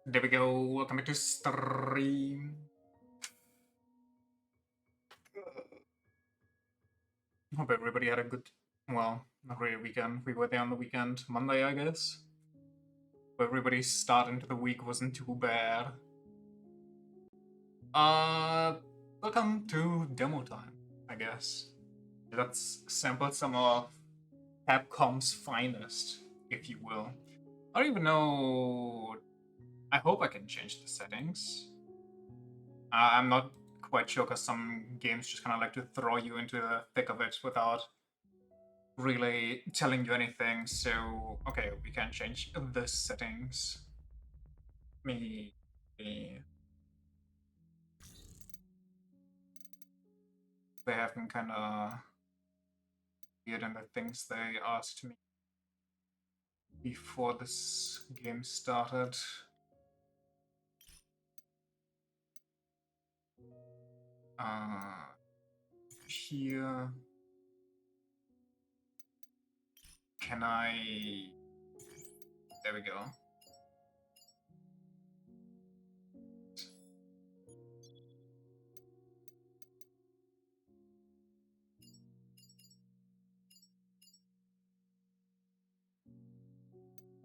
There we go. Welcome back to stream. Hope everybody had a good, well, not really weekend. We were there on the weekend, Monday, I guess. Everybody's start into the week wasn't too bad. Welcome to demo time, I guess. Let's sample some of Capcom's finest, if you will. I don't even know. I hope I can change the settings. I'm not quite sure because some games just kind of like to throw you into the thick of it without really telling you anything. So, okay, we can change the settings. Me. They have been kind of weird in the things they asked me before this game started. Here. Can I... There we go.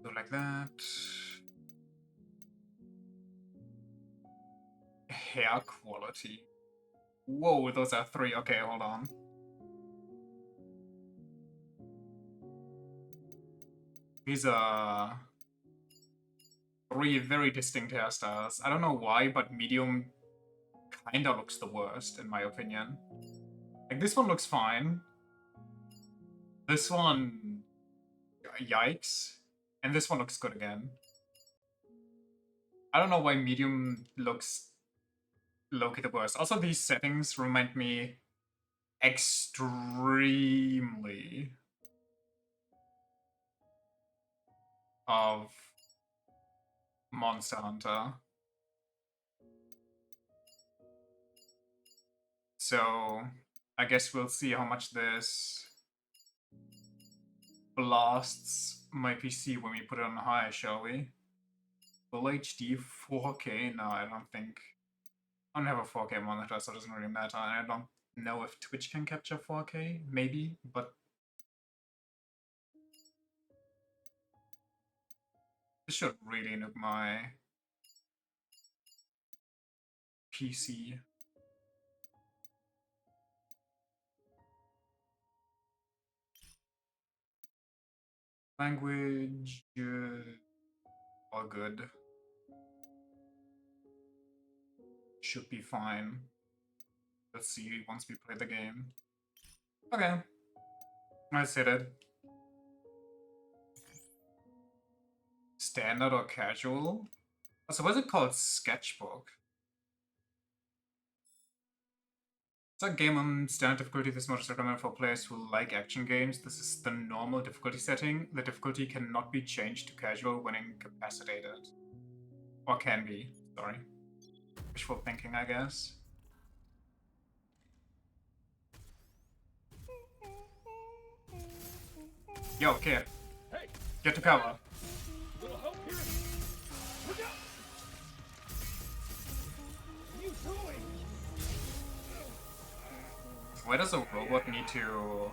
So like that. Hair quality. Whoa, those are 3. Okay, hold on. These are 3 very distinct hairstyles. I don't know why, but medium kinda looks the worst, in my opinion. Like, this one looks fine. This one... Yikes. And this one looks good again. I don't know why medium looks low-key the worst. Also, these settings remind me extremely of Monster Hunter. So, I guess we'll see how much this blasts my PC when we put it on high, shall we? Full HD 4K? No, I don't think. I don't have a 4K monitor, so it doesn't really matter. I don't know if Twitch can capture 4K, maybe, but this should really nuke my PC. Language, all good. Should be fine. Let's see once we play the game. Okay. Let's hit it. Standard or casual? So what's it called? Sketchbook. It's a game on standard difficulty. This mode is recommended for players who like action games. This is the normal difficulty setting. The difficulty cannot be changed to casual when incapacitated. Or can be, sorry. Wishful thinking, I guess. Yo, kid. Hey, get to cover. little help here. Look out! What are you doing? Why does a robot need to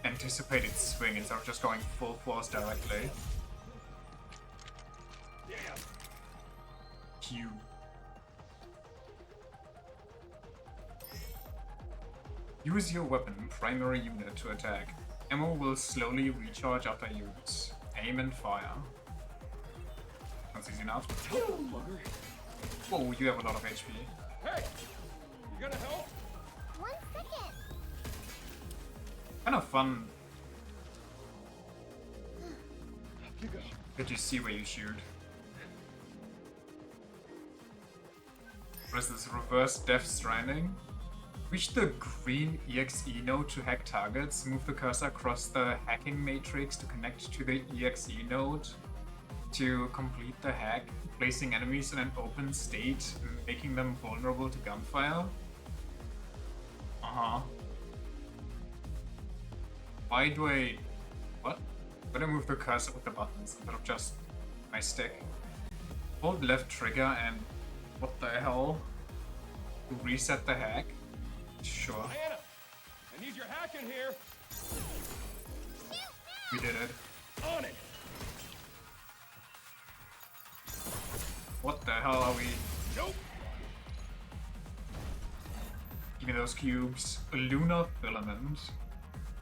anticipate its swing instead of just going full force directly? Yeah. Q. Use your weapon primary unit to attack. Ammo will slowly recharge after use. Aim and fire. That's easy enough. Whoa, you have a lot of HP. Hey, you gonna help? 1 second. Kind of fun Up you go. that you see where you shoot. What is this? Reverse Death Stranding? Reach the green EXE node to hack targets. Move the cursor across the hacking matrix to connect to the EXE node to complete the hack, placing enemies in an open state, making them vulnerable to gunfire. Uh-huh. Why do I... What? Why do I move the cursor with the buttons instead of just my stick? Hold left trigger and what the hell? To reset the hack? Sure. Diana, I need your hack in here. We did it. On it. What the hell are we? Nope. Give me those cubes. A lunar filament.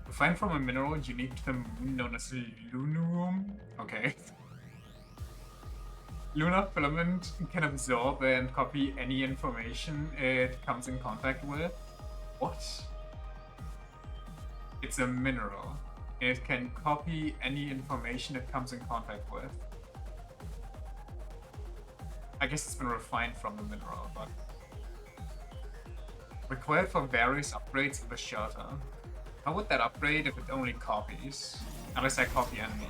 To find from a mineral unique to the moon known as lunarum. Okay. Lunar filament can absorb and copy any information it comes in contact with. What? It's a mineral. It can copy any information it comes in contact with. I guess it's been refined from the mineral, but... Required for various upgrades of the shelter. How would that upgrade if it only copies? Unless I copy enemy.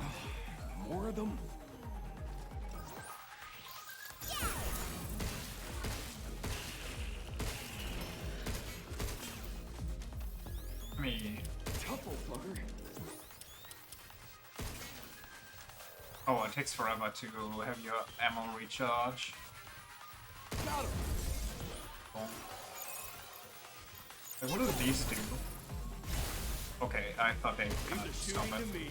More of them? Me. Tough old bugger. Oh, it takes forever to have your ammo recharge. Got him. Oh. Wait, what do these do? Okay, I thought they These could are stop shooting it. to me.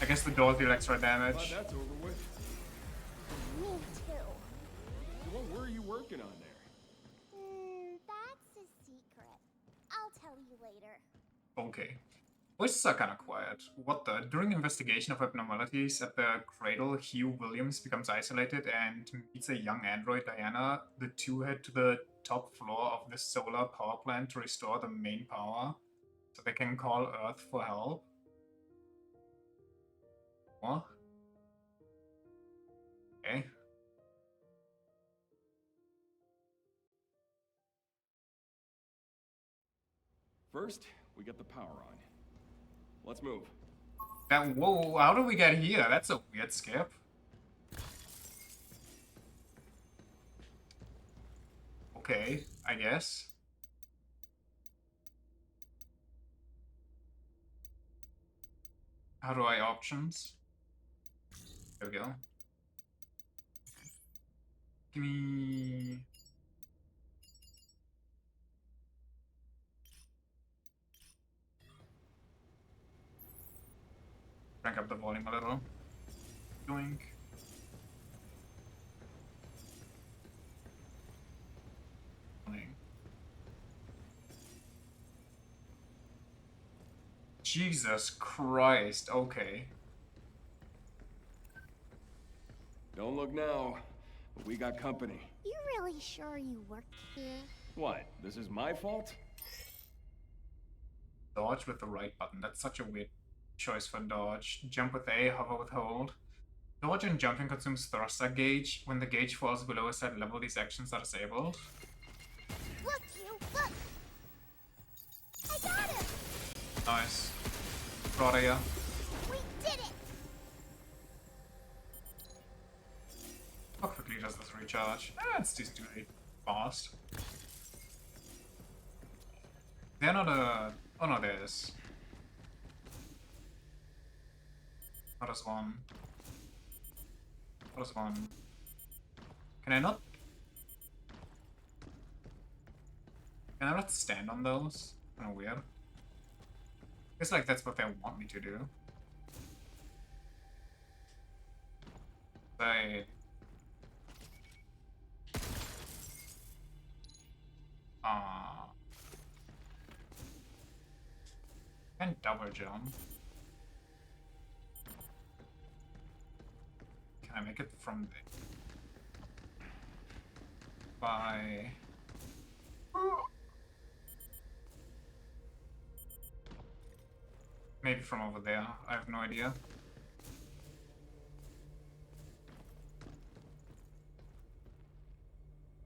I guess the door deal extra Glad damage. that's over with. Me too. So what were you working on there? That's a secret. I'll tell you later. Okay. Voices are kinda quiet. What the? During investigation of abnormalities at the cradle, Hugh Williams becomes isolated and meets a young android, Diana. The two head to the top floor of the solar power plant to restore the main power, so they can call Earth for help. What? Okay. First, we get the power on. Let's move. That, whoa, how did we get here? That's a weird skip. Okay, I guess. How do I options? There we go. Give me... Crank up the volume a little. Doink. Jesus Christ, okay. Don't look now, but we got company. You really sure you worked here? What? This is my fault? Dodge with the right button. That's such a weird choice for dodge. Jump with A, hover with hold. Dodge and jumping consumes thruster gauge. When the gauge falls below a set level, these actions are disabled. Look, you look! I got him! Nice. Proud of ya. We did it! How quickly does this recharge? It's just really fast. They're not a... Oh no, there is. What is one? What is one? Can I not... Can I not stand on those? Kinda weird. It's like that's what they want me to do. Right. And double jump. Can I make it from there? By... Maybe from over there. I have no idea.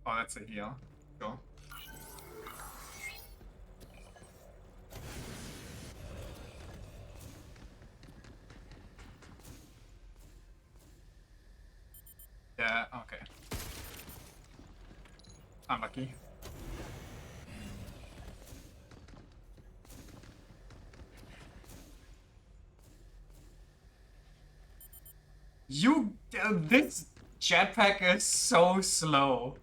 Oh, that's a heal. Sure. Yeah, okay. Unlucky. You... this... Jetpack is so slow.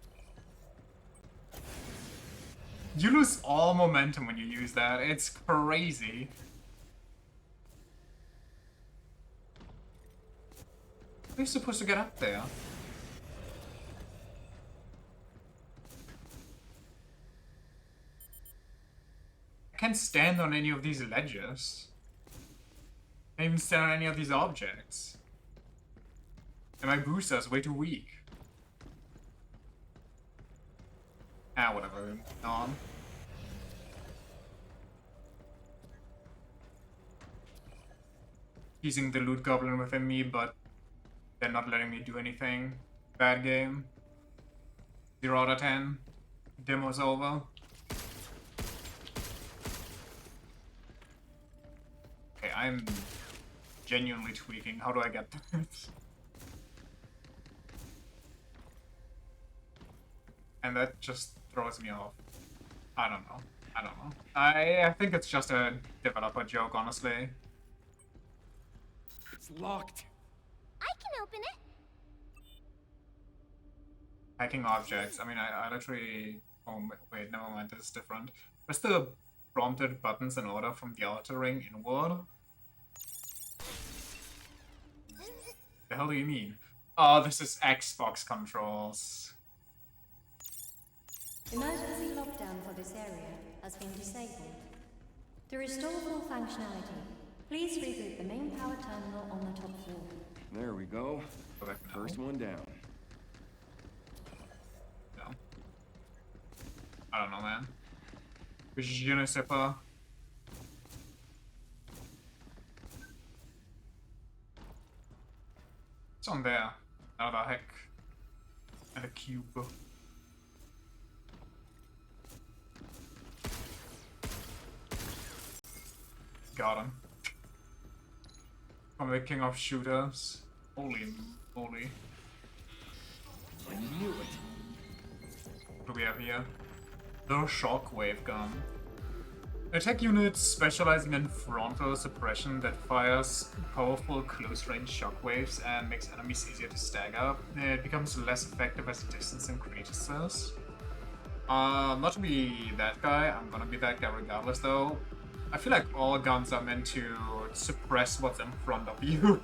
You lose all momentum when you use that. It's crazy. How are you supposed to get up there? I can't stand on any of these ledges. I can't even stand on any of these objects. And my booster is way too weak. Ah, whatever. On. Using the loot goblin within me, but they're not letting me do anything. Bad game. 0 out of 10. Demo's over. Okay, I'm genuinely tweaking. How do I get that? And that just throws me off. I don't know. I think it's just a developer joke, honestly. It's locked. I can open it. Hacking objects. I mean, I literally... Oh, wait, never mind. This is different. Press the prompted buttons in order from the outer ring inward. The hell do you mean? Oh, this is Xbox controls. Emergency lockdown for this area has been disabled. To restore full functionality, please reboot the main power terminal on the top floor. There we go. Go back now. First one down. No. I don't know, man. Je ne sais pas. It's on there. Now the heck. And a cube. Got him. From the king of shooters. Holy moly. I knew it. What do we have here? The shockwave gun. Attack units specializing in frontal suppression that fires powerful close-range shockwaves and makes enemies easier to stagger. It becomes less effective as the distance increases. Not to be that guy, I'm gonna be that guy regardless though. I feel like all guns are meant to suppress what's in front of you.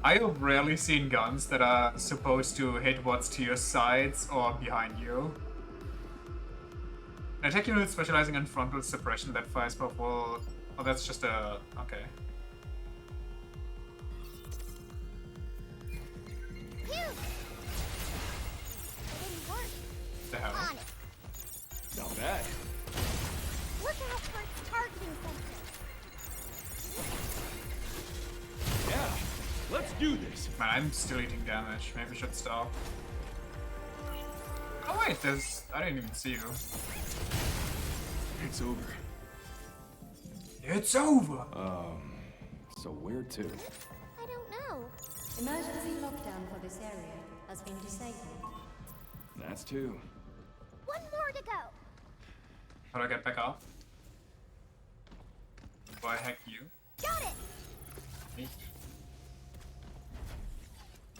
I have rarely seen guns that are supposed to hit what's to your sides or behind you. An attack unit specializing in frontal suppression that fires powerful... Oh, that's just a... okay. Phew! It didn't work. The hell? On it. Not bad. Look out for its targeting sensor. Yeah, let's do this. Man, I'm still eating damage. Maybe I should stop. Oh wait, there's... I didn't even see you. It's over. It's over! So where to? I don't know. Emergency lockdown for this area has been disabled. That's two. One more to go. How do I get back up? Do I hack you? Got it. Me?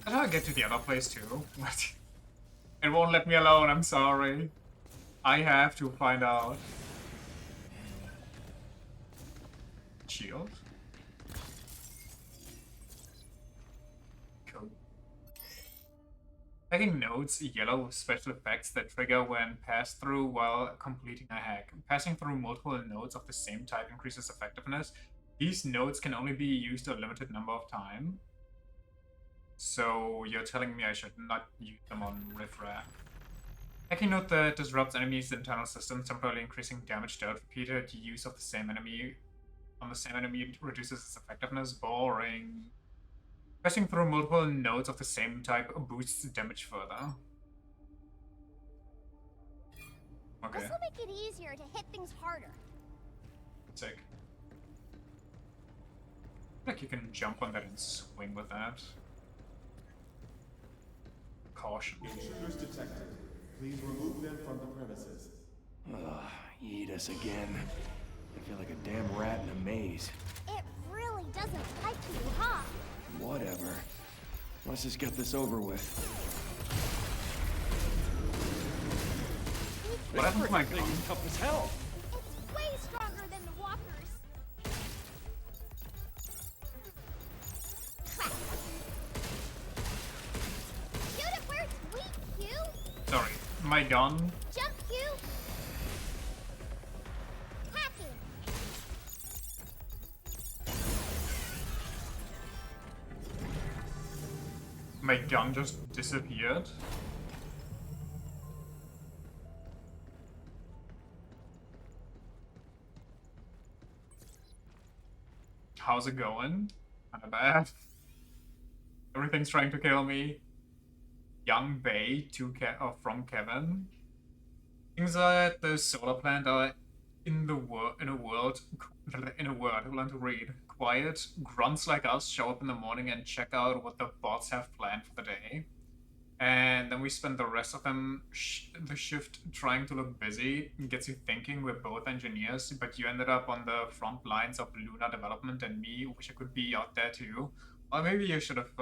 How do I get to the other place too? What? It won't let me alone, I'm sorry. I have to find out. Shield? Cool. Hacking nodes, yellow special effects that trigger when passed through while completing a hack. Passing through multiple nodes of the same type increases effectiveness. These nodes can only be used a limited number of times. So you're telling me I should not use them on riffraff. Hacking node that disrupts enemies' internal systems, temporarily increasing damage dealt. Repeated use of the same enemy on the same enemy reduces its effectiveness. Boring. Passing through multiple nodes of the same type boosts damage further. Okay, This will make it easier to hit things harder. sick. I feel like you can jump on that and swing with that. Caution. Intruders detected. Please remove them from the premises. Ugh, eat us again. I feel like a damn rat in a maze. It really doesn't like you, huh? Whatever. Let's just get this over with. What happened to my gun? Thing's tough as hell. It's way stronger than the walkers. Crap. Shoot it where it's weak, Q. Sorry, my gun. Jump, Q. Hacking. My gun just disappeared. How's it going? Kinda bad. Everything's trying to kill me. Young Bay from Kevin. Things at the solar plant are in a word, learn to read. Quiet grunts like us show up in the morning and check out what the bots have planned for the day. And then we spend the rest of the shift trying to look busy. It gets you thinking we're both engineers, but you ended up on the front lines of lunar development, and me wish I could be out there too. Or maybe you should have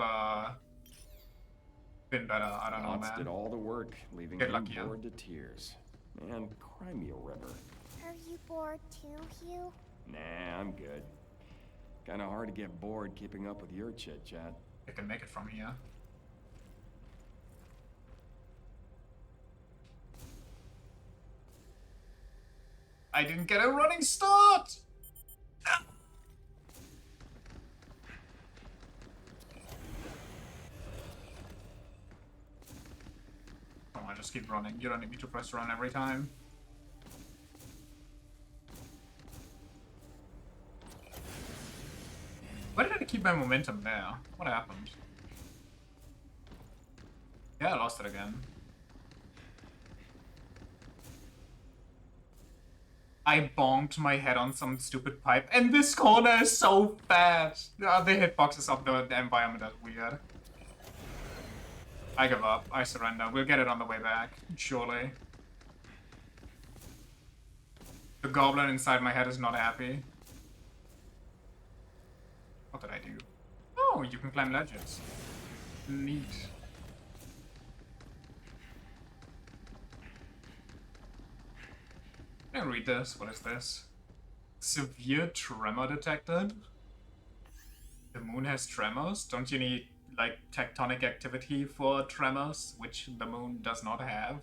been better. I don't know, Bots man. did all the work, leaving Get me lucky, yeah. bored to tears. Man, cry me a river. Are you bored too, Hugh? Nah, I'm good. Kinda hard to get bored keeping up with your chit-chat. I can make it from here. I didn't get a running start! Come on, just keep running. You don't need me to press run every time. Why did I keep my momentum there? What happened? Yeah, I lost it again. I bonked my head on some stupid pipe, and this corner is so fast! The hitboxes of the environment are weird. I give up. I surrender. We'll get it on the way back, surely. The goblin inside my head is not happy. What did I do? Oh, you can climb ledges. Neat. Can I read this? What is this? Severe tremor detected? The moon has tremors? Don't you need, like, tectonic activity for tremors, which the moon does not have?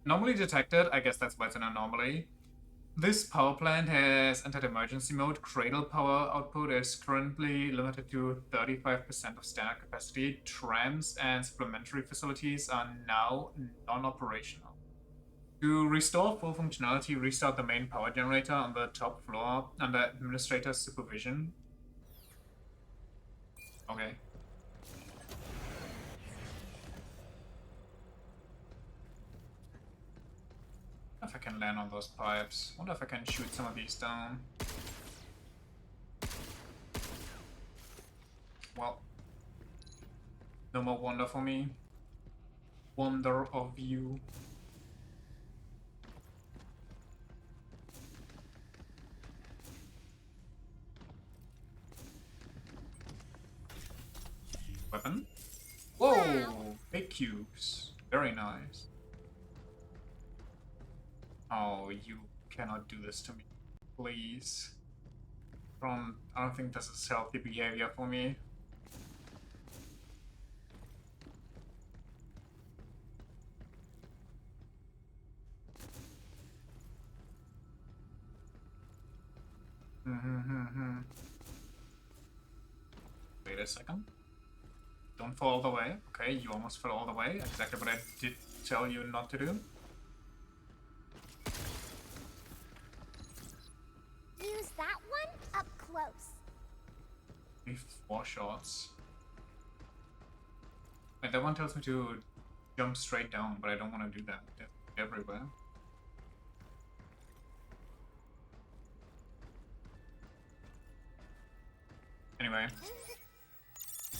Anomaly detected? I guess that's why it's an anomaly. This power plant has entered emergency mode. Cradle power output is currently limited to 35% of standard capacity. Trams and supplementary facilities are now non-operational. To restore full functionality, restart the main power generator on the top floor under administrator's supervision. Okay. I wonder if I can land on those pipes. Wonder if I can shoot some of these down. Well, no more wonder for me. Wonder of you. Weapon? Whoa! Wow. Big cubes. Very nice. Oh, you cannot do this to me. Please. I don't think this is healthy behavior for me. Wait a second. Don't fall all the way. Okay, you almost fell all the way. Exactly what I did tell you not to do. Use that one up close. Maybe 4 shots. Wait, that one tells me to jump straight down, but I don't want to do that. They're everywhere. Anyway.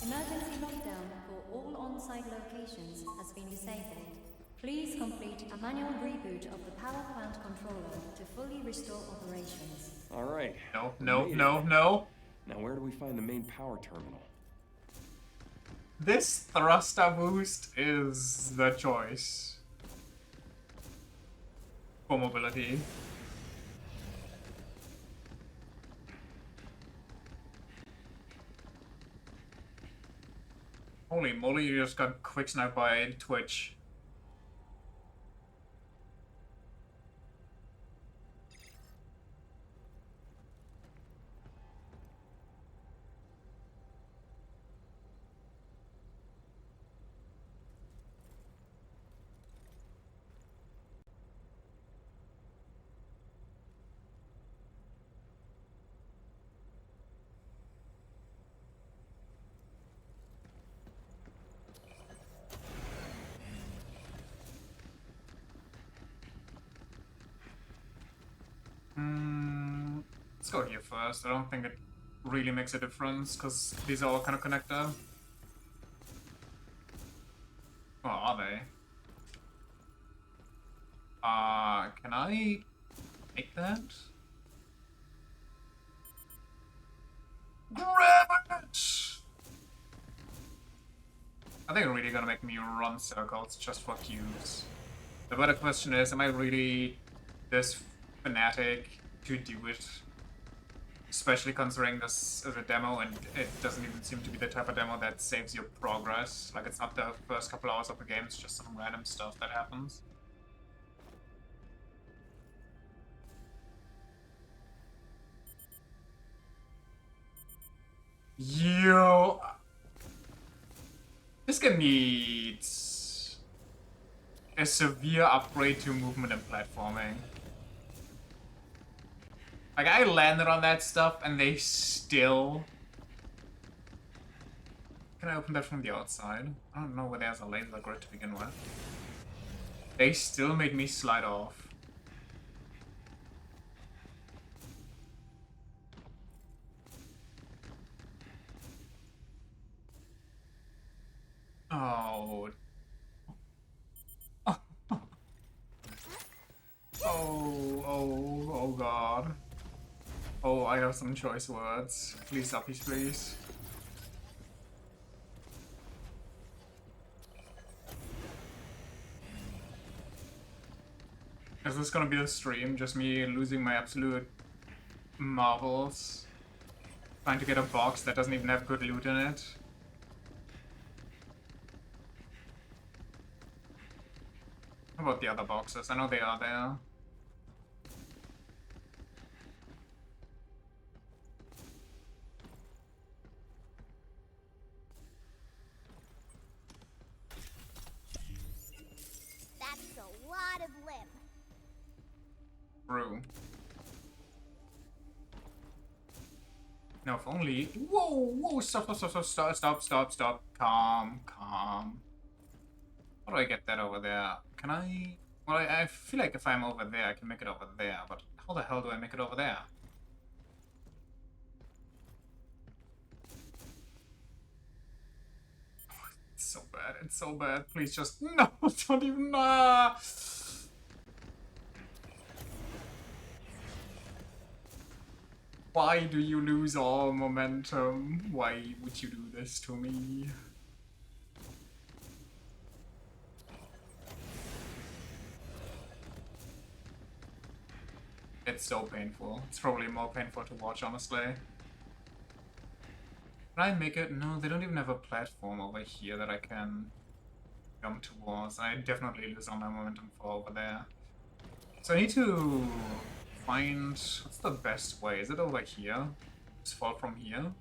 Emergency lockdown for all on-site locations has been disabled. Please complete a manual reboot of the power plant controller to fully restore operations. Alright. No. Now where do we find the main power terminal? This thruster boost is the choice for mobility. Holy moly, you just got quick sniped by Twitch. Let's go here first. I don't think it really makes a difference because these are all kind of connected. Oh, are they? Can I make that? Grab it! I think it's really gonna make me run circles just for cues. The better question is, am I really this fanatic to do it? Especially considering this is a demo and it doesn't even seem to be the type of demo that saves your progress. Like, it's not the first couple hours of the game, it's just some random stuff that happens. Yo! This game needs a severe upgrade to movement and platforming. Like, I landed on that stuff and they still... Can I open that from the outside? I don't know where there's a laser grid to begin with. They still made me slide off. Oh. Oh god. Oh, I have some choice words. Please, uppies, please. Is this gonna be a stream? Just me losing my absolute marbles? Trying to get a box that doesn't even have good loot in it? How about the other boxes? I know they are there. That's a lot of limb. True. No, if only... Whoa, stop. Calm. How do I get that over there? Can I... Well, I feel like if I'm over there, I can make it over there, but how the hell do I make it over there? It's so bad. Please just... No, don't even... Why do you lose all momentum? Why would you do this to me? It's so painful. It's probably more painful to watch, honestly. Can I make it? No, they don't even have a platform over here that I can jump towards. I definitely lose all my momentum for over there. So I need to find... What's the best way? Is it over here? Just fall from here?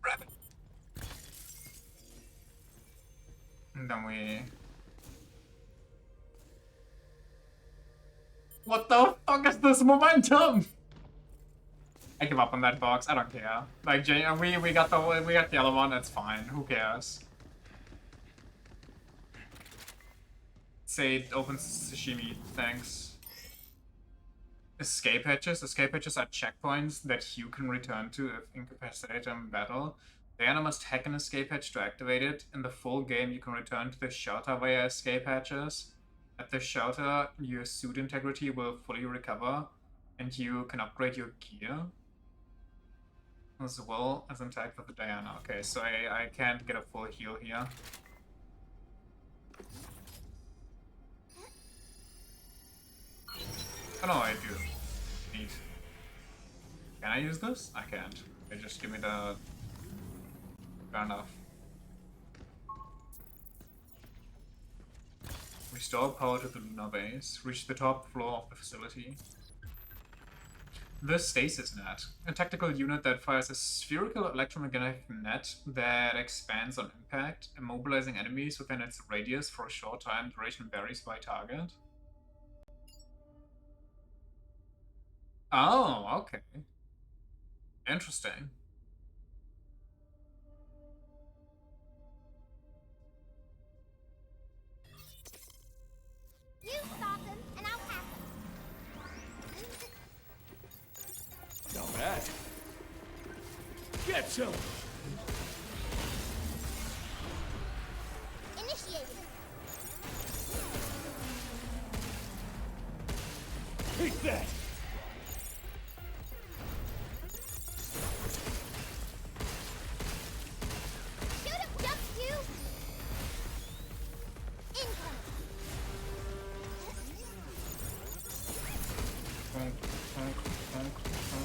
Grab it! And then we... What the fuck is this momentum? I give up on that box. I don't care. Like, we got the other one. That's fine. Who cares? Say it opens sashimi. Thanks. Escape hatches. Escape hatches are checkpoints that you can return to if incapacitated in battle. The player must hack an escape hatch to activate it. In the full game, you can return to the shelter via escape hatches. At the shelter, your suit integrity will fully recover, and you can upgrade your gear. As well as intact with the Diana. Okay, so I can't get a full heal here. Oh no, I do. Neat. Can I use this? I can't. Okay, just give me the... Fair enough. Restore power to the lunar base. Reach the top floor of the facility. The stasis net. A tactical unit that fires a spherical electromagnetic net that expands on impact, immobilizing enemies within its radius for a short time. Duration varies by target. Oh, okay. Interesting. You stop him, and I'll pass him. Not bad. Get some! Initiated. Take that! Shoot him, jump you. Incoming.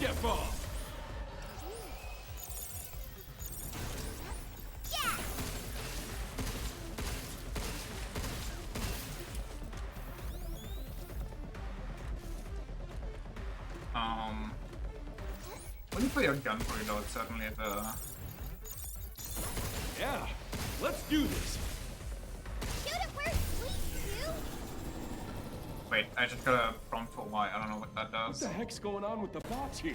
Get off! Yeah. When you play a gun reload, certainly the... Yeah, let's do this! Shoot him where it's sweet, you. Wait, I just got a prompt for why. I don't know what that What does. the heck's going on with the bots here?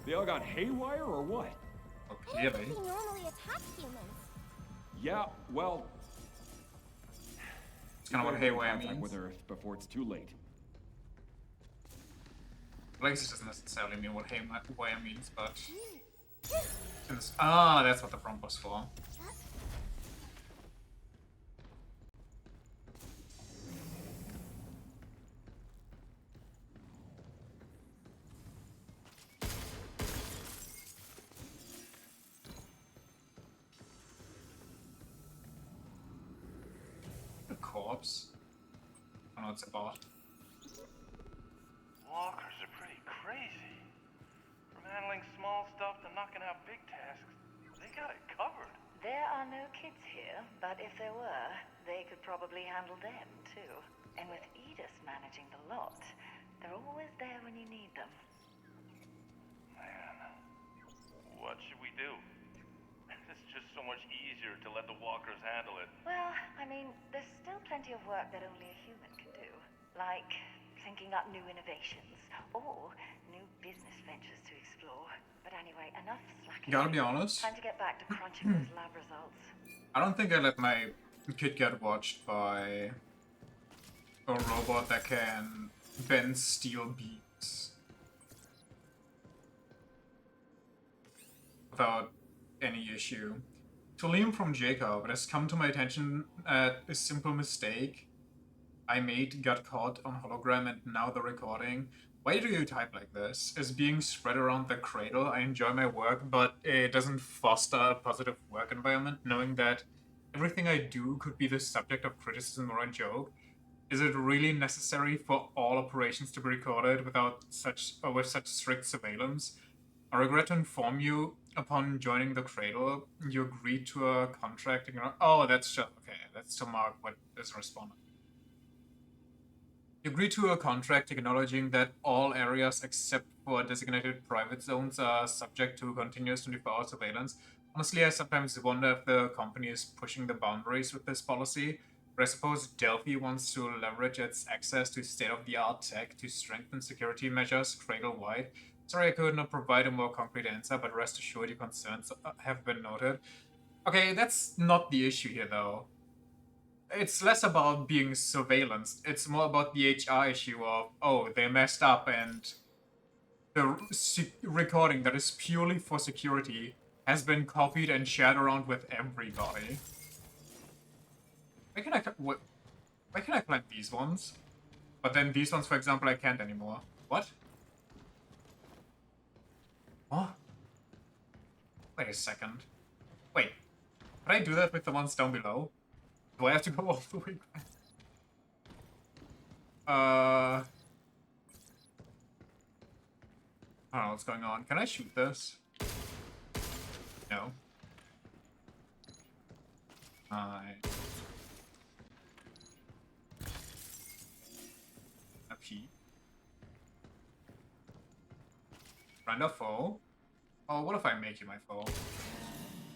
They all got haywire or what? Oh, I don't clearly. think he normally attacks humans. Yeah, well... It's kind of what better get in haywire contact means. with her before it's too late. I guess it doesn't necessarily mean what haywire means, but... Ah, that's what the prompt was for. A corpse? Oh no, it's a bot. Walkers are pretty crazy. From handling small stuff to knocking out big tasks, they got it covered. There are no kids here, but if there were, they could probably handle them, too. And with Edith managing the lot, they're always there when you need them. Man, what should we do? It's just so much easier to let the walkers handle it. Well, I mean, there's still plenty of work that only a human can do. Like thinking up new innovations, or new business ventures to explore. But anyway, enough slacking. Gotta be honest, Time to get back to crunching those lab results. I don't think I let my kid get watched by a robot that can bend steel beams without any issue. To learn from Jacob, it has come to my attention that a simple mistake I made got caught on hologram and now the recording. Why do you type like this? Is being spread around the cradle. I enjoy my work, but it doesn't foster a positive work environment, knowing that everything I do could be the subject of criticism or a joke. Is it really necessary for all operations to be recorded without such or with such strict surveillance? I regret to inform you, upon joining the cradle, you agreed to a contract. Oh, that's just okay. That's to mark what is responding. You agree to a contract acknowledging that all areas except for designated private zones are subject to continuous 24-hour surveillance. Honestly, I sometimes wonder if the company is pushing the boundaries with this policy, but I suppose Delphi wants to leverage its access to state-of-the-art tech to strengthen security measures cradle-wide. Sorry I could not provide a more concrete answer, but rest assured your concerns have been noted. Okay, that's not the issue here, though. It's less about being surveillanced. It's more about the HR issue of, oh, they messed up and the recording that is purely for security has been copied and shared around with everybody. Why can I plant these ones? But then these ones, for example, I can't anymore. What? Huh? Wait a second. Wait. Can I do that with the ones down below? Do I have to go all the way back? I don't know what's going on. Can I shoot this? No. A P. Friend or foe? Oh, what if I make you my foe?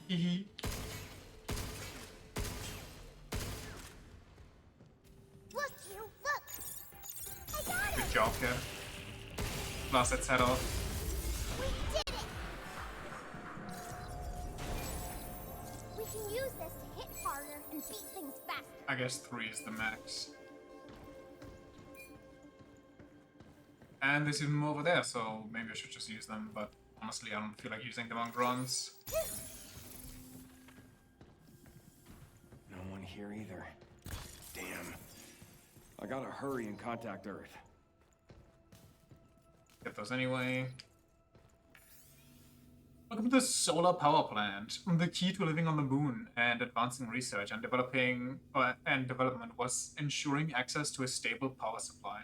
Hee. Look, you, look! I got Good it! job, kid. Blast its head off. We did it! We can use this to hit harder and beat things faster. I guess 3 is the max. And there's even more over there, so maybe I should just use them, but honestly I don't feel like using them on grunts. No one here either. Damn. I gotta hurry and contact Earth. Get those anyway. Welcome to the solar power plant. The key to living on the moon and advancing research and development was ensuring access to a stable power supply.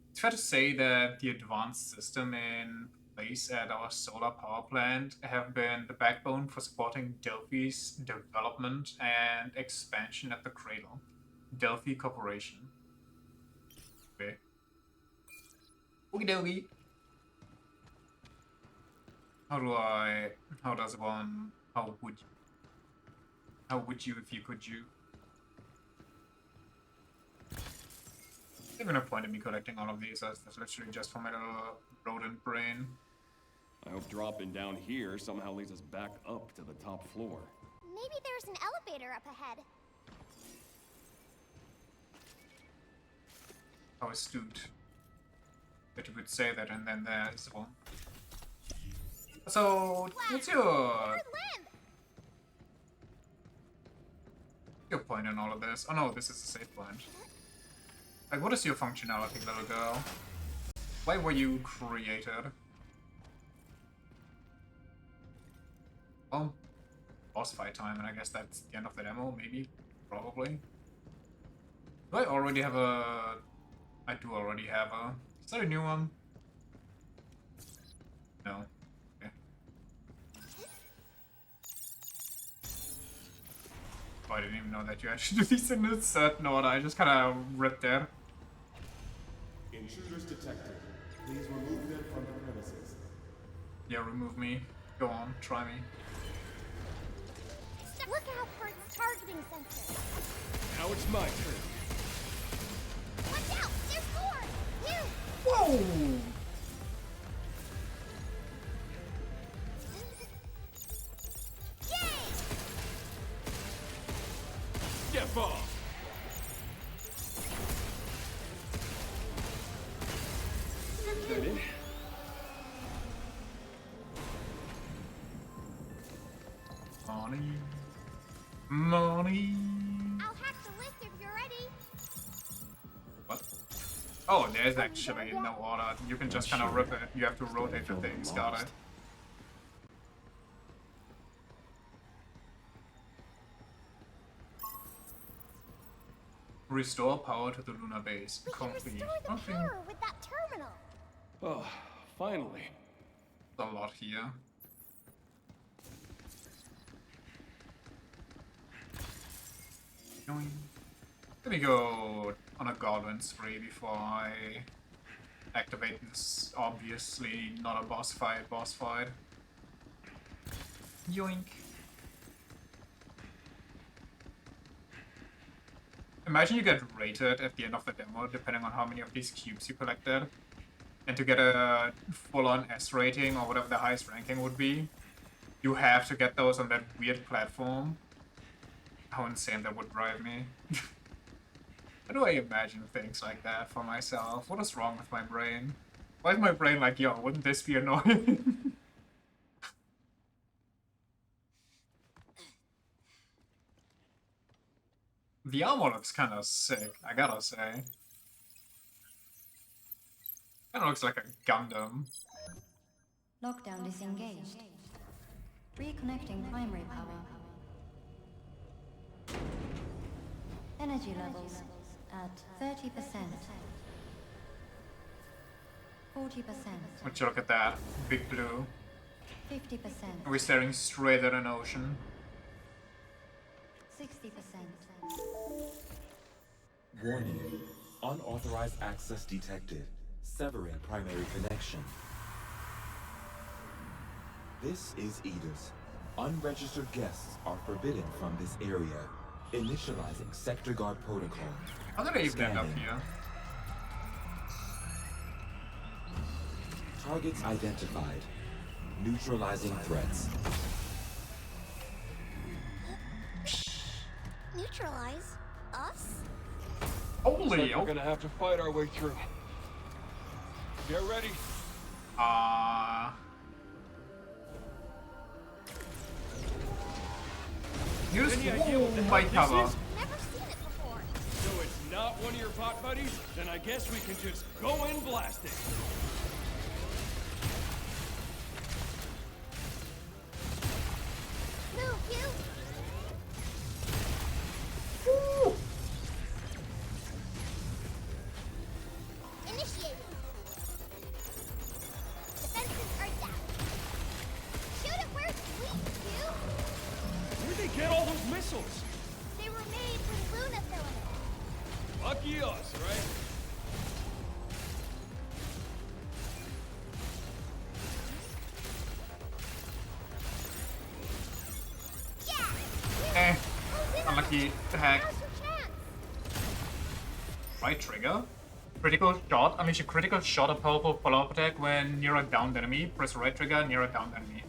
It's fair to say that the advanced system in place at our solar power plant have been the backbone for supporting Delphi's development and expansion at the cradle. Delphi Corporation. Okay. Okie dokie. How would you if you could you? There's no point in me collecting all of these, as that's literally just for my little rodent brain. I hope dropping down here somehow leads us back up to the top floor. Maybe there's an elevator up ahead. How astute. That you could say that and then there is one. So, what's Hard your point in all of this? Oh no, this is a safe point. Like, what is your functionality, little girl? Why were you created? Well, boss fight time, and I guess that's the end of the demo, maybe? Probably. Do I already have a... I do already have a... Is that a new one? No. Okay. Oh, I didn't even know that you actually do these in a certain order. I just kind of ripped there. Intruders detected. Please remove them from the premises. Yeah, remove me. Go on, try me. Look out for its targeting sensor. Now it's my turn. Watch out! There's more! You! Whoa! Yay! Step off! Is that it? Money. Money. I'll hack the list if you're ready. What? Oh, there's actually no order. You can just kind of rip it. You have to rotate the things. Got it. Restore power to the lunar base. We can Complete. restore the Okay. power with that terminal. Oh, finally. A lot here. Yoink. Let me go on a goblin spree before I activate this obviously not a boss fight. Yoink. Imagine you get rated at the end of the demo depending on how many of these cubes you collected. And to get a full-on S rating or whatever the highest ranking would be, you have to get those on that weird platform. How insane that would drive me. How do I imagine things like that for myself? What is wrong with my brain? Why is my brain like, yo, wouldn't this be annoying? The armor looks kind of sick, I gotta say. Kinda looks like a Gundam. Lockdown disengaged. Reconnecting primary power. Energy levels at 30%. 40%. Would you look at that? Big blue. 50%. We're staring straight at an ocean. 60%. Warning. Unauthorized access detected. Severing primary connection. This is Edith. Unregistered guests are forbidden from this area. Initializing sector guard protocol. How did I even end up here? Targets identified. Neutralizing threats. Neutralize us? Holy! We're gonna have to fight our way through. Get ready. Here's Any idea what the hell my this cover. is? Never seen it before. So it's not one of your pot buddies? Then I guess we can just go in blasting. Move, you! Initiated. Defenses are down. Shoot it where it's weak, you! Where'd they get all those missiles? They were made with Luna filament. Lucky us, right? Yeah! Eh, Close in on unlucky it. to hack. Now's your chance. Right trigger. Critical shot. Unleash a critical shot of powerful follow-up attack when near a downed enemy. Press right trigger near a downed enemy.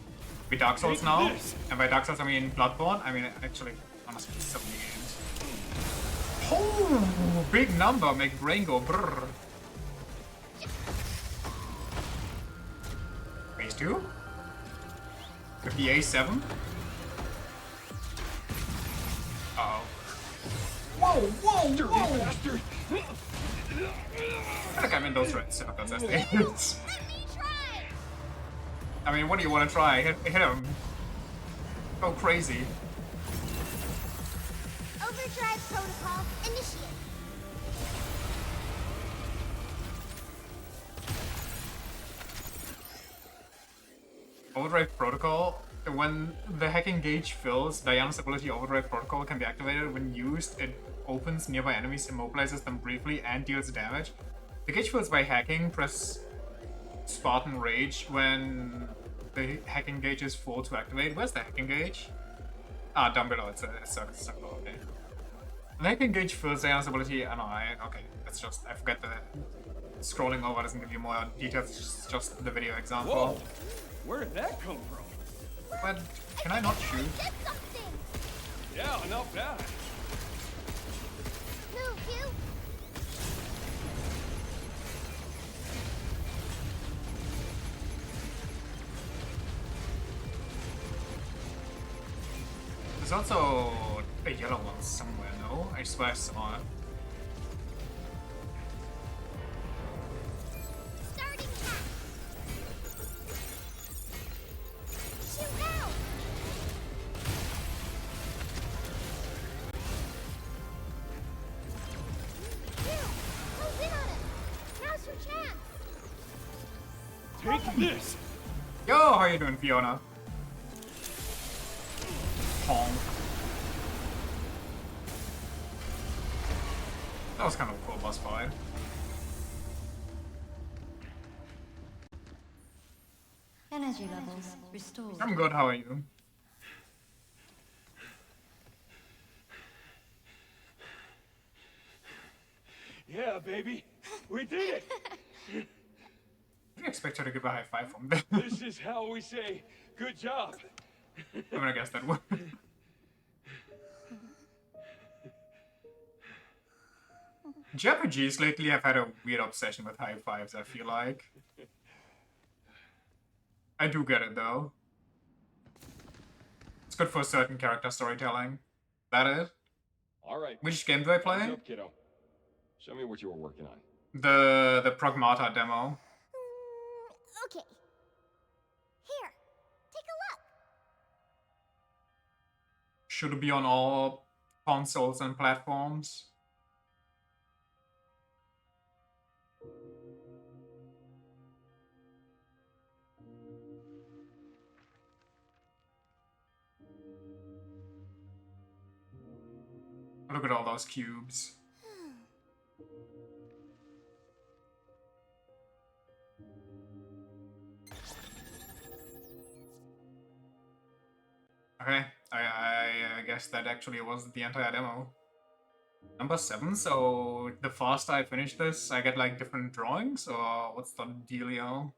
With Dark Souls Take now. this. And by Dark Souls I mean Bloodborne. I mean actually honestly so many games. Oh, big number make brain go brrr. Phase 2. With the A7. Uh-oh. Whoa, whoa, whoa! Bastard! I think I'm in those red circles as they hit. Let me try! I mean, what do you want to try? Hit him. Go crazy. Overdrive protocol initiate. Overdrive protocol. When the hacking gauge fills, Diana's ability Overdrive protocol can be activated. When used, it opens nearby enemies, immobilizes them briefly, and deals damage. The gauge fills by hacking. Press Spartan Rage when the hacking gauge is full to activate. Where's the hacking gauge? Ah, down below. It's a circle. Okay. The hacking gauge fills Diana's ability. Oh no, okay. That's just I forget the scrolling over doesn't give you more details. It's just the video example. Whoa! Where did that come from? But can I not shoot? Get something! Yeah, not bad. Move, you! There's also a yellow one somewhere, no? I swear I saw it. Starting hack! Shoot now! You! Close in on it! Now's your chance! Take this! Yo, how you doing, Fiona? Honk. That was kind of a cool boss fight. Energy levels restored. I'm good, how are you? Yeah, baby. We did it! I didn't expect her to give a high five from there. This is how we say, good job. I'm gonna guess that would. JRPGs lately have had a weird obsession with high fives, I feel like. I do get it though. It's good for certain character storytelling. That it? All right. Which game do I Hands play? up, kiddo. Show me what you were working on. The Pragmata Demo. Okay. Here, take a look. should be on all consoles and platforms. Look at all those cubes. Okay, I guess that actually was the entire demo. Number 7, so the faster I finish this, I get like different drawings, or what's the dealio?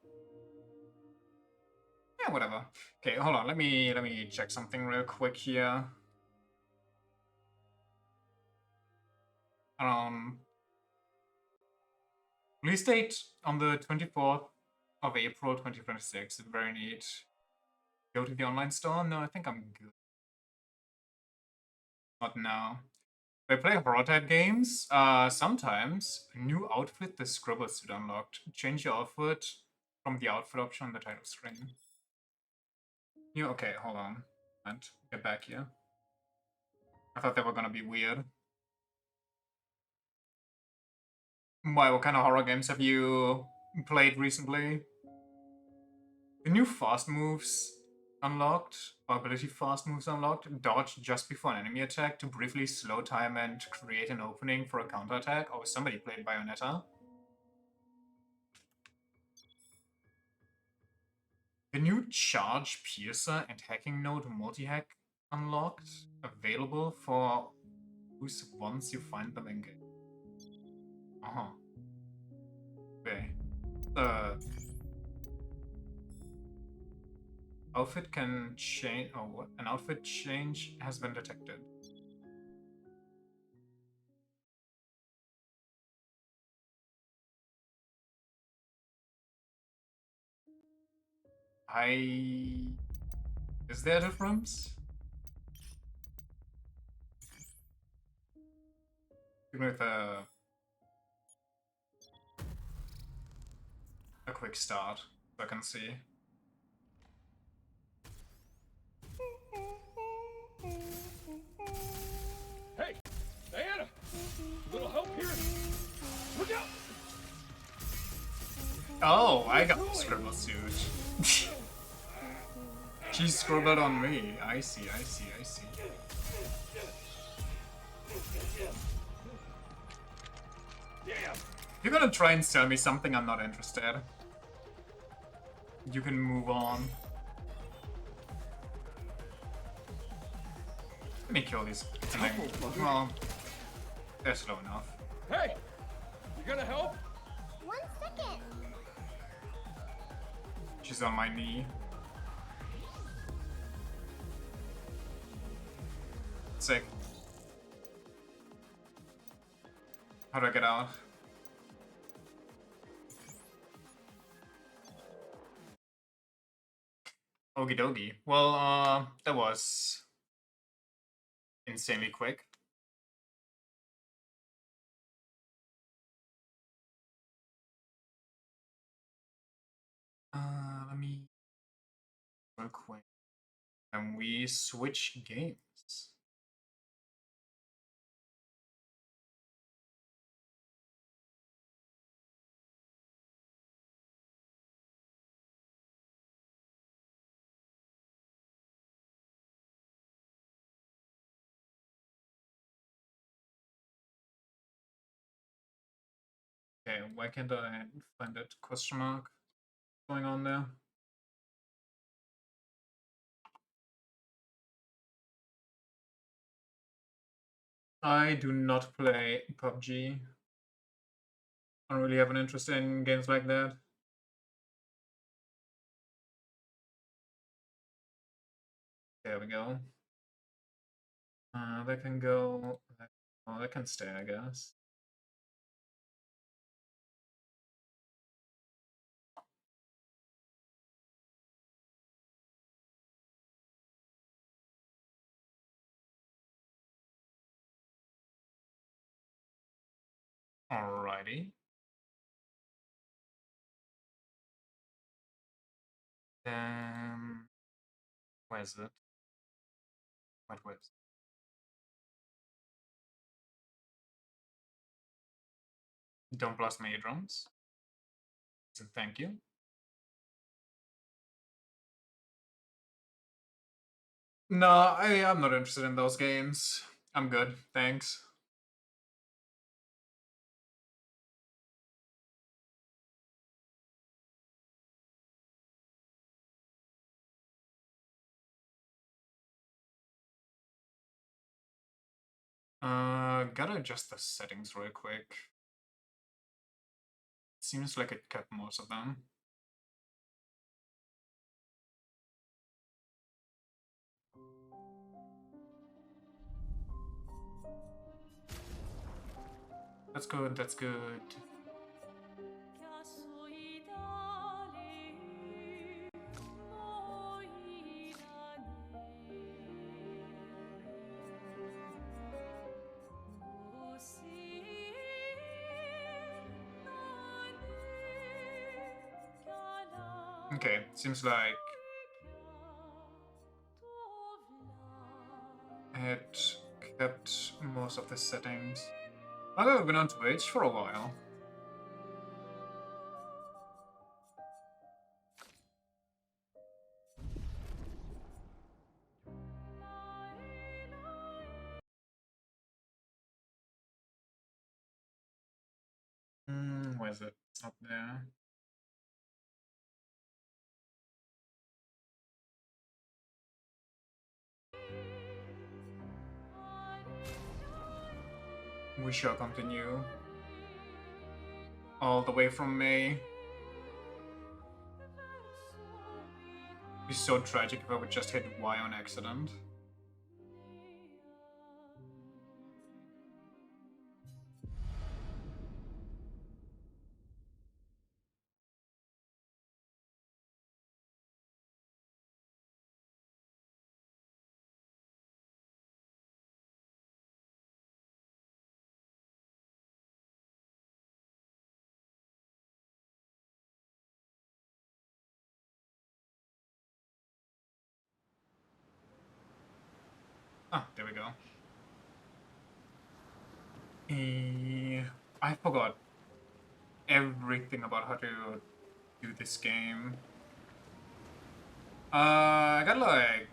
Yeah, whatever. Okay, hold on, let me check something real quick here. Release date on the 24th of April 2026. Very neat. Go to the online store? No, I think I'm good. Not now. If I play horror type games, sometimes a new outfit, the scribble suit unlocked. Change your outfit from the outfit option on the title screen. Yeah, okay, hold on. And get back here. I thought they were gonna be weird. Why, what kind of horror games have you played recently? The new fast moves unlocked, or ability fast moves unlocked, dodge just before an enemy attack to briefly slow time and create an opening for a counterattack. Oh, somebody played Bayonetta. The new charge piercer and hacking node multi-hack unlocked, available for use once you find them in game. Uh-huh. Okay. Outfit can change. Oh, what? An outfit change has been detected. Is there a difference? Give me with a quick start so I can see. Hey, Diana! A little help here? Look out! Oh, I got the scribble suit. She scribbled on me. I see, I see, I see. If you're gonna try and sell me something, I'm not interested. You can move on. Let me kill these. Well, they're slow enough. Hey! You gonna help? 1 second. She's on my knee. Sick. How do I get out? Okie dokie. Well, that was insanely quick. Let me real quick. And we switch games. Okay, why can't I find that question mark going on there? I do not play PUBG. I don't really have an interest in games like that. There we go. That can go. Oh, that can stay, I guess. Alrighty. Then where's it? Wait, where's Don't blast my eardrums. So thank you. No, I'm not interested in those games. I'm good, thanks. Gotta adjust the settings real quick. Seems like it kept most of them. That's good, that's good. Okay, seems like it kept most of the settings. I've been on Twitch for a while. Where is it? It's not there. We shall continue. All the way from May. It'd be so tragic if I would just hit Y on accident. Ah, there we go. I forgot everything about how to do this game. I got like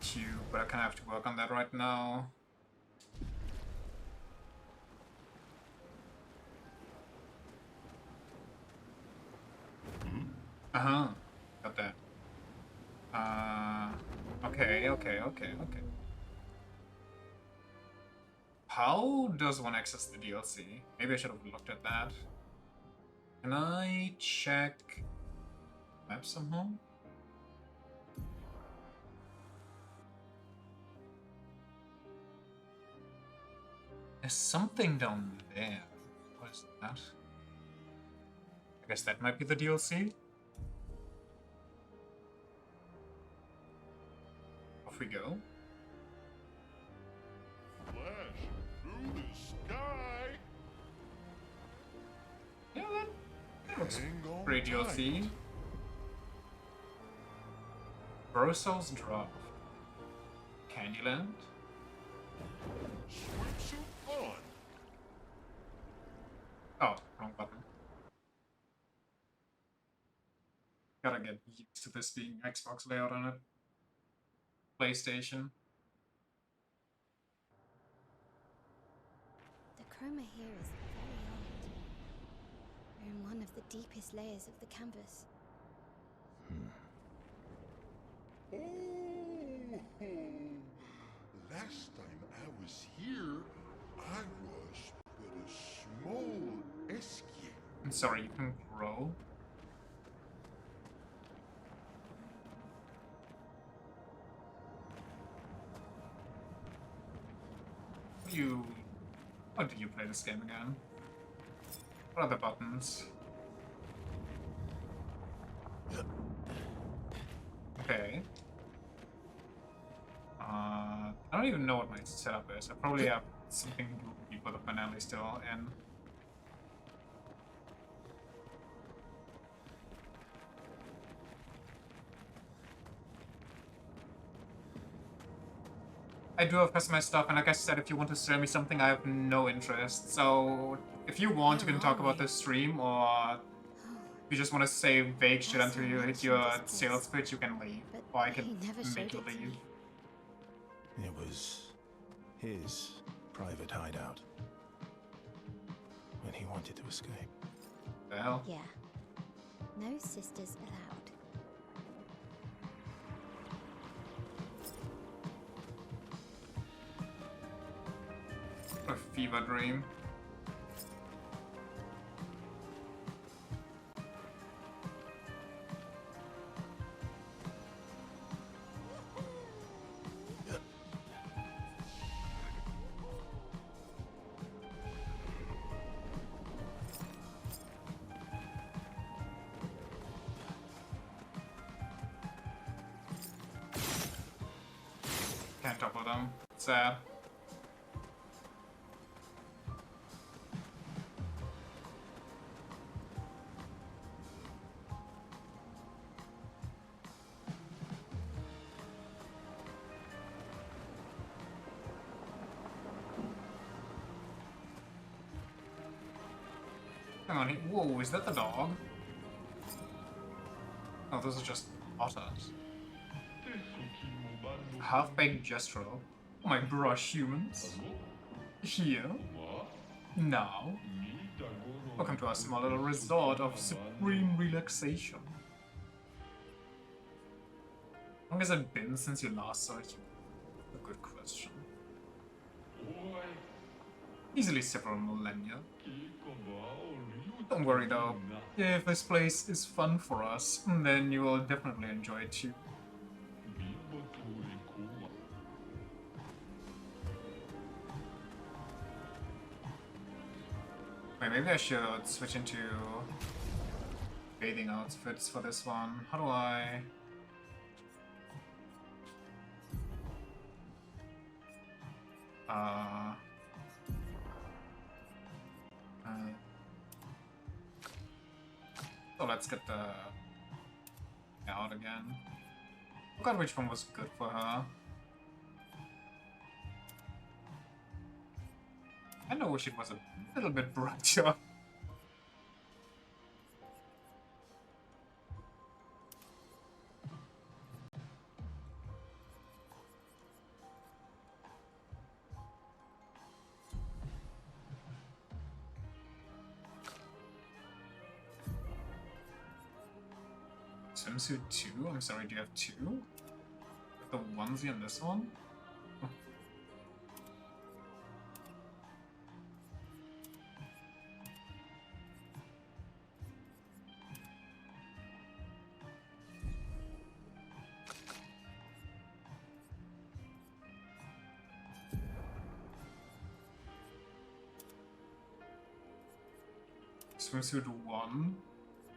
YouTube, but I kind of have to work on that right now. Uh-huh. Got that. Okay. How does one access the DLC? Maybe I should have looked at that. Can I check map somehow? There's something down there. What is that? I guess that might be the DLC. Off we go. Flash through the sky. Yeah, that looks Hang on pretty DLC. tight. Brosel's Draft. Candyland. Swimsuit on. Oh, wrong button. Gotta get used to this being Xbox layout on it. PlayStation. The chroma here is very old. We're in one of the deepest layers of the canvas. Oh, last time I was here, I was but a small escape. I'm sorry, you can grow. How do you play this game again? What are the buttons? Okay. I don't even know what my setup is. I probably have something goofy for the finale still in. I do have customized stuff, and like I said, if you want to sell me something, I have no interest. So If you want, you can talk about the stream, or if you just want to say vague shit until you hit your sales pitch, you can leave. But Or I he can never make showed you it to leave. me. It was his private hideout when he wanted to escape. The hell? Yeah. No sisters allowed. A fever dream. Can't topple them. Sad. Hang on, whoa, is that the dog? Oh, those are just otters. Half-baked gestural. Oh my brush humans. Here. Now. Welcome to our small little resort of supreme relaxation. How long has it been since you last saw it? A good question. Easily several millennia. Don't worry though. If this place is fun for us, then you will definitely enjoy it too. Wait, maybe I should switch into bathing outfits for this one. How do I... So let's get the out again. Forgot which one was good for her. I know wish it was a little bit brighter. Swimsuit 2? I'm sorry, do you have 2? The onesie and this one? Swimsuit 1,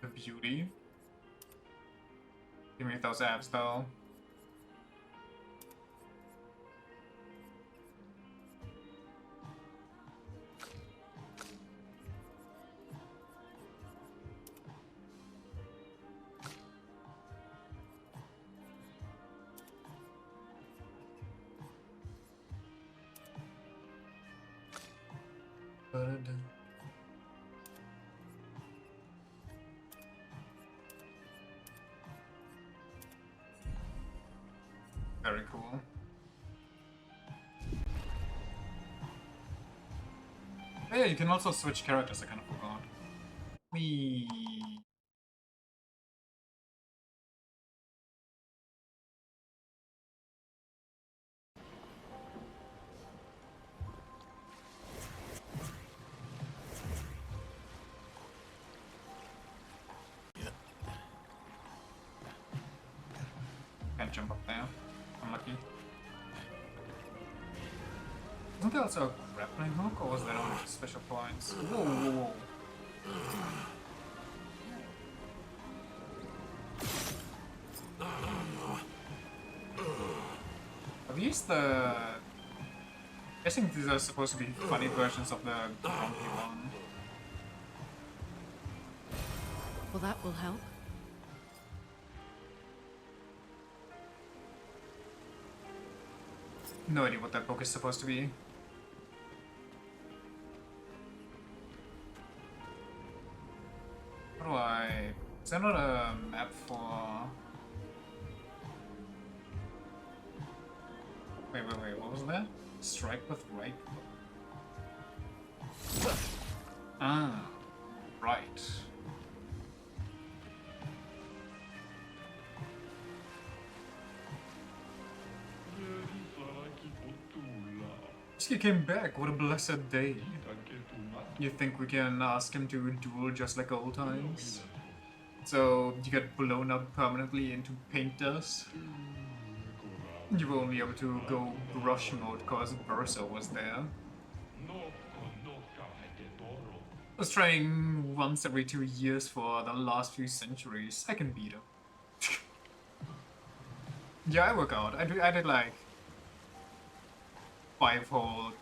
the beauty. Give me those abs though. Good. Very cool. Oh, yeah, you can also switch characters, I kind of forgot. Whee! Can't jump up there. Unlucky. Wasn't there also a grappling hook, or was that only special points? Whoa, whoa, whoa. I've used the... I think these are supposed to be funny versions of the grumpy one. Well, that will help. No idea what that book is supposed to be. there not a map for... Wait, what was that? Strike with right. Ah, right. He came back, what a blessed day. You think we can ask him to duel just like old times? So you get blown up permanently into paint dust? You were only able to go brush mode cause Bursa was there. I was trying once every 2 years for the last few centuries. I can beat him. Yeah, I work out. I did like 5 whole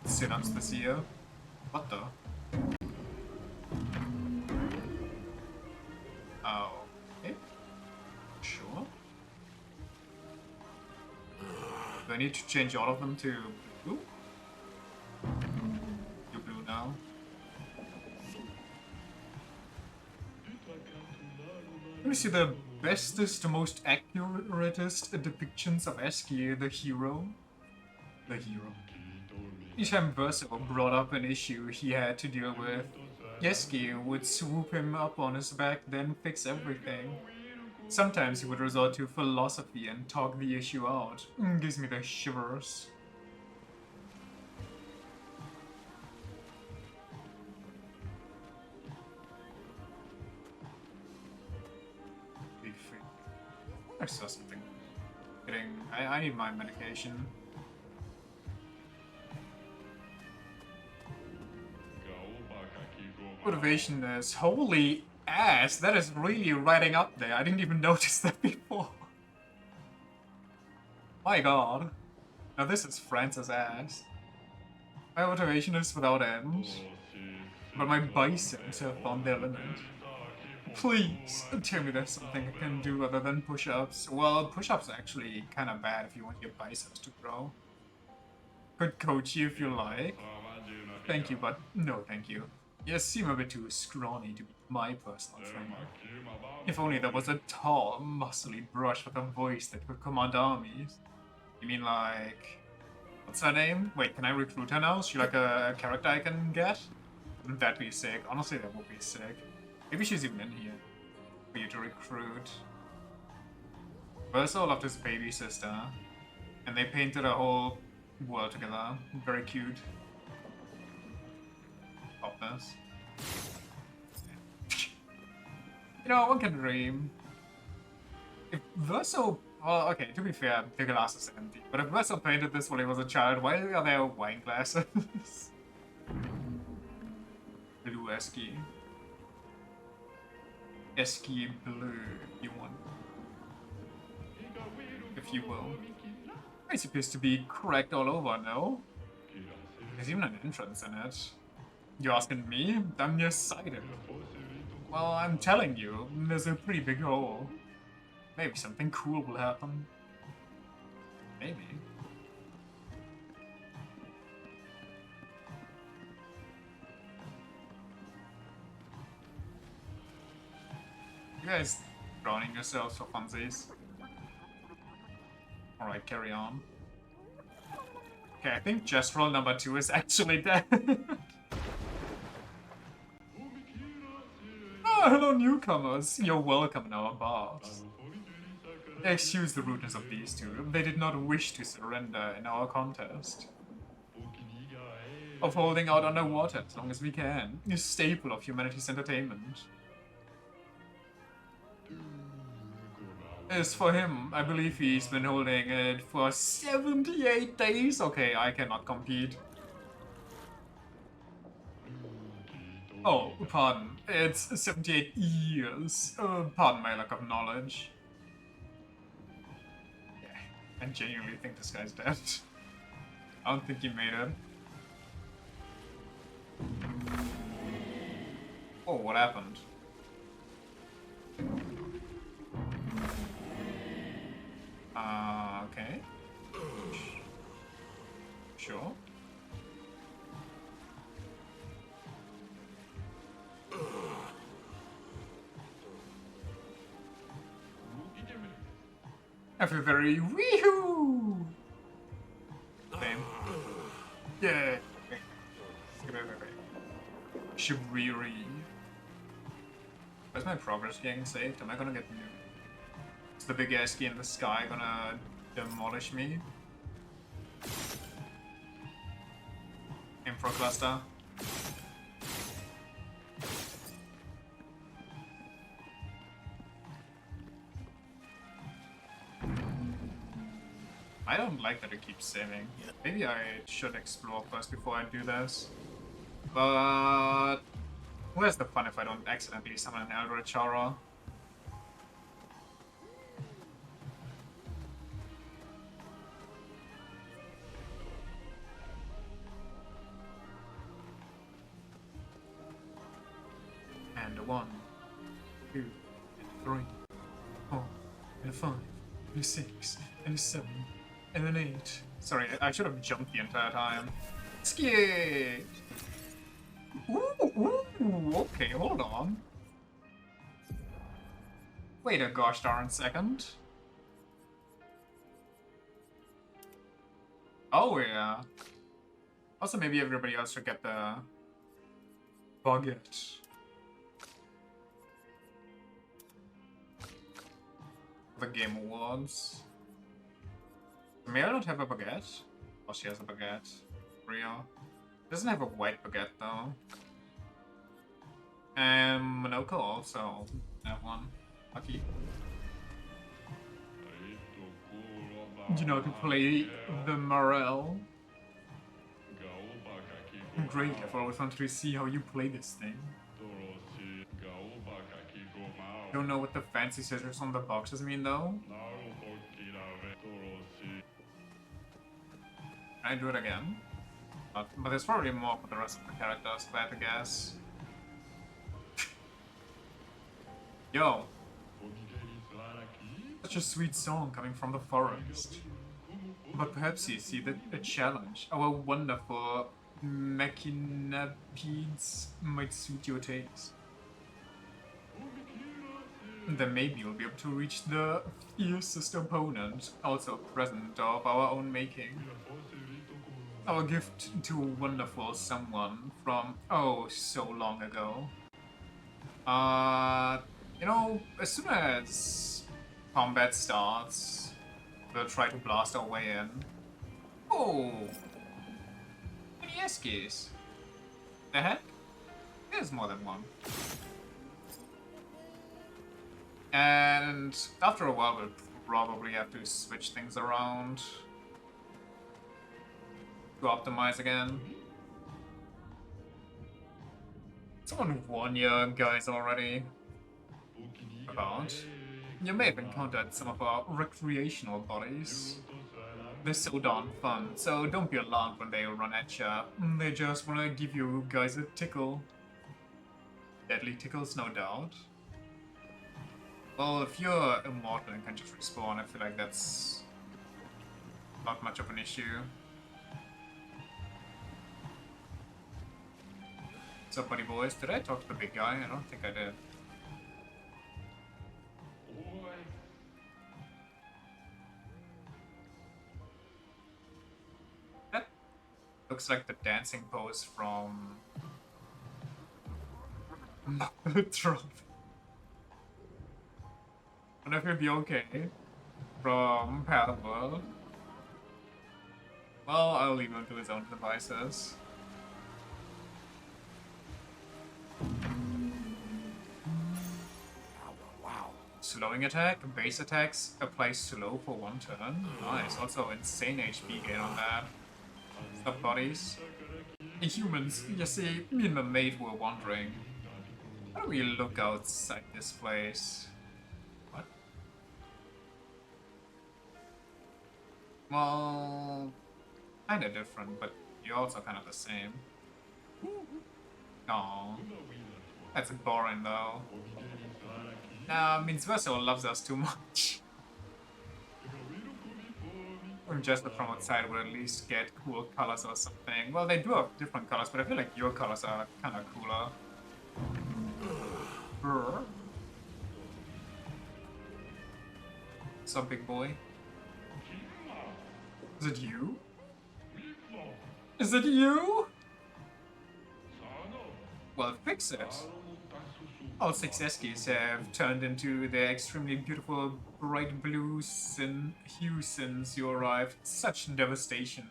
sit-ups this year. What the? Oh, okay. Sure. Do I need to change all of them to blue? You're blue now. Let me see the bestest, most accuratest depictions of Eski, the hero. The hero. Each time Verso brought up an issue he had to deal with, Eski would swoop him up on his back, then fix everything. Sometimes he would resort to philosophy and talk the issue out. Gives me the shivers. I saw something. I need my medication. Motivation is holy ass. That is really writing up there. I didn't even notice that before. My god. Now this is Francis ass. My motivation is without end. But my biceps have found their limit. Please, tell me there's something I can do other than push-ups. Well, push-ups are actually kind of bad if you want your biceps to grow. Could coach you if you like. Thank you, but no thank you. You seem a bit too scrawny to be my personal trainer. If only there was a tall, muscly brush with a voice that could command armies. You mean like... What's her name? Wait, can I recruit her now? Is she like a character I can get? Wouldn't that be sick? Honestly, that would be sick. Maybe she's even in here for you to recruit. Verso loved his baby sister, and they painted a whole world together. Very cute. Pop this. You know, one can dream. If Verso... Well, okay, to be fair, the glass is empty. But if Verso painted this when he was a child, why are there wine glasses? Blue Eski. Eski blue, you want. If you will. It appears to be cracked all over, no? There's even an entrance in it. You asking me? I'm nearsighted. Well, I'm telling you, there's a pretty big hole. Maybe something cool will happen. Maybe. You guys drowning yourselves for funsies. Alright, carry on. Okay, I think Gestrel number 2 is actually dead. Oh, hello newcomers. You're welcome in our bars. Excuse the rudeness of these two. They did not wish to surrender in our contest. Of holding out underwater as long as we can. A staple of humanity's entertainment. As for him, I believe he's been holding it for 78 days. Okay, I cannot compete. Oh, pardon. It's 78 years. Pardon my lack of knowledge. Yeah, I genuinely think this guy's dead. I don't think he made it. Oh, what happened? Okay. Sure. I feel very weehoo. Same. Yeah. Shibriri. Where's my progress getting saved? Am I gonna get new? Is the big ass key in the sky gonna demolish me? Infra cluster. I don't like that it keeps saving. Maybe I should explore first before I do this. But where's the fun if I don't accidentally summon an Eldritch Horror? And a 1, 2, and 3, 4, and a 5, and a 6, and a 7, and an 8. Sorry, I should have jumped the entire time. Skid! Ooh, okay, hold on. Wait a gosh darn second. Oh yeah. Also, maybe everybody else should get the baguette. The Game Awards. May I don't have a baguette? Oh, she has a baguette. Real. Doesn't have a white baguette though. And Monoko also have one. Lucky. You know how to play the Morel. Great, I've always wanted to see how you play this thing. Don't know what the fancy scissors on the boxes mean though. Can I do it again? But there's probably more for the rest of the characters, if I had to guess. Yo! Such a sweet song coming from the forest. But perhaps you see that a challenge, our wonderful machinapedes might suit your taste. Then maybe you'll be able to reach the fiercest opponent, also a present of our own making. Our gift to a wonderful someone from, oh, so long ago. You know, as soon as combat starts, we'll try to blast our way in. Oh! Yes, keys. The heck? There's more than one. And after a while, we'll probably have to switch things around to optimize again. Someone warned you guys already about. You may have encountered some of our recreational bodies. They're so darn fun, so don't be alarmed when they run at you. They just want to give you guys a tickle. Deadly tickles, no doubt. Well, if you're immortal and can just respawn, I feel like that's not much of an issue. What's up, buddy boys? Did I talk to the big guy? I don't think I did. That looks like the dancing pose from Drop. I wonder if he'll be okay from Path World. Well, I'll leave him to his own devices. Wow. Slowing attack, base attacks, apply slow for 1 turn. Nice, also insane HP gain on that. Stop bodies. Humans, you see, me and my mate were wondering, how do we look outside this place? What? Well, kinda different, but you're also kind of the same. Aww. That's boring though. Nah, means Verso loves us too much. Just from outside would at least get cool colors or something. Well, they do have different colors, but I feel like your colors are kind of cooler. What's up, big boy? Is it you? Is it you? Well, fix it. All 6 Eskies have turned into their extremely beautiful bright blues and hues since you arrived. Such devastation.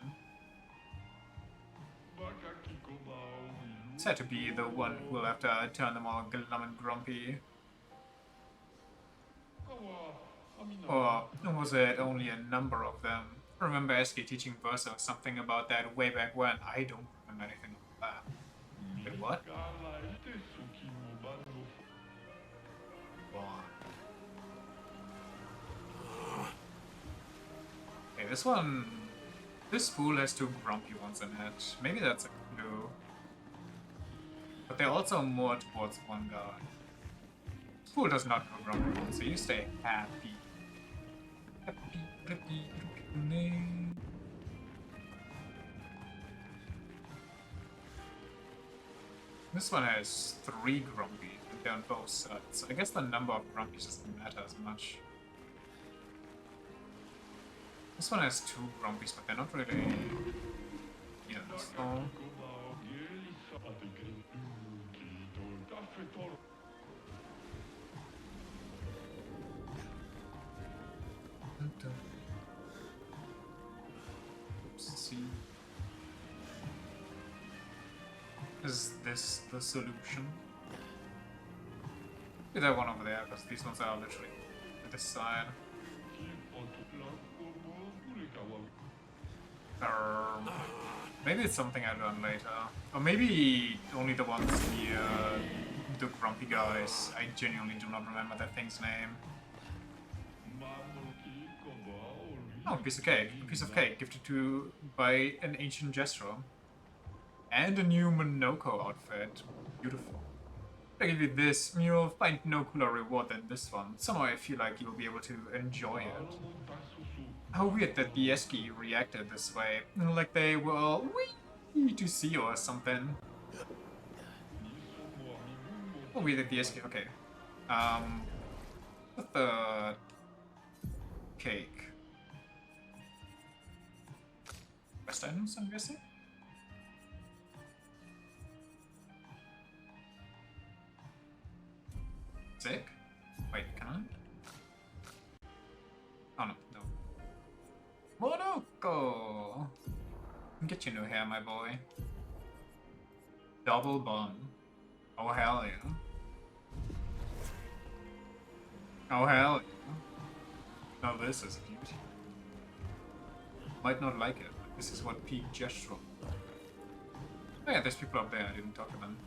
Sad to be the one who will have to turn them all glum and grumpy. Or was it only a number of them? I remember Eski teaching Versa something about that way back when. I don't remember anything about that. Wait, what? Okay, this one... This fool has 2 grumpy ones in it. Maybe that's a clue. But they're also more towards one guy. This fool does not go grumpy one, so you stay happy. Happy, happy, happy. This one has 3 grumpies, and they're on both sides. So I guess the number of grumpies doesn't matter as much. This one has 2 grumpies, but they're not really... Yeah, so... See. Is this the solution? Is there one over there? Because these ones are literally at this side. Maybe it's something I learn later. Or maybe only the ones near the grumpy guys. I genuinely do not remember that thing's name. Oh, a piece of cake. A piece of cake gifted to by an ancient jester. And a new Monoko outfit. Beautiful. If I give you this, you'll find no cooler reward than this one. Somehow I feel like you'll be able to enjoy it. How weird that the Eski reacted this way. Like they were wee to see you or something. Oh, weird that the Eski... Okay. With the... cake. Best items, I'm guessing? Sick? Wait, can I? Oh no, no. Monoko! Get your new hair, my boy. Double bun. Oh hell yeah. Oh hell yeah. Now this is beauty. Might not like it, but this is what peak gestural. Oh yeah, there's people up there, I didn't talk to them.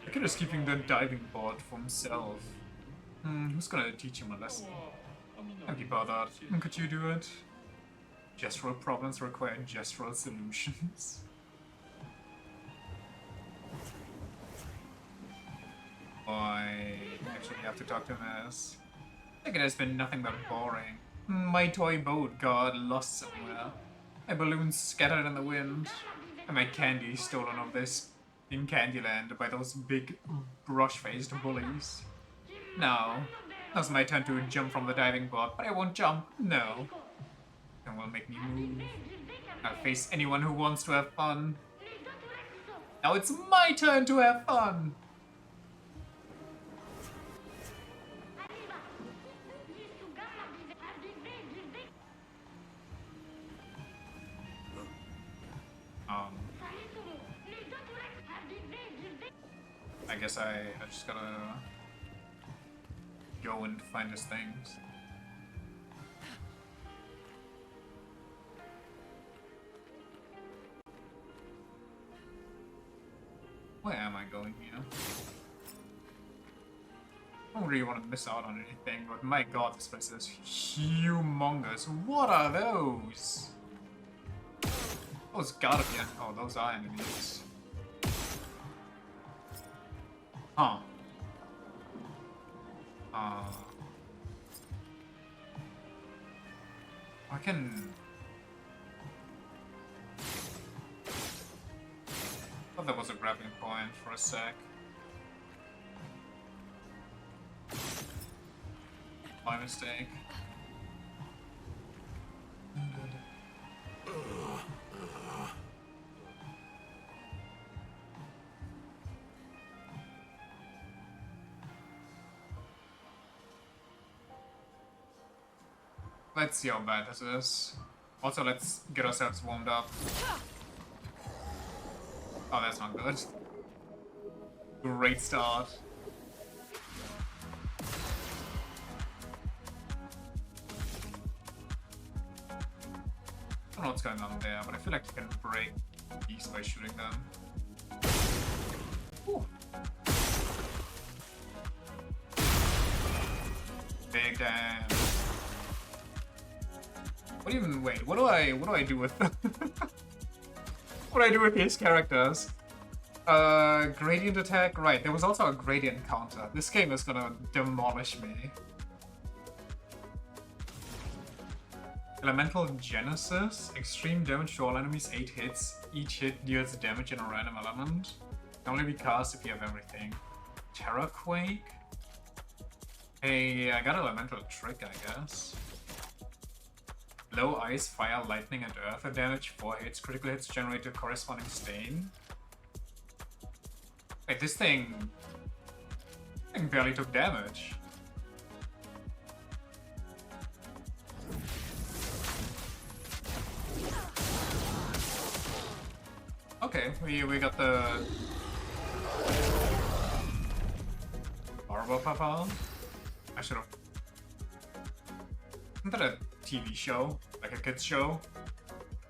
The kid is keeping the diving board for himself. Who's gonna teach him a lesson? Can't be bothered. Could you do it? Gestural problems require gestural solutions. I actually have to talk to him as... I think it has been nothing but boring. My toy boat got lost somewhere. My balloons scattered in the wind. And my candy stolen of this in Candyland by those big brush-faced bullies. Now it's my turn to jump from the diving board, but I won't jump. No. It will make me move. I'll face anyone who wants to have fun. Now it's my turn to have fun! I guess I just gotta go and find his things. Where am I going here? I don't really want to miss out on anything, but my god, this place is humongous. What are those? Those gotta be... Oh, those are enemies. Huh. I can... I thought there was a grappling point for a sec. My mistake. Let's see how bad this is. Also, let's get ourselves warmed up. Oh, that's not good. Great start. I don't know what's going on there, but I feel like you can break these by shooting them. Ooh. Big damn. What do you even wait? What do I do with what do I do with these characters? Gradient attack, right, there was also a gradient counter. This game is gonna demolish me. Elemental Genesis, extreme damage to all enemies, 8 hits. Each hit deals damage in a random element. Can only be cast if you have everything. Terra Quake? Hey, I got Elemental Trick, I guess. Low ice, fire, lightning, and earth damage. 4 hits. Critical hits generate a corresponding stain. Wait, this thing barely took damage. Okay, we got the Barba Papa. I should have. Isn't that a TV show? Like a kids show?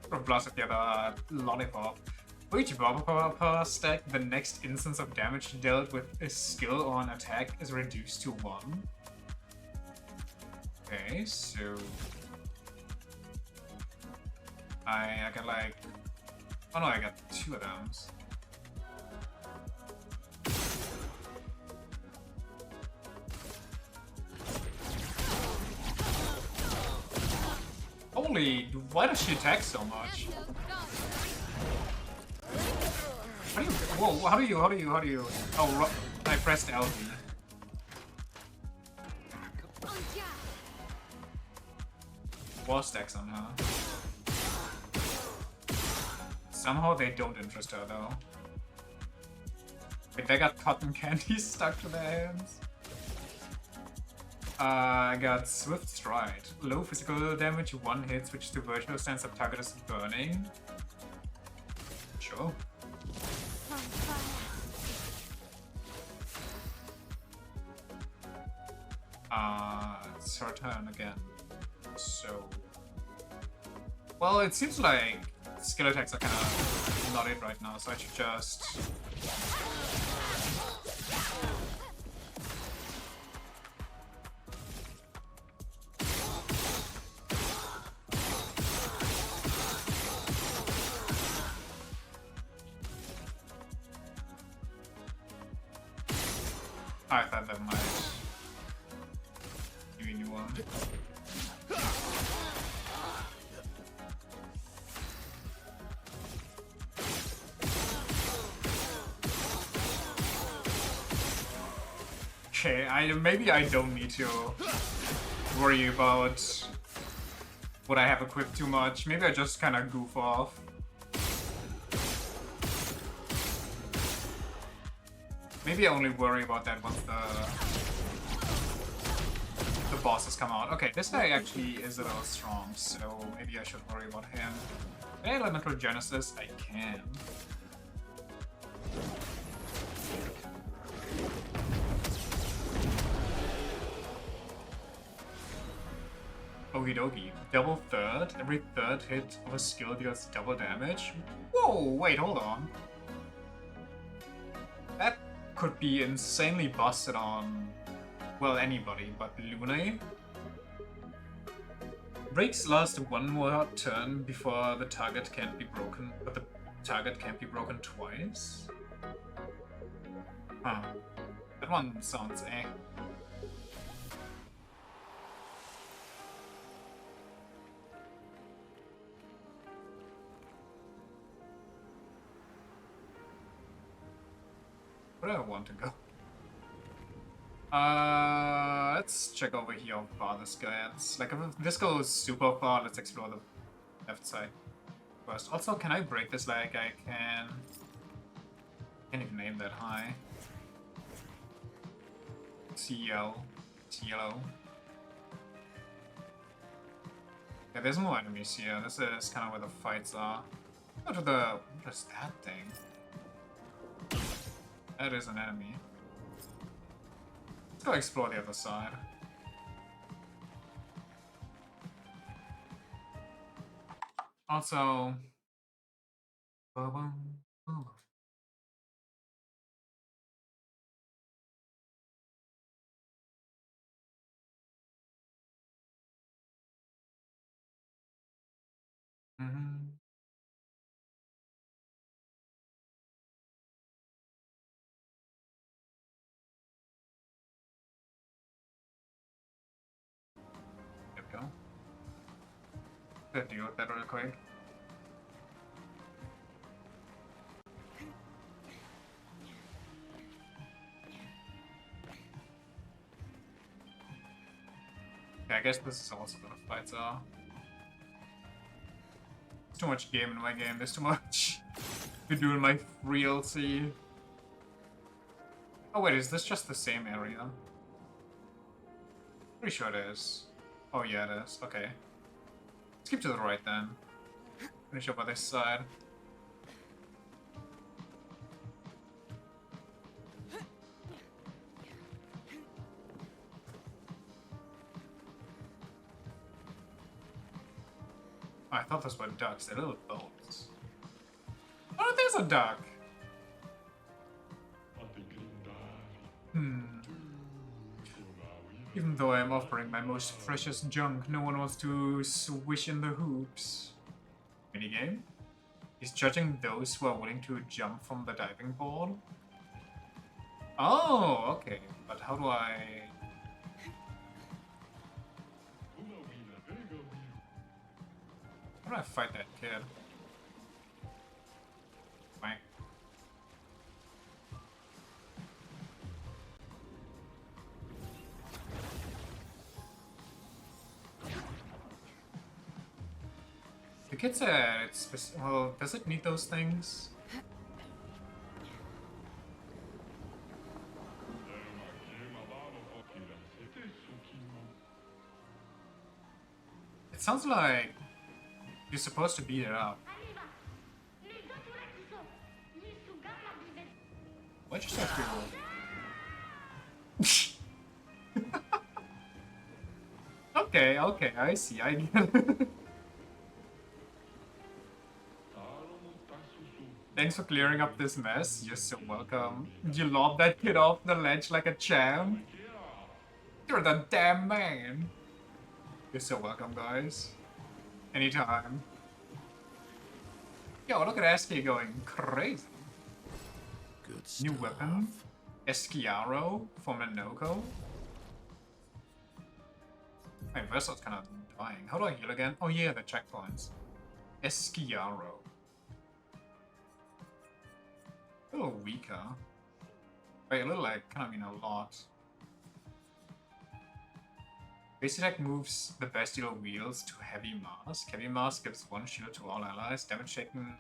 Should have blasted the other lollipop. For each Barba Papa stack, the next instance of damage dealt with a skill or an attack is reduced to 1. Okay, so I got like, oh no, I got 2 of them. Holy, why does she attack so much? How do you, whoa, how do you, oh, I pressed LB. Wall stacks on her. Somehow they don't interest her though. Wait, they got cotton candy stuck to their hands? I got Swift Stride. Low physical damage, 1 hit, switch to virtual stance if target is burning. Sure. It's her turn again. So... well, it seems like skill attacks are kind of not it right now, so I should just... I thought that might give me a new one. Okay, maybe I don't need to worry about what I have equipped too much. Maybe I just kind of goof off. Maybe I only worry about that once the bosses come out. Okay, this guy actually is a little strong, so maybe I should worry about him. Hey, Elemental Genesis, I can. Okie dokie. Double third. Every third hit of a skill deals double damage. Whoa, wait, hold on. That could be insanely busted on, well, anybody, but Lune. Breaks last 1 more turn before the target can't be broken, but the target can't be broken twice? Huh. That one sounds eh. Where do I want to go? Let's check over here how far this gets. Like, if this goes super far, let's explore the left side first. Also, can I break this like I can? Can't even aim that high. CL. CLO. Yeah, there's more enemies here. This is kind of where the fights are. Go to the... What is that thing? That is an enemy. Let's go explore the other side. Also... Mm-hmm. There we go. Gotta deal with that real quick. Okay, I guess this is also where the fights are. There's too much game in my game, there's too much to do in my realty. Oh wait, is this just the same area? Pretty sure it is. Oh yeah, it is. Okay. Let's keep to the right then. Finish up on this side. Oh, I thought those were ducks. They're little boats. Oh, there's a duck! Even though I am offering my most precious junk, no one wants to swish in the hoops. Minigame? He's judging those who are willing to jump from the diving board? Oh, okay. But how do I... How do I fight that kid? Bang. The kid said it's well, does it need those things? It sounds like you're supposed to beat it up. What just have to... Okay, okay, I see, I get it. Thanks for clearing up this mess. You're so welcome. You lobbed that kid off the ledge like a champ. You're the damn man. You're so welcome, guys. Anytime. Yo, look at Eski going crazy. Good New stuff. weapon. Esquiaro from Minoko. My vessel's kind of dying. How do I heal again? Oh yeah, the checkpoints. Esquiaro. A little weaker. Wait, a little like, kind of mean a lot. Base attack moves the bestial wheels to heavy mask. Heavy mask gives 1 shield to all allies. Damage taken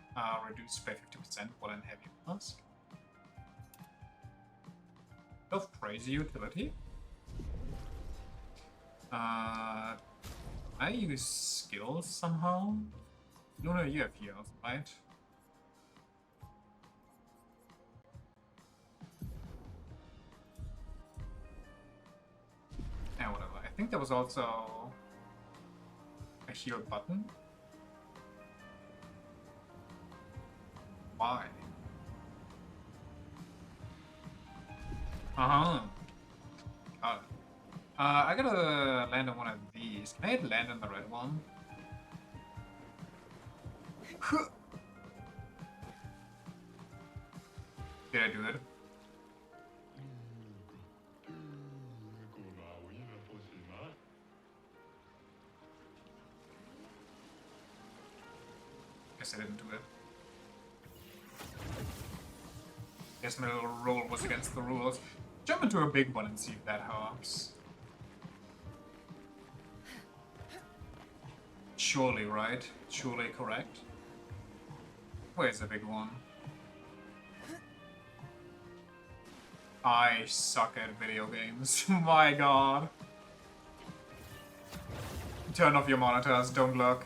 reduced by 50% while in heavy mask. Of crazy utility. I use skills somehow. Luna, you have heals, right? Yeah, whatever. I think there was also a heal button. Why? Uh-huh. Got it. I gotta land on one of these. Can I land on the red one? Did I do it? Guess I didn't do it. Guess my little roll was against the rules. Jump into a big one and see if that helps. Surely, right? Surely correct. Where's the big one? I suck at video games. My god. Turn off your monitors, don't look.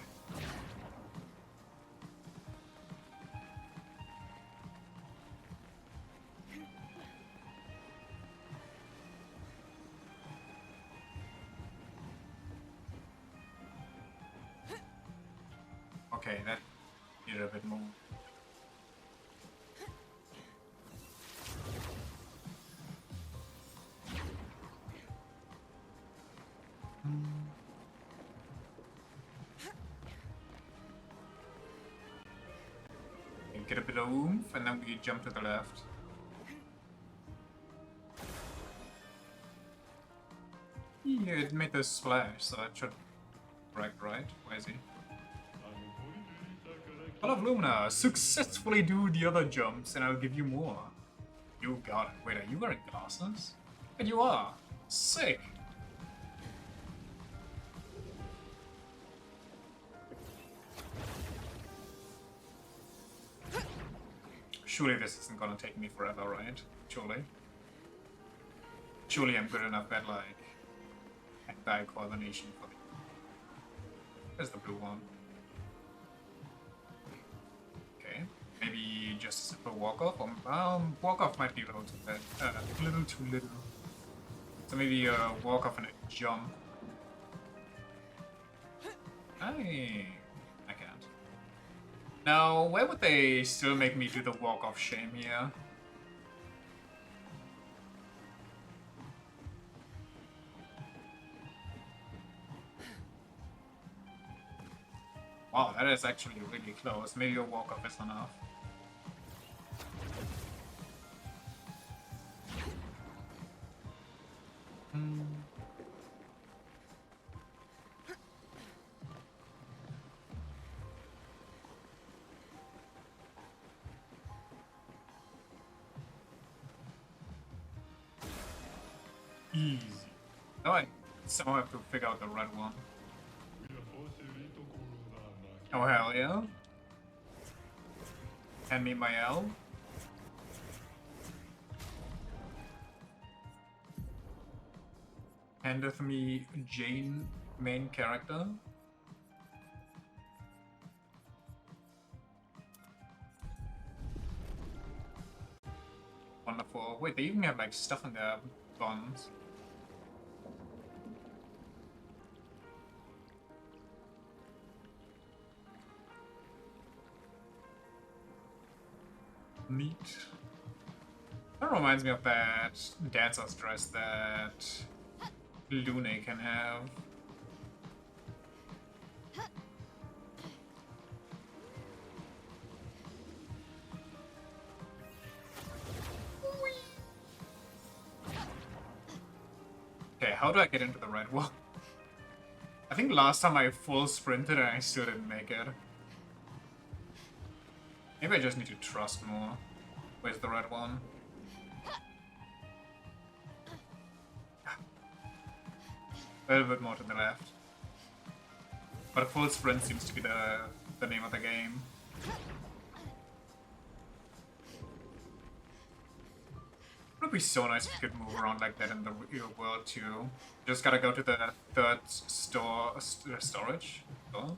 Okay, that needed a bit more. And get a bit of oomph, and then we jump to the left. Yeah, it made the splash, so that should correct, right? Where is he? Call of Lumina, successfully do the other jumps and I'll give you more. You got it. Wait, are you wearing glasses? And you are. Sick. Surely this isn't gonna take me forever, right? Surely. Surely I'm good enough at, like, anti-coordination for the... There's the blue one. Okay. Maybe just a simple walk-off? Walk-off might be a little too little. So maybe a walk-off and a jump. I can't. Now, where would they still make me do the walk-off shame here? Wow, that is actually really close. Maybe a walk-off is enough. Easy. Now I somehow have to figure out the red one. Oh hell yeah. Hand me my L. Handeth me Jane main character. Wonderful. Wait, they even have like stuff in their buns. Neat. That reminds me of that dancer's dress that Lune can have. Okay, how do I get into the red one? I think last time I full sprinted and I still didn't make it. Maybe I just need to trust more. Where's the red one? A little bit more to the left. But a full sprint seems to be the name of the game. It would be so nice if you could move around like that in the real world too. Just gotta go to the third storage. Store?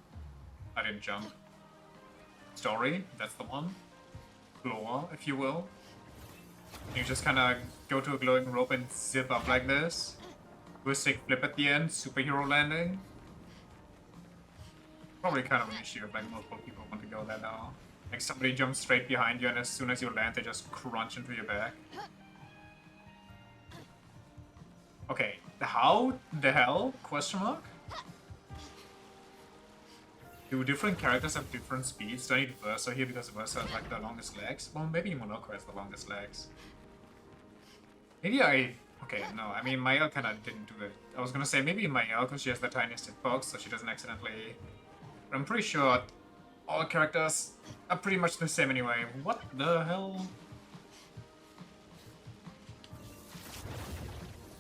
I didn't jump. Story, that's the one. Floor, if you will. You just kinda go to a glowing rope and zip up like this. Do a sick flip at the end, superhero landing. Probably kind of an issue if like multiple people want to go there now. Like somebody jumps straight behind you and as soon as you land they just crunch into your back. Okay, how the hell? Question mark? Do different characters have different speeds? Do I need Versa here because Versa has like the longest legs? Well, maybe Monoko has the longest legs. Maybe I... Okay, no, I mean, Mael kinda didn't do it. I was gonna say maybe Mael because she has the tiniest hitbox, so she doesn't accidentally... But I'm pretty sure all characters are pretty much the same anyway. What the hell?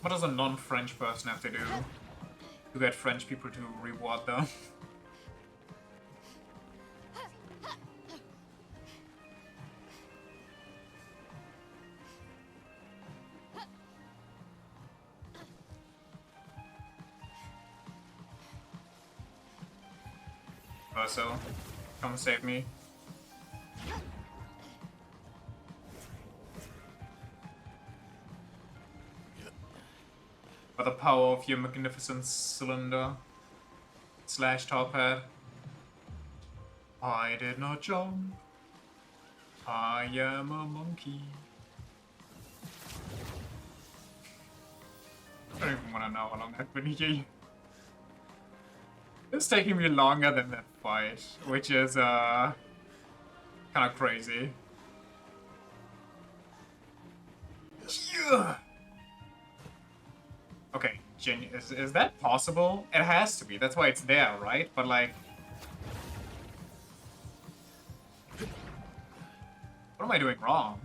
What does a non-French person have to do to get French people to reward them? Universal, come save me. By the power of your magnificent cylinder slash top hat. I did not jump. I am a monkey. I don't even want to know how long I've been here. It's taking me longer than that fight, which is kind of crazy. Yeah. Okay, is that possible? It has to be. That's why it's there, right? But like, what am I doing wrong?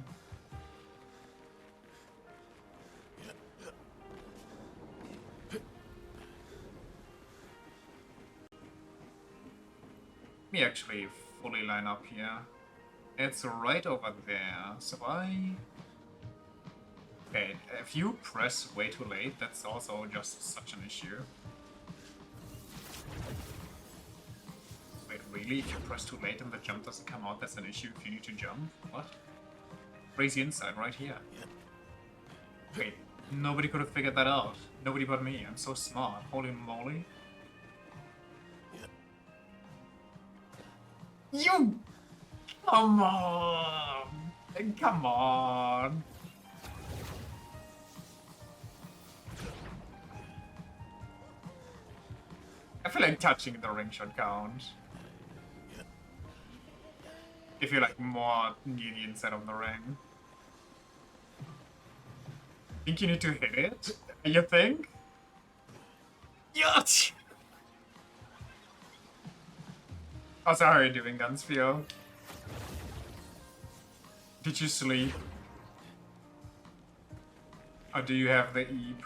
Let me actually fully line up here. It's right over there, so okay, if you press way too late, that's also just such an issue. Wait, really? If you press too late and the jump doesn't come out, that's an issue if you need to jump? What? Crazy insight right here. Wait, nobody could have figured that out. Nobody but me. I'm so smart. Holy moly. You! Come on! Come on! I feel like touching the ring should count. If you're like more near the inside of the ring. Think you need to hit it? You think? Yes! How's Harry doing, Gunsfeel? Did you sleep? Or do you have the eep?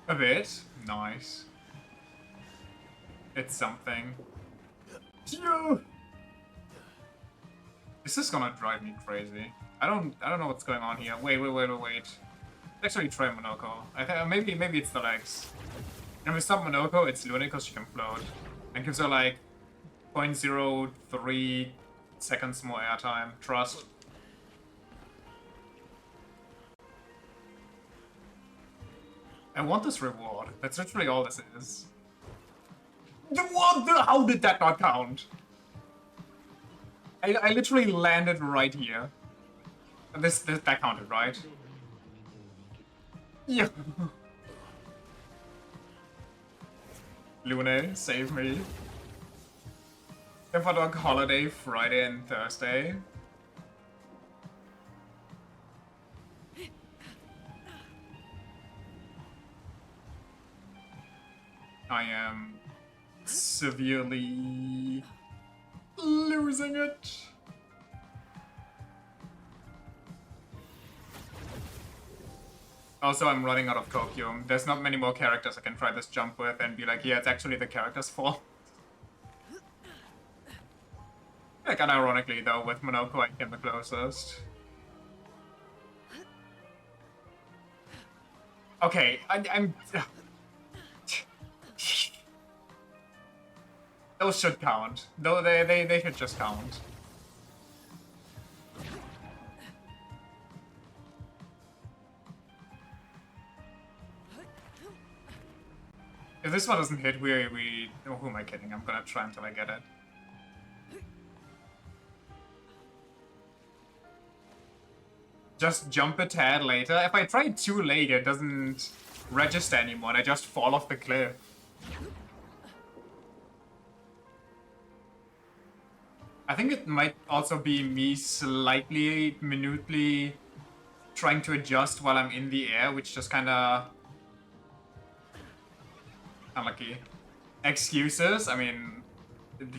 A bit? Nice. It's something. Phew! This is gonna drive me crazy. I don't know what's going on here. Wait. Let's actually try Monoko. I think maybe it's the legs. And with stop Monoko, it's Luna because she can float. And gives her like 0.03 seconds more airtime. Trust. I want this reward. That's literally all this is. What the? How did that not count? I literally landed right here. That counted, right? Yeah. Lune, save me. Dog holiday Friday and Thursday. I am severely losing it. Also, I'm running out of copium. There's not many more characters I can try this jump with and be like, yeah, it's actually the character's fault. Like, unironically though, with Monoko I came the closest. Okay, I'm... Those should count. Though they should just count. If this one doesn't hit, we... Oh, who am I kidding? I'm gonna try until I get it. Just jump a tad later. If I try too late, it doesn't register anymore. I just fall off the cliff. I think it might also be me slightly, minutely trying to adjust while I'm in the air, which just kinda... unlucky. Excuses? I mean,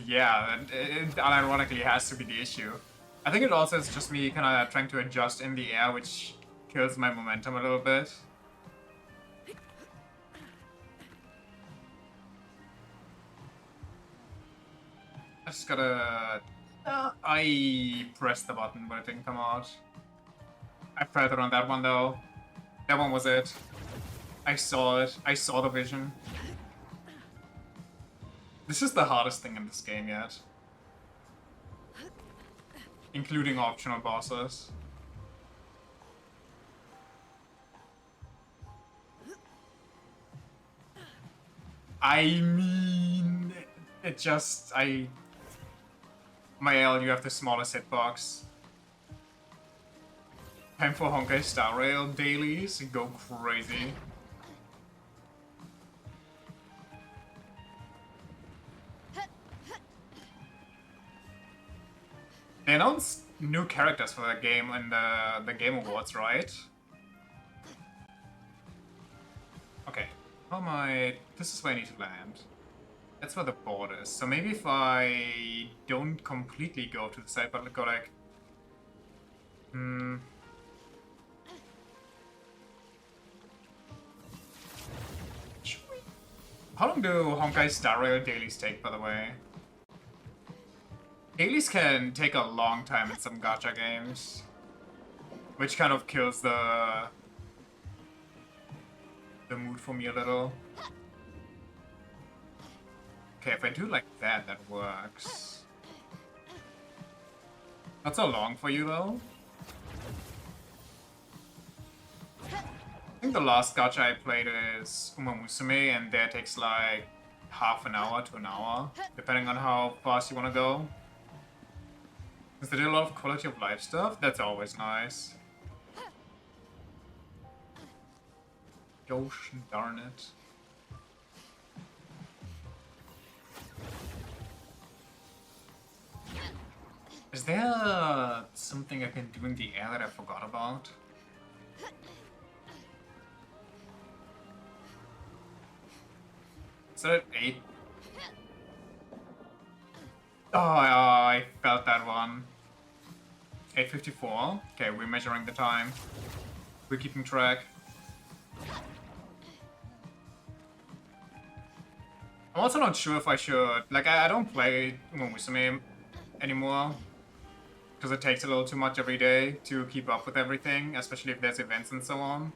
yeah, it unironically has to be the issue. I think it also is just me kinda trying to adjust in the air, which kills my momentum a little bit. I just gotta... I pressed the button, but it didn't come out. I further on that one though. That one was it. I saw it. I saw the vision. This is the hardest thing in this game yet. Including optional bosses. I mean, it just, Mael, you have the smallest hitbox. Time for Honkai Star Rail dailies, go crazy. They announced new characters for the game in the Game Awards, right? Okay, how am I... This is where I need to land. That's where the board is. So maybe if I don't completely go to the side, but go like... How long do Honkai Star Rail dailies take, by the way? Dailies can take a long time in some gacha games. Which kind of kills the mood for me a little. Okay, if I do like that, that works. Not so long for you, though. I think the last gacha I played is Uma Musume, and that takes like half an hour to an hour, depending on how fast you want to go. Because they did a lot of quality of life stuff, that's always nice. Gosh darn it. Is there something I can do in the air that I forgot about? Is that at 8? Oh, I felt that one. 8:54. Okay, we're measuring the time. We're keeping track. I'm also not sure if I should... Like, I don't play Musume anymore. Because it takes a little too much every day to keep up with everything, especially if there's events and so on.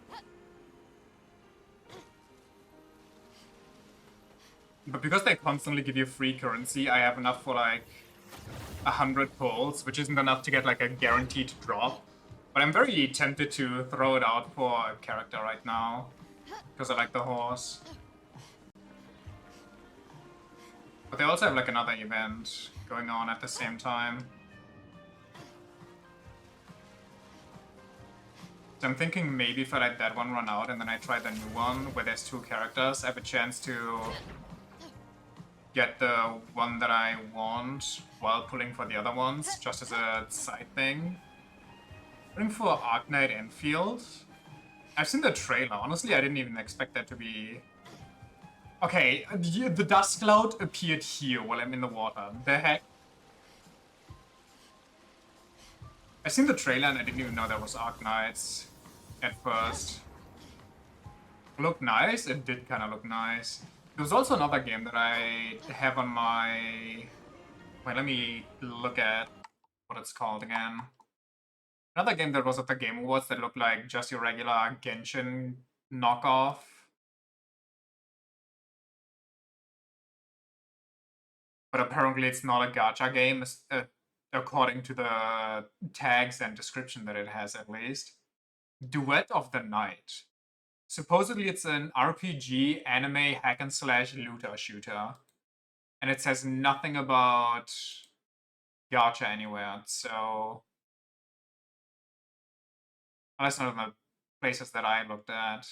But because they constantly give you free currency, I have enough for like 100 pulls, which isn't enough to get like a guaranteed drop. But I'm very tempted to throw it out for a character right now, because I like the horse. But they also have like another event going on at the same time. So I'm thinking maybe if I let that one run out and then I try the new one where there's 2 characters, I have a chance to get the one that I want while pulling for the other ones, just as a side thing. Pulling for Arknight Enfield. I've seen the trailer. Honestly, I didn't even expect that to be... Okay, the dust cloud appeared here while I'm in the water. The heck? I've seen the trailer and I didn't even know there was Arknights at first. It looked nice. It did kind of look nice. There was also another game that I have on my... Wait, let me look at what it's called again. Another game that was at the Game Awards that looked like just your regular Genshin knockoff. But apparently it's not a gacha game, according to the tags and description that it has at least. Duet of the Night. Supposedly it's an RPG, anime, hack and slash looter shooter. And it says nothing about gacha anywhere, so... Unless none of the places that I looked at.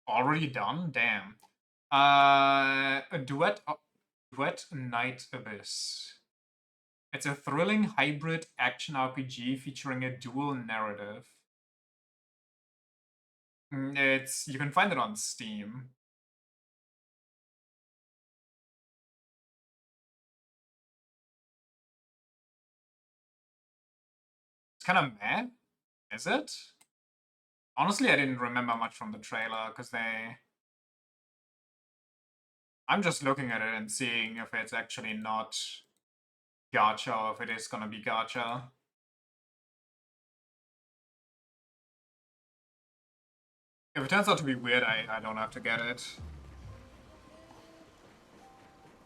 Already done? Damn. A Duet Night Abyss. It's a thrilling hybrid action RPG featuring a dual narrative. You can find it on Steam. It's kind of meh, is it? Honestly, I didn't remember much from the trailer, because I'm just looking at it and seeing if it's actually not gacha or if it is gonna be gacha. If it turns out to be weird, I don't have to get it.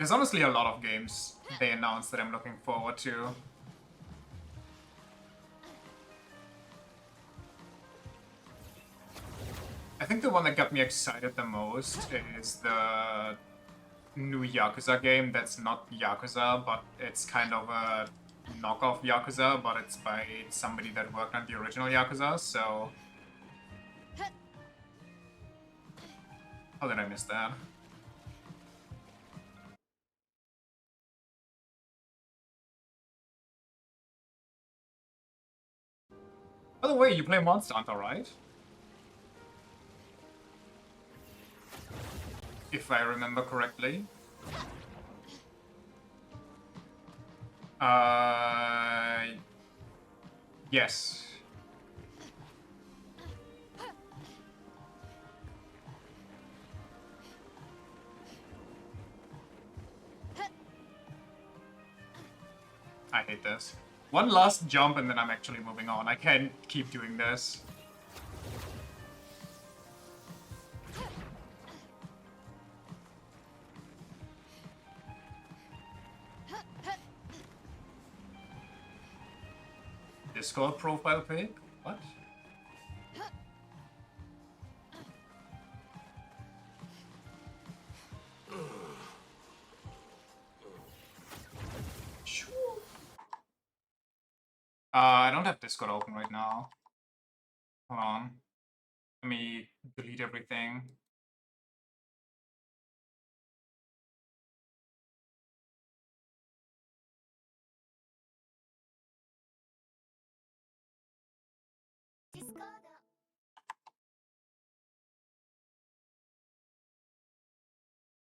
There's honestly a lot of games they announced that I'm looking forward to. I think the one that got me excited the most is the new Yakuza game that's not Yakuza, but it's kind of a knockoff Yakuza, but it's by somebody that worked on the original Yakuza, so... How did I miss that? By the way, you play Monster Hunter, right? If I remember correctly. Yes. I hate this. One last jump and then I'm actually moving on. I can't keep doing this. Discord profile pic? What? I don't have Discord open right now. Hold on. Let me delete everything.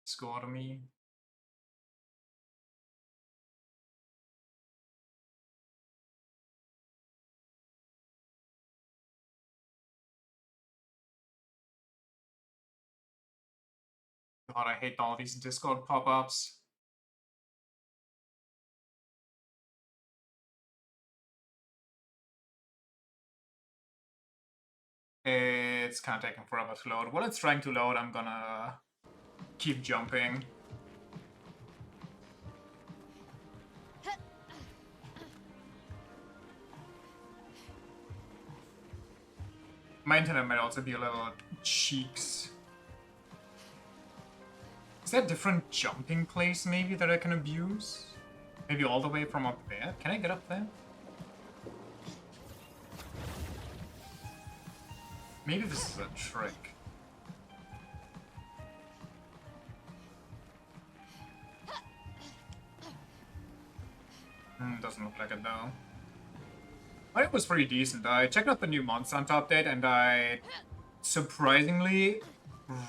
Discord me. God, I hate all these Discord pop-ups. It's kind of taking forever to load. While it's trying to load, I'm gonna keep jumping. My internet might also be a little cheeks. Is there a different jumping place maybe that I can abuse? Maybe all the way from up there? Can I get up there? Maybe this is a trick. Doesn't look like it though. I think it was pretty decent. I checked out the new Monster Hunter update and I surprisingly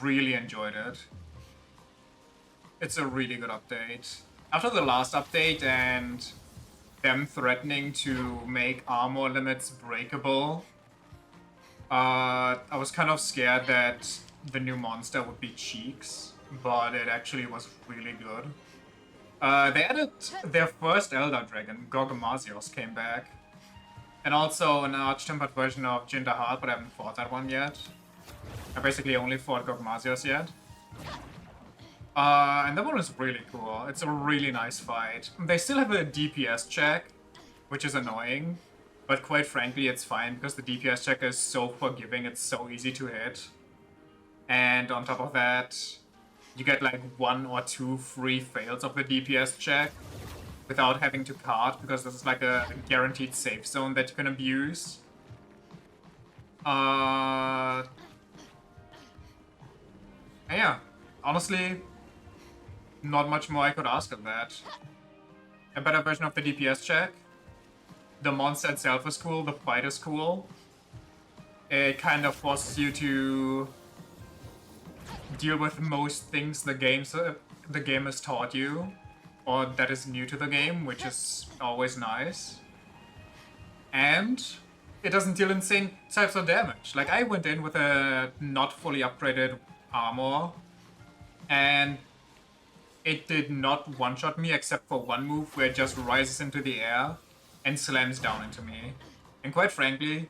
really enjoyed it. It's a really good update. After the last update and them threatening to make armor limits breakable, I was kind of scared that the new monster would be cheeks, but it actually was really good. They added their first Elder Dragon, Gorgomazios, came back. And also an arch-tempered version of Jinder Heart, but I haven't fought that one yet. I basically only fought Gorgomazios yet. And that one is really cool. It's a really nice fight. They still have a DPS check, which is annoying. But quite frankly, it's fine because the DPS check is so forgiving, it's so easy to hit. And on top of that, you get like 1 or 2 free fails of the DPS check without having to card, because this is like a guaranteed safe zone that you can abuse. Yeah, honestly, not much more I could ask of that. A better version of the DPS check. The monster itself is cool, the fight is cool. It kind of forces you to deal with most things the game has taught you, or that is new to the game, which is always nice. And it doesn't deal insane types of damage. Like, I went in with a not fully upgraded armor, and it did not one-shot me except for one move where it just rises into the air and slams down into me. And quite frankly,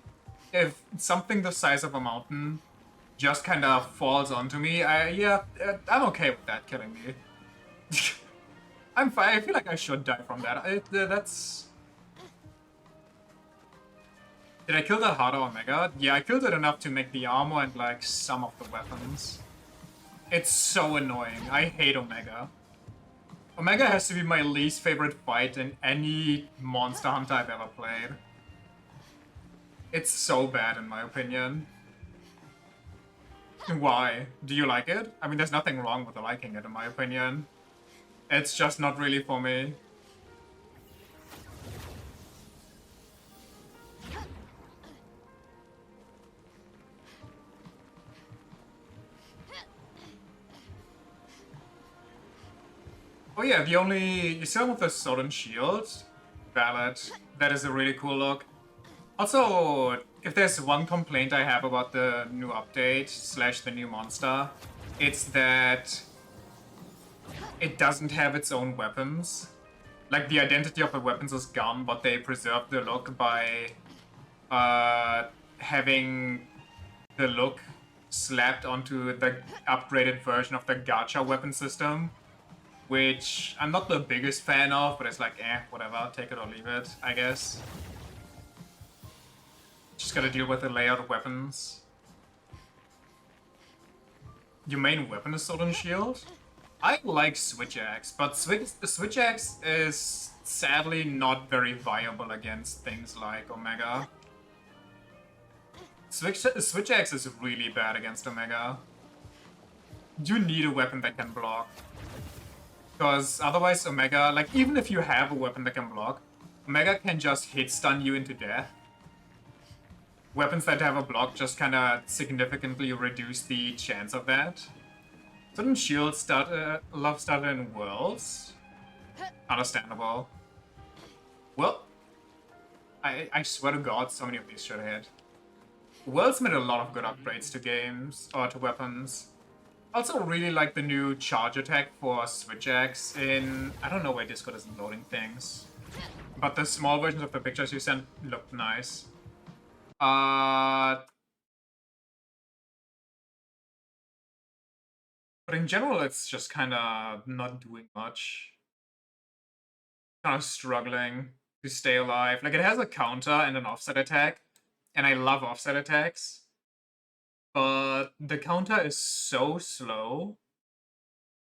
if something the size of a mountain just kind of falls onto me, I'm okay with that killing me. I'm fine. I feel like I should die from that. That's... Did I kill that harder Omega? Yeah, I killed it enough to make the armor and like some of the weapons. It's so annoying. I hate Omega. Omega has to be my least favorite fight in any Monster Hunter I've ever played. It's so bad in my opinion. Why? Do you like it? I mean, there's nothing wrong with liking it in my opinion. It's just not really for me. Oh yeah, you see him with the sword and shield? Valid. That is a really cool look. Also, if there's one complaint I have about the new update / the new monster, it's that it doesn't have its own weapons. Like, the identity of the weapons is gone, but they preserve the look by having the look slapped onto the upgraded version of the gacha weapon system, which I'm not the biggest fan of, but it's like, whatever, take it or leave it, I guess. Just gotta deal with the layout of weapons. Your main weapon is sword and shield? I like Switch Axe, but Switch Axe is sadly not very viable against things like Omega. Switch Axe is really bad against Omega. You need a weapon that can block. Because otherwise Omega, like even if you have a weapon that can block, Omega can just hit stun you into death. Weapons that have a block just kinda significantly reduce the chance of that. Certain shields love started in Worlds. Understandable. Well, I swear to God, so many of these should hit. Worlds made a lot of good upgrades to games, or to weapons. Also really like the new charge attack for Switch Axe in... I don't know why Discord isn't loading things. But the small versions of the pictures you sent looked nice. But in general, it's just kind of not doing much. Kind of struggling to stay alive. Like, it has a counter and an offset attack, and I love offset attacks. But the counter is so slow.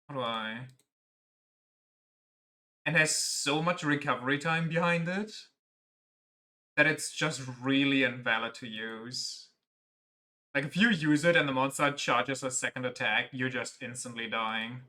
How do I... And has so much recovery time behind it that it's just really invalid to use. Like, if you use it and the monster charges a second attack, you're just instantly dying.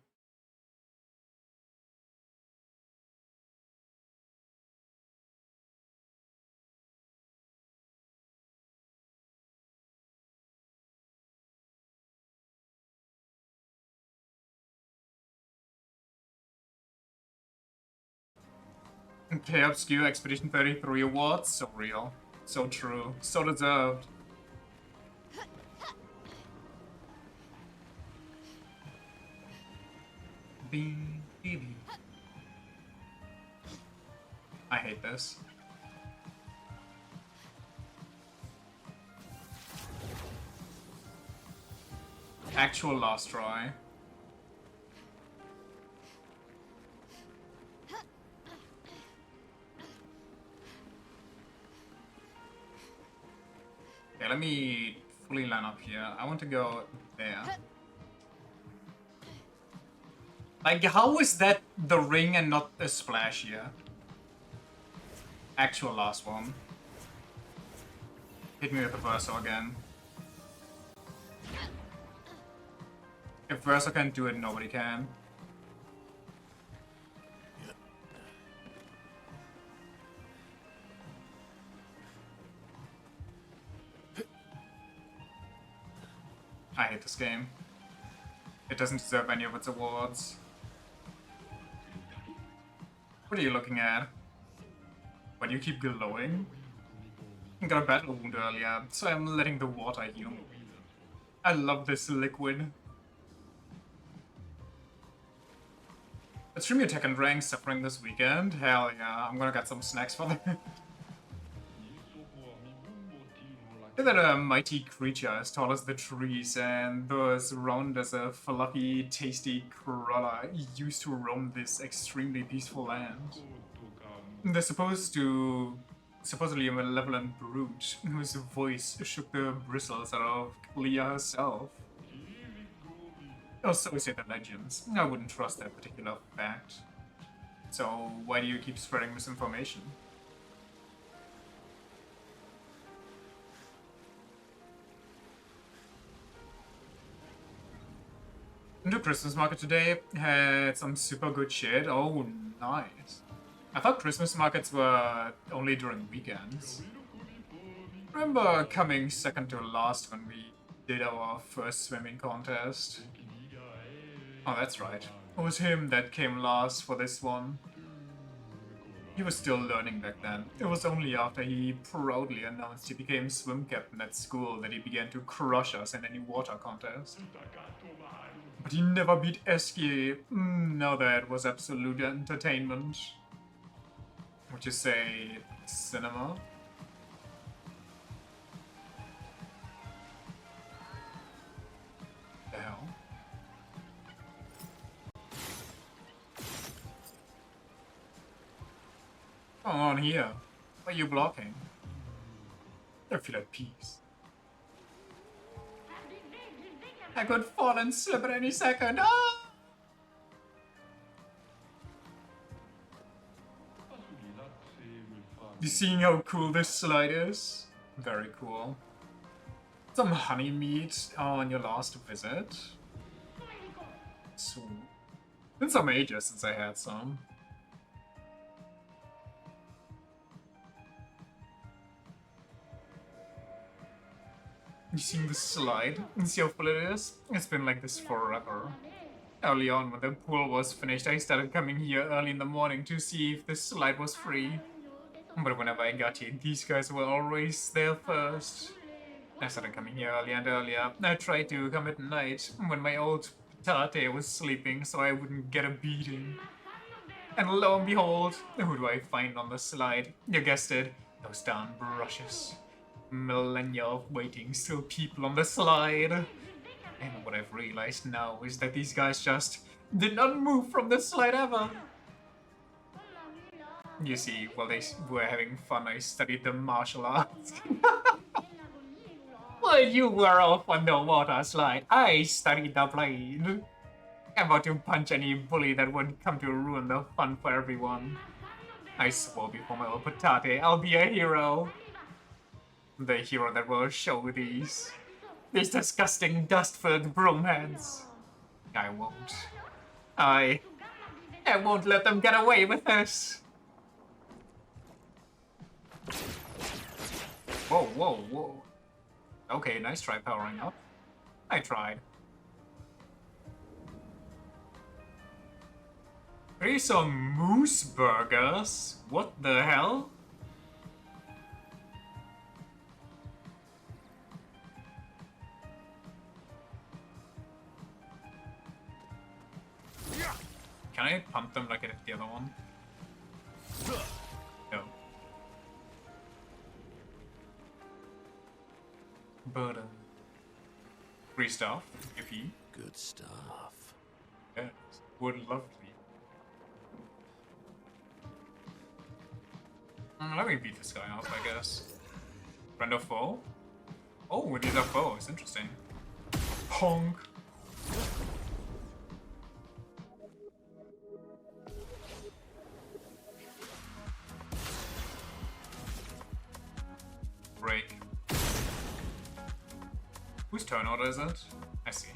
Okay, Obscure Expedition 33 awards, so real. So true. So deserved. I hate this. Actual last try. Okay, let me fully line up here. I want to go there. Like, how is that the ring and not the splash here? Actual last one. Hit me with the Verso again. If Verso can do it, nobody can. I hate this game. It doesn't deserve any of its awards. What are you looking at? Why do you keep glowing? I got a battle wound earlier, so I'm letting the water heal me. I love this liquid. Stream your Tekken rank suffering this weekend? Hell yeah, I'm gonna get some snacks for that. Look at a mighty creature as tall as the trees and as round as a fluffy, tasty crawler used to roam this extremely peaceful land. They're supposedly a malevolent brute whose voice shook the bristles out of Leah herself. Or so say the legends. I wouldn't trust that particular fact. So why do you keep spreading misinformation? The Christmas market today had some super good shit. Oh, nice. I thought Christmas markets were only during weekends. Remember coming second to last when we did our first swimming contest? Oh, that's right. It was him that came last for this one. He was still learning back then. It was only after he proudly announced he became swim captain at school that he began to crush us in any water contest. But he never beat Eski. Now that was absolute entertainment. Would you say cinema? The hell? Come on here. Why are you blocking? I feel at peace. I could fall and slip at any second. Ah! You seeing how cool this slide is? Very cool. Some honey meat on your last visit. Sweet. Been some ages since I had some. You seeing the slide? And see how full it is? It's been like this forever. Early on, when the pool was finished, I started coming here early in the morning to see if the slide was free. But whenever I got here, these guys were always there first. I started coming here earlier and earlier. I tried to come at night, when my old Tate was sleeping, so I wouldn't get a beating. And lo and behold, who do I find on the slide? You guessed it, those darn brushes. Millennia of waiting, still people on the slide. And what I've realized now is that these guys just did not move from the slide ever. You see, while they were having fun, I studied the martial arts. While you were off on the water slide, I studied the blade. I'm about to punch any bully that would come to ruin the fun for everyone. I swore before my old patate, I'll be a hero. The hero that will show these disgusting dust-filled broomheads. I won't. I won't let them get away with this. Whoa, whoa, whoa. Okay, nice try powering up. I tried. Free some moose burgers? What the hell? Can I pump them like I did the other one? No. But, free stuff, if he. Good stuff. Yes, would lovely. Let me beat this guy up, I guess. Friend or foe? Oh, these are foes, interesting. Honk. Break. Whose turn order is it? I see.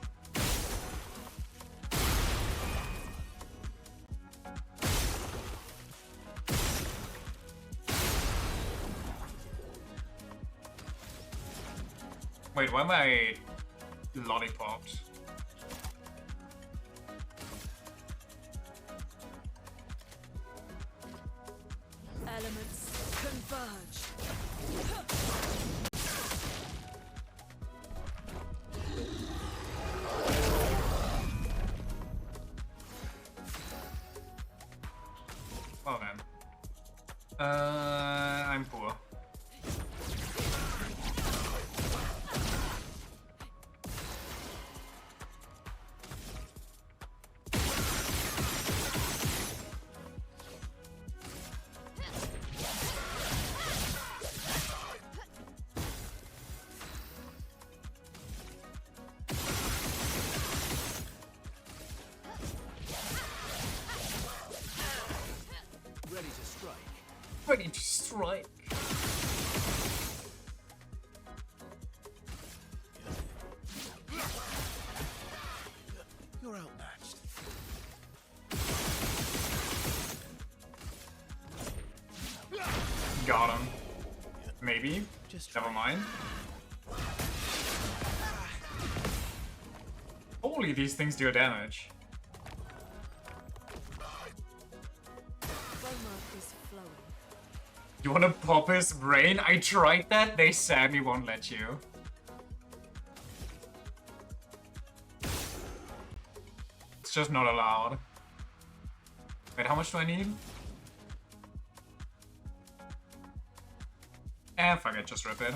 Wait, why am I lollipopped? Elements converge. Oh man. I'm poor. Ready to strike. You're outmatched. Got him. Maybe. Just Never mind. Holy, these things do damage. Is flowing. You wanna pop his brain? I tried that, they sadly won't let you. It's just not allowed. Wait, how much do I need? Fuck it, just rip it.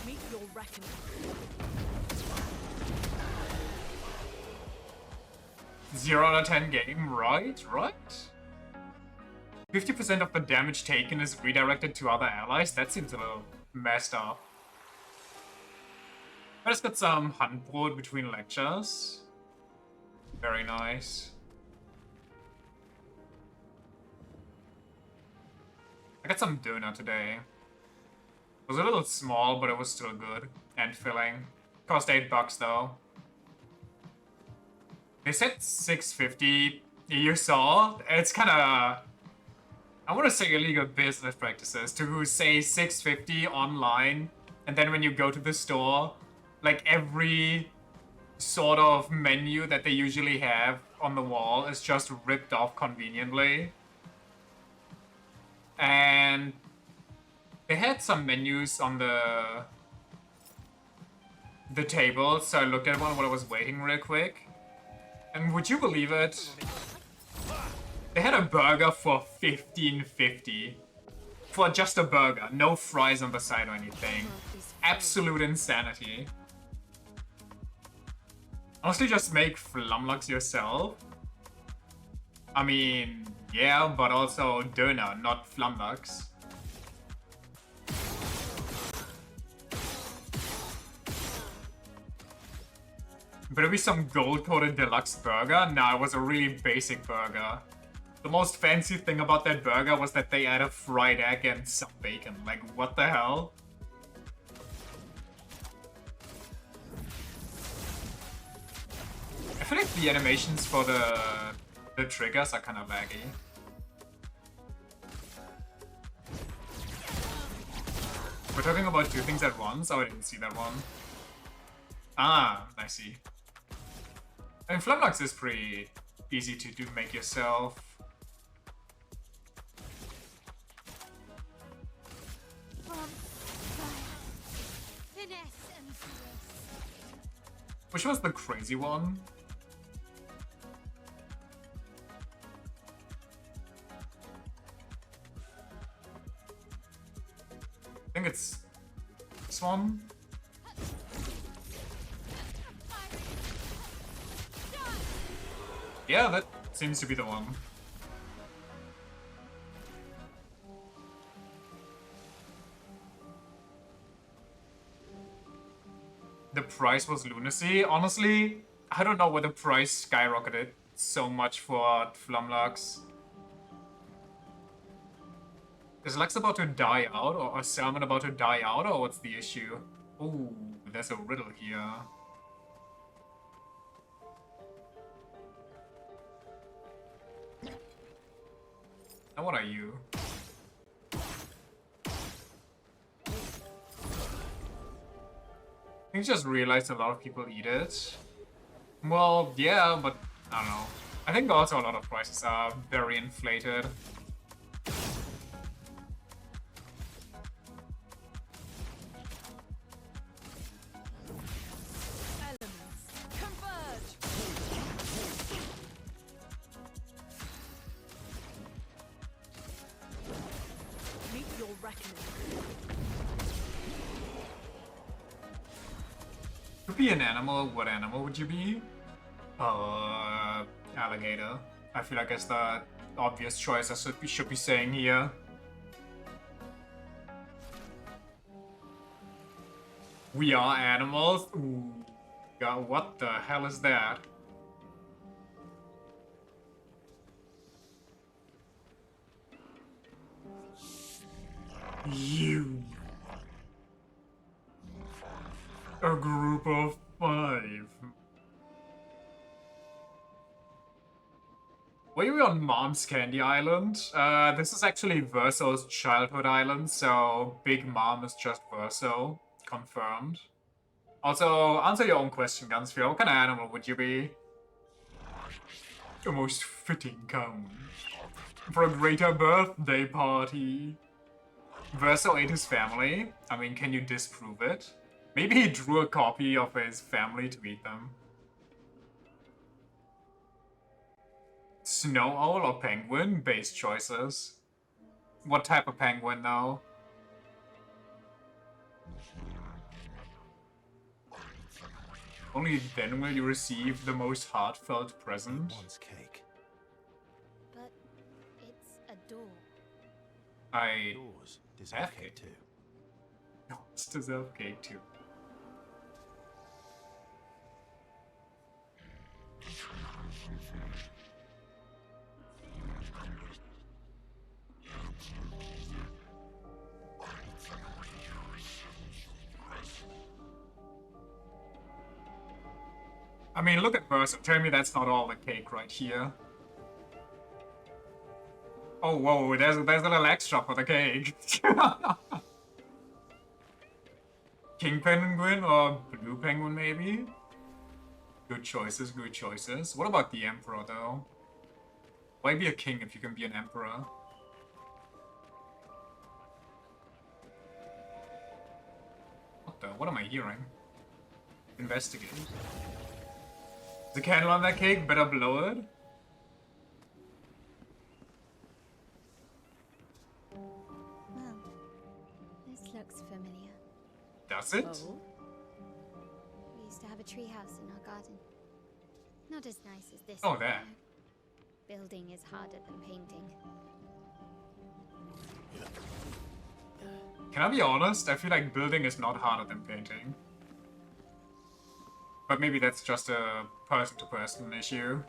Meet your reckoning. 0 out of 10 game, right? 50% of the damage taken is redirected to other allies? That seems a little messed up. I just got some Handbrot between lectures. Very nice. I got some Döner today. It was a little small, but it was still good and filling. Cost $8 though. They said 650. You saw? It's kind of, I want to say, illegal business practices to say 650 online, and then when you go to the store, like every sort of menu that they usually have on the wall is just ripped off conveniently. And they had some menus on the table, so I looked at one while I was waiting real quick. And would you believe it? They had a burger for $15.50. For just a burger, no fries on the side or anything. Absolute insanity. Honestly, just make Flumlux yourself. I mean, yeah, but also Döner, not Flumlux. Better be some gold-coated deluxe burger? Nah, it was a really basic burger. The most fancy thing about that burger was that they added a fried egg and some bacon. Like, what the hell? I feel like the animations for the triggers are kind of laggy. We're talking about two things at once? Oh, I didn't see that one. Ah, I see. I mean, Flumlux is pretty easy to do make yourself. Which was the crazy one? I think it's this one. Yeah, that seems to be the one. The price was lunacy. Honestly, I don't know why the price skyrocketed so much for Flumlux. Is Lux about to die out, or Salmon about to die out, or what's the issue? Ooh, there's a riddle here. Now what are you? I just realized a lot of people eat it. Well, yeah, but I don't know. I think also a lot of prices are very inflated. To be an animal, what animal would you be? Alligator. I feel like it's the obvious choice I should be saying here. We are animals? Ooh. God, what the hell is that? You. A group of 5. Were you on Mom's Candy Island? This is actually Verso's childhood island, so Big Mom is just Verso. Confirmed. Also, answer your own question, Gunsfield. What kind of animal would you be? The most fitting count. For a greater birthday party. Verso ate his family. I mean, can you disprove it? Maybe he drew a copy of his family to eat them. Snow owl or penguin? Base choices. What type of penguin, though? Only then will you receive the most heartfelt present. Wants cake. But it's a door. I Doors deserve have cake cake. too. Dogs deserve cake too. I mean, look at Verso. Tell me that's not all the cake right here. Oh, whoa, there's a little extra for the cake. King penguin or blue penguin, maybe? Good choices, good choices. What about the emperor, though? Why be a king if you can be an emperor? What the? What am I hearing? Investigate. The candle on that cake, better blow it. Well, this looks familiar. Does it? Oh? We used to have a treehouse in our garden. Not as nice as this. Oh, one, there. though. Building is harder than painting. Can I be honest? I feel like building is not harder than painting. But maybe that's just a person-to-person issue.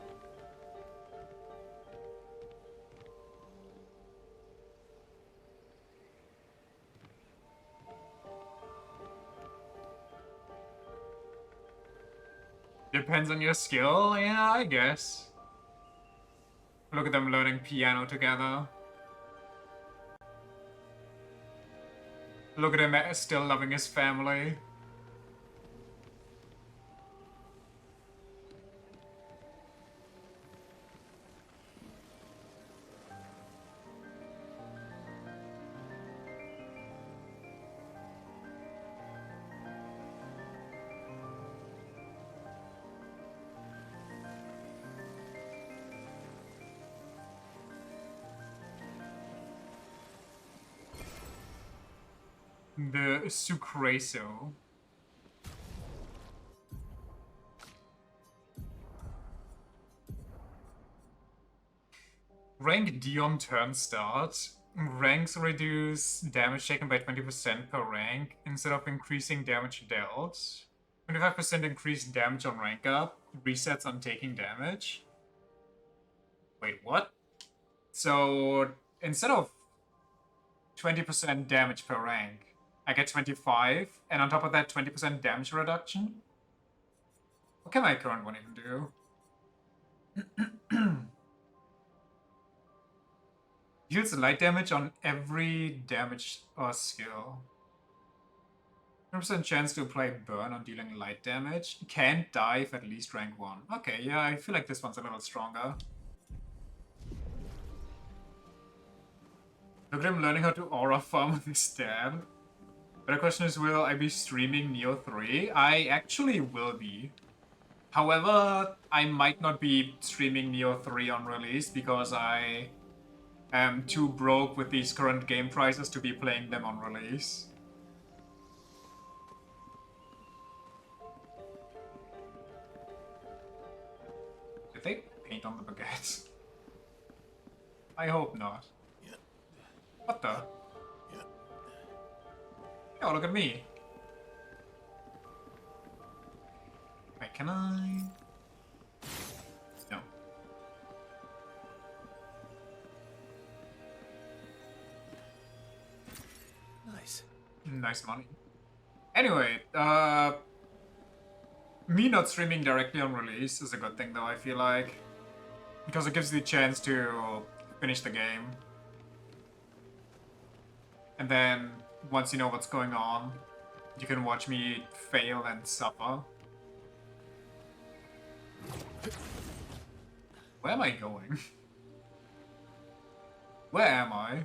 Depends on your skill, yeah, I guess. Look at them learning piano together. Look at him still loving his family. The Sucreso. Rank D on turn start. Ranks reduce damage taken by 20% per rank instead of increasing damage dealt. 25% increased damage on rank up. Resets on taking damage. Wait, what? So instead of 20% damage per rank, I get 25, and on top of that, 20% damage reduction? What can my current one even do? Deals light damage on every damage or skill. 100% chance to apply burn on dealing light damage. Can't die if at least rank 1. Okay, yeah, I feel like this one's a little stronger. Look at him learning how to aura farm with his dad. But the question is, will I be streaming Neo 3? I actually will be. However, I might not be streaming Neo 3 on release because I am too broke with these current game prices to be playing them on release. Did they paint on the baguettes? I hope not. What the? Oh, look at me. Wait, can I? No. nice money. Anyway, me not streaming directly on release is a good thing though, I feel like. Because it gives you the chance to finish the game. And then, once you know what's going on, you can watch me fail and suffer. Where am I going? Where am I?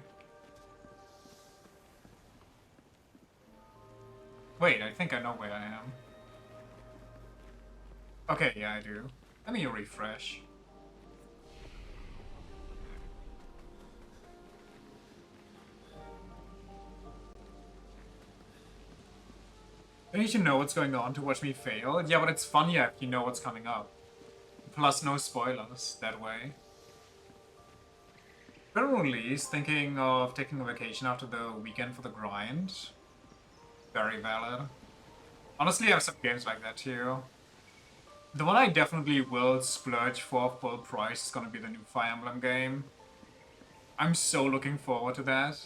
Wait, I think I know where I am. Okay, yeah, I do. Let me refresh. You need to know what's going on to watch me fail. Yeah, but it's funnier if you know what's coming up. Plus, no spoilers that way. Federal release, thinking of taking a vacation after the weekend for the grind. Very valid. Honestly, I have some games like that too. The one I definitely will splurge for full price is gonna be the new Fire Emblem game. I'm so looking forward to that.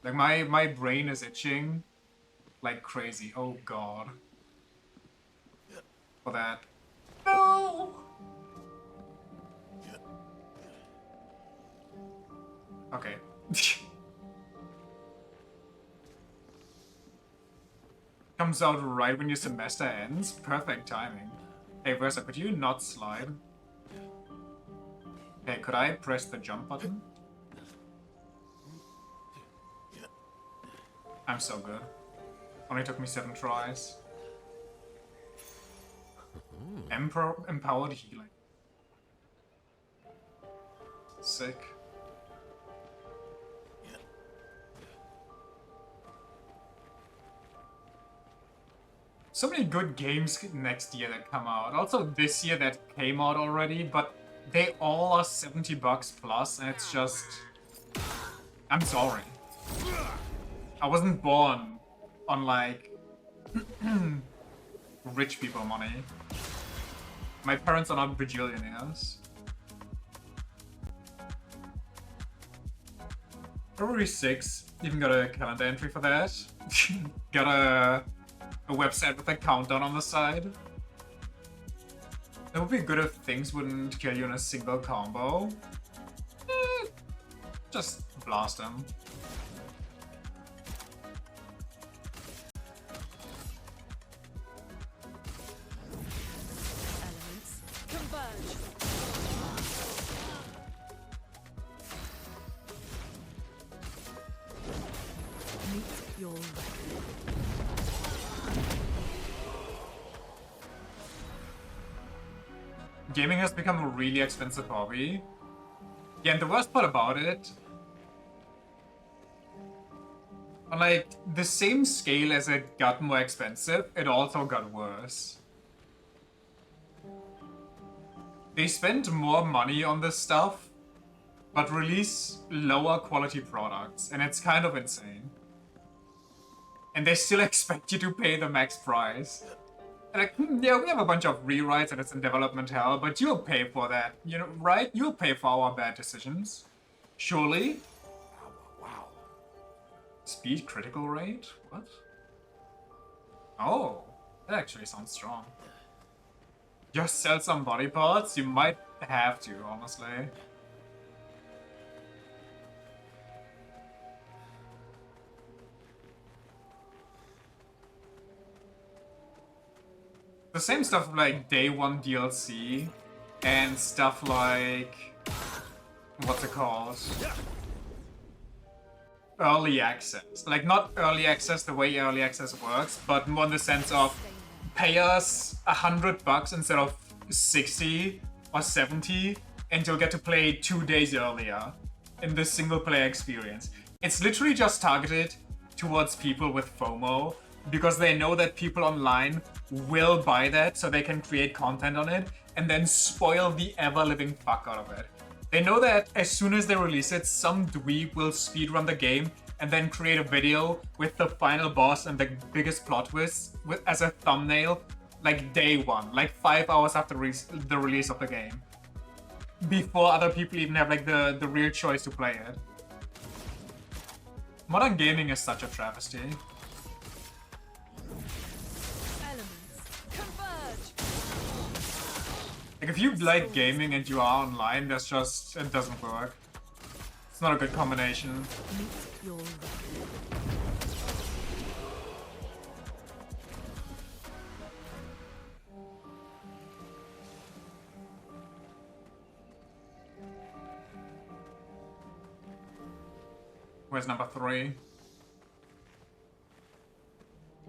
Like, my brain is itching like crazy. Oh god. For that. No! Okay. Comes out right when your semester ends. Perfect timing. Hey, Versa, could you not slide? Hey, could I press the jump button? I'm so good. Only took me 7 tries. Empowered healing. Sick. So many good games next year that come out. Also this year that came out already, but they all are $70 plus, and it's just... I'm sorry. I wasn't born on, like, rich people money. My parents are not bajillionaires. February 6th, even got a calendar entry for that. Got a website with a countdown on the side. It would be good if things wouldn't kill you in a single combo. Just blast them. Elements converge. Meet your reckoning. Gaming has become a really expensive hobby. Yeah, and the worst part about it, on like the same scale as it got more expensive, it also got worse. They spend more money on this stuff, but release lower quality products, and it's kind of insane. And they still expect you to pay the max price. Like, yeah, we have a bunch of rewrites and it's in development hell, but you'll pay for that, you know, right? You'll pay for our bad decisions. Surely? Wow. Speed critical rate? What? Oh, that actually sounds strong. Just sell some body parts? You might have to, honestly. The same stuff like Day 1 DLC and stuff like... what's it called? Early access. Like, not early access the way early access works, but more in the sense of pay us $100 instead of 60 or 70 and you'll get to play 2 days earlier in this single player experience. It's literally just targeted towards people with FOMO because they know that people online will buy that so they can create content on it and then spoil the ever-living fuck out of it. They know that as soon as they release it, some dweeb will speedrun the game and then create a video with the final boss and the biggest plot twist as a thumbnail, like day 1, like 5 hours after the release of the game. Before other people even have like the real choice to play it. Modern gaming is such a travesty. Elements converge. Like, if you like gaming and you are online, that's just... it doesn't work. It's not a good combination. Meet your reckoning. Where's number 3?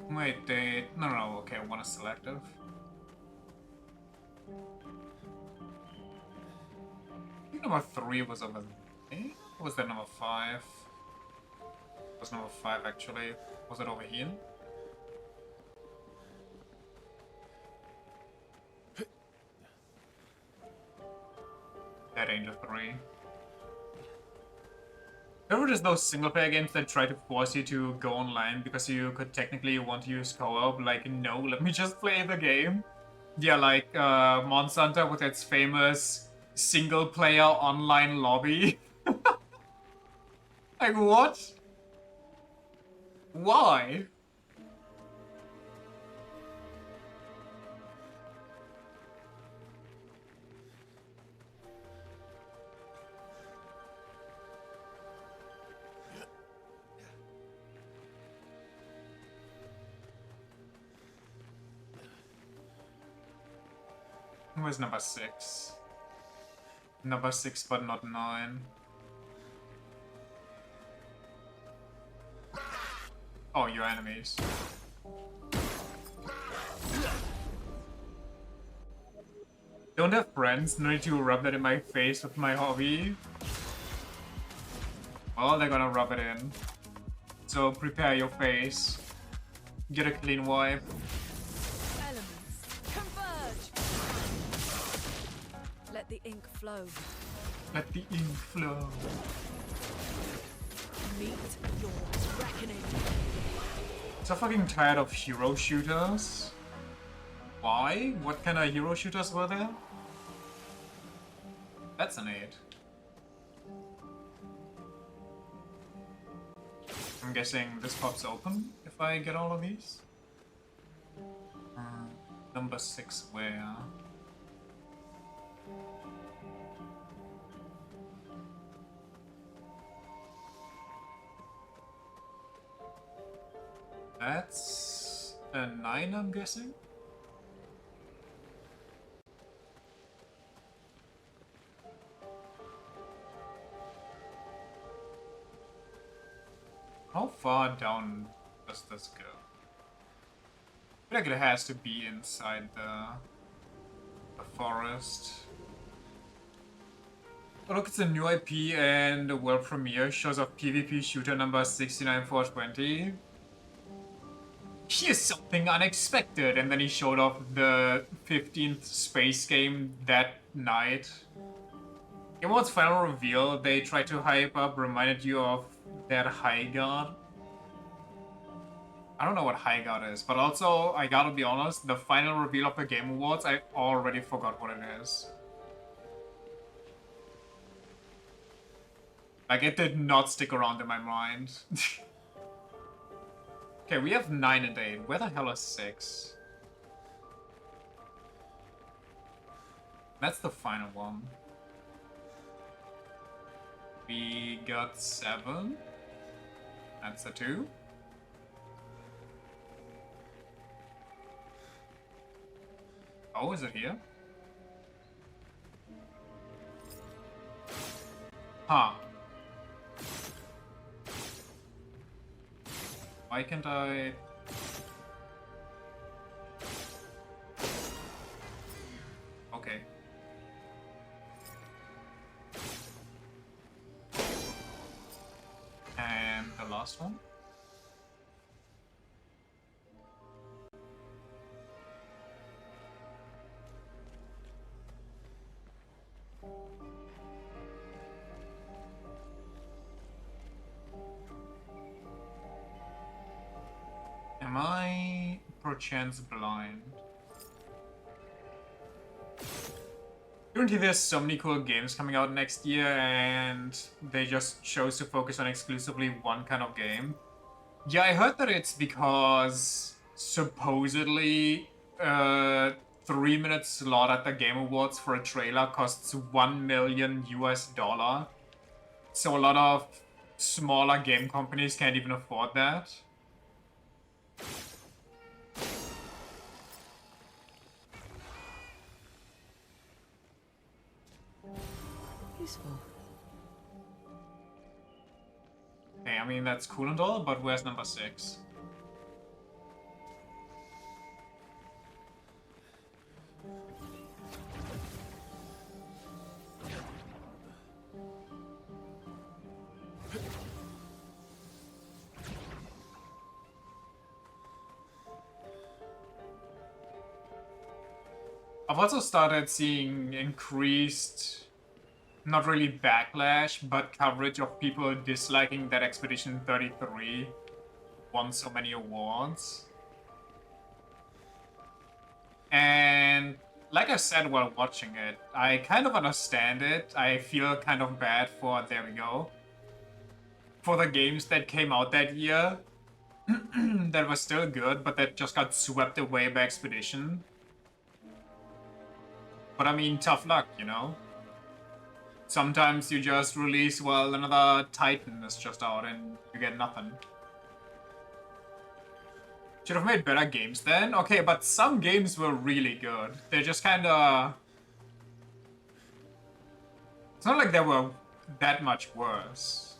Wait, they... no, okay, one is selective. I think number 3 was over there. Or was that number 5? It was number 5 actually. Was it over here? That ain't a 3. There were just those single-player games that try to force you to go online because you could technically want to use co-op. Like, no, let me just play the game. Yeah, like Monster Hunter with its famous single-player online lobby. Like, what? Why? Where's number 6? Number 6, but not 9. Oh, your enemies. Don't have friends, no need to rub that in my face with my hobby. Well, they're gonna rub it in. So prepare your face. Get a clean wipe. Elements converge. Let the ink flow. Let the ink flow. Meet your reckoning. So fucking tired of hero shooters. Why? What kind of hero shooters were there? That's an 8. I'm guessing this pops open if I get all of these. Number 6 where? That's a 9, I'm guessing. How far down does this go? I feel like it has to be inside the forest. Oh look, it's a new IP and the world premiere shows off PvP shooter number 69420. Here's something unexpected, and then he showed off the 15th space game that night. In one's final reveal, they tried to hype up, reminded you of that High God. I don't know what High God is, but also, I gotta be honest, the final reveal of the Game Awards, I already forgot what it is. Like, it did not stick around in my mind. Okay, we have 9 and 8. Where the hell is 6? That's the final one. We got 7. That's a 2. Oh, is it here? Huh. Why can't I... Okay. And the last one? Am I perchance blind? Currently, there's so many cool games coming out next year, and they just chose to focus on exclusively one kind of game. Yeah, I heard that it's because supposedly 3 minute slot at the Game Awards for a trailer costs $1 million US. So a lot of smaller game companies can't even afford that. Useful. Hey, I mean, that's cool and all, but where's number 6? I've also started seeing increased, not really backlash, but coverage of people disliking that Expedition 33 won so many awards. And like I said while watching it, I kind of understand it. I feel kind of bad for, there we go, for the games that came out that year that were still good, but that just got swept away by Expedition. But I mean, tough luck, you know? Sometimes you just release, well, another Titan is just out and you get nothing. Should have made better games then? Okay, but some games were really good. They're just kinda... It's not like they were that much worse.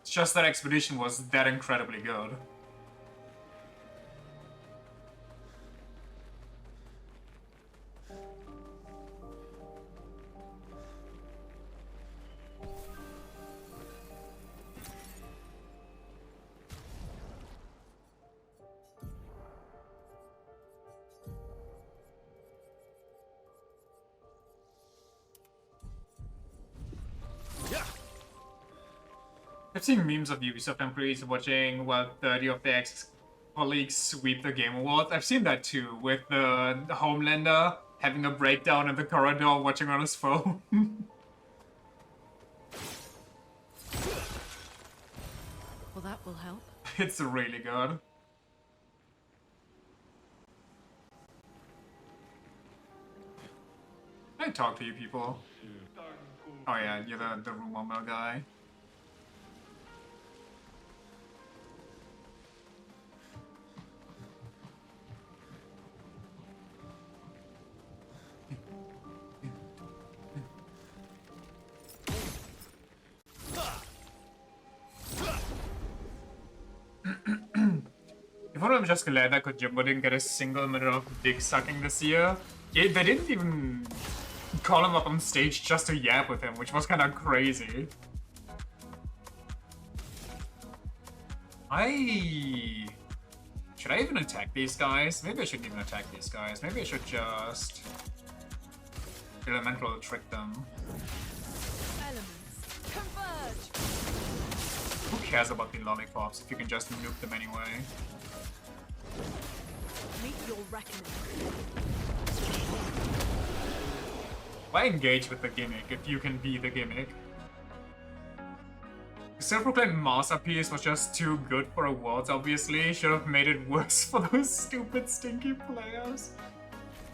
It's just that Expedition was that incredibly good. I've seen memes of Ubisoft employees watching, well, 30 of their ex-colleagues sweep the Game Awards. I've seen that too, with the Homelander having a breakdown in the corridor watching on his phone. Well, that will help. It's really good. I talk to you people. Oh yeah, you're the rumor mill guy. If only I'm just glad that Kojimbo didn't get a single minute of dick sucking this year. Yeah, they didn't even call him up on stage just to yap with him, which was kind of crazy. Should I even attack these guys? Maybe I shouldn't even attack these guys. Maybe I should just elemental trick them. Elements, converge! Who cares about the lollipops if you can just nuke them anyway? Meet your reckoning. Why engage with the gimmick if you can be the gimmick? The self-proclaimed masterpiece was just too good for awards, obviously. Should have made it worse for those stupid, stinky players.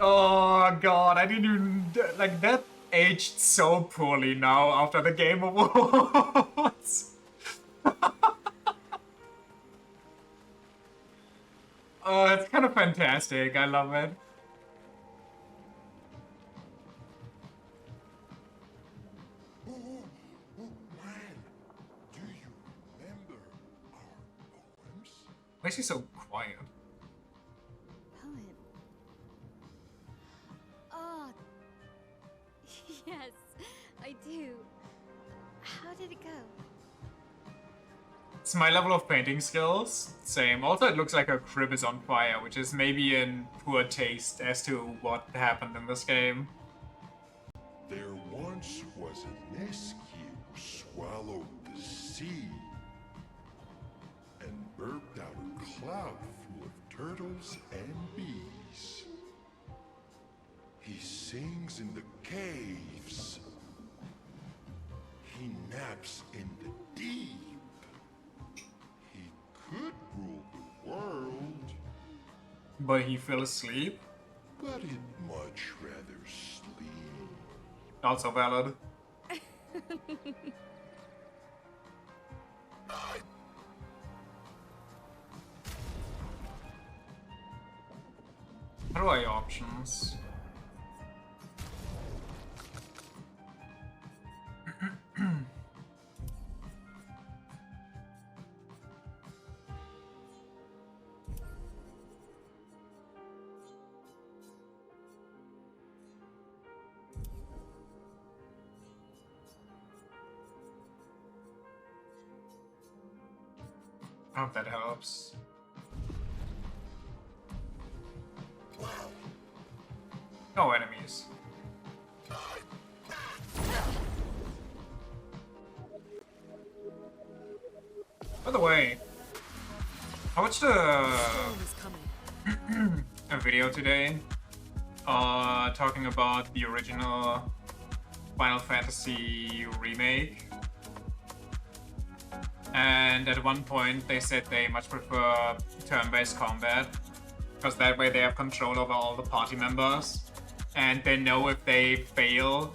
Oh god, I didn't even... Like, that aged so poorly now after the Game Awards. Oh, it's kind of fantastic. I love it. Why is he so quiet? Poem. Oh, yes, I do. How did it go? It's my level of painting skills. Same. Also, it looks like her crib is on fire, which is maybe in poor taste as to what happened in this game. There once was a nest who swallowed the sea and burped out a cloud full of turtles and bees. He sings in the caves. He naps in the deep. He could rule the world, But he fell asleep. but he'd much rather sleep. Also valid. How do I options? I hope that helps. No enemies. By the way, I watched a video today talking about the original Final Fantasy remake. And at one point they said they much prefer turn-based combat, because that way they have control over all the party members, and they know if they fail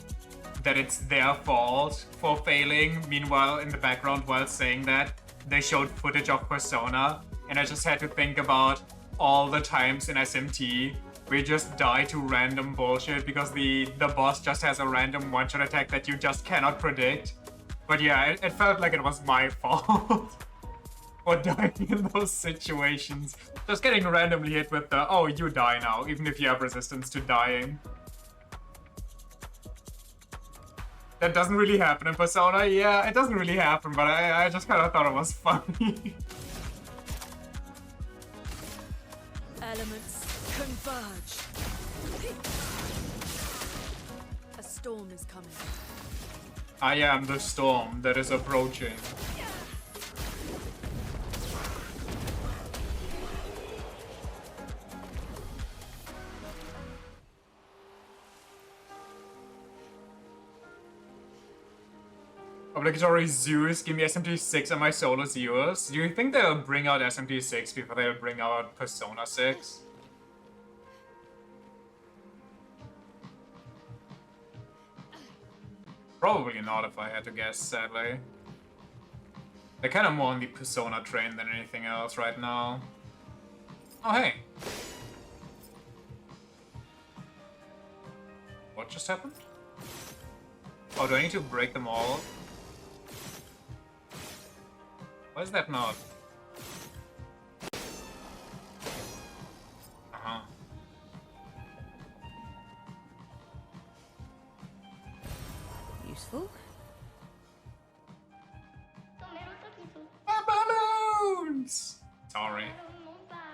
that it's their fault for failing. Meanwhile, in the background while saying that, they showed footage of Persona, and I just had to think about all the times in SMT we just die to random bullshit because the boss just has a random one-shot attack that you just cannot predict. But yeah, it felt like it was my fault for dying in those situations. Just getting randomly hit with the, oh, you die now, even if you have resistance to dying. That doesn't really happen in Persona. Yeah, it doesn't really happen, but I just kind of thought it was funny. Elements converge. A storm is coming. I am the storm that is approaching. Obligatory Zeus, give me SMT6 and my solo Zeus. Do you think they'll bring out SMT6 before they'll bring out Persona 6? Probably not, if I had to guess, sadly. They're kind of more on the Persona train than anything else right now. Oh, hey. What just happened? Oh, do I need to break them all? Why is that not? Uh-huh. Useful. My balloons! Sorry.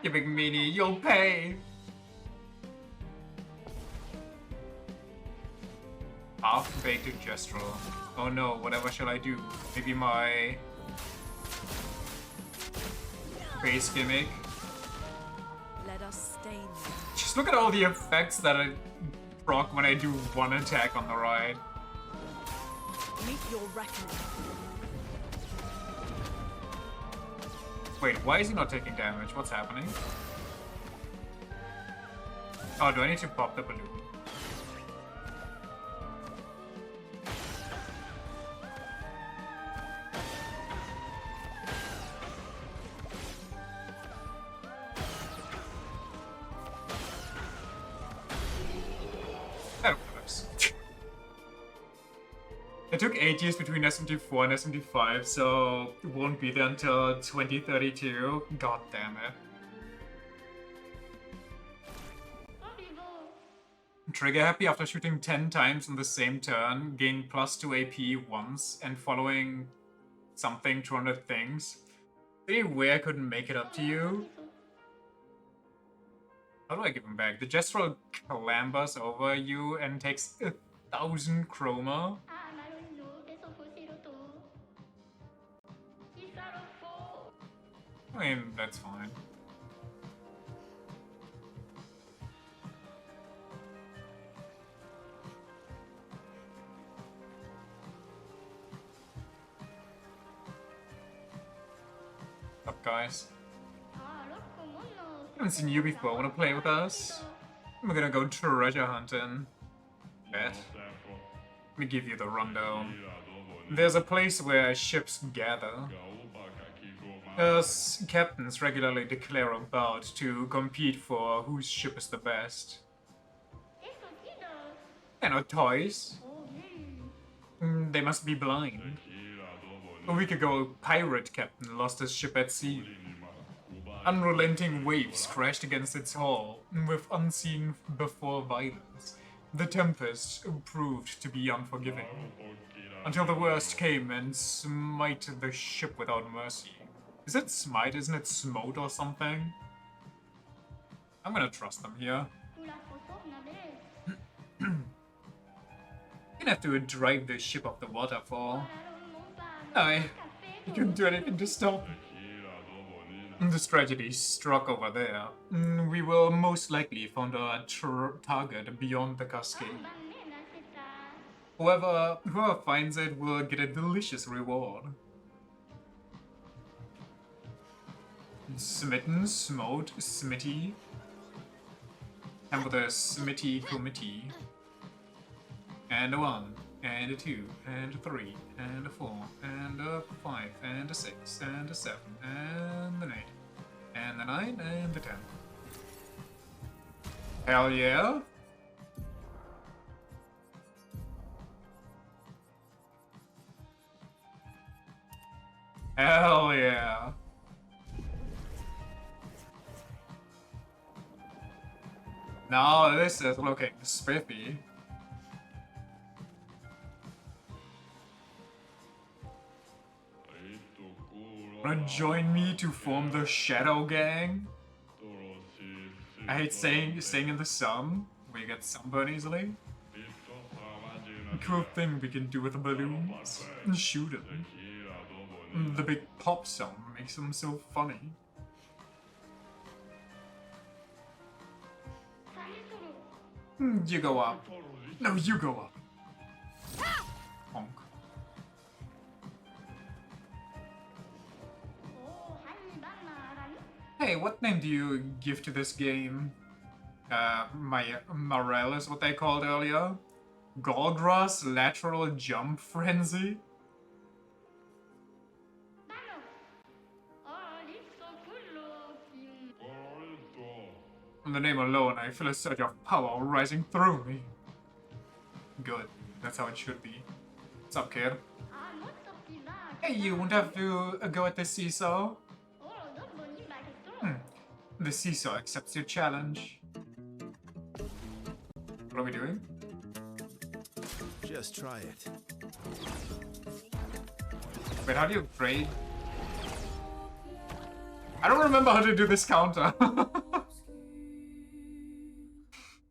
Giving meanie, you'll pay! Half-baked gestural. Oh no, whatever shall I do? Maybe my base gimmick? Let us stain them. Just look at all the effects that I proc when I do one attack on the ride. Meet your reckoning. Wait, why is he not taking damage? What's happening? Oh, do I need to pop the balloon? That works. It took 8 years between SMT4 and SMT5, so it won't be there until 2032. God damn it. Trigger happy after shooting 10 times in the same turn, gain +2 AP once, and following something 200 things. Pretty weird I couldn't make it up to you. How do I give him back? The Gestural clambers over you and takes 1,000 chroma. I mean, that's fine. guys. Haven't seen you before. Wanna play with us? We're gonna go treasure hunting. Bet. Let me give you the rundown. There's a place where ships gather. Us captains regularly declare a bout to compete for whose ship is the best. They're not toys. They must be blind. A week ago, a pirate captain lost his ship at sea. Unrelenting waves crashed against its hull with unseen before violence. The tempest proved to be unforgiving, until the worst came and smite the ship without mercy. Is it smite? Isn't it smote or something? I'm gonna trust them here. You're gonna have to drive the ship off the waterfall. Aye, you couldn't do anything to stop it. This tragedy struck over there. We will most likely find our target beyond the cascade. Whoever finds it will get a delicious reward. Smitten, smote, smitty. And with a smitty committee. And a 1, and a 2, and a 3, and a 4, and a 5, and a 6, and a 7, and an 8, and a 9, and a 10. Hell yeah! Hell yeah! Now this is looking spiffy. Wanna join me to form the Shadow Gang? I hate staying in the sun, where you get sunburned easily. Cool thing we can do with the balloons. Shoot them. The big pop song makes them so funny. You go up. No, you go up. Honk. Hey, what name do you give to this game? Morel is what they called earlier. Goldra's Lateral Jump Frenzy? From the name alone, I feel a surge of power rising through me. Good. That's how it should be. What's up, kid? Hey, you won't have to go at the seesaw? The seesaw accepts your challenge. What are we doing? Just try it. Wait, how do you upgrade? I don't remember how to do this counter.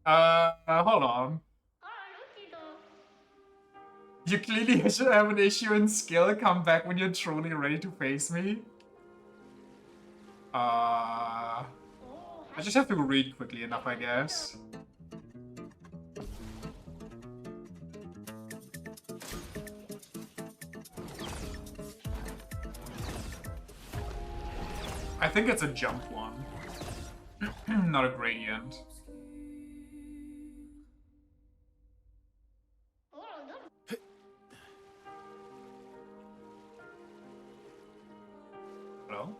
Hold on. You clearly should have an issue in skill. Come back when you're truly ready to face me. I just have to read quickly enough, I guess. I think it's a jump one, not a gradient. Hello?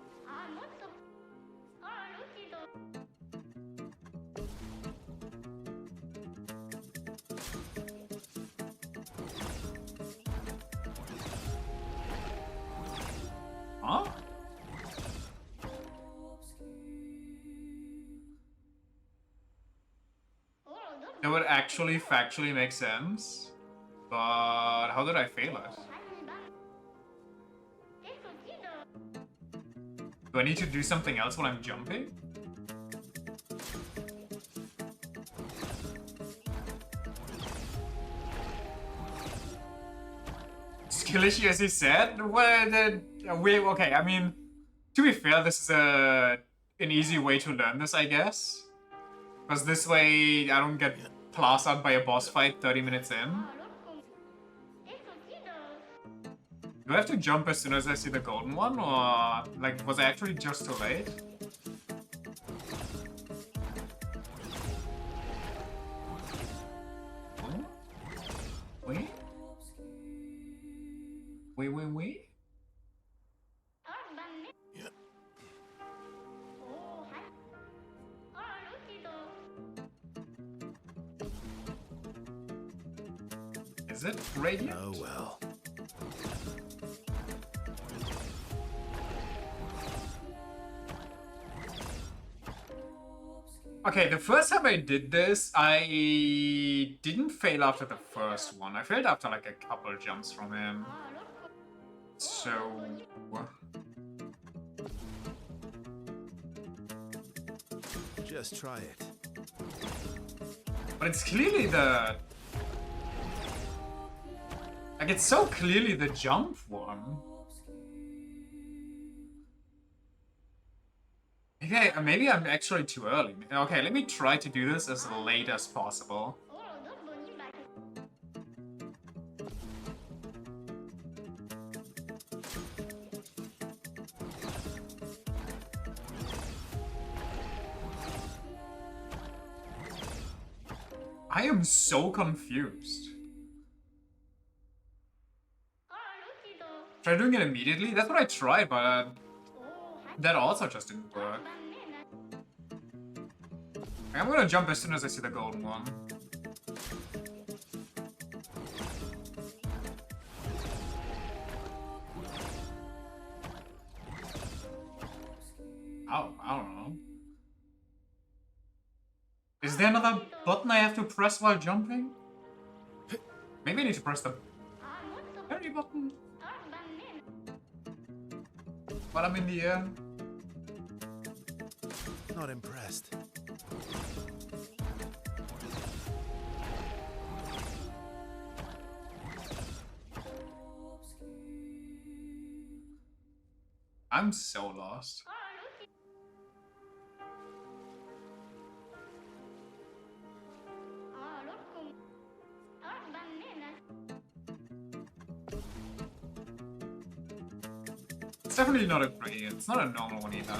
Huh? That would actually factually make sense, but how did I fail it? Do I need to do something else while I'm jumping? Skill issue, as he said? Okay, I mean, to be fair, this is an easy way to learn this, I guess. Because this way, I don't get classed out by a boss fight 30 minutes in. Do I have to jump as soon as I see the golden one, or like was I actually just too late? Hmm? Wait? Wait? Yep. Is it radiant? Oh well. Okay, the first time I did this, I didn't fail after the first one. I failed after like a couple jumps from him. So... Just try it. But it's clearly the... Like, it's so clearly the jump one. Maybe I'm actually too early. Okay, let me try to do this as late as possible. I am so confused. Try doing it immediately? That's what I tried, but that also just didn't work. I'm gonna jump as soon as I see the golden one. Oh, I don't know. Is there another button I have to press while jumping? Maybe I need to press the parry button while I'm in the air. Not impressed. I'm so lost. It's definitely not a green. It's not a normal one either.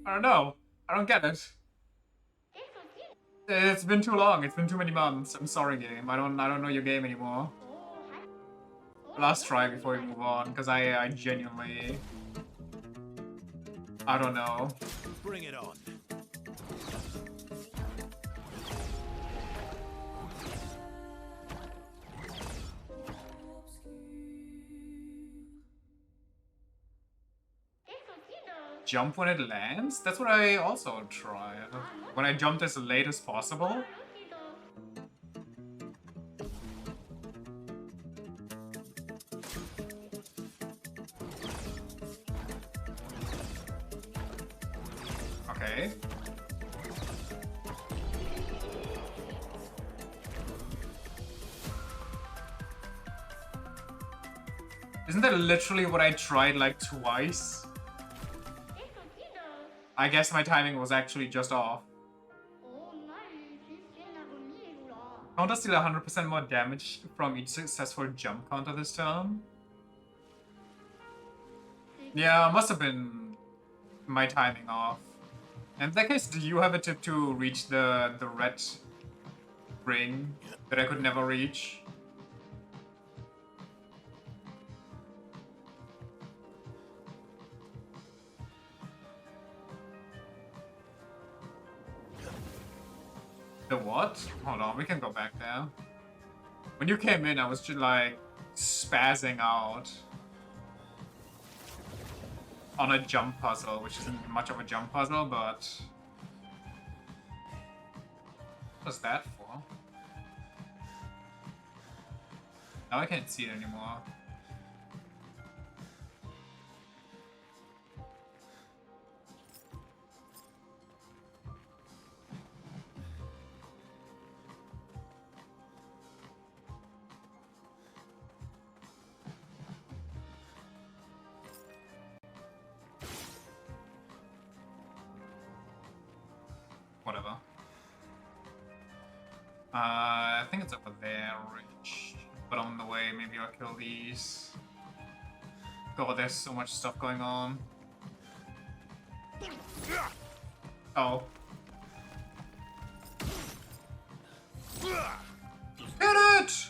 I don't know. I don't get it. It's been too long. It's been too many months. I'm sorry, game. I don't know your game anymore. Last try before we move on, because I genuinely... I don't know. Bring it on. Jump when it lands? That's what I also tried. When I jumped as late as possible. Okay. Isn't that literally what I tried like twice? I guess my timing was actually just off. Counter steal 100% more damage from each successful jump counter this turn. Yeah, must have been my timing off. In that case, do you have a tip to reach the red ring that I could never reach? The what? Hold on, we can go back there. When you came in, I was just like spazzing out on a jump puzzle, which isn't much of a jump puzzle, but what's that for? Now I can't see it anymore. maybe I'll kill these. God, there's so much stuff going on. Oh. Hit it!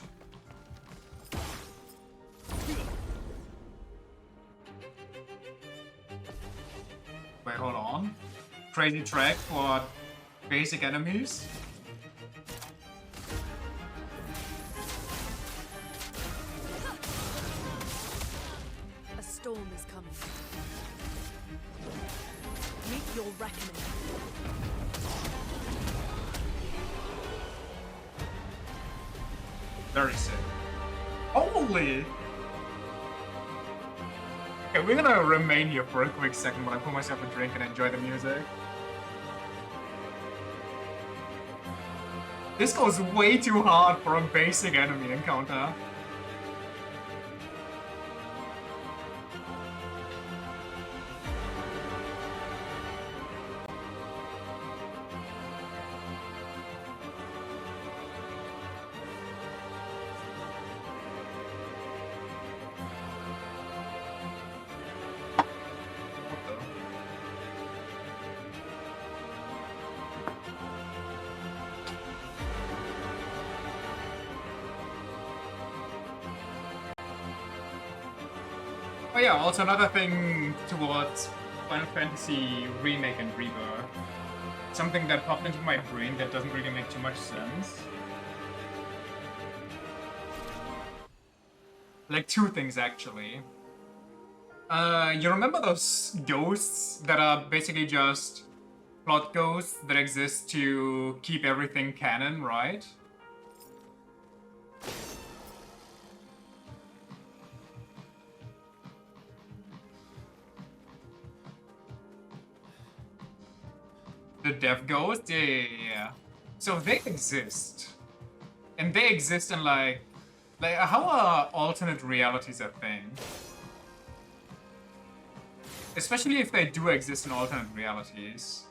Wait, hold on. Crazy track for basic enemies? A storm is coming. Meet your reckoning. Very sick. Holy! Okay, we're gonna remain here for a quick second while I pour myself a drink and enjoy the music. This goes way too hard for a basic enemy encounter. Oh yeah, also another thing towards Final Fantasy Remake and Rebirth. Something that popped into my brain that doesn't really make too much sense. Like two things actually. You remember those ghosts that are basically just plot ghosts that exist to keep everything canon, right? The dev ghosts? Yeah. So they exist. And they exist in like how are alternate realities a thing? Especially if they do exist in alternate realities.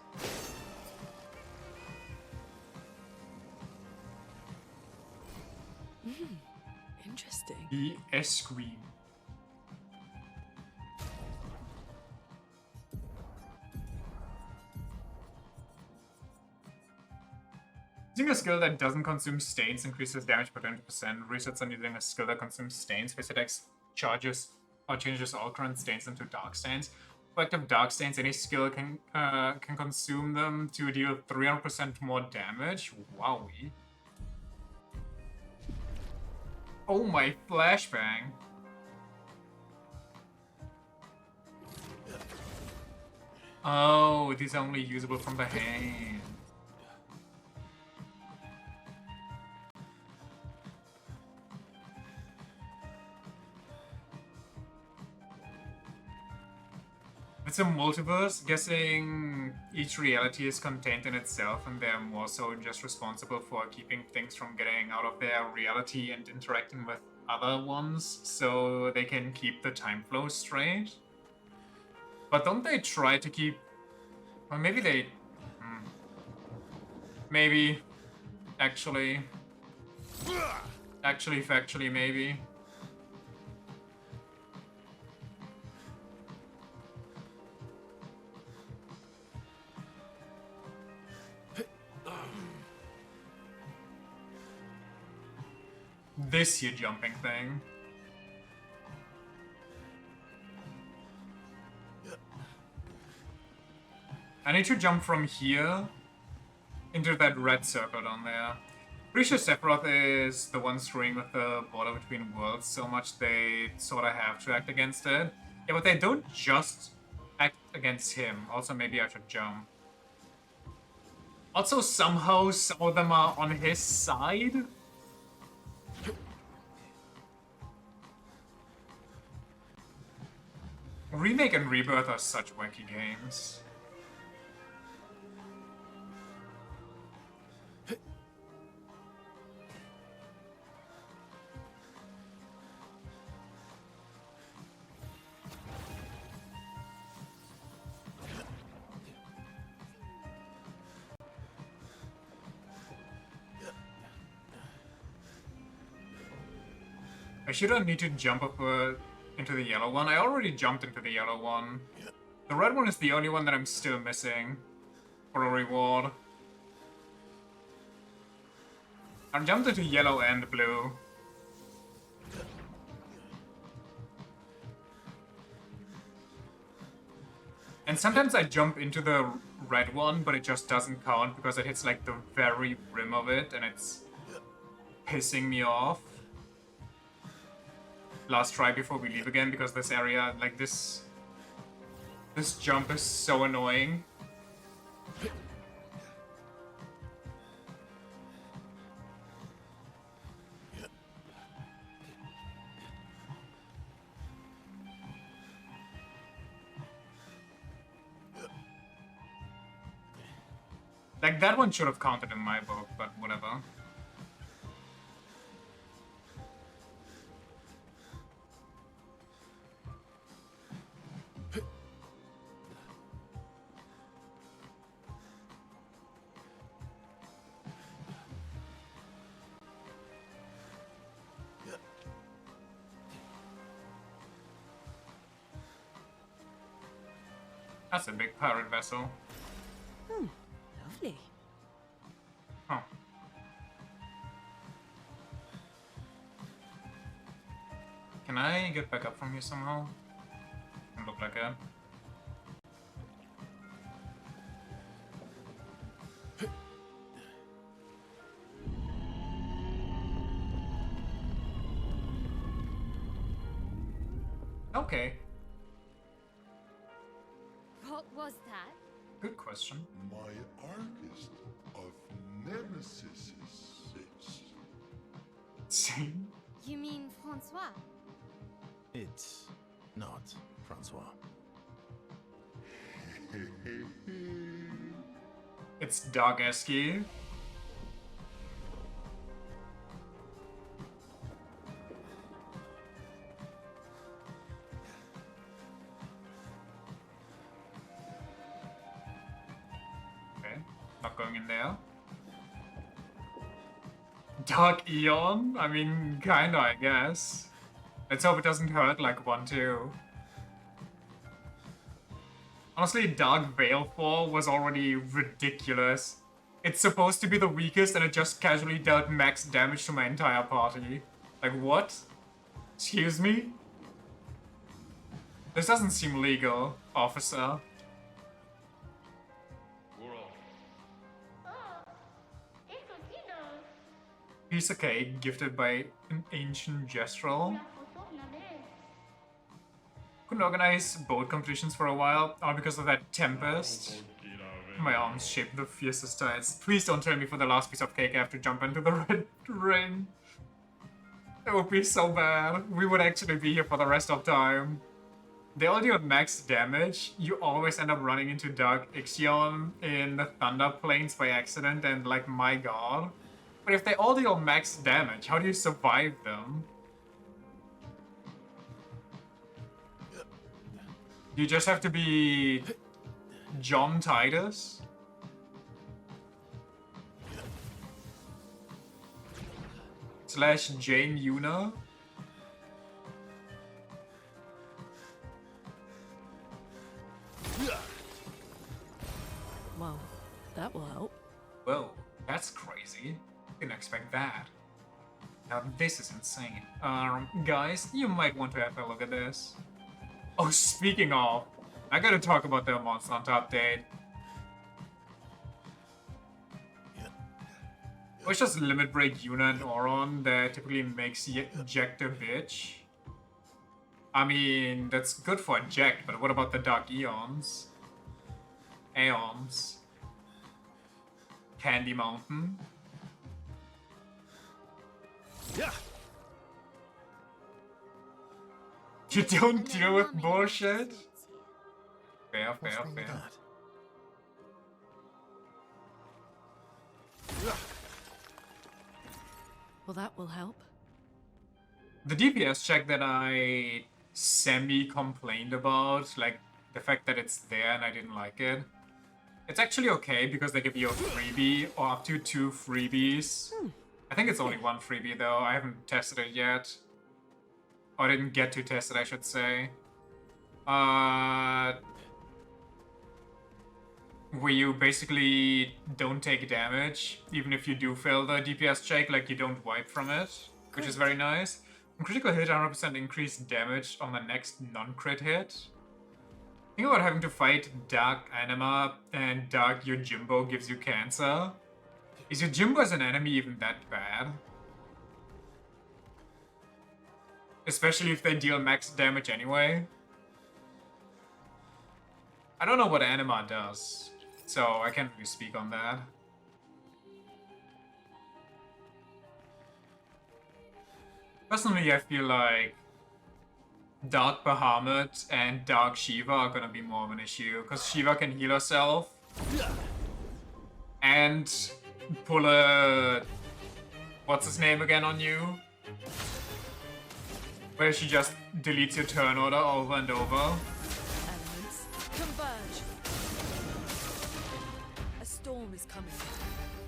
Interesting. The S-Scream. Using a skill that doesn't consume stains increases damage by 20%. Resets on using a skill that consumes stains. Face attacks charges or changes all current stains into dark stains. Effective dark stains, any skill can consume them to deal 300% more damage. Wowie. Oh my flashbang. Oh, these are only usable from the hand. It's a multiverse, guessing each reality is contained in itself and they're more so just responsible for keeping things from getting out of their reality and interacting with other ones so they can keep the time flow straight. But don't they try to keep... Or maybe they... Maybe. Actually. Actually, factually, maybe. This here jumping thing. I need to jump from here into that red circle down there. Pretty sure Sephiroth is the one screwing with the border between worlds so much they sorta have to act against it. Yeah, but they don't just act against him. Also, maybe I should jump. Also, somehow some of them are on his side. Remake and Rebirth are such wacky games. I shouldn't need to jump up into the yellow one. I already jumped into the yellow one. The red one is the only one that I'm still missing for a reward. I jumped into yellow and blue. And sometimes I jump into the red one, but it just doesn't count because it hits like the very rim of it and it's pissing me off. Last try before we leave again because this area, like this jump is so annoying. Like, that one should have counted in my book, but whatever. That's a big pirate vessel. Lovely. Huh. Can I get back up from here somehow? Doesn't look like it. Okay. What was that? Good question. My archist of nemesis. See? You mean Francois? It's not Francois. It's dog-esque. Okay, not going in there. Dark Eon? I mean, kinda, I guess. Let's hope it doesn't hurt like 1-2. Honestly, Dark Balefall was already ridiculous. It's supposed to be the weakest and it just casually dealt max damage to my entire party. Like, what? Excuse me? This doesn't seem legal, officer. Piece of cake gifted by an ancient gestural. Couldn't organize boat competitions for a while, all because of that tempest. My arms shaped the fiercest tides. Please don't tell me for the last piece of cake I have to jump into the red ring. It would be so bad. We would actually be here for the rest of time. They all deal max damage. You always end up running into Dark Ixion in the Thunder Plains by accident, and like, my god. But if they all deal max damage, how do you survive them? You just have to be John Titus? Slash Jane Una? Well, that will help. Whoa, that's crazy. Didn't expect that. Now this is insane. Guys, you might want to have a look at this. Oh, speaking of, I gotta talk about the Monster Hunter update. It's just Limit Break Yuna and Auron that typically makes Eject a bitch. I mean, that's good for Eject, but what about the Dark Eons? Aeons? Candy Mountain? Yeah. You don't deal with bullshit? Fair, fair, What's wrong with fair. that? Well, that will help. The DPS check that I semi-complained about, like the fact that it's there and I didn't like it, it's actually okay because they give you a freebie or up to 2 freebies. I think it's only 1 freebie though, I haven't tested it yet. Or didn't get to test it, I should say. Where you basically don't take damage, even if you do fail the DPS check, like you don't wipe from it, which is very nice. On critical hit, 100% increased damage on the next non-crit hit. Think about having to fight Dark Anima and Dark Yojimbo gives you cancer. Is Yojimbo as an enemy even that bad? Especially if they deal max damage anyway. I don't know what Anima does, so I can't really speak on that. Personally, I feel like Dark Bahamut and Dark Shiva are gonna be more of an issue, because Shiva can heal herself and pull a... what's his name again on you? Where she just deletes your turn order over and over. Elements converge. A storm is coming.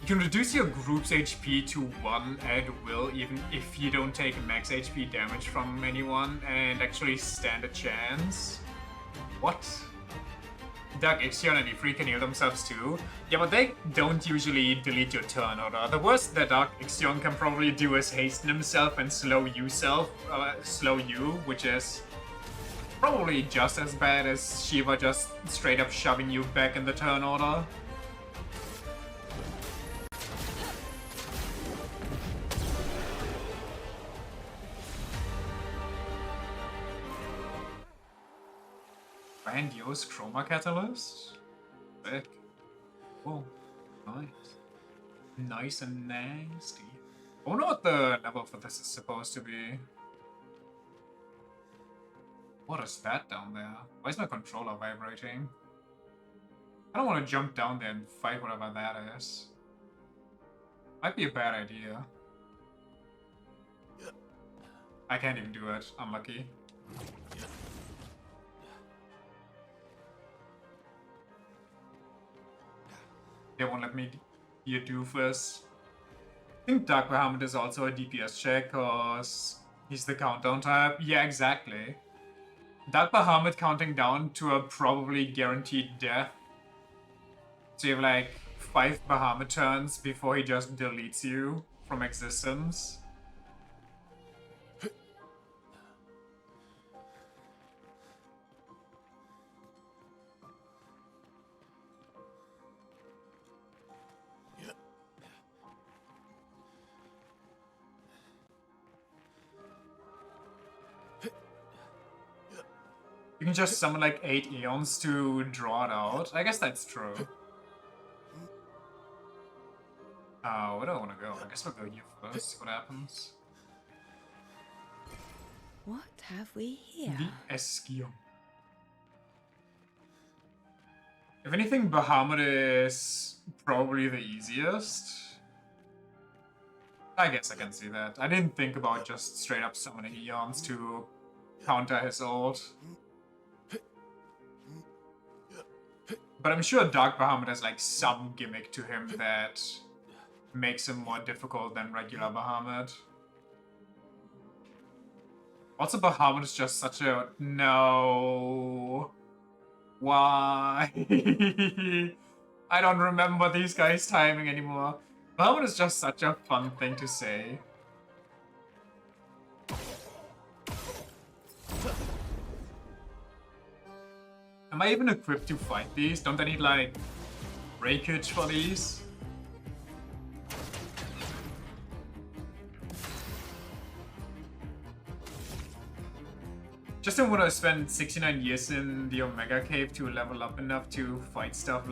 You can reduce your group's HP to 1 at will, even if you don't take max HP damage from anyone and actually stand a chance. What? Dark Ixion and Ifrit can heal themselves too. Yeah, but they don't usually delete your turn order. The worst that Dark Ixion can probably do is hasten himself and slow you, which is probably just as bad as Shiva just straight up shoving you back in the turn order. Grandiose Chroma Catalyst? Sick. Oh, nice. Nice and nasty. I wonder what the level for this is supposed to be. What is that down there? Why is my controller vibrating? I don't want to jump down there and fight whatever that is. Might be a bad idea. I can't even do it. Unlucky. They won't let me be a doofus. I think Dark Bahamut is also a DPS check, cause he's the countdown type. Yeah, exactly. Dark Bahamut counting down to a probably guaranteed death. So you have like 5 Bahamut turns before he just deletes you from existence. You can just summon like 8 Eons to draw it out. I guess that's true. Where do I want to go? I guess we'll go here first, see what happens. What have we here? The Esquion. If anything, Bahamut is probably the easiest. I guess I can see that. I didn't think about just straight up summoning Eons to counter his ult. But I'm sure Dark Bahamut has like some gimmick to him that makes him more difficult than regular Bahamut. Also, Bahamut is just such a... No. Why? I don't remember these guys' timing anymore. Bahamut is just such a fun thing to say. Am I even equipped to fight these? Don't I need, like, breakage for these? Just don't want to spend 69 years in the Omega Cave to level up enough to fight stuff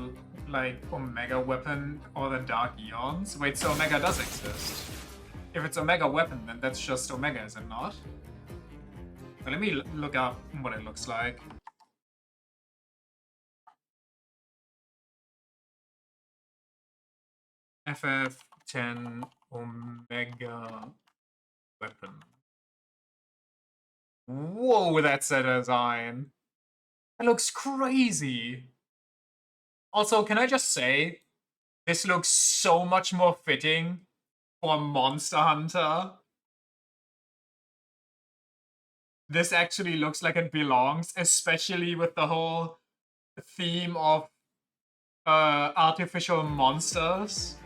like Omega Weapon or the Dark Eons. Wait, so Omega does exist? If it's Omega Weapon, then that's just Omega, is it not? But let me look up what it looks like. FF10 Omega Weapon. Whoa, that set design. That looks crazy. Also, can I just say, this looks so much more fitting for Monster Hunter. this actually looks like it belongs, especially with the whole theme of artificial monsters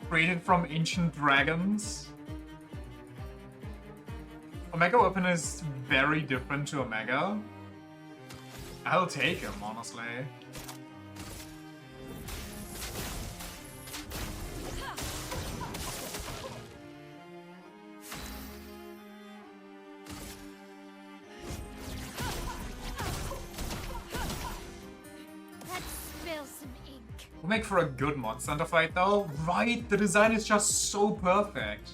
created from ancient dragons. Omega Weapon is very different to Omega. I'll take him, honestly. Let's spill some ink. Will make for a good Monster Hunter fight though. Right, the design is just so perfect.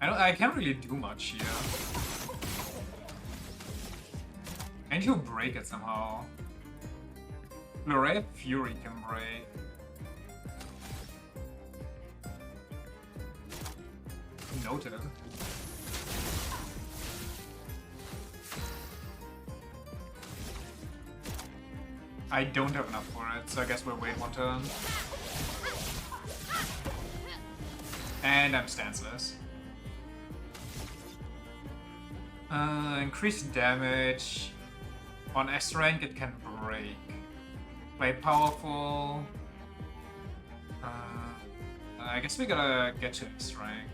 I can't really do much here. And he'll break it somehow. Lorette Fury can break. Noted. I don't have enough for it, so I guess we'll wait one turn. And I'm stanceless. Increased damage. On S rank it can break. Play powerful. I guess we gotta get to S rank.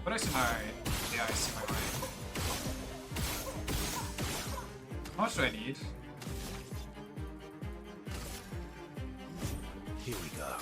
But I see my... yeah, I see my rank. How much do I need? Here we go.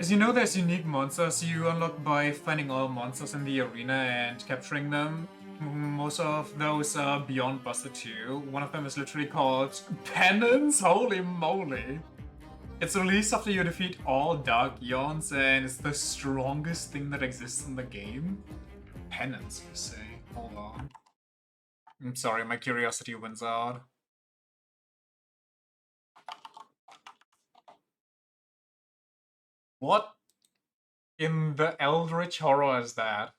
As you know, there's unique monsters you unlock by finding all monsters in the arena and capturing them. Most of those are beyond Buster 2. One of them is literally called Penance? Holy moly! It's released after you defeat all Dark Eons and it's the strongest thing that exists in the game. Penance, you say? Hold on. I'm sorry, my curiosity wins out. What in the Eldritch horror is that?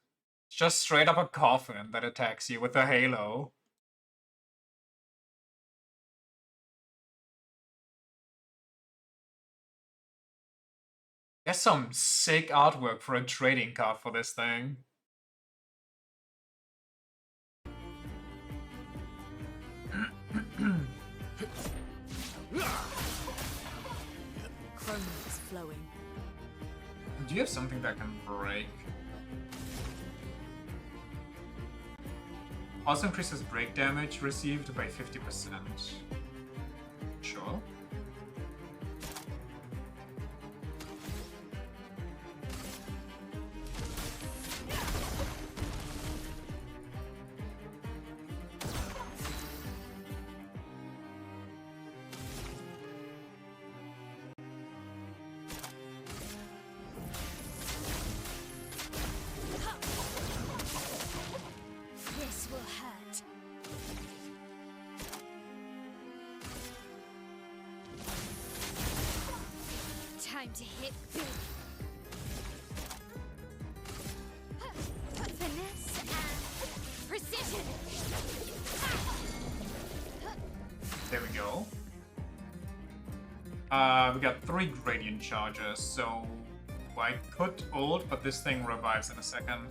It's just straight up a coffin that attacks you with a halo. There's some sick artwork for a trading card for this thing. Chrome is flowing. Do you have something that can break? Also increases break damage received by 50%. Sure. This will hurt. Time to hit big. Finesse and precision. There we go. We got 3 gradient charges, so I could ult, but this thing revives in a second.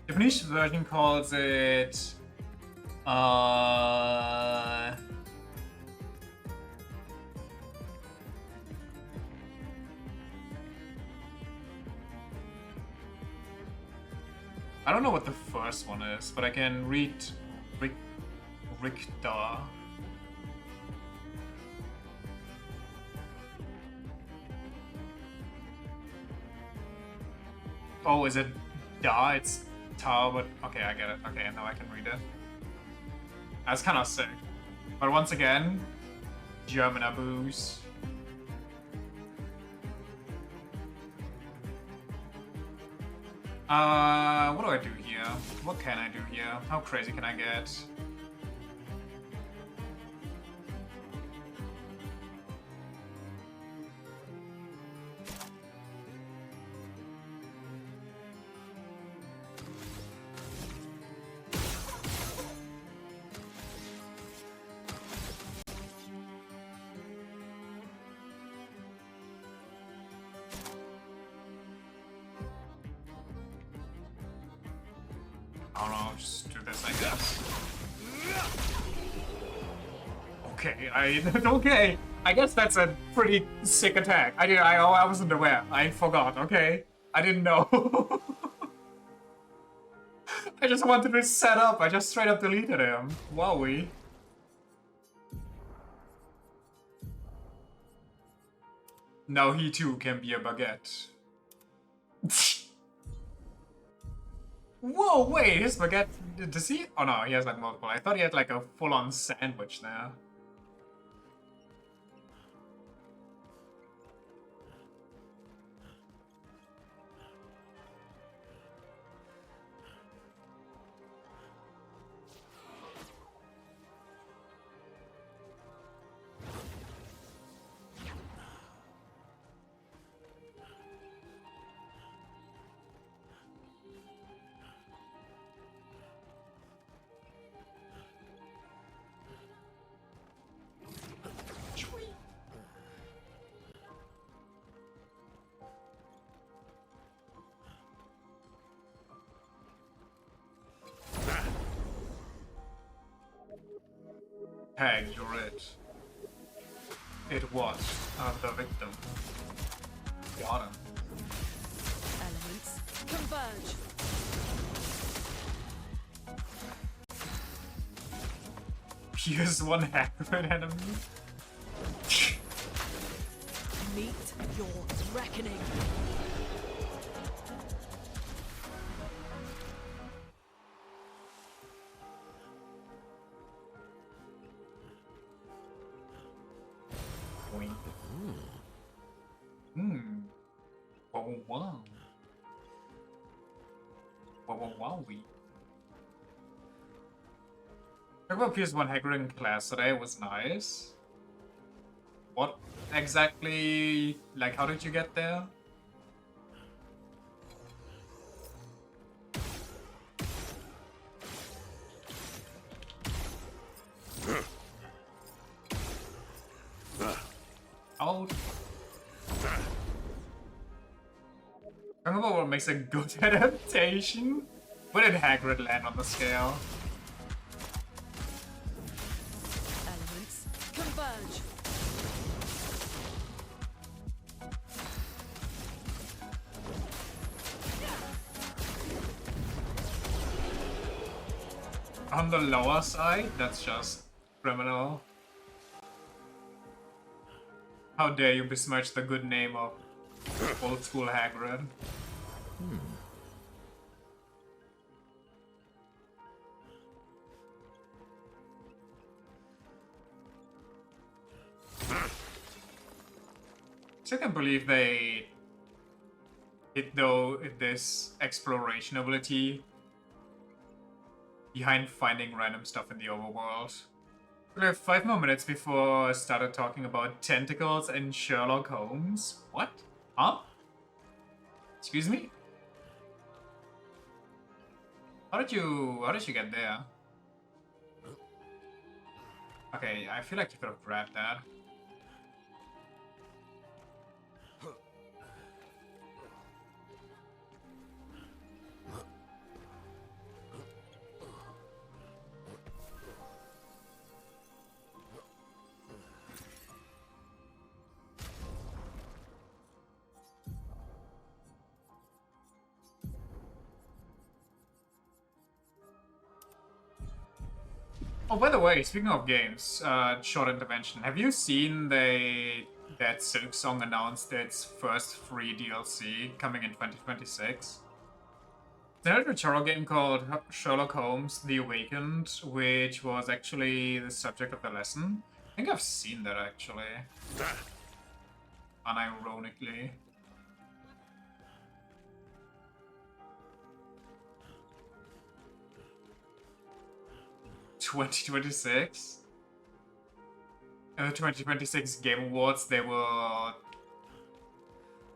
Japanese version calls it I don't know what the first one is, but I can read Richter. Oh, is it Da? It's Ta, but okay, I get it. Okay, now I can read it. That's kind of sick. But once again, German abuse. What do I do here? What can I do here? How crazy can I get? Oh no, I'll just do this, I guess. Okay, okay. I guess that's a pretty sick attack. I wasn't aware. I forgot, okay? I didn't know. I just wanted to set up. I just straight up deleted him. Wowie. Now he too can be a baguette. Whoa, wait, his baguette... Does he? Oh no, he has like multiple. I thought he had like a full-on sandwich there. Hag, you're it. It was the victim. Got him. Elements converge. Here's one Hagrid enemy. Meet your reckoning. Wow, wow. Wow, wowie. Talk about PS1 Hagrid in class today was nice. What exactly, like, how did you get there? Out. I don't know what makes a good adaptation. Where did Hagrid land on the scale? Elements converge. On the lower side? That's just criminal. How dare you besmirch the good name of old school Hagrid? I can't believe they hit this exploration ability behind finding random stuff in the overworld. We have 5 more minutes before I started talking about tentacles and Sherlock Holmes. What? Huh? Excuse me? How did you get there? Okay, I feel like you could have grabbed that. Oh, by the way, speaking of games, short intervention. Have you seen that Silk Song announced its first free DLC coming in 2026? It's an adventure game called Sherlock Holmes: The Awakened, which was actually the subject of the lesson. I think I've seen that actually. Unironically. $2026? In the 2026 Game Awards, they will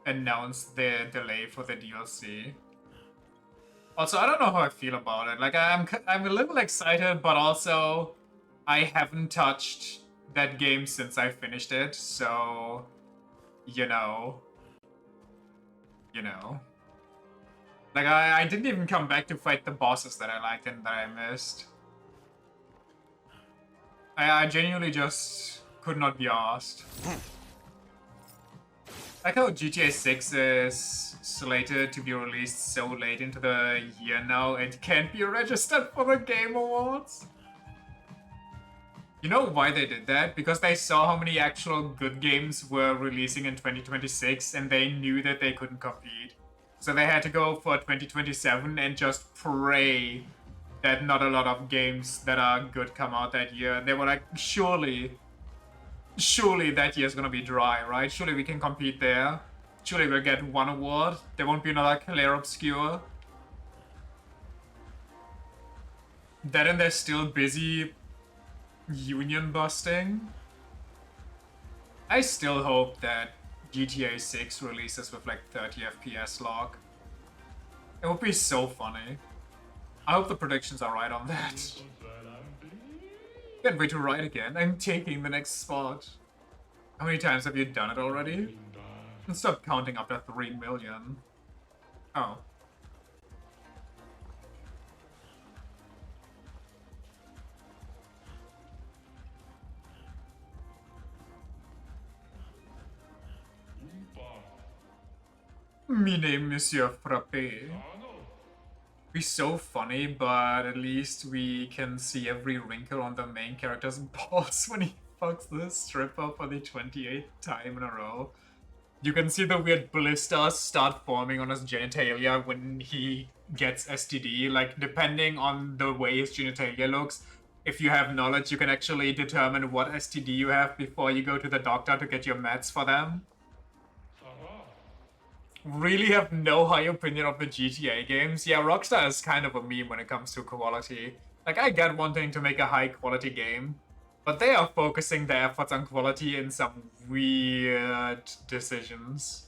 announce the delay for the DLC. Also, I don't know how I feel about it. Like, I'm a little excited, but also I haven't touched that game since I finished it, so you know. Like, I didn't even come back to fight the bosses that I liked and that I missed. I genuinely just could not be asked. Like how GTA 6 is slated to be released so late into the year now, it can't be registered for the Game Awards. You know why they did that? Because they saw how many actual good games were releasing in 2026 and they knew that they couldn't compete. So they had to go for 2027 and just pray that not a lot of games that are good come out that year. They were like, surely that year's gonna be dry, right? Surely we can compete there. Surely we'll get one award. There won't be another Claire Obscure. That and they're still busy union busting. I still hope that GTA 6 releases with like 30 FPS lock. It would be so funny. I hope the predictions are right on that. Can't wait to ride again. I'm taking the next spot. How many times have you done it already? And stop counting up to 3 million. Oh. Me name Monsieur Frappé. Be so funny, but at least we can see every wrinkle on the main character's balls when he fucks the stripper for the 28th time in a row. You can see the weird blisters start forming on his genitalia when he gets STD. Like, depending on the way his genitalia looks, if you have knowledge, you can actually determine what STD you have before you go to the doctor to get your meds for them. Really have no high opinion of the GTA games. Yeah, Rockstar is kind of a meme when it comes to quality. Like, I get wanting to make a high quality game, but they are focusing their efforts on quality in some weird decisions.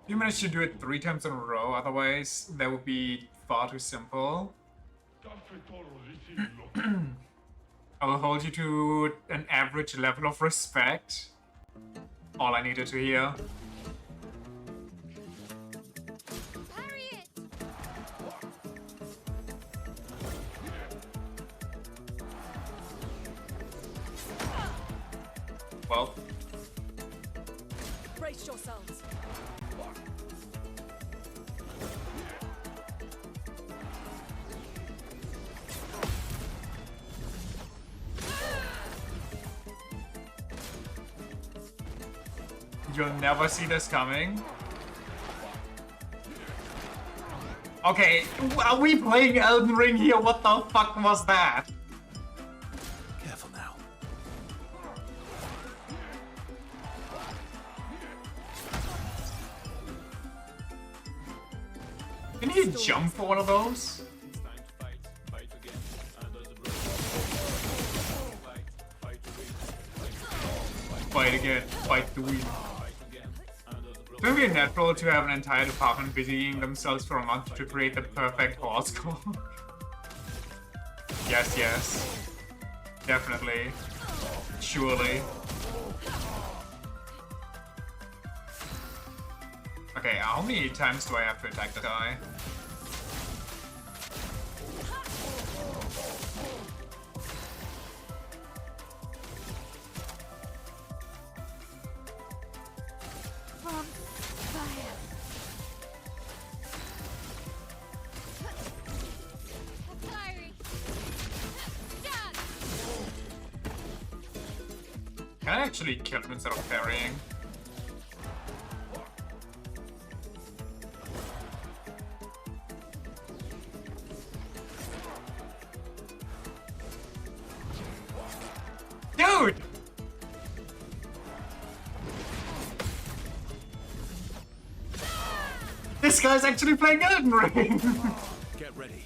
You managed to do it 3 times in a row, otherwise that would be far too simple. I will hold you to an average level of respect. All I needed to hear. Well. Brace yourselves. You'll never see this coming. Okay, are we playing Elden Ring here? What the fuck was that? Careful now. Can he jump for one of those? Fight again, fight to win. It would be natural to have an entire department busying themselves for a month to create the perfect horse call. Yes, yes. Definitely. Surely. Okay, how many times do I have to attack the guy? Can I actually kill him instead of parrying? Dude! This guy's actually playing Elden Ring! Get ready.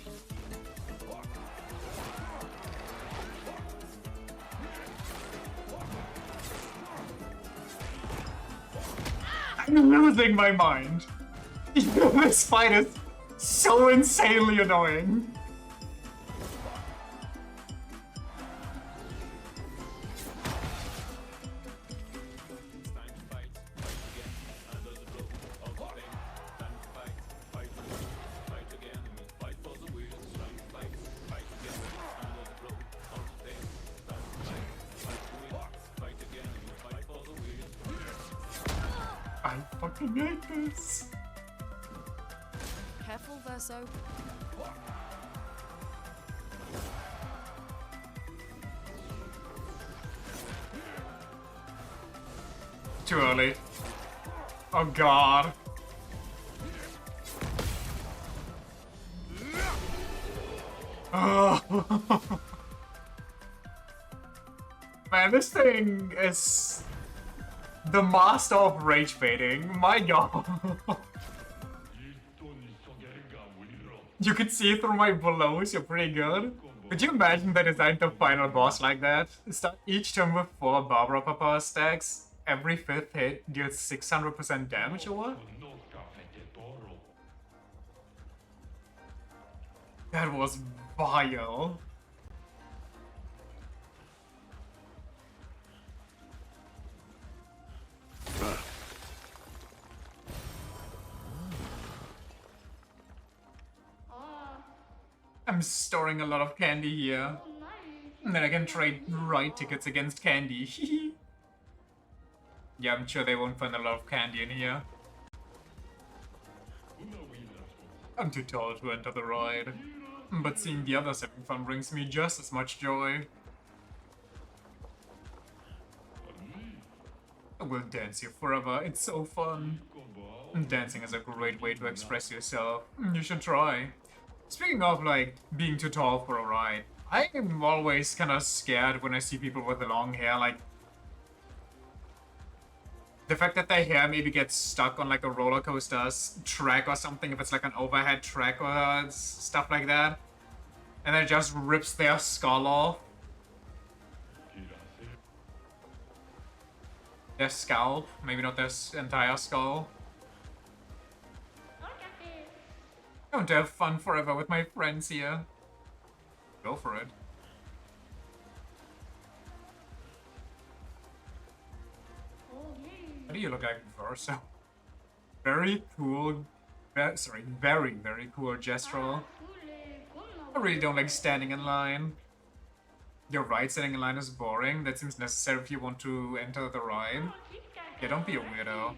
I'm losing my mind. This fight is so insanely annoying. I fucking hate this. Careful, Verso. Too early. Oh god. Oh. Man, this thing is the master of rage baiting. My god. You could see through my blows, you're pretty good. Could you imagine they designed the final boss like that? Start each turn with 4 Barbara Papa stacks. Every 5th hit deals 600% damage or what? That was vile. I'm storing a lot of candy here. And then I can trade ride tickets against candy. Yeah, I'm sure they won't find a lot of candy in here. I'm too tall to enter the ride. But seeing the others having fun brings me just as much joy. I will dance here forever, it's so fun. Dancing is a great way to express yourself. You should try. Speaking of, like, being too tall for a ride, I am always kind of scared when I see people with long hair, like, the fact that their hair maybe gets stuck on, like, a roller coaster track or something, if it's like an overhead track or stuff like that, and then it just rips their skull off. Their scalp, maybe not their entire skull. I want to have fun forever with my friends here. Go for it. How do you look like Verso? Very cool. Sorry, very, very cool gestural. I really don't like standing in line. You're right, standing in line is boring. That seems necessary if you want to enter the ride. Yeah, don't be a weirdo.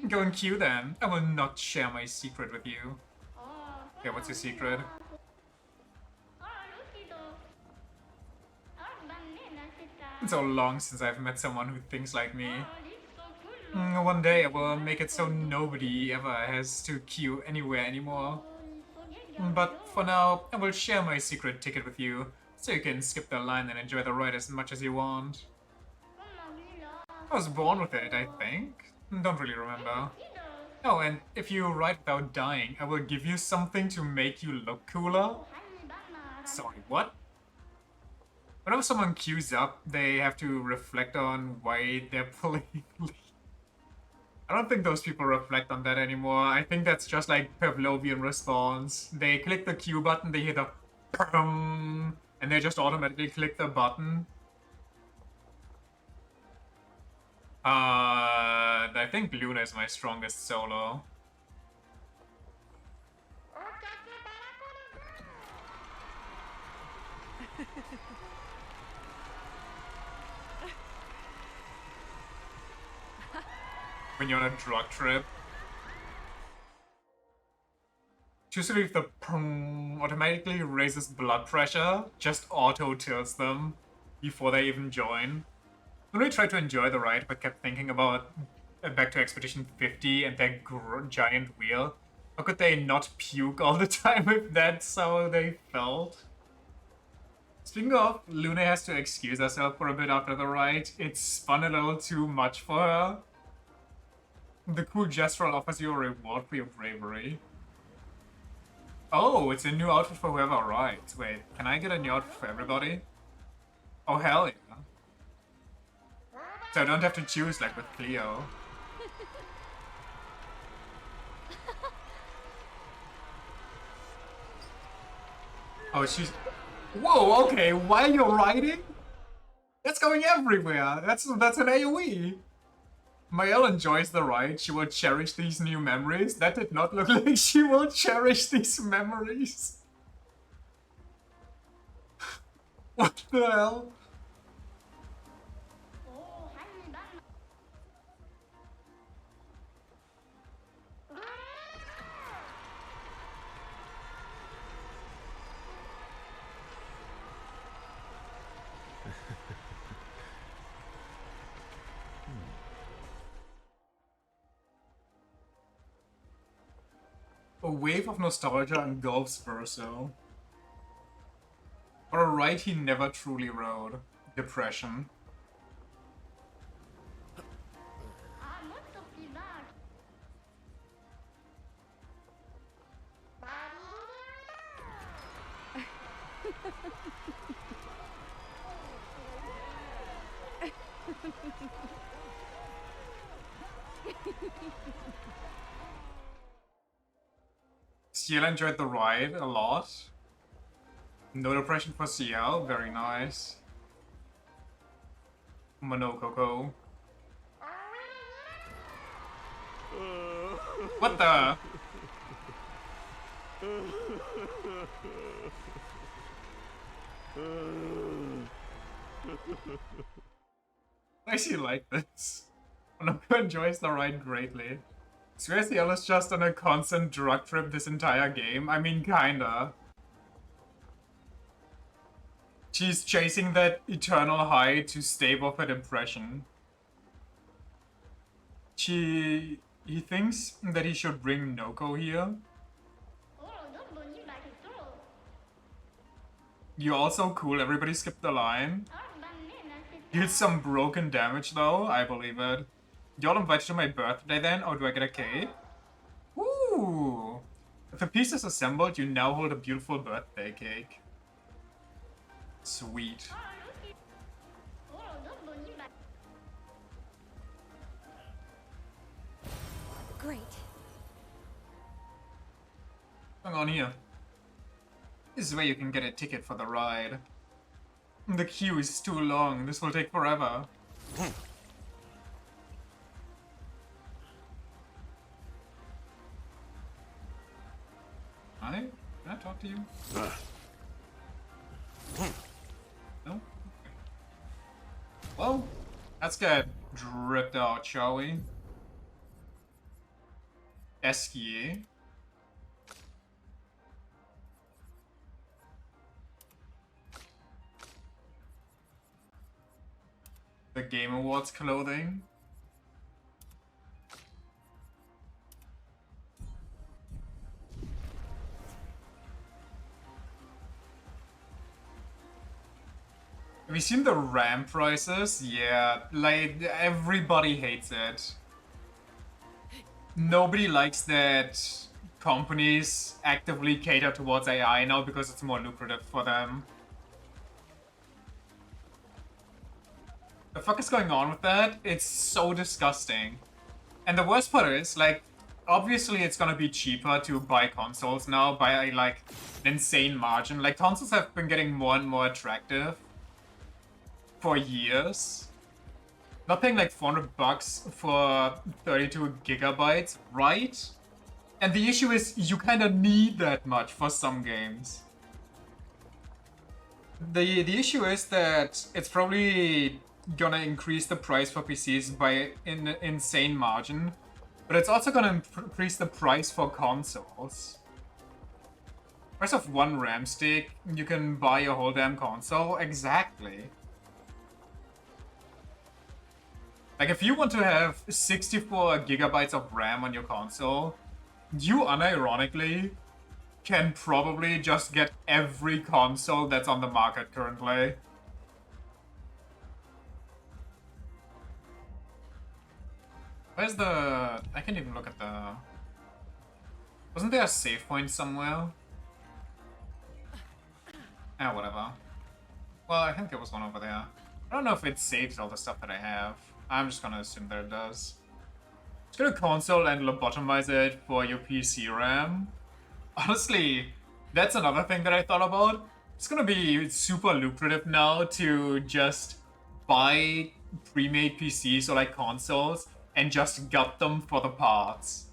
Go and queue then. I will not share my secret with you. Yeah, what's your secret? It's so long since I've met someone who thinks like me. One day I will make it so nobody ever has to queue anywhere anymore. But for now, I will share my secret ticket with you, so you can skip the line and enjoy the ride as much as you want. I was born with it, I think. Don't really remember. Oh, and if you ride without dying, I will give you something to make you look cooler. Sorry, what? Whenever someone queues up, they have to reflect on why they're pulling. I don't think those people reflect on that anymore. I think that's just like Pavlovian response. They click the Q button, they hear the PRRM, and they just automatically click the button. I think Luna is my strongest solo. When you're on a drug trip. Choose to leave the PRRM automatically raises blood pressure, just auto tilts them before they even join. I really tried to enjoy the ride, but kept thinking about back to Expedition 50 and their giant wheel. How could they not puke all the time if that's how they felt? Speaking of, Luna has to excuse herself for a bit after the ride. It's spun a little too much for her. The cool gestural offers you a reward for your bravery. Oh, it's a new outfit for whoever rides. Wait, can I get a new outfit for everybody? Oh, hell yeah. So I don't have to choose like with Cleo. Oh, she's... Whoa, okay, while you're riding? That's going everywhere. That's an AoE. Mael enjoys the ride. She will cherish these new memories. That did not look like she will cherish these memories. What the hell? A wave of nostalgia engulfs Verso. Or a ride he never truly rode. Depression. CL enjoyed the ride a lot. No depression for CL, very nice. Monokoko. What the? Why is he like this? Monoko enjoys the ride greatly. Swear CL is just on a constant drug trip this entire game. I mean, kinda. She's chasing that eternal high to stave off her depression. He thinks that he should bring Noko here. You're also cool, everybody skipped the line. Did some broken damage though, I believe it. Y'all invited to my birthday then, or do I get a cake? Ooh! If a piece is assembled, you now hold a beautiful birthday cake. Sweet. Great. What's going on here? This is where you can get a ticket for the ride. The queue is too long. This will take forever. Hi? Can I talk to you? No? Well, let's get dripped out, shall we? Esquier. The Game Awards clothing. Have you seen the RAM prices? Yeah, like, everybody hates it. Nobody likes that companies actively cater towards AI now because it's more lucrative for them. The fuck is going on with that? It's so disgusting. And the worst part is, like, obviously it's gonna be cheaper to buy consoles now by, like, an insane margin. Like, consoles have been getting more and more attractive for years. Not paying like $400 for 32 gigabytes, right? And the issue is you kind of need that much for some games. The issue is that it's probably gonna increase the price for PCs by an insane margin, but it's also gonna increase the price for consoles. Price of one RAM stick, you can buy a whole damn console. Exactly. Like, if you want to have 64 gigabytes of RAM on your console, you unironically can probably just get every console that's on the market currently. Where's the... I can't even look at the... Wasn't there a save point somewhere? Ah, whatever. Well, I think there was one over there. I don't know if it saves all the stuff that I have. I'm just gonna assume that it does. Just go to console and lobotomize it for your PC RAM. Honestly, That's another thing that I thought about. It's gonna be super lucrative now to just buy pre-made PCs or like consoles and just gut them for the parts.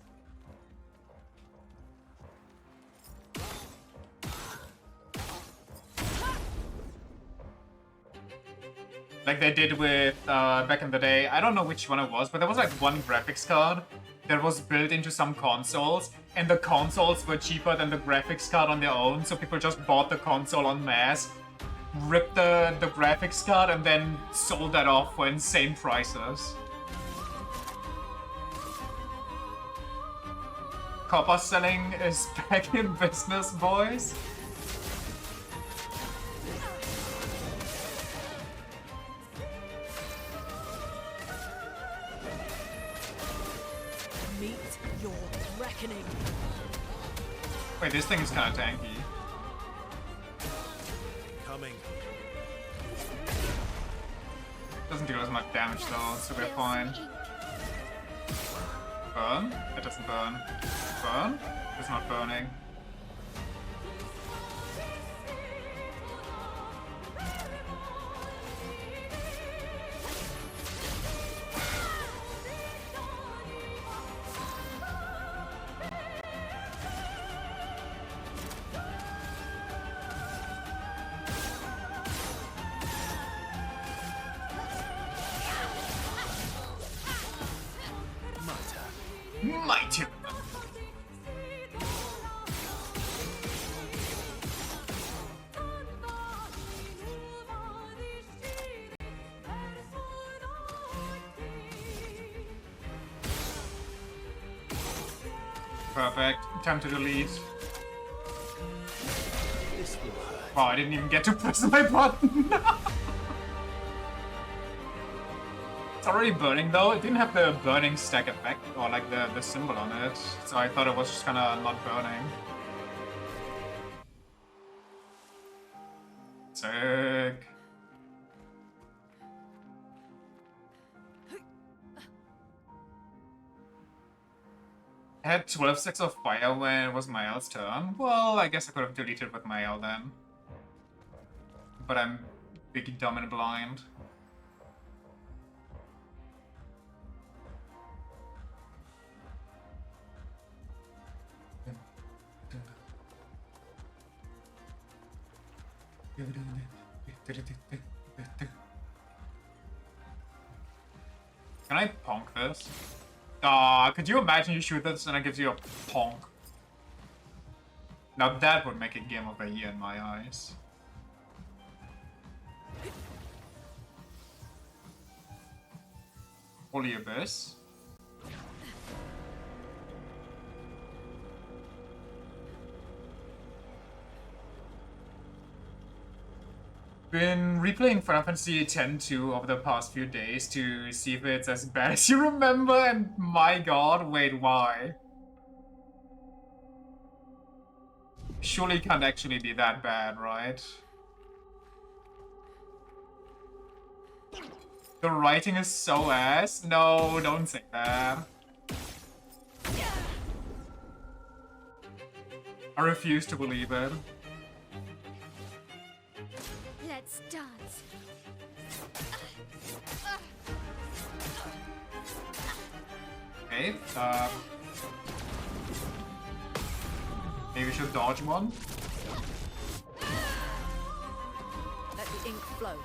Like they did with, back in the day, I don't know which one it was, but there was like one graphics card that was built into some consoles, and the consoles were cheaper than the graphics card on their own, so people just bought the console en masse, ripped the graphics card, and then sold that off for insane prices. Copper selling is back in business, boys. Meet your reckoning. Wait, this thing is kind of tanky. Coming. Doesn't do as much damage though, so we're fine. Burn? It doesn't burn. Burn? It's not burning. My turn. Perfect. Time to delete. Wow, I didn't even get to press my button. It's already burning though. It didn't have the burning stack effect or like the symbol on it, so I thought it was just kinda not burning. Sick. I had 12 stacks of fire when it was Mael's turn. Well, I guess I could have deleted with Mael then. But I'm big, dumb, and blind. Can I ponk this? Could you imagine you shoot this and it gives you a ponk? Now that would make it game of the year in my eyes. Holy Abyss. Been replaying Final Fantasy X-2 over the past few days to see if it's as bad as you remember, and my god, wait, why? Surely it can't actually be that bad, right? The writing is so ass? No, don't say that. I refuse to believe it. Let's dance. Okay, maybe we should dodge one. Let the ink flow.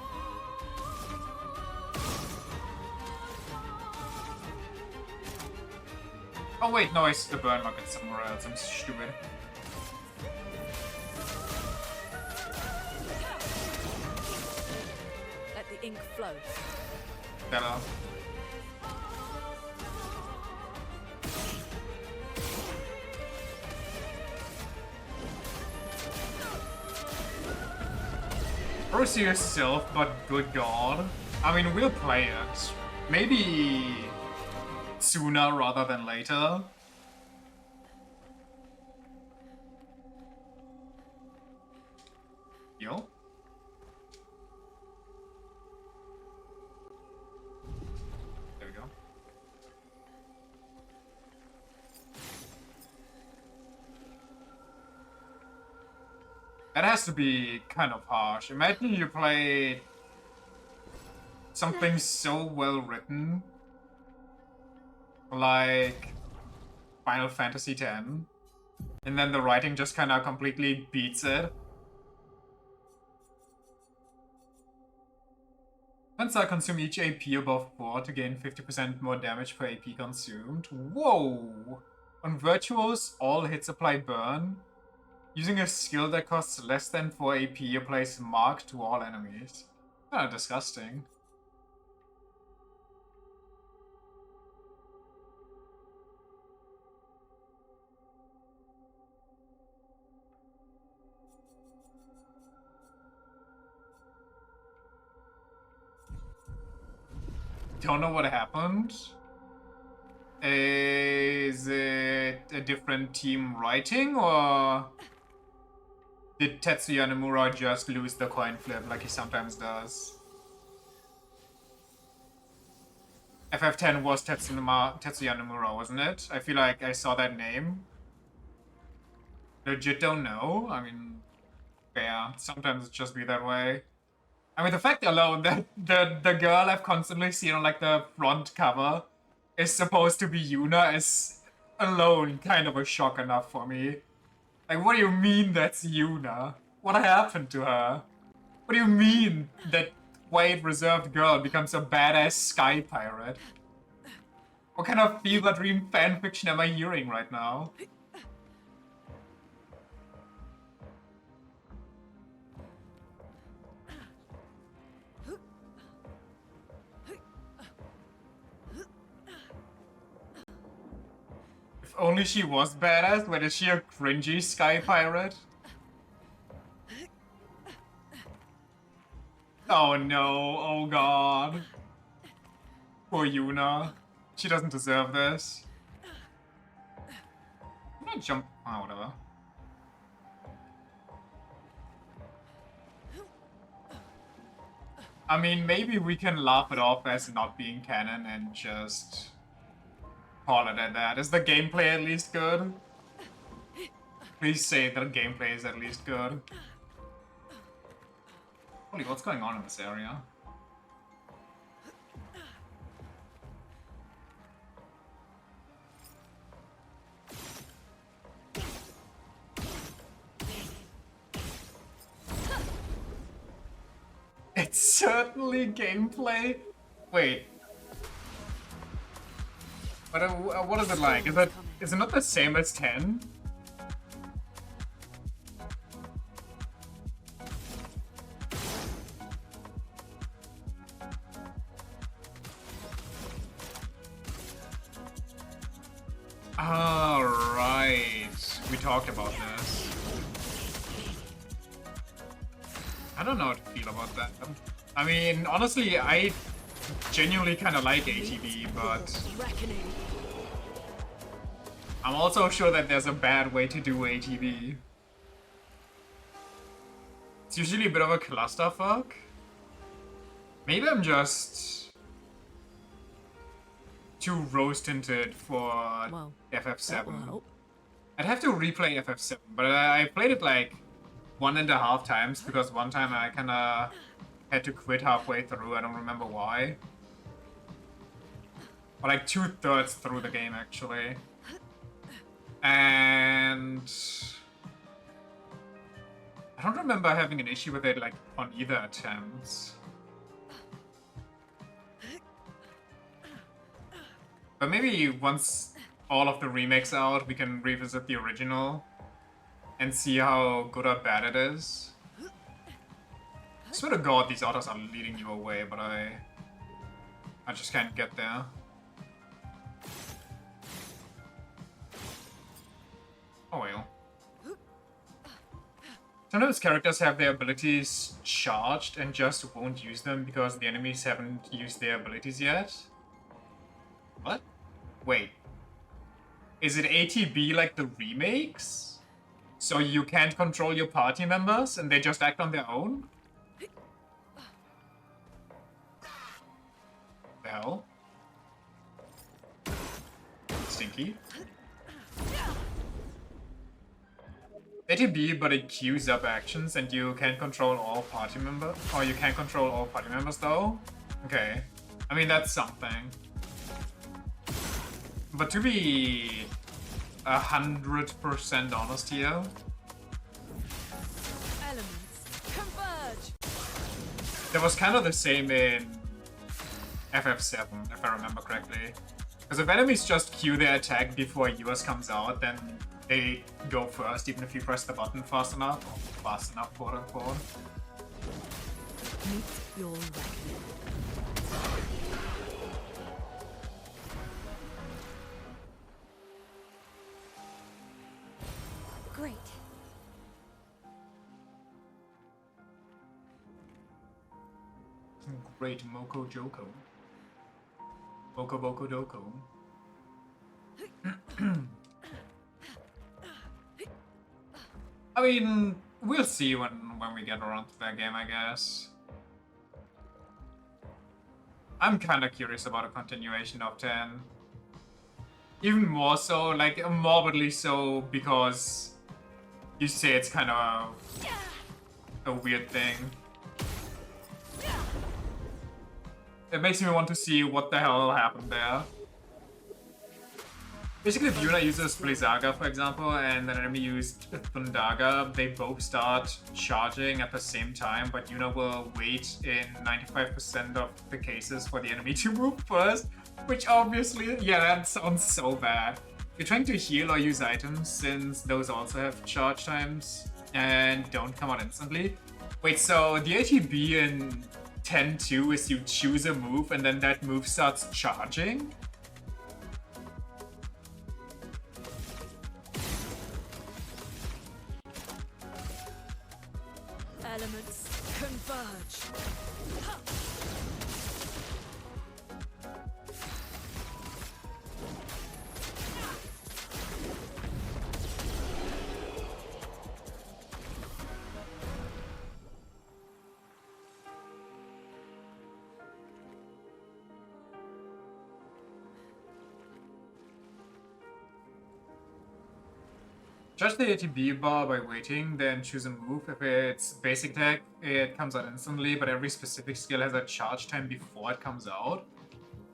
Oh wait, no, it's the burn market somewhere else. I'm stupid. Let the ink flow. Better. Pursue yourself, but good god. I mean, we'll play it. Maybe sooner rather than later. Yo. There we go. That has to be kind of harsh. Imagine you play something so well written, like Final Fantasy X, and then the writing just kind of completely beats it. Once I consume each AP above 4 to gain 50% more damage per AP consumed. Whoa! On Virtuos, all hits apply burn. Using a skill that costs less than 4 AP applies mark to all enemies. Kinda disgusting. Don't know what happened. Is it a different team writing, or did Tetsuya Nomura just lose the coin flip like he sometimes does? FF10 was Tetsuya Nomura, wasn't it? I feel like I saw that name. Legit don't know. I mean, yeah, sometimes it just be that way. I mean, the fact alone that the girl I've constantly seen on like the front cover is supposed to be Yuna is alone kind of a shock enough for me. Like, what do you mean that's Yuna? What happened to her? What do you mean that quiet, reserved girl becomes a badass sky pirate? What kind of fever dream fanfiction am I hearing right now? If only she was badass, but is she a cringy sky pirate? Oh no, oh god. Poor Yuna. She doesn't deserve this. I'm gonna jump. Oh, whatever. I mean, maybe we can laugh it off as not being canon and just call it at that. Is the gameplay at least good? Please say that the gameplay is at least good. Holy, what's going on in this area? It's certainly gameplay. Wait. But what is it like? Is it not the same as 10? Alright. We talked about this. I don't know how to feel about that. I mean, honestly, I genuinely kind of like ATB, but I'm also sure that there's a bad way to do ATB. It's usually a bit of a clusterfuck. Maybe I'm just too rose-tinted for FF7. I'd have to replay FF7, but I played it like 1.5 times because one time I kinda had to quit halfway through. I don't remember why. Or like 2/3 through the game actually. And I don't remember having an issue with it like on either attempts. But maybe once all of the remakes out, we can revisit the original and see how good or bad it is. I swear to god these autos are leading you away, but I just can't get there. Oh well. Sometimes characters have their abilities charged and just won't use them because the enemies haven't used their abilities yet. What? Wait. Is it ATB like the remakes? So you can't control your party members and they just act on their own? The hell? Stinky. ATB, but it queues up actions and you can control all party members. Or you can control all party members though? Okay. I mean, that's something. But to be 100% honest here, Elements converge. that was kind of the same in FF7, if I remember correctly. Because if enemies just queue their attack before yours comes out, then they go first, even if you press the button fast enough. Or fast enough, quote unquote. Meet your reckoning. Great. Great Moko Joko. Moko Boko Doko. I mean, we'll see when we get around to that game, I guess. I'm kinda curious about a continuation of 10. Even more so, like, morbidly so, because you say it's kind of a weird thing. It makes me want to see what the hell happened there. Basically, if Yuna uses Blizzaga, for example, and an enemy used Thundaga, they both start charging at the same time, but Yuna will wait in 95% of the cases for the enemy to move first, which obviously, yeah, that sounds so bad. You're trying to heal or use items, since those also have charge times and don't come out instantly. Wait, so the ATB in 10-2 is you choose a move and then that move starts charging? Elements converge. Charge the ATB bar by waiting, then choose a move. If it's basic attack, it comes out instantly, but every specific skill has a charge time before it comes out.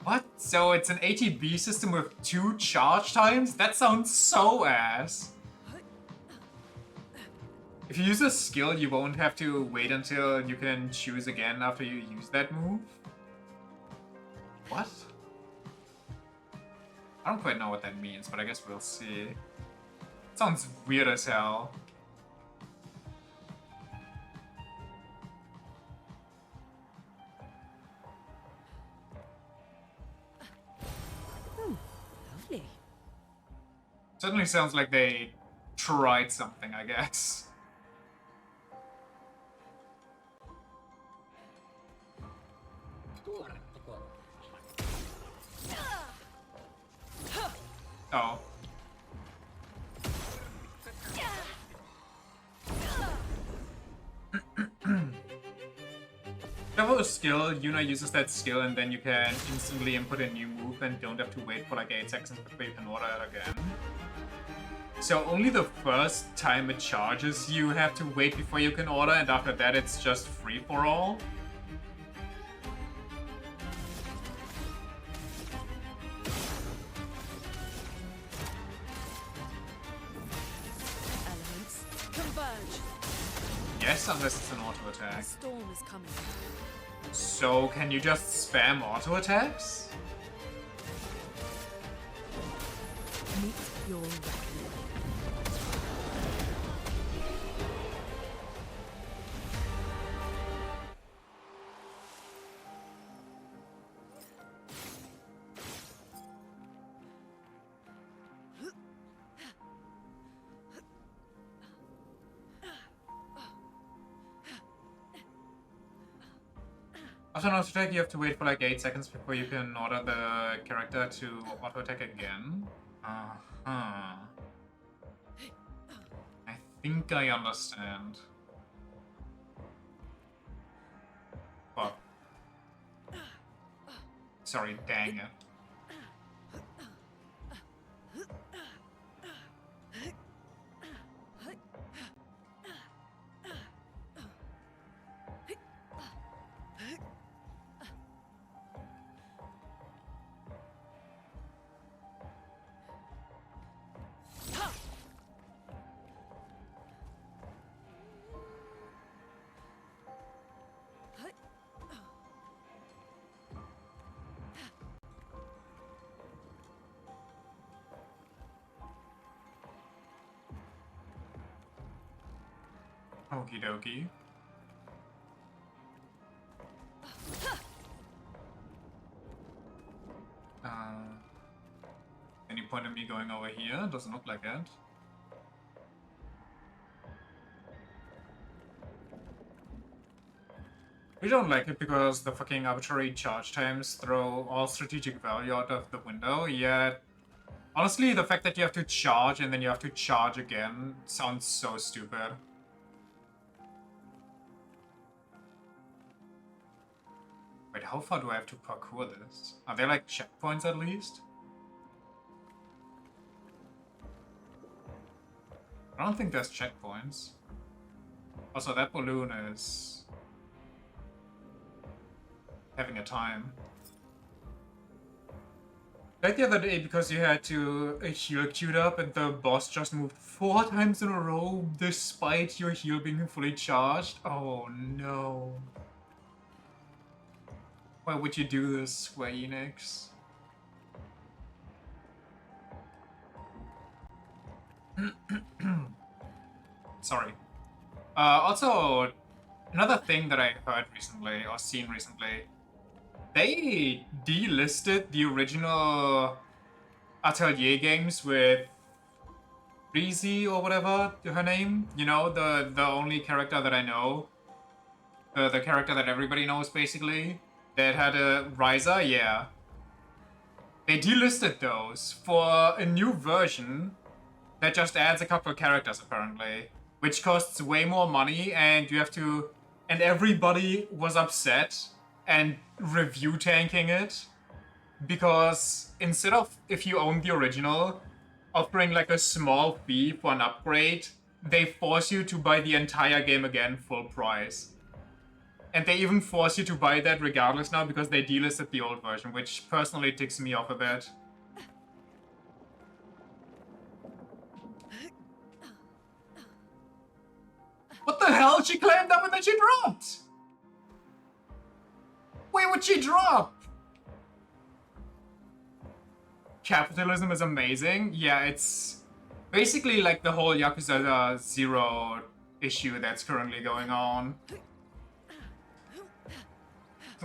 What? So it's an ATB system with 2 charge times? That sounds so ass. If you use a skill, you won't have to wait until you can choose again after you use that move? What? I don't quite know what that means, but I guess we'll see. Sounds weird as hell. Lovely. Certainly sounds like they tried something, I guess. Oh. Level a skill, Yuna uses that skill, and then you can instantly input a new move and don't have to wait for like 8 seconds before you can order it again. So only the first time it charges you have to wait before you can order, and after that it's just free for all? Elements converge. Yes, unless it's an auto The attack. storm is coming. So can you just spam auto attacks? Meet your reckoning. After an auto attack, you have to wait for like 8 seconds before you can order the character to auto attack again. Uh-huh. I think I understand. But... Sorry, dang it. Okie dokie. Any point in me going over here? Doesn't look like it. We don't like it because the fucking arbitrary charge times throw all strategic value out of the window, yet honestly, the fact that you have to charge and then you have to charge again sounds so stupid. Wait, how far do I have to parkour this? Are there like checkpoints at least? I don't think there's checkpoints. Also, that balloon is having a time. Like the other day, because you had to heal queued up and the boss just moved 4 times in a row despite your heal being fully charged. Oh no. Why would you do this, Square Enix? Sorry. Also, another thing that I heard recently, or seen recently, they delisted the original Atelier games with Breezy or whatever her name. You know, the only character that I know. The character that everybody knows, basically. That had a riser, yeah. They delisted those for a new version that just adds a couple of characters, apparently. Which costs way more money, and you have to... And everybody was upset and review tanking it. Because instead of, if you own the original, offering like a small fee for an upgrade, they force you to buy the entire game again full price. And they even force you to buy that regardless now because they delisted the old version, which personally ticks me off a bit. What the hell? She climbed up and then she dropped! Wait, would she drop? Capitalism is amazing. Yeah, it's basically like the whole Yakuza 0 issue that's currently going on.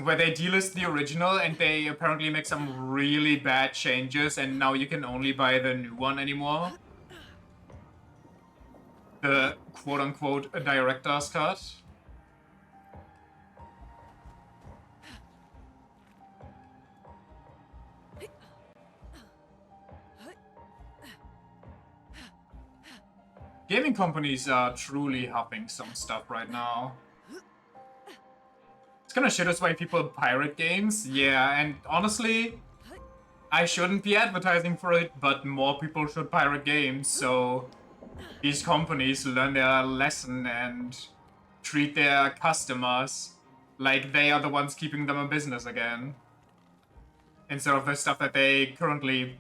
Where they delist the original and they apparently make some really bad changes and now you can only buy the new one anymore. The quote-unquote director's cut. Gaming companies are truly huffing some stuff right now. It's gonna shit us why people pirate games, yeah, and honestly, I shouldn't be advertising for it, but more people should pirate games, so these companies learn their lesson and treat their customers like they are the ones keeping them in business again. Instead of the stuff that they currently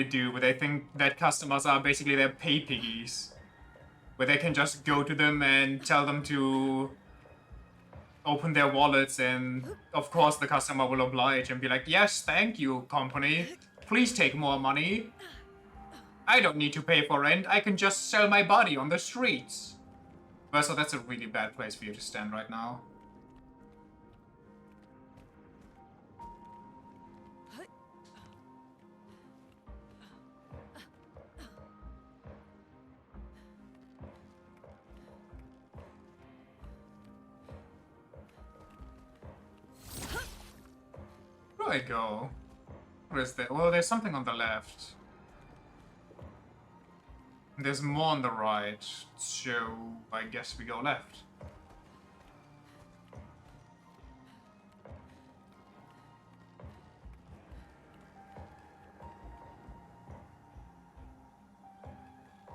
do, where they think that customers are basically their pay piggies. Where they can just go to them and tell them to open their wallets, and of course the customer will oblige and be like, yes, thank you, company. Please take more money. I don't need to pay for rent. I can just sell my body on the streets. Well, so that's a really bad place for you to stand right now. Where do I go? Where is there? Well, there's something on the left. There's more on the right, so I guess we go left.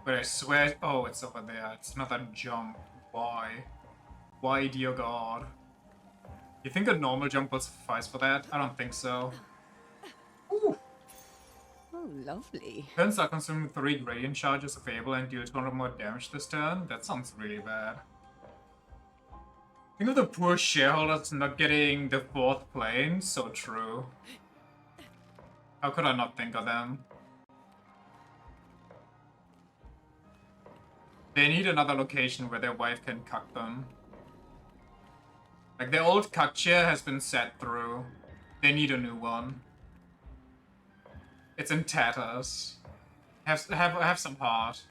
But I swear... Oh, it's over there. It's not a jump. Why? Why, dear God? You think a normal jump will suffice for that? I don't think so. Ooh. Oh, lovely. Turns are consuming 3 gradient charges available and deal 200 more damage this turn? That sounds really bad. Think of the poor shareholders not getting the 4th plane? So true. How could I not think of them? They need another location where their wife can cuck them. Like, their old cuck chair has been set through. They need a new one. It's in tatters. Have some heart.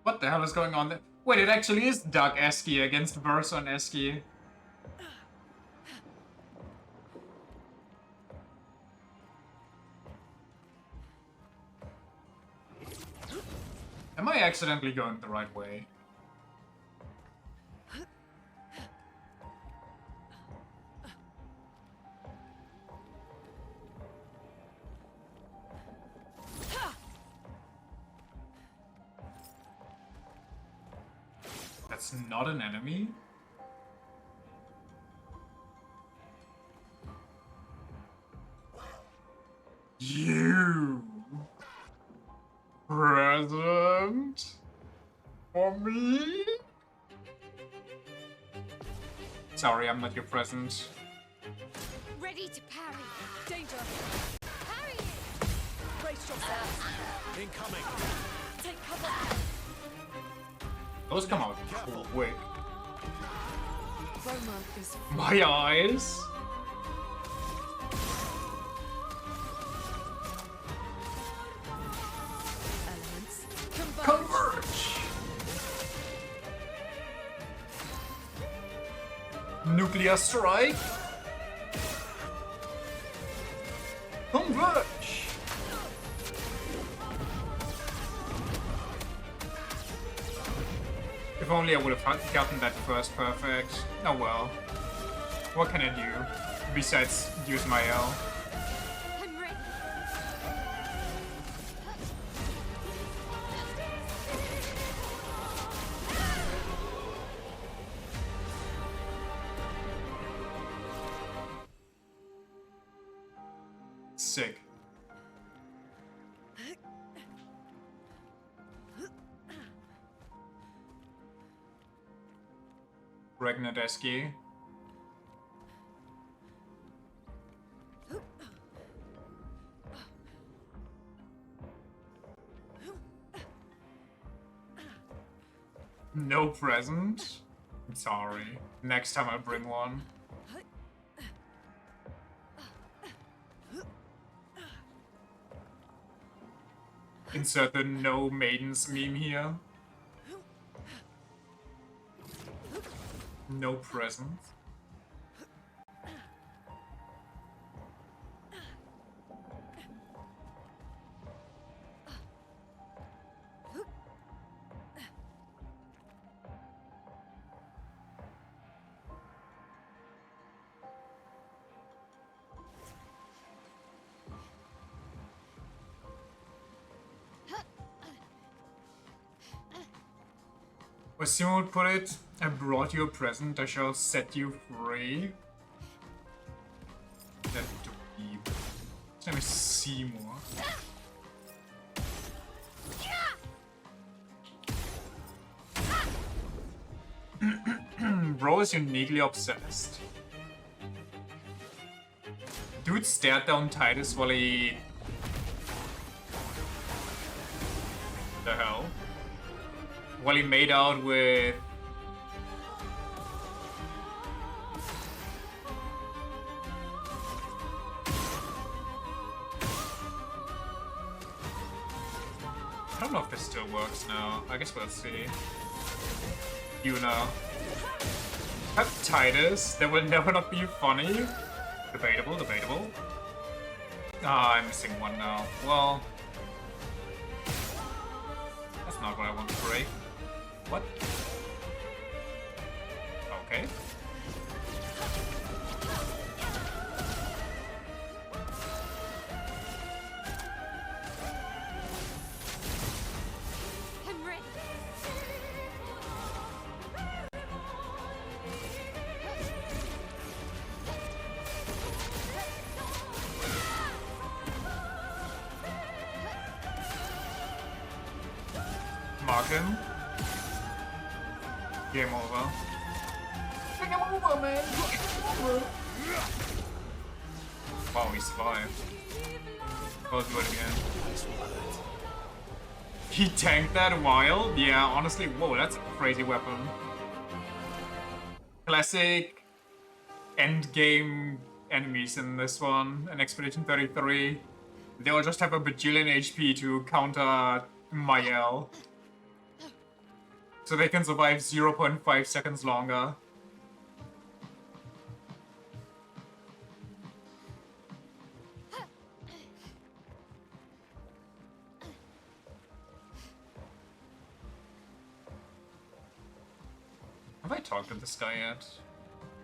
What the hell is going on there? Wait, it actually is Doug Esky against Verso and Esky. Am I accidentally going the right way? That's not an enemy? You present for me? Sorry, I'm not your present. Ready to parry. Danger! Parry! Brace yourself! Incoming! Take cover! Those come out quick. Roma is My eyes! elements. Converge! Nuclear strike! Converge! If only I would have gotten that first perfect. Oh well. What can I do besides use my L? I'm ready. Sick. Regnadeski. No present? I'm sorry. Next time I'll bring one. Insert the no maidens meme here. No present. As Simon would put it, I brought you a present, I shall set you free. That dweeb. His name is Seymour. Bro is uniquely obsessed. Dude stared down Titus while he... The hell? While he made out with... I don't know if this still works now. I guess we'll see. You know. Have Titus, that will never not be funny. Debatable, debatable. Ah, I'm missing one now. Well... That's not what I want to break. What? Okay. I'm ready. got him. Game over. Game over, man! Game over! Wow, he survived. I'll do it again. He tanked that wild? Yeah, honestly, whoa, that's a crazy weapon. Classic endgame enemies in this one, in Expedition 33. They all just have a bajillion HP to counter Mael. So they can survive 0.5 seconds longer. Have I talked to this guy yet?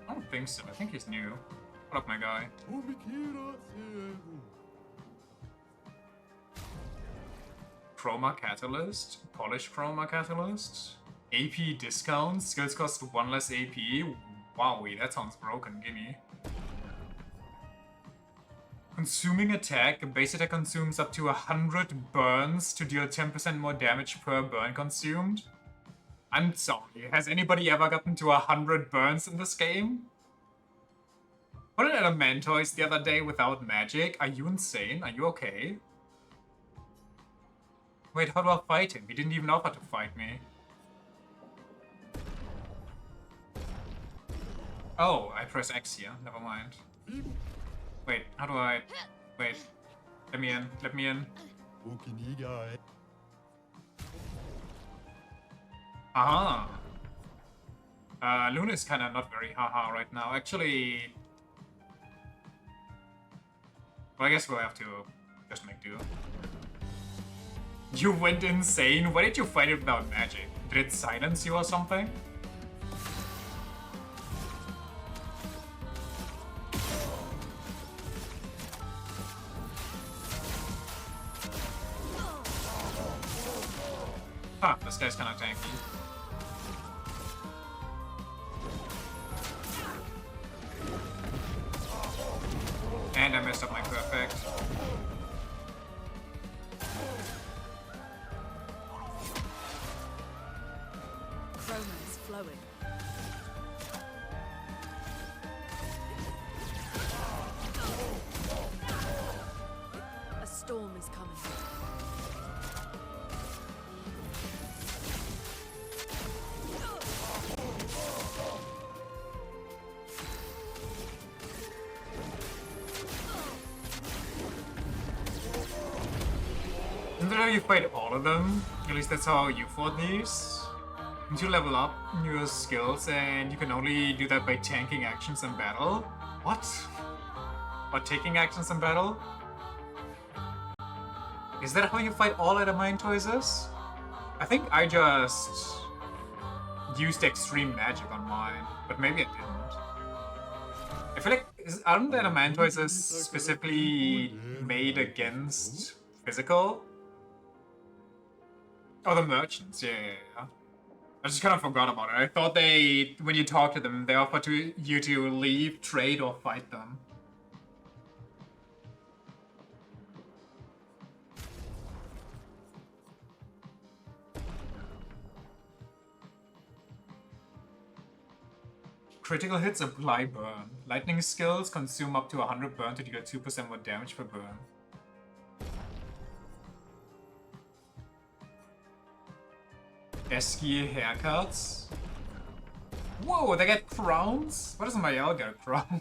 I don't think so. I think he's new. What up, my guy? Chroma Catalyst? Polish Chroma Catalyst? AP discounts? Skills cost 1 less AP? Wowie, that sounds broken. Gimme. Consuming attack. A base attack consumes up to 100 burns to deal 10% more damage per burn consumed. I'm sorry, has anybody ever gotten to 100 burns in this game? What an Elementoise the other day without magic? Are you insane? Are you okay? Wait, how do I fight him? He didn't even offer to fight me. Oh, I press X here. Never mind. Wait, how do I... Wait. Let me in. Let me in. Aha! Luna is kinda not very haha right now. Actually... Well, I guess we'll have to just make do. You went insane? Why did you fight it without magic? Did it silence you or something? Huh, this guy's kinda tanky. And I messed up my perfect. Chroma is flowing. A storm is coming. Isn't that how you fight all of them? At least that's how you fought these. Once you level up your skills, and you can only do that by tanking actions in battle? What? Or taking actions in battle? Is that how you fight all Elementoises? I think I just used extreme magic on mine, but maybe I didn't. I feel like, aren't the Elementoises specifically made against physical? Oh, the merchants, yeah. I just kind of forgot about it. I thought they, when you talk to them, they offer to you to leave, trade, or fight them. Critical hits apply burn. Lightning skills consume up to 100 burn to deal 2% more damage per burn. Esky haircuts. Whoa, they get crowns? Why doesn't Mael get a crown?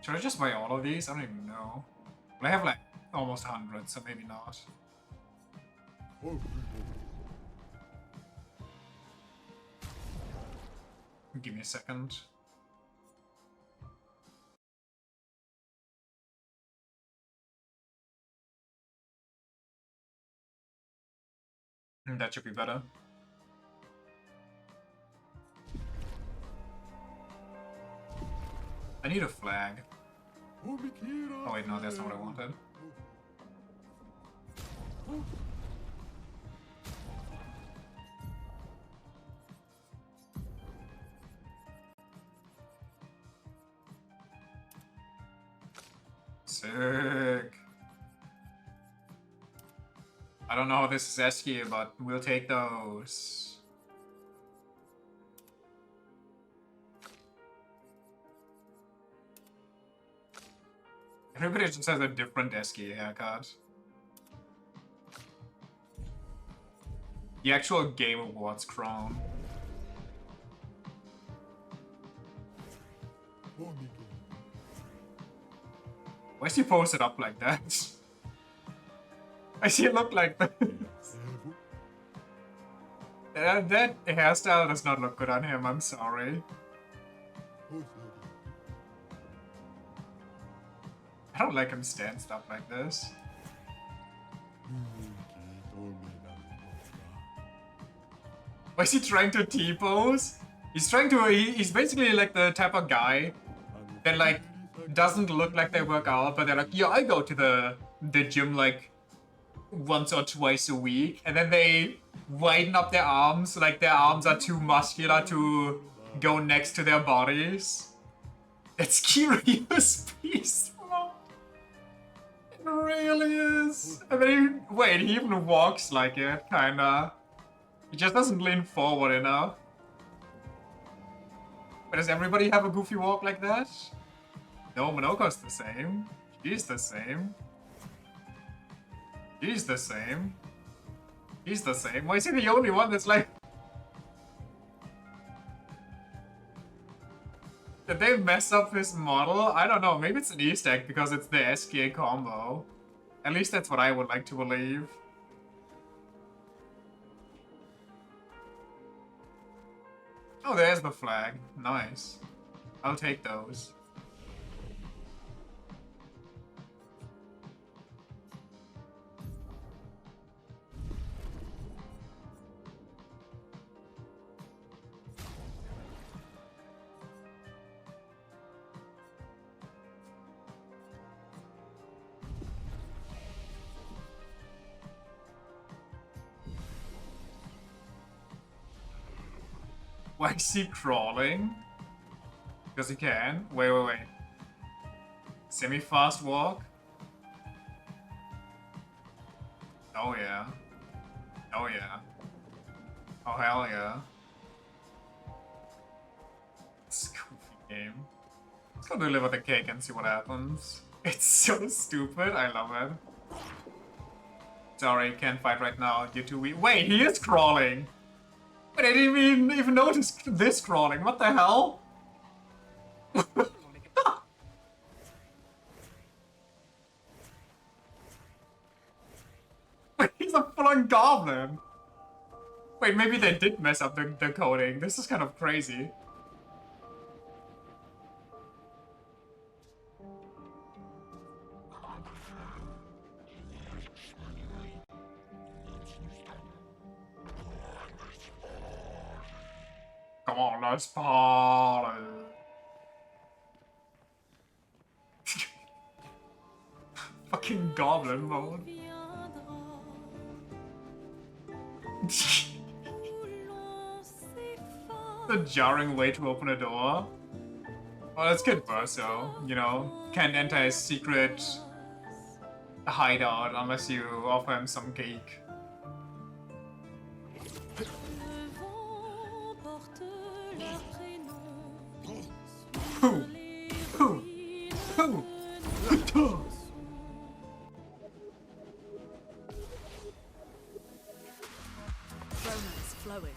Should I just buy all of these? I don't even know. But I have like almost 100, so maybe not. Give me a second. That should be better. I need a flag. Oh wait, no, that's not what I wanted. Sick. don't know how this is esky, but we'll take those. Everybody just has a different esky haircut. The actual Game Awards crown. Why is he posted up like that? I see it look like that. That hairstyle does not look good on him, I'm sorry. I don't like him stanced up like this. Why is he trying to T-pose? He's trying to, he's basically like the type of guy that like doesn't look like they work out, but they're like, yeah, I go to the gym like once or twice a week, and then they widen up their arms, like their arms are too muscular to go next to their bodies. It's Kiryu's piece. It really is. I mean, wait, he even walks like it, kinda. He just doesn't lean forward enough. But does everybody have a goofy walk like that? No, Monoko's the same. She's the same. He's the same. He's the same. Why is he the only one that's like... Did they mess up his model? I don't know. Maybe it's an Easter egg because it's the SK combo. At least that's what I would like to believe. Oh, there's the flag. Nice. I'll take those. Why is he crawling? Because he can. Wait. Semi-fast walk? Oh yeah. Oh yeah. Oh hell yeah. It's a goofy game. Let's go deliver the cake and see what happens. It's so stupid, I love it. Sorry, can't fight right now, you're too weak. Wait, he is crawling! But I didn't even notice this crawling. What the hell? Wait, he's a full-on goblin. Wait, maybe they did mess up the coding. This is kind of crazy. Come on, let's party. Fucking goblin mode. The jarring way to open a door. Well, let's get Verso, you know. Can't enter his secret hideout unless you offer him some cake. Romance flowing.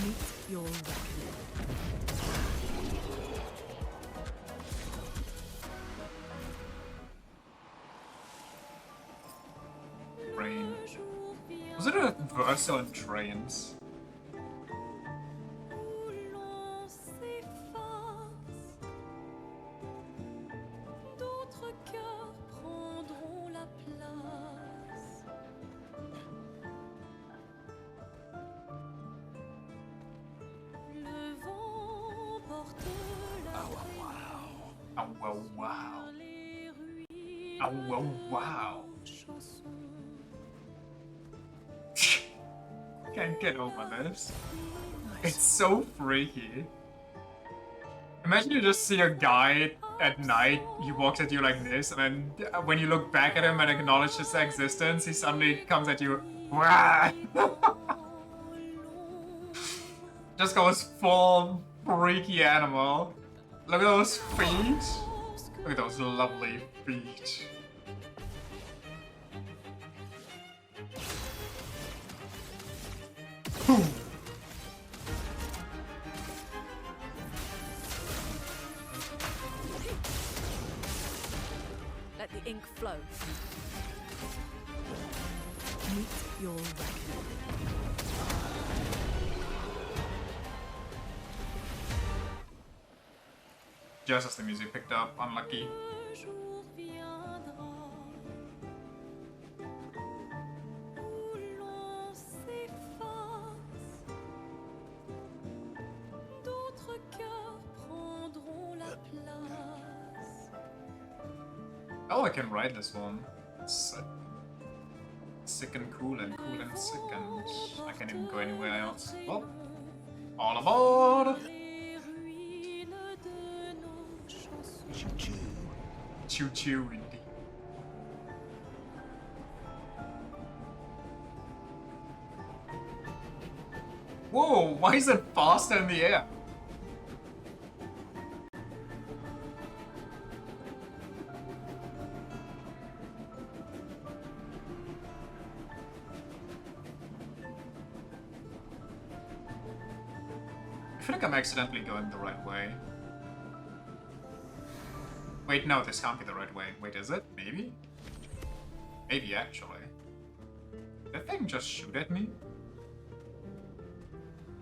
Meet your reckoning. Train. Was it a Verso on trains? Oh wow. can't get over this. It's so freaky. Imagine you just see a guy at night, he walks at you like this, and then when you look back at him and acknowledge his existence, he suddenly comes at you. Wah! Just goes full freaky animal. Look at those feet. Look at those lovely feet. Let the ink flow. Meet your reckoning. Just as the music picked up, unlucky. Oh, I can ride this one. It's sick and cool and sick, and I can't even go anywhere else. Oh, all aboard! Choo-choo. Choo-choo indeed. Whoa, why is it faster in the air? I feel like I'm accidentally going the right way. Wait, no, this can't be the right way. Wait, is it? Maybe? Maybe, actually. Did that thing just shoot at me?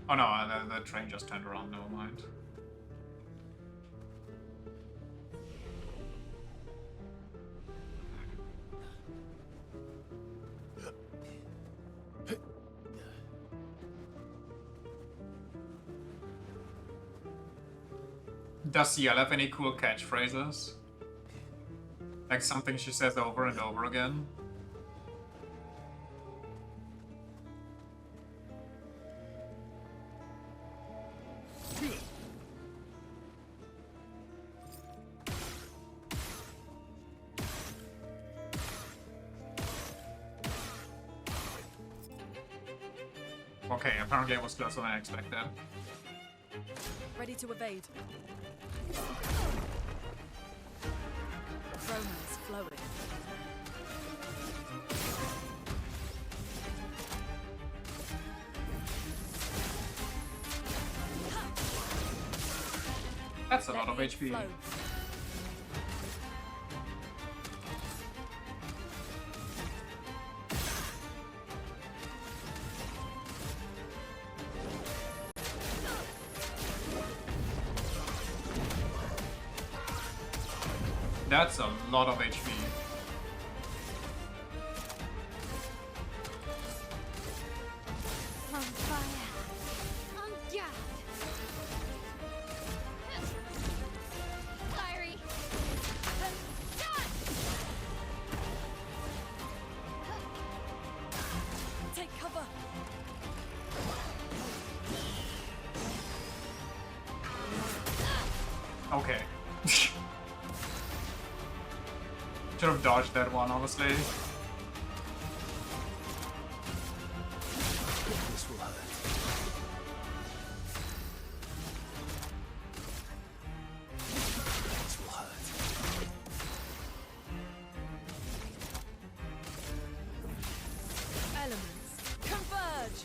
Oh no, the train just turned around, never mind. Does Ciel have any cool catchphrases? Like something she says over and over again? Okay, apparently I was closer than I expected. Ready to evade. Romance flowing. That's a lot of HP. Flow. That's a lot of HP. On fire. On guard. Fiery. Take cover. Okay. Should have dodged that one, honestly. This will hurt. This will hurt. Elements converge.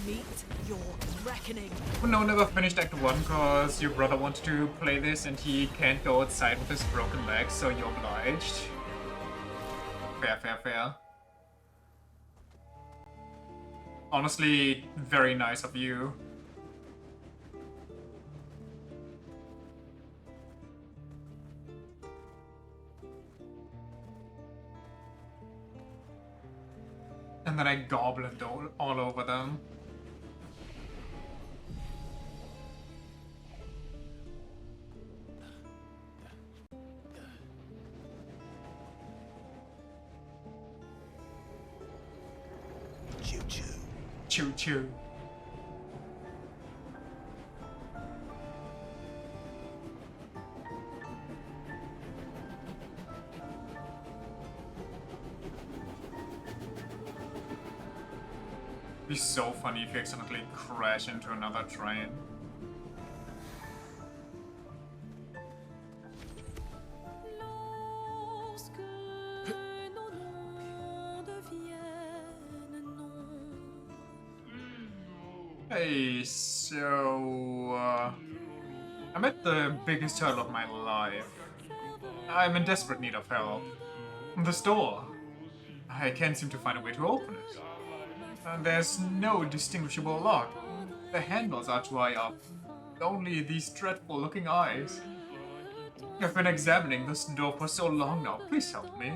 Meet your reckoning. Oh no, never finished Act 1 because your brother wanted to play this and he can't go outside with his broken leg, so you're obliged. Fair, fair, fair. Honestly, very nice of you. And then I goblined all over them. Choo choo. It'd be so funny if you accidentally crash into another train. Hey, so I'm at the biggest hurdle of my life. I'm in desperate need of help. This door. I can't seem to find a way to open it. There's no distinguishable lock. The handles are dry up. Only these dreadful looking eyes. I've been examining this door for so long now. Please help me.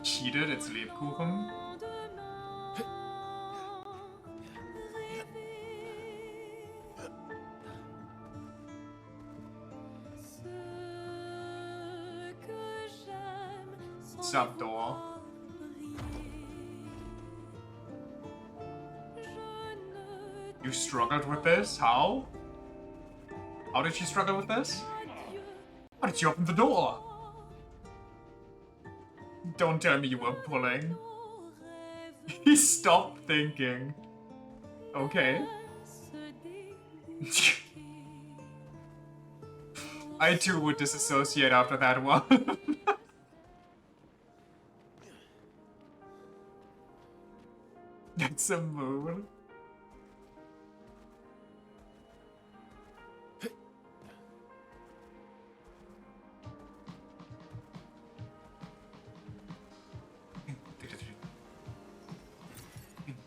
Cheated, it's Lebkuchen. Sub door. You struggled with this? How? How did you struggle with this? How did you open the door? Don't tell me you were pulling. He stopped thinking. Okay. I too would disassociate after that one. That's a mood.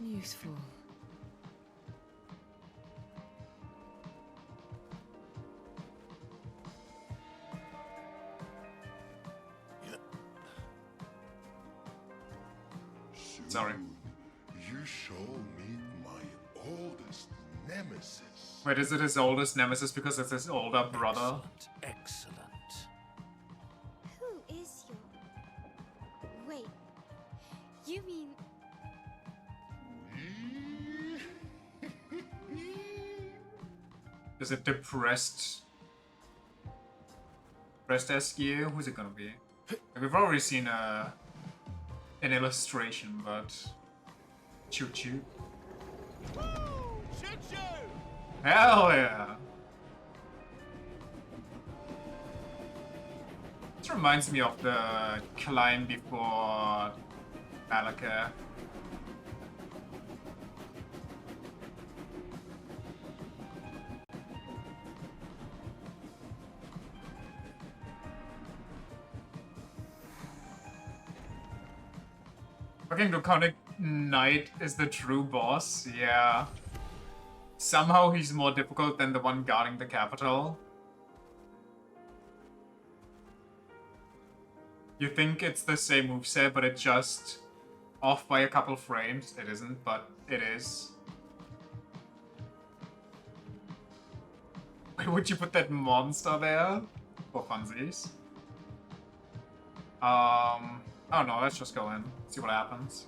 Useful. Sorry. You shall meet my oldest nemesis. Wait, is it his oldest nemesis because it's his older brother? Excellent. Who is your... Wait, you mean... Is it depressed Esquire? Who's it gonna be? We've already seen an illustration, but choo choo. Hell yeah! This reminds me of the climb before Malaka. Fucking Draconic Knight is the true boss, yeah. Somehow he's more difficult than the one guarding the capital. You think it's the same moveset, but it's just off by a couple frames. It isn't, but it is. Why would you put that monster there? For funsies. I don't know, let's just go in, see what happens.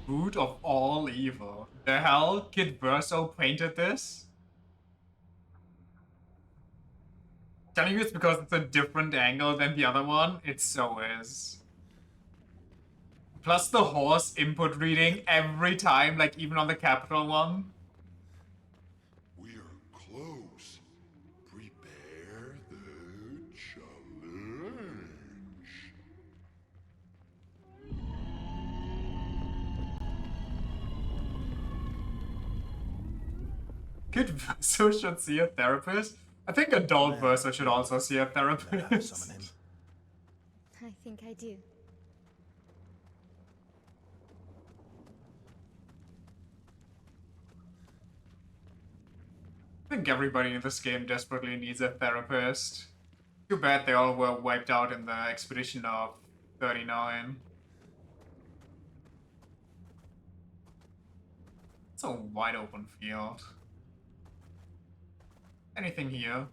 Root of all evil. The hell? Kid Verso painted this? Telling you it's because it's a different angle than the other one? It so is. Plus the horse input reading every time, like even on the capital one. We are close. Prepare the challenge. Kid Verso should see a therapist. I think adult Verso should also see a therapist. I think I do. I think everybody in this game desperately needs a therapist. Too bad they all were wiped out in the expedition of 39. It's a wide open field. Anything here?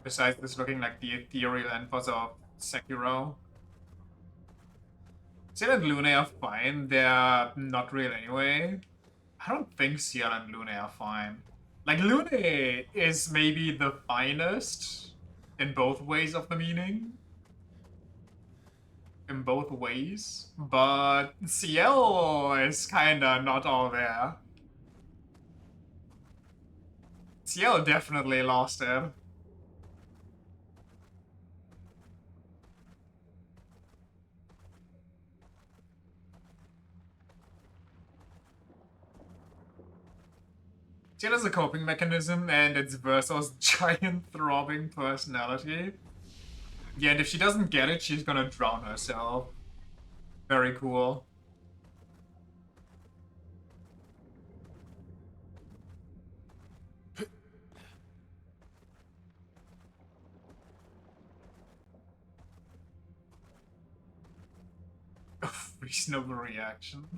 Besides this looking like the ethereal endboss of Sekiro. Ciel and Lune are fine. They're not real anyway. I don't think Ciel and Lune are fine. Like, Lune is maybe the finest in both ways of the meaning. In both ways. But Ciel is kinda not all there. Ciel definitely lost it. Ciel has a coping mechanism, and it's Verso's giant throbbing personality. Yeah, and if she doesn't get it, she's gonna drown herself. Very cool. Reasonable reaction.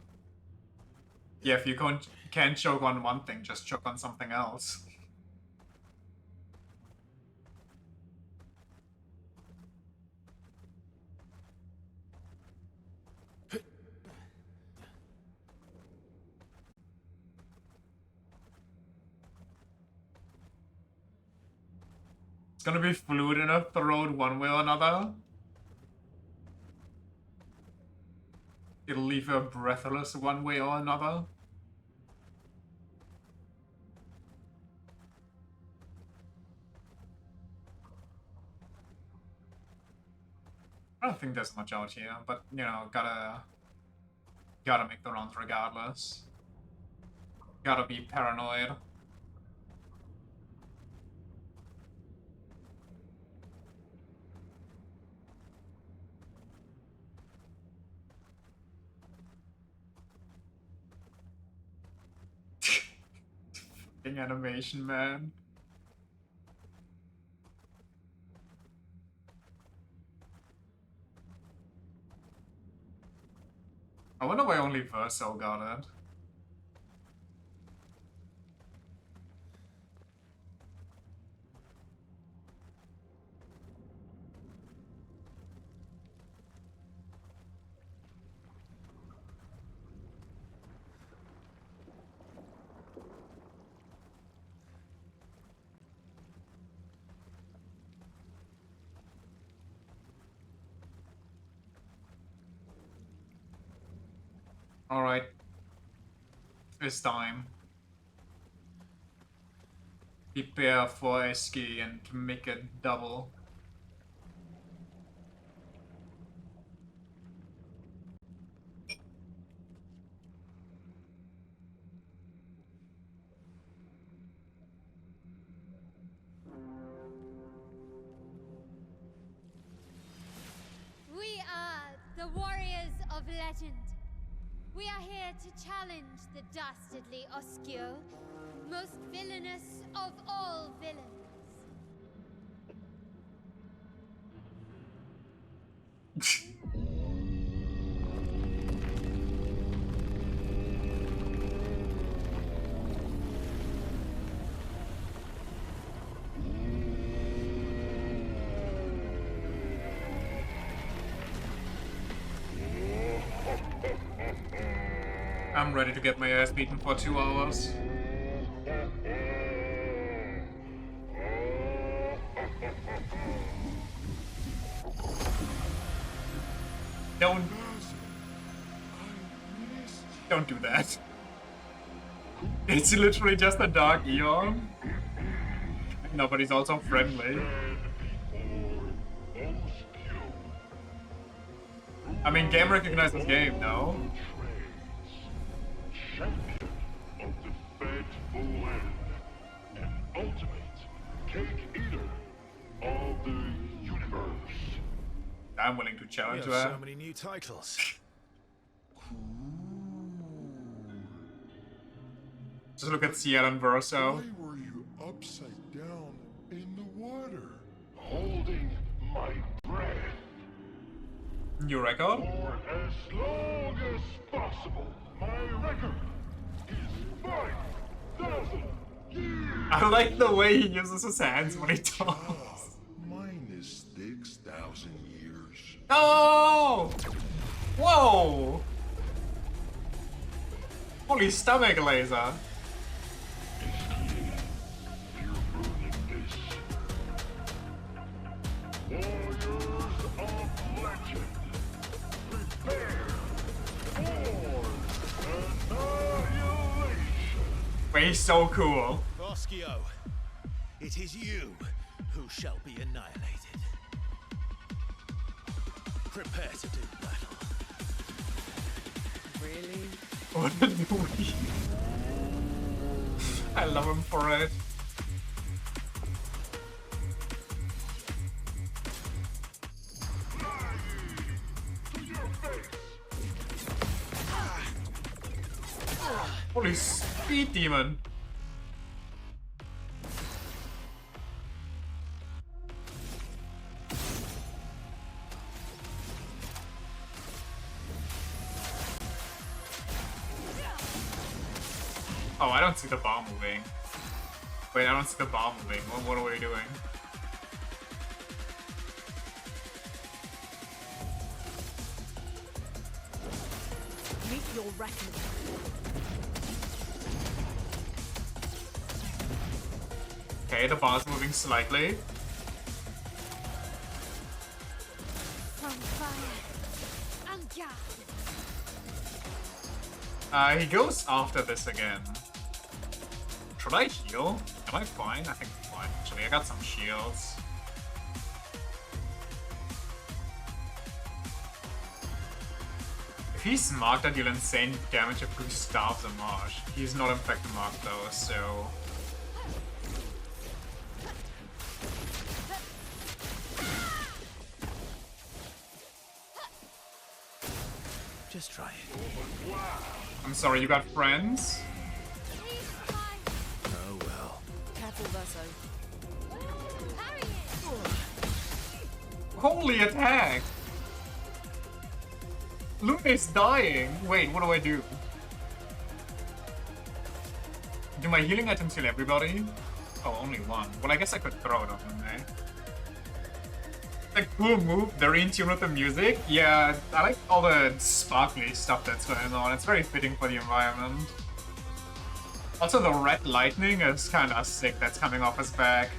Yeah, if you can't choke on one thing, just choke on something else. It's gonna be fluid in her throat one way or another. It'll leave her breathless one way or another. I don't think there's much out here, but you know, gotta make the rounds regardless. Gotta be paranoid. Fucking animation, man. I wonder why only Verso got it. Alright. It's time. Prepare for a ski and make it double. We are the warriors of legend. We are here to challenge the dastardly Oscure, most villainous of all villains. I'm ready to get my ass beaten for 2 hours. Don't do that. It's literally just a dark Eon. No, but he's also friendly. I mean, game recognizes game, no? Champion of the faithful land, and ultimate cake eater of the universe. I'm willing to challenge We have her. so many new titles. Just look at Ciel and Verso. Why were you upside down holding my breath New record? for as long as possible. My record is 5,000 years. I like the way he uses his hands when he talks. Mine is 6,000 years. Oh! Whoa! Holy stomach laser. Warriors of legend, prepare for annihilation. Wait, he's so cool. Boschio, it is you who shall be annihilated. Prepare to do battle. Really? What a dweeb. I love him for it. Holy speed demon. Oh, I don't see the bar moving. Wait, I don't see the bar moving. What are we doing? Meet your reckoning. Okay, the bar's moving slightly. From fire and gas. He goes after this again. Should I heal? Am I fine? I think I'm fine. Actually, I got some shields. If he's marked, I deal insane damage if he starves a marsh. He's not in fact marked though, so... Just try it. I'm sorry, you got friends? Oh well. Careful, Verso. Holy attack! Luna's dying! Wait, what do I do? Do my healing items heal everybody? Oh, only one. Well, I guess I could throw it on him, eh? A cool move, very in tune with the music. Yeah, I like all the sparkly stuff that's going on. It's very fitting for the environment. Also, the red lightning is kinda sick that's coming off his back.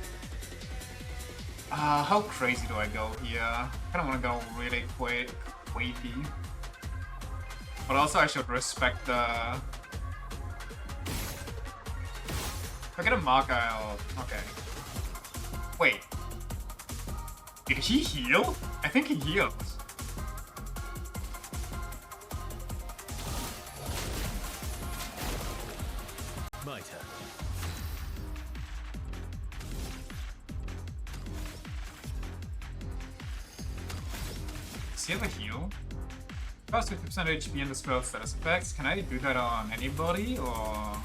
How crazy do I go here? Kinda wanna go really quaky. But also I should respect the... If I get a mark, I'll... Okay. Wait. Did he heal? I think he healed. My turn. Does he have a heal? Cost 50% HP and the spell status effects. Can I do that on anybody or...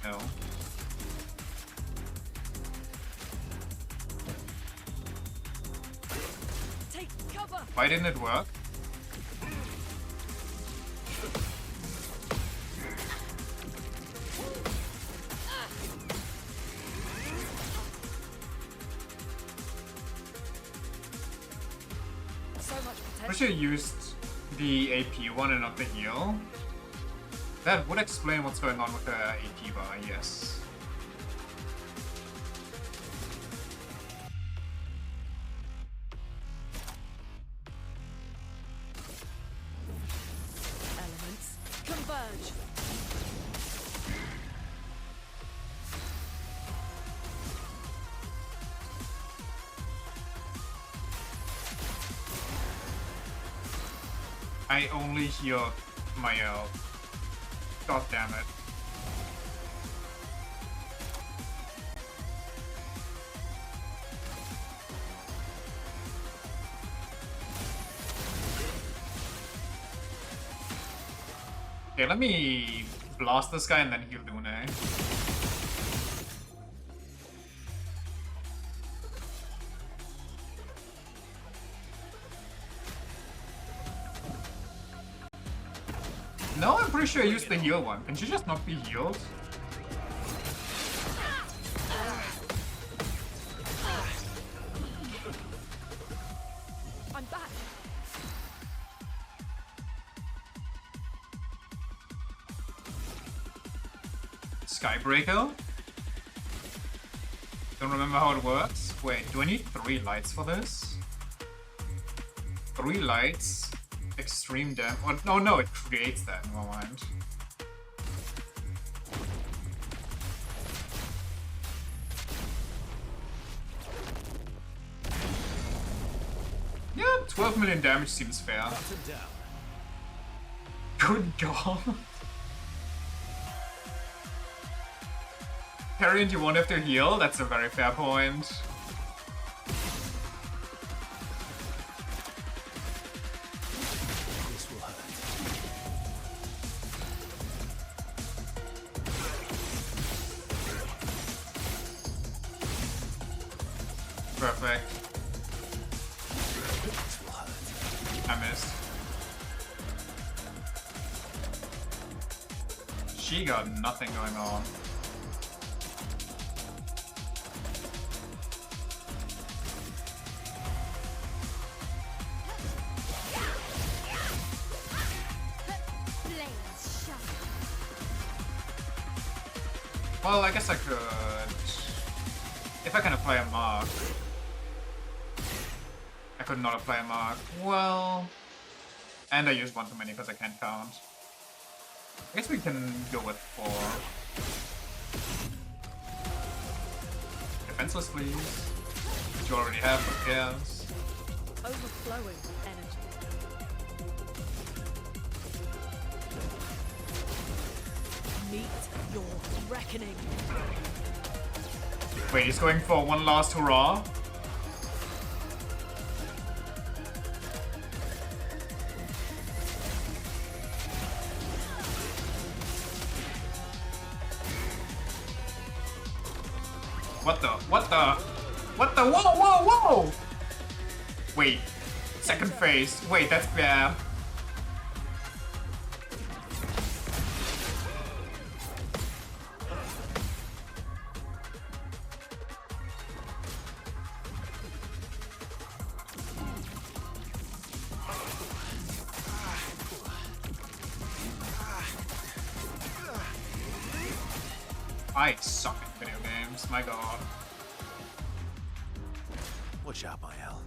No. Take cover. Why didn't it work? So much I potential. should have used the AP one and not the heal. That would explain what's going on with the AP bar, yes. Elements converge. I only healed my health. God damn it. Okay, let me blast this guy and then heal Lune. No, I'm pretty sure I used the heal one. Can she just not be healed? I'm back. Skybreaker? Don't remember how it works. Wait, do I need 3 lights for this? 3 lights, extreme damage. Oh, no, no, it creates that. Never mind. Yeah, 12 million damage seems fair. Good god. Parry and you won't have to heal? That's a very fair point. This will hurt. Perfect. This will hurt. I missed. She got nothing going on. Well, I guess I could... If I can apply a mark. I could not apply a mark. Well... And I used one too many because I can't count. I guess we can go with 4. Defenseless, please. Which you already have, who cares? Overflowing energy. Meet your reckoning. Wait, he's going for one last hurrah? What the? What the? What the? Whoa, whoa, whoa! Wait. Second phase. Wait, that's bad. I suck at video games, my god. Watch out, my L.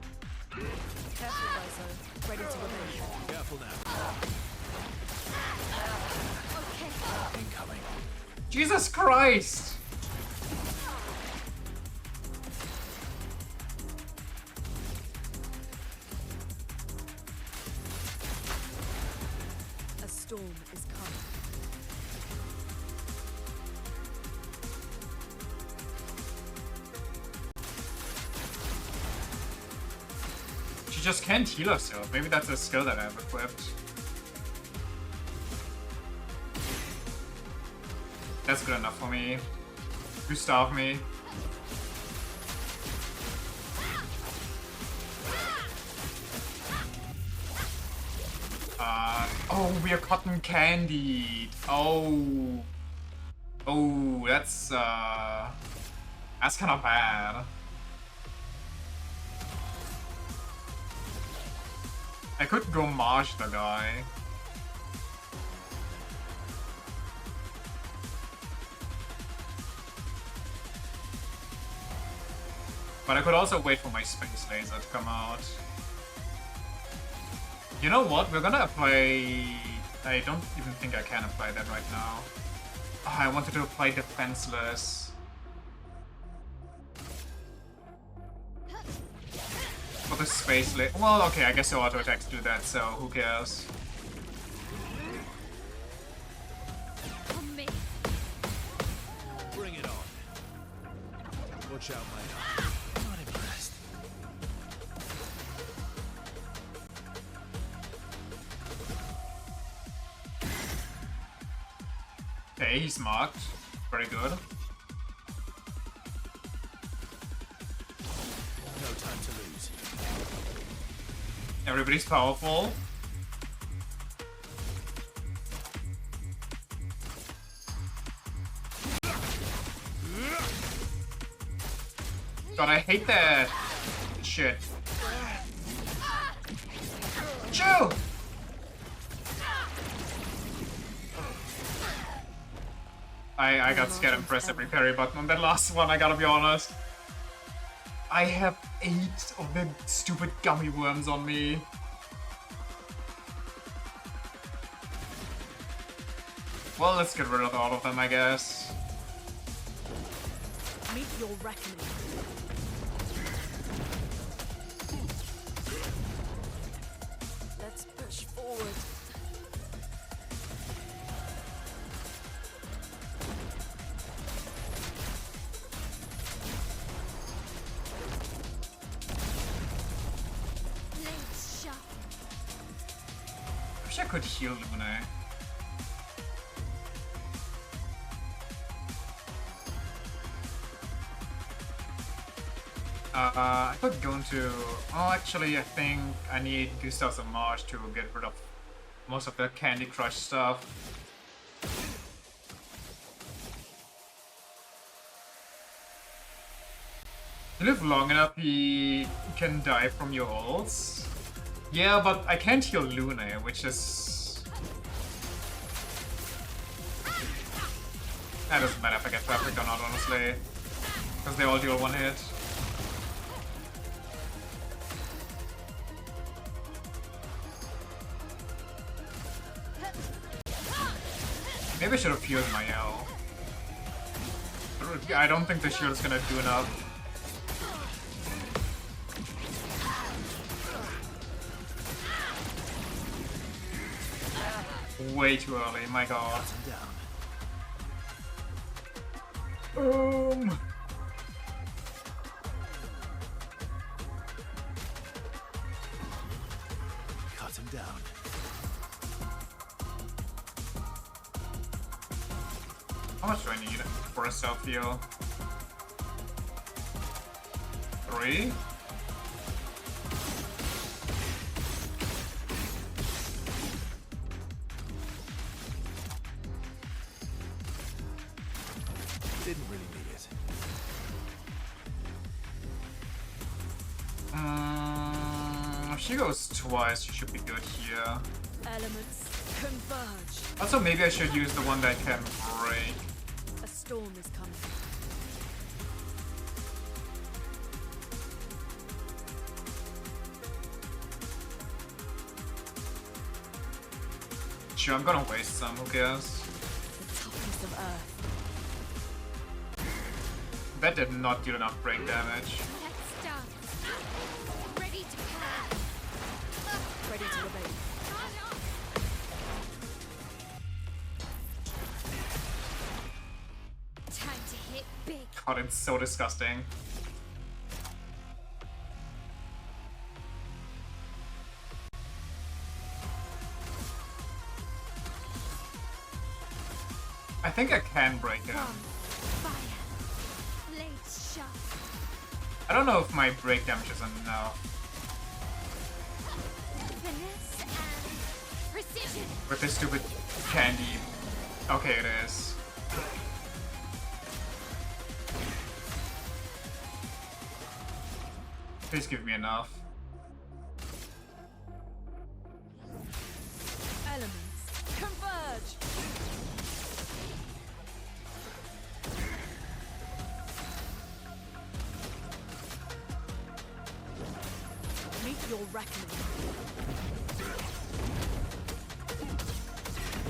Careful, Bozo. Ready to revenge. Careful now. Okay. Incoming. Jesus Christ! A storm is coming. She just can't heal herself. Maybe that's a skill that I have equipped. That's good enough for me. You starve me. Oh, we are cotton candied. Oh. Oh, that's kind of bad. I could go march the guy. But I could also wait for my space laser to come out. You know what? We're gonna apply... I don't even think I can apply that right now. Oh, I wanted to apply defenseless. For the space laser... Well, okay, I guess the auto attacks do that, so who cares? Bring it on. Watch out, my L. Not impressed. Okay, he's marked. Very good. No time to lose. Everybody's powerful. God, I hate that shit. Chew! I got scared and pressed every parry button on that last one, I gotta be honest. I have 8 of the stupid gummy worms on me. Well, let's get rid of all of them, I guess. Meet your reckoning. Let's push forward. Blades sharp. I wish I could heal Luna. I could go into... Oh, actually, I think I need Gustav's March to get rid of most of the Candy Crush stuff. You live long enough, he can die from your ults. Yeah, but I can't heal Luna, which is... That doesn't matter if I get traffic or not, honestly. Because they all deal one hit. Maybe I should have healed my L. I don't think the shield is gonna do enough. Way too early, my god. Cut him down. How much do I need for a self heal? 3? Didn't really need it. If she goes twice, she should be good here. Elements converge. Also, maybe I should use the one that can break. A storm is coming. Sure, I'm gonna waste some, who cares? The toughness of Earth. That did not deal enough break damage. Let's start. Ready to plan. Ready to obey. Time to hit big. God, it's so disgusting. I think I can break him. Fire. Blades sharp. I don't know if my break damage is enough. Finesse and precision. With this stupid candy. Okay, it is. Please give me enough. Elements converge. Meet your reckoning.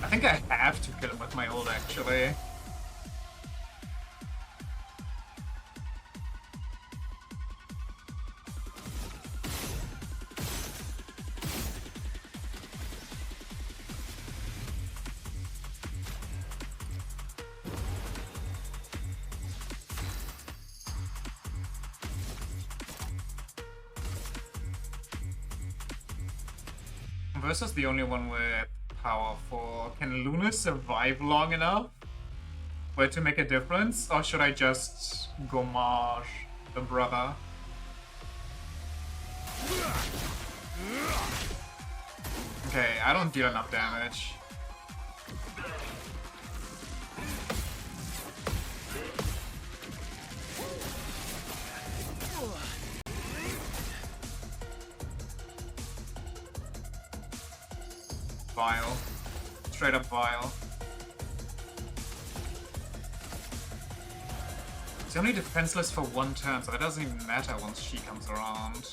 I think I have to kill him with my ult, actually. Versus the only one with power 4. Can Luna survive long enough for it to make a difference? Or should I just go Marsh, the brother? Okay, I don't deal enough damage. vile. Straight up vile. It's only defenseless for one turn, so that doesn't even matter once she comes around.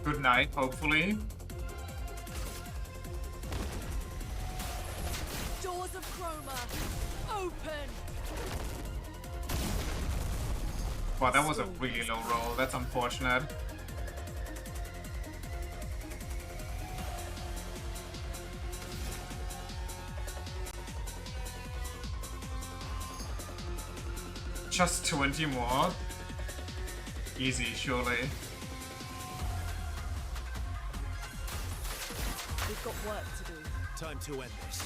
Good night, hopefully. Doors of Chroma, open! Wow, that was a really low roll. That's unfortunate. Just 20 more. Easy, surely. We've got work to do. Time to end this.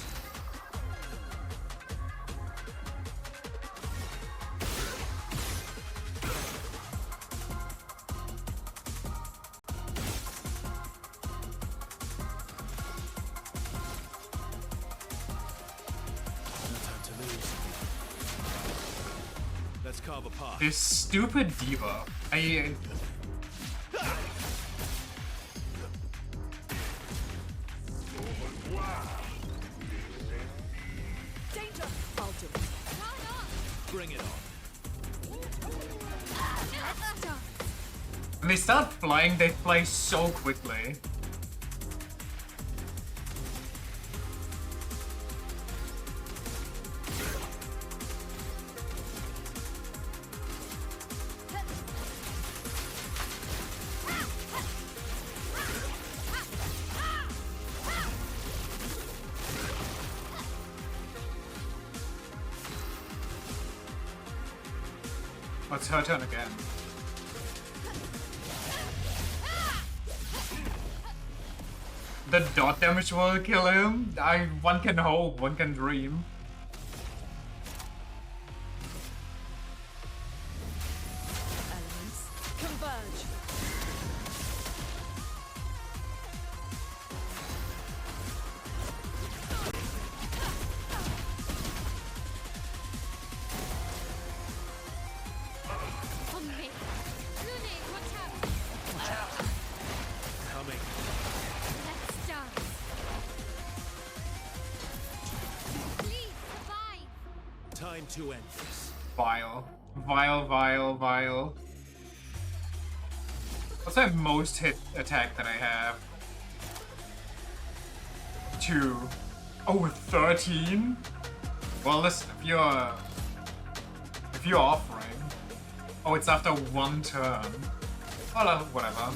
No time to lose. Let's carve a path. This stupid diva. Danger! I'll do it. Bring it on. When they start flying, they fly so quickly. Oh, it's her turn again. The dot damage will kill him. One can hope, one can dream. Elements converge. On me. Lune, watch out. Coming. Let's dance. Please survive. Time to end this. Vile. Vile, vile, vile. What's my most hit attack that I have? 2. Oh, 13? Well, listen, if you're offering. Oh, it's after one turn. Well, whatever.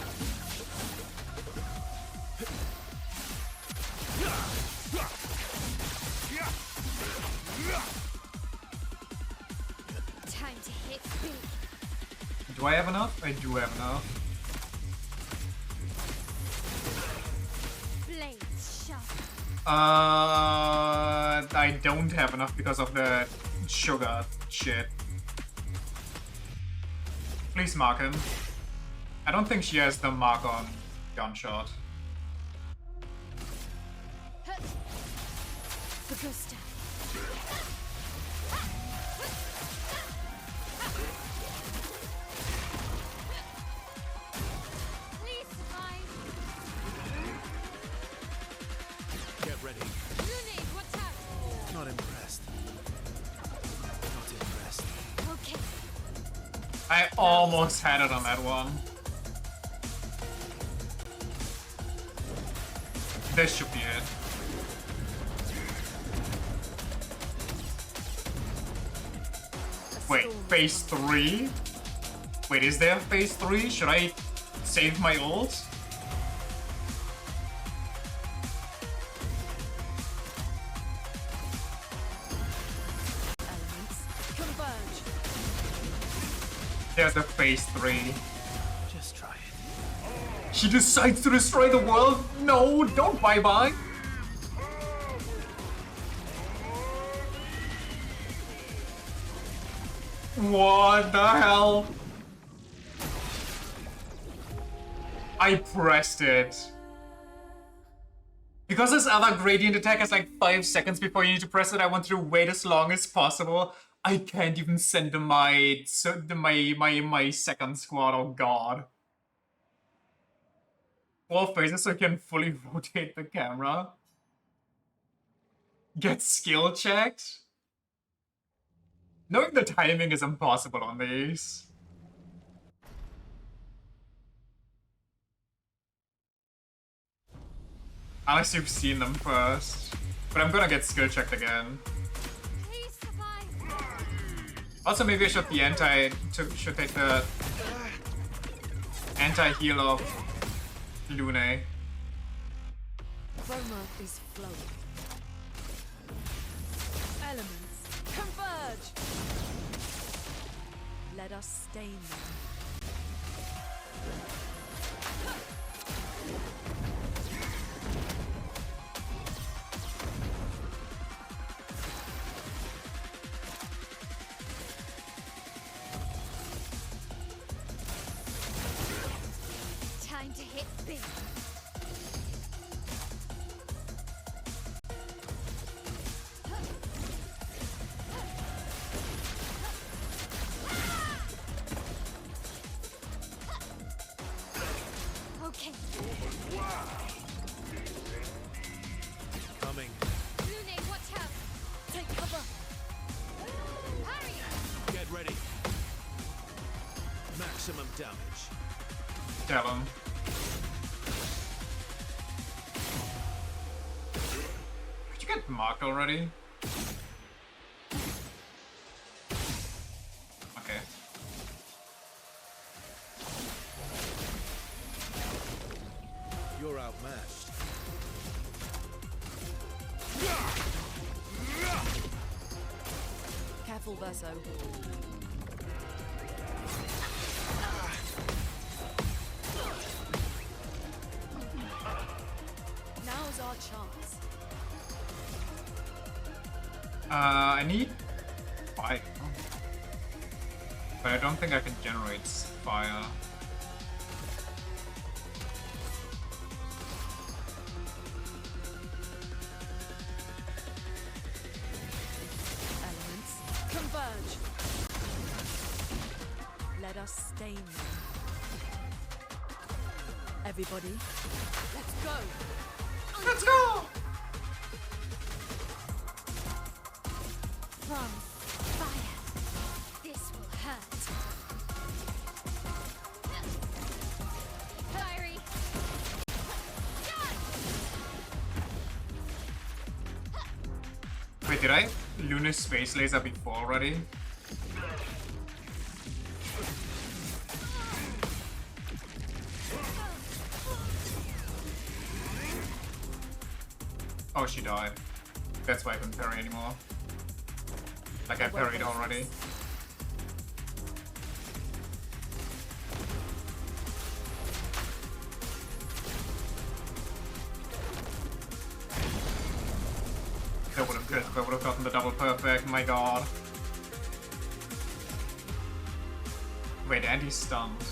Time to hit big. Do I have enough? I do have enough. Blades sharp. I don't have enough because of the sugar shit. Please mark him. I don't think she has the mark on gunshot. Augusta. Please survive. Get ready. Lune, watch out. Not impressed. Not impressed. Okay. I almost had it on that one. This should be it. Wait, phase 3? Wait, is there phase 3? Should I save my ult? Elements converge. There's the phase 3. Just try it. She decides to destroy the world? No, don't bye-bye. What the hell? I pressed it. Because this other gradient attack has like 5 seconds before you need to press it, I want to wait as long as possible. I can't even send them my second squad, oh god. 4 phases so you can fully rotate the camera. Get skill checked? Knowing the timing is impossible on these. Unless you've seen them first. But I'm gonna get skill checked again. Also, maybe I should should take the anti-heal of Lune. Chroma is flowing. Elements converge. Let us stain them. Time to hit big. Okay. Coming. Lune, watch out. Take cover. Hurry! Get ready. Maximum damage. Tell him. Did you get marked already? Okay. You're outmatched. Careful, Verso. Now's our chance. I need fire. But I don't think I can generate fire. Elements converge. Let us stain them. Everybody, let's go. Let's go! From fire. This will hurt. Fiery. Wait, did I Lunar Space Laser before already? Oh, she died. That's why I couldn't parry anymore. Like I parried already. That would have good. I would have gotten the double perfect. My god. Wait, and he's stunned.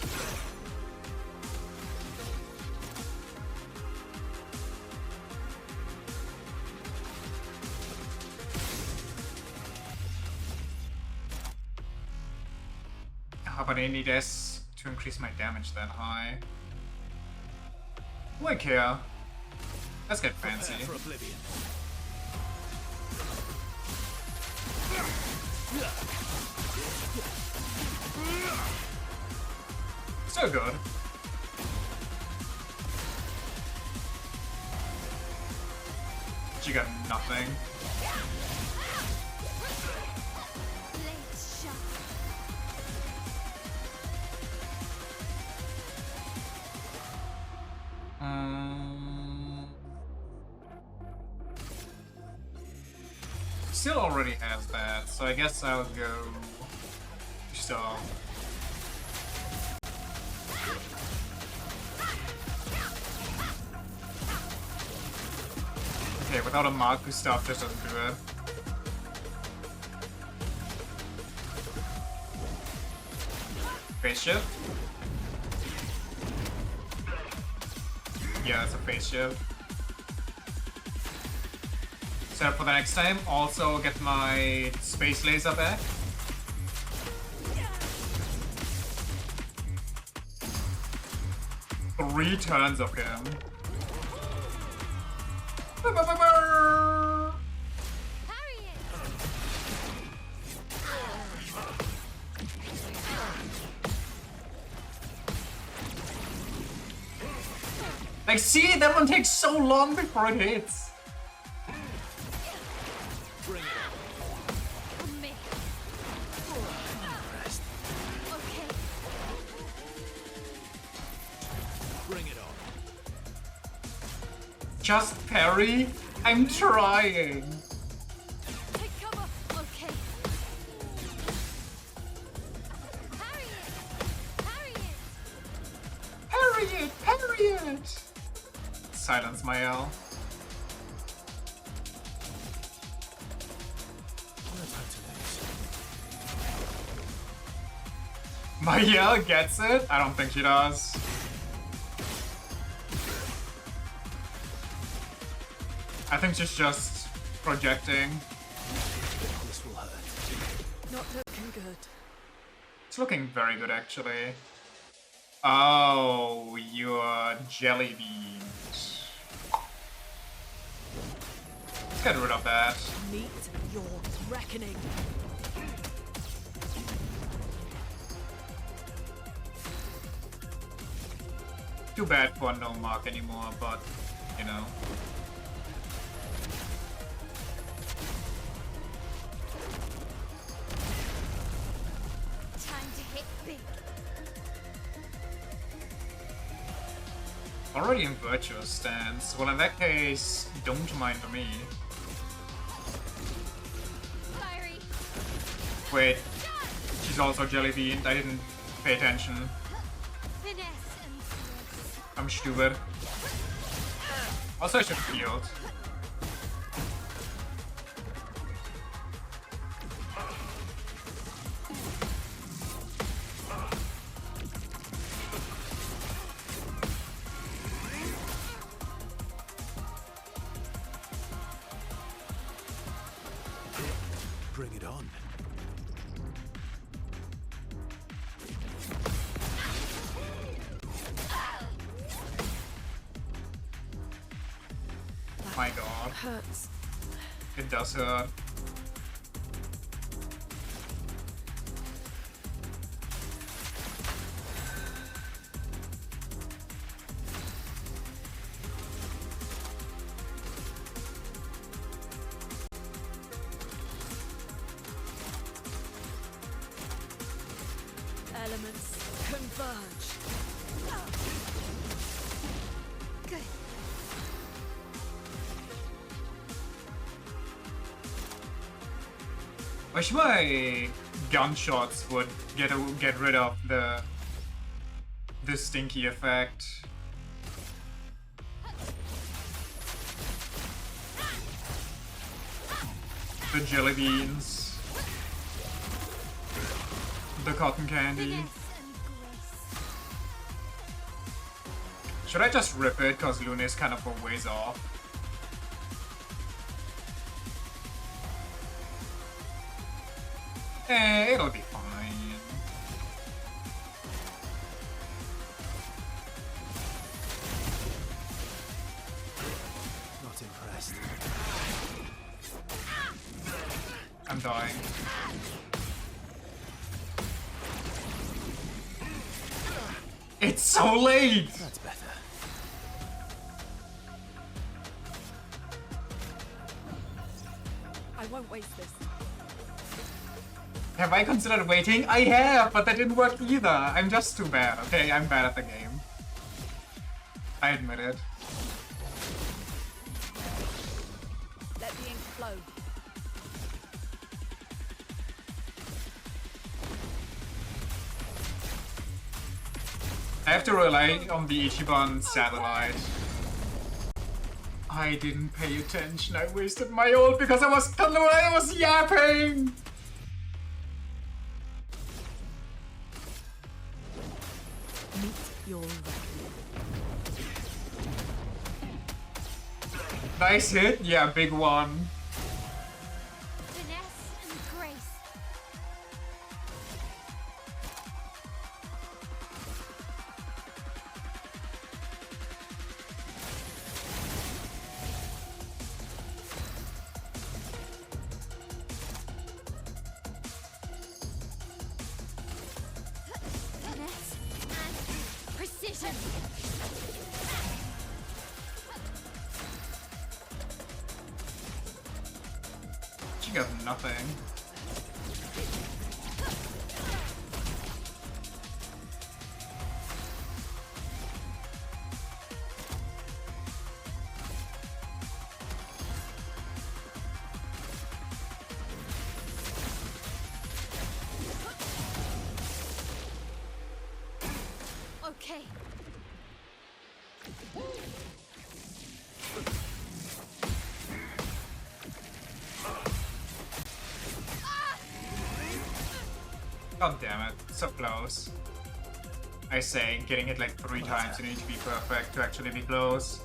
But I need S to increase my damage that high. Why care? Let's get fancy. Prepare for oblivion. So good. She got nothing. Blades sharp. Still already has that, so I guess I'll go Star. Okay, without a Marku stuff, this doesn't do it. Phase shift? Yeah, it's a phase shift. Set up for the next time. Also get my space laser back. Three turns of him. Like, see, that one takes so long before it hits. Bring it on. Bring it on. Just parry? I'm trying. Take cover. Okay. Parry it! Parry it! Silence my L. My L gets it? I don't think she does. I think she's just projecting. This will hurt. Not looking good. It's looking very good, actually. Oh, you're jelly beans. Let's get rid of that. Meet your reckoning. Too bad for no mark anymore, but, you know. Time to hit big. Already in virtuous stance. Well, in that case, don't mind me. Fiery. Wait, she's also jelly bean. I didn't pay attention. Finesse and grace. I'm stupid. Also, I should field. Bring it on. My god. Hurts. It does hurt. Elements converge. Good. Wish my gunshots would get rid of the stinky effect. The jelly beans. The cotton candy. Finesse and grace. Should I just rip it cause Luna is kind of a ways off? It'll be fine. Not impressed. I'm dying. It's so late! That's better. I won't waste this. Have I considered waiting? I have, but that didn't work either. I'm just too bad, okay? I'm bad at the game. I admit it. Let the ink flow. I have to rely on the Ichiban satellite. I didn't pay attention. I wasted my ult because I was yapping. Meet your reckoning. Nice hit. Yeah, big one. Finesse and grace. Finesse and precision. She got nothing. Okay. God damn it, so close. I say, getting it like 3 times, you need to be perfect to actually be close.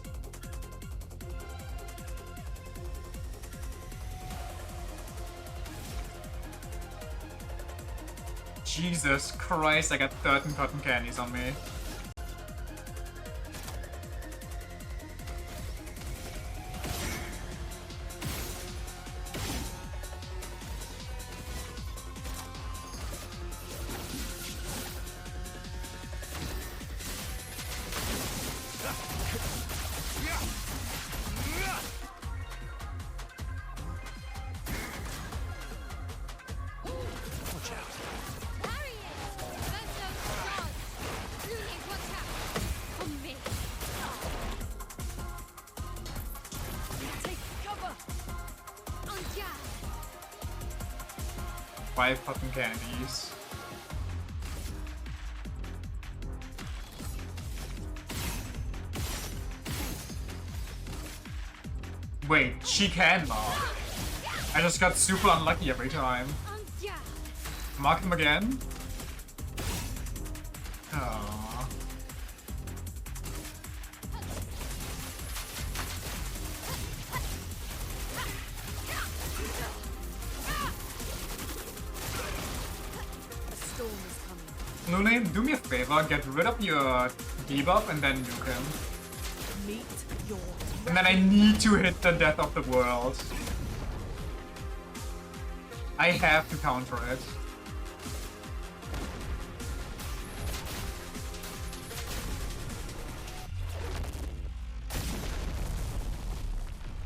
Jesus Christ, I got 13 cotton candies on me. Five cotton candies. Wait, she can mark. I just got super unlucky every time. Mark him again? Aww. Lune, do me a favor, get rid of your debuff and then nuke him. Meet your And then I need to hit the death of the world. I have to counter it.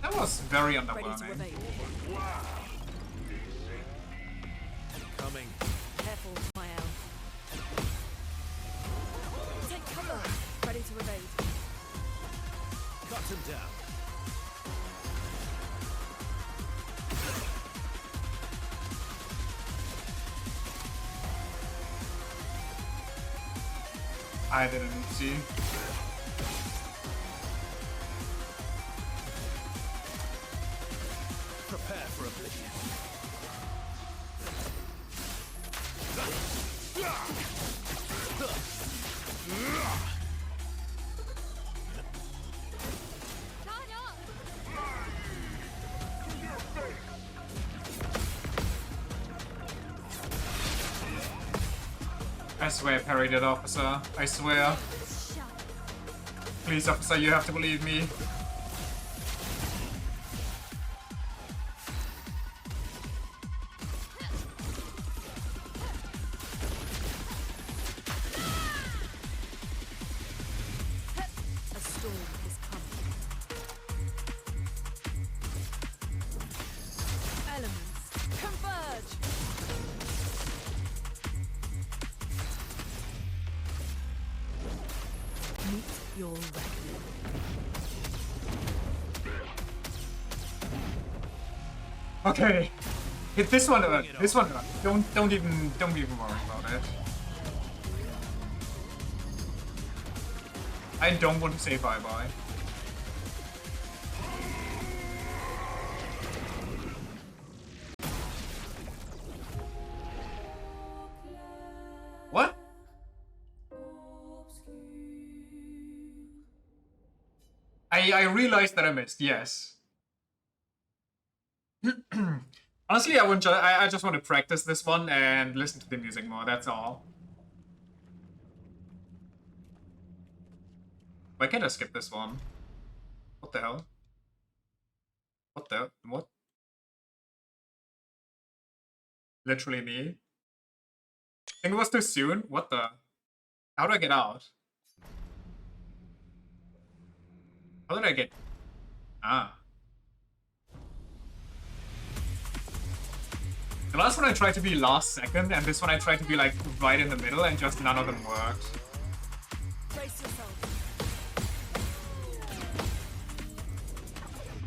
That was very underwhelming. Coming. Careful, my owl. Take cover. Ready to evade. Cut him down. I didn't see. Prepare for oblivion. I swear I parried it, officer. I swear. Please, officer, you have to believe me. A storm is coming. Elements converge. Meet your reckoning. Okay. Hit this one. This one. Don't even worry about it. I don't want to say bye bye. I realized that I missed, yes. Honestly, I just want to practice this one and listen to the music more, that's all. Why can't I skip this one? What the hell? What? Literally me? I think it was too soon? What the? How do I get out? How did I get... Ah. The last one I tried to be last second, and this one I tried to be like right in the middle, and just none of them worked. Brace yourself.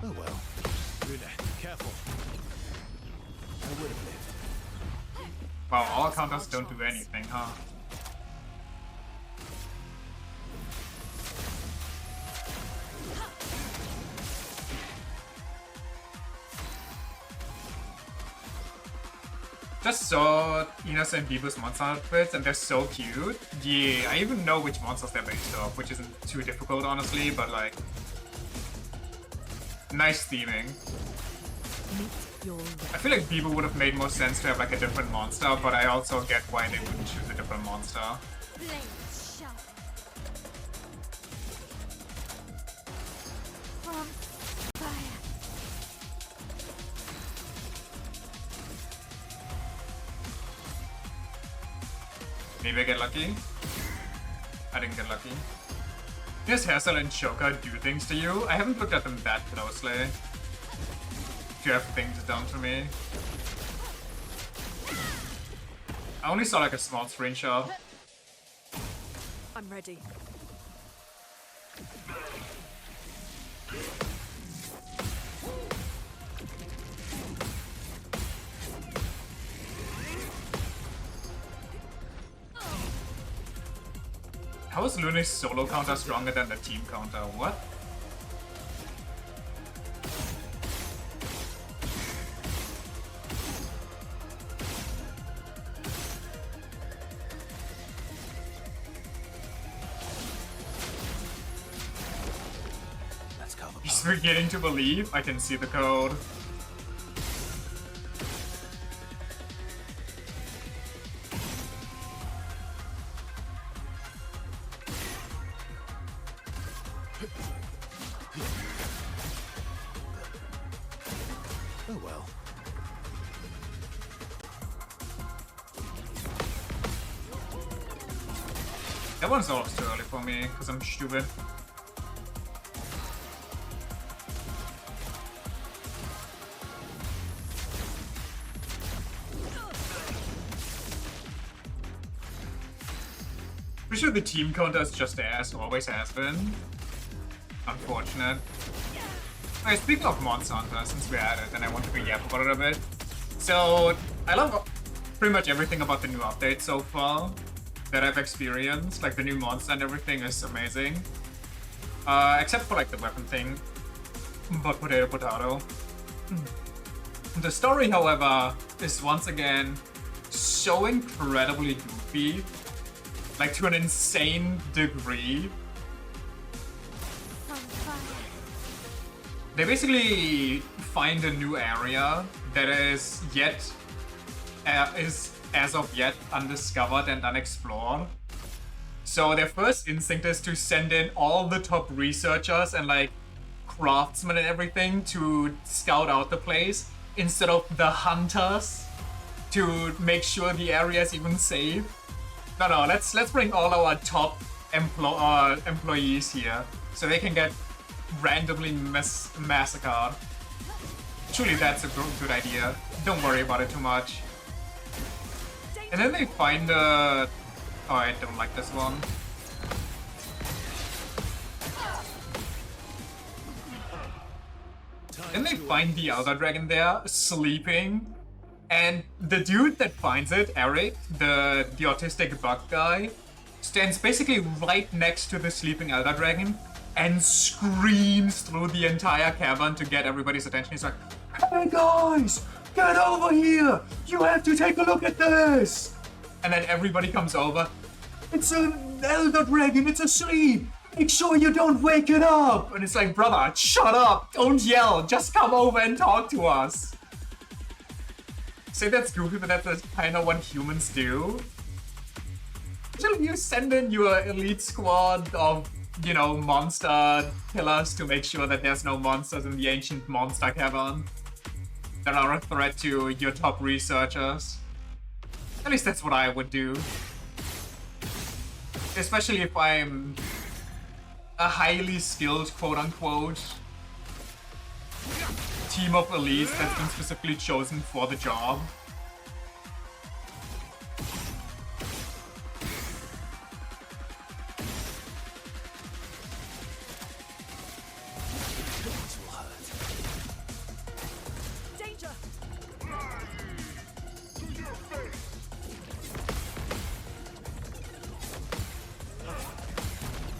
Oh well. Runa, careful. I would have lived. Wow, all counters don't do anything, huh? Just saw Ina's and Bibu's monster outfits, and they're so cute. Yeah, I even know which monsters they're based off, which isn't too difficult, honestly, but like... Nice theming. I feel like Bibu would have made more sense to have like a different monster, but I also get why they wouldn't choose a different monster. Maybe I get lucky? I didn't get lucky. Does Hazel and Shoka do things to you? I haven't looked at them that closely. Do you have things done to me? I only saw like a small screenshot. I'm ready. How is Luna's solo counter stronger than the team counter? What? Let's cover. He's beginning to believe I can see the code. Oh well. That one's always too early for me, because I'm stupid. Pretty sure the team counter is just ass, always has been. Unfortunate. Okay, speaking of Monster Hunter, since we're at it, and I want to be yap about it a bit. So, I love pretty much everything about the new update so far that I've experienced. Like, the new monster and everything is amazing. Except for, like, the weapon thing. But potato. The story, however, is once again so incredibly goofy. Like, to an insane degree. They basically find a new area that is as of yet undiscovered and unexplored. So their first instinct is to send in all the top researchers and like craftsmen and everything to scout out the place instead of the hunters to make sure the area is even safe. No, let's bring all our top employees here so they can get randomly massacred. Truly, that's a good idea. Don't worry about it too much. And then they find oh, I don't like this one. Then they find the Elder Dragon there, sleeping. And the dude that finds it, Eric, the autistic bug guy, stands basically right next to the sleeping Elder Dragon and screams through the entire cavern to get everybody's attention. He's like, "Hey guys, get over here! You have to take a look at this!" And then everybody comes over. "It's an Elder Dragon, it's asleep! make sure you don't wake it up! And it's like, brother, shut up! Don't yell! Just come over and talk to us! Say that's goofy, but that's kind of what humans do. Usually you send in your elite squad of, you know, monster killers to make sure that there's no monsters in the ancient monster cavern that are a threat to your top researchers. At least that's what I would do. Especially if I'm a highly skilled, quote-unquote, team of elites that's been specifically chosen for the job. Danger!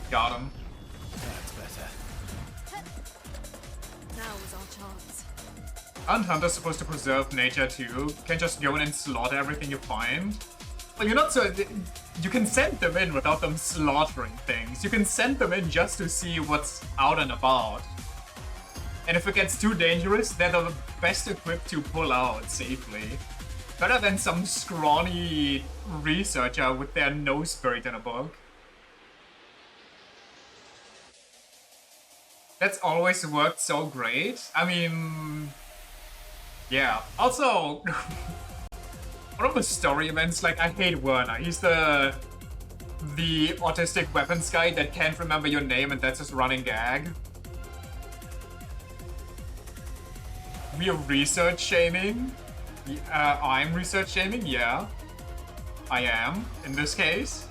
Got him. That's better. Now is our chance. Aren't hunters supposed to preserve nature too? Can't just go in and slaughter everything you find? Well, you're not so... You can send them in without them slaughtering things. You can send them in just to see what's out and about. And if it gets too dangerous, they're the best equipped to pull out safely. Better than some scrawny researcher with their nose buried in a book. That's always worked so great. I mean... Yeah. Also, one of the story events, like, I hate Werner. He's the autistic weapons guy that can't remember your name and that's his running gag. We are research shaming? I'm research shaming? Yeah. I am, in this case.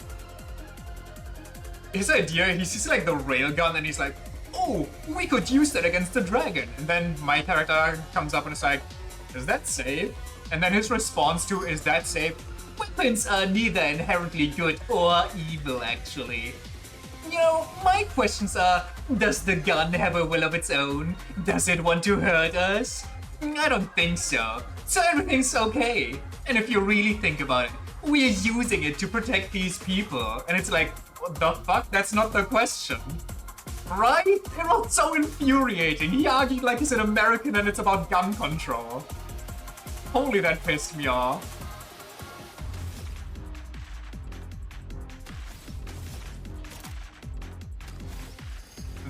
His idea, he sees like the railgun and he's like, oh, we could use that against the dragon. And then my character comes up and is like, is that safe? And then his response to, is that safe? Weapons are neither inherently good or evil, actually. You know, my questions are, does the gun have a will of its own? Does it want to hurt us? I don't think so. So everything's okay. And if you really think about it, we're using it to protect these people. And it's like, what the fuck? That's not the question. Right? It was so infuriating. He argued like he's an American and it's about gun control. Holy, that pissed me off.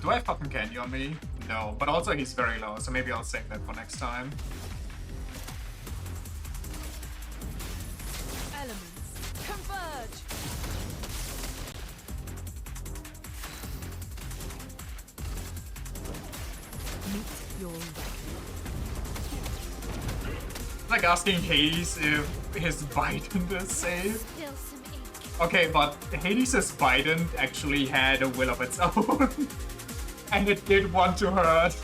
Do I have fucking candy on me? No, but also he's very low, so maybe I'll save that for next time. Elements, converge! Meet your Like asking Hades if his Biden is safe. Still some ink. Okay, but Hades' Biden actually had a will of its own. And it did want to hurt.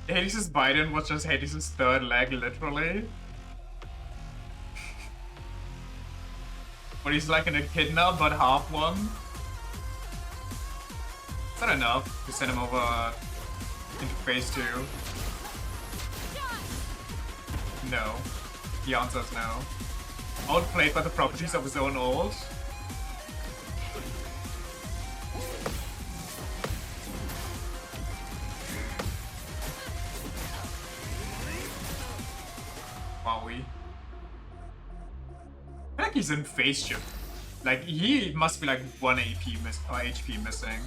Hades' Biden was just Hades' third leg, literally. But he's like an echidna, but half one. Is that enough to send him over into phase 2? No. The answer is no. Outplayed by the properties of his own ult. Wowie. I feel like he's in phase shift. Like, he must be like 1 AP HP missing.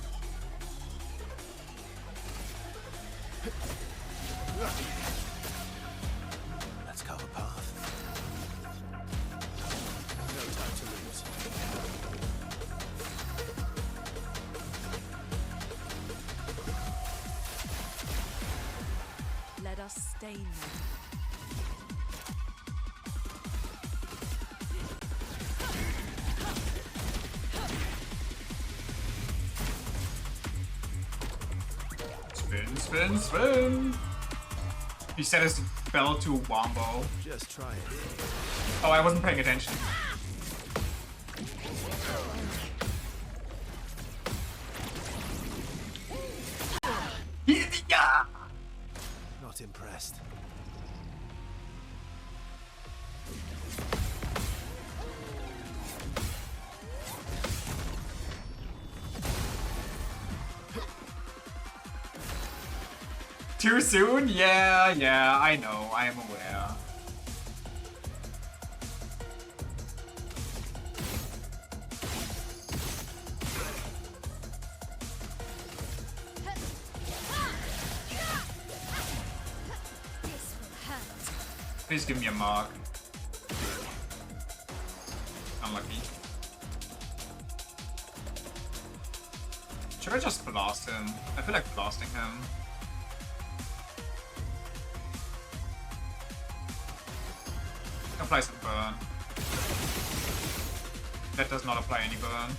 Let's carve a path. No time to lose. Let us stain them. Spin, spin, spin! He set his bell to Wombo. Just try it. Oh, I wasn't paying attention. not impressed. Too soon? Yeah, I know, I am aware. Please give me a mark. Unlucky. Should I just blast him? I feel like blasting him. Apply some burn. That does not apply any burn.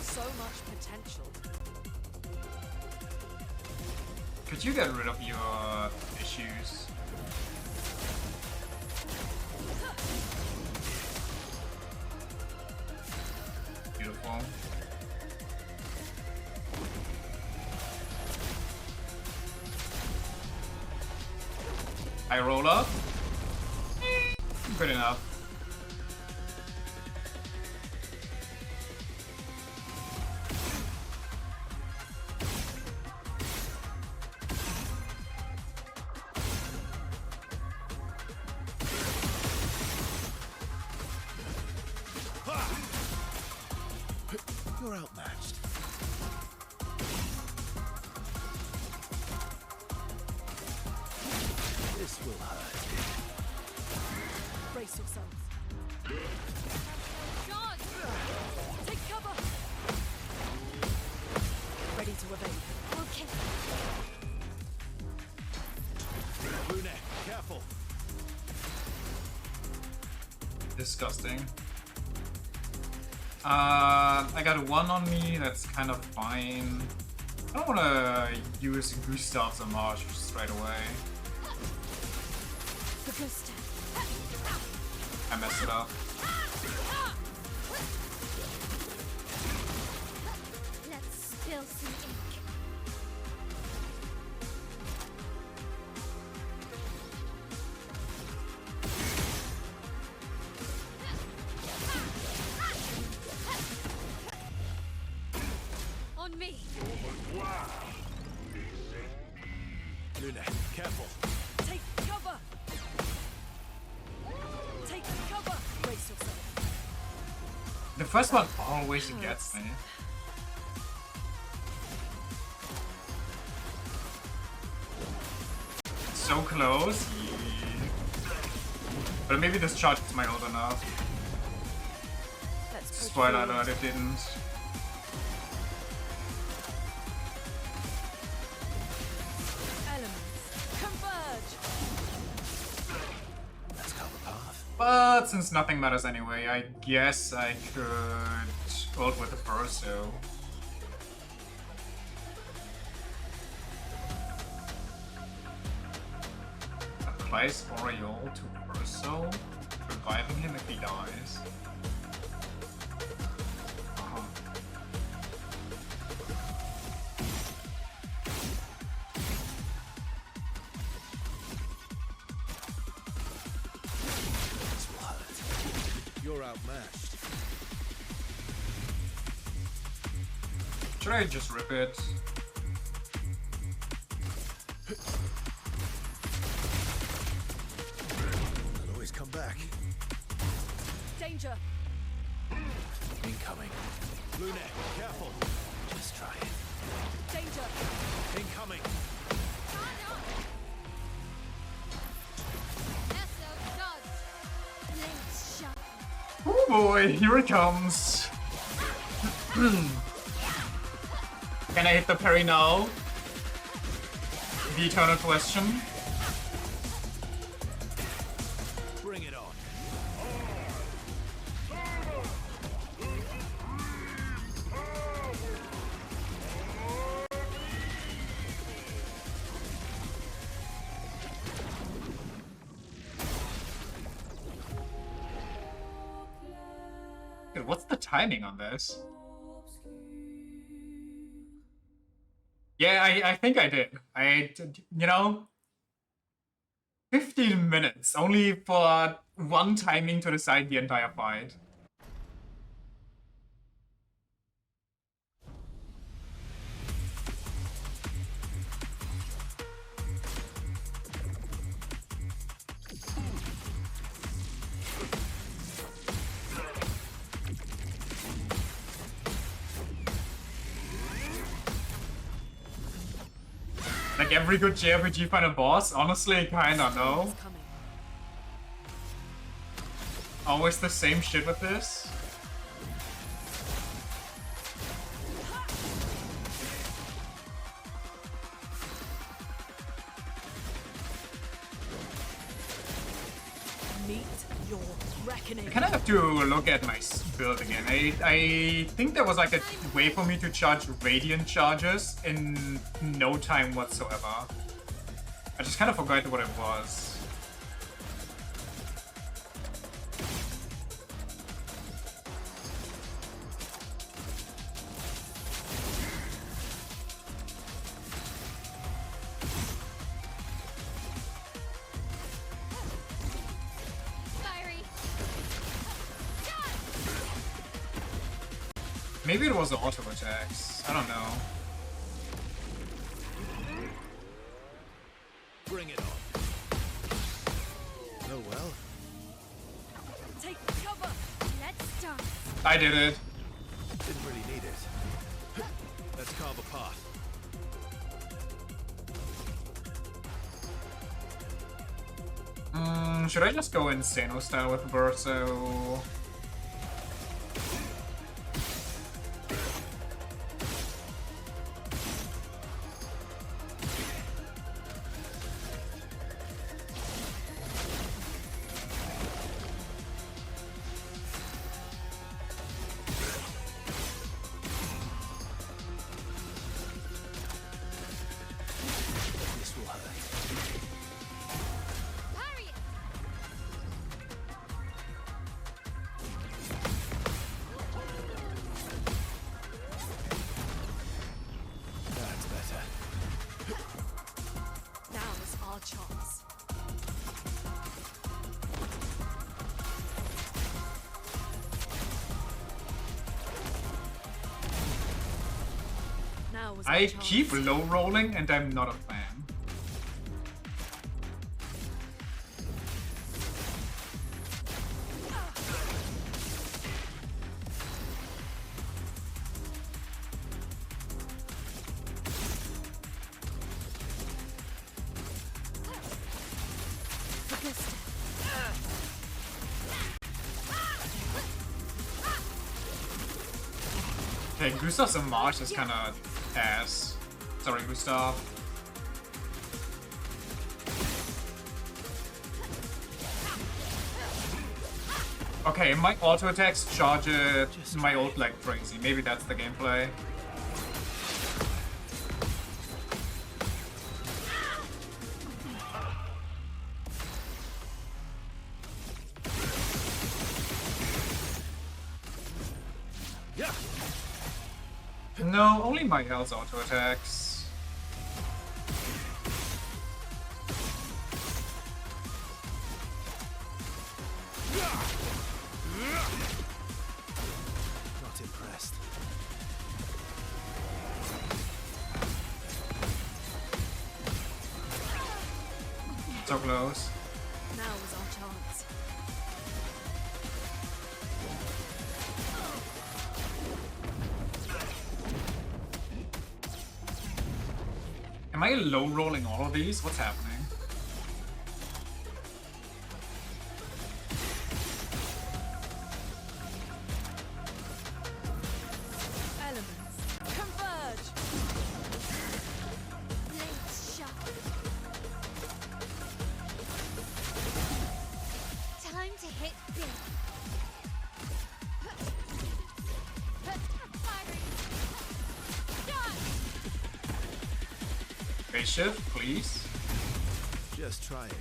So much potential. Could you get rid of your issues? Beautiful. I roll up. Good enough. You're outmatched. This will hurt. Brace yourselves. John! Take cover! Ready to evade. Okay. Luna, careful. Disgusting. I got a 1 on me, that's kind of fine. I don't want to use Gustav so much straight away. The Gustav. I messed it up. Let's spill some ink. On me. Luna, careful. Take cover! Take cover! Brace yourself. The first one always gets me. So close. But maybe this charge is my ult enough. Let's push Spoiler forward. alert, it didn't. Elements converge. Let's cover path. But since nothing matters anyway, I guess I could ult with the Perso. Applies Oriole to Perso, reviving him if he dies. Uh-huh. This will hurt. You're outmatched. Should I just rip it? I'll always come back. Danger. Incoming. Luna, careful. Just try it. Danger. Incoming. Esso dodge. Blades sharp. Oh boy, here it comes. Can I hit the parry now? The eternal question. Bring it on. timing on this? Yeah, I think I did. You know, 15 minutes only for one timing to decide the entire fight. Like every good JRPG find a boss? Honestly, kinda no. Always the same shit with this. Meet your reckoning. I kind of have to look at my build again. I think there was like a way for me to charge radiant charges in no time whatsoever. I just kind of forgot what it was. Maybe it was the auto attacks. I don't know. Bring it on. Oh well. Take cover. Let's start. I did it. Didn't really need it. Let's carve a path. Should I just go Insano style with Verso? This will hurt. That's better. Now's our chance. Now was our I chance. keep low rolling and I'm not a fan. Okay, Gustav's a Marsh is kinda ass. Sorry, Gustav. Okay, my auto attacks charge my ult like crazy. Maybe that's the gameplay. No, only my health auto attacks. Not impressed. So close. Now was our chance. Am I low rolling all of these? What's happening? Elements converge. Blades sharp. Time to hit big. Firing. Phase shift, please. Just try it.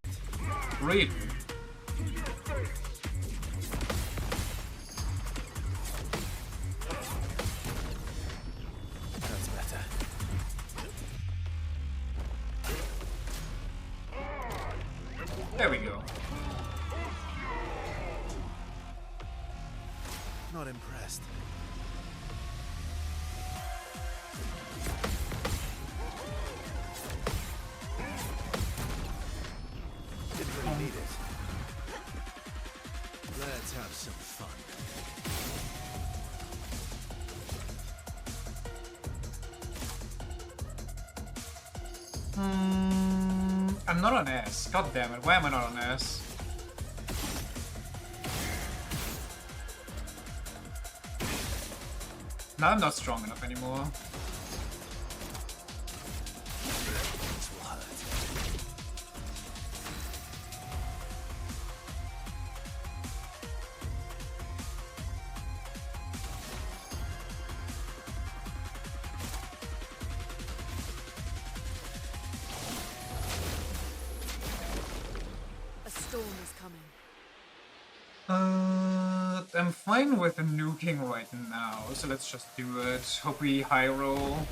best. Didn't really need it. Let's have some fun. I'm not on S. God damn it. Why am I not on S? Now I'm not strong enough anymore. This will hurt. A storm is coming. I'm fine with the nuking right now, so let's just do it. Hope we high roll.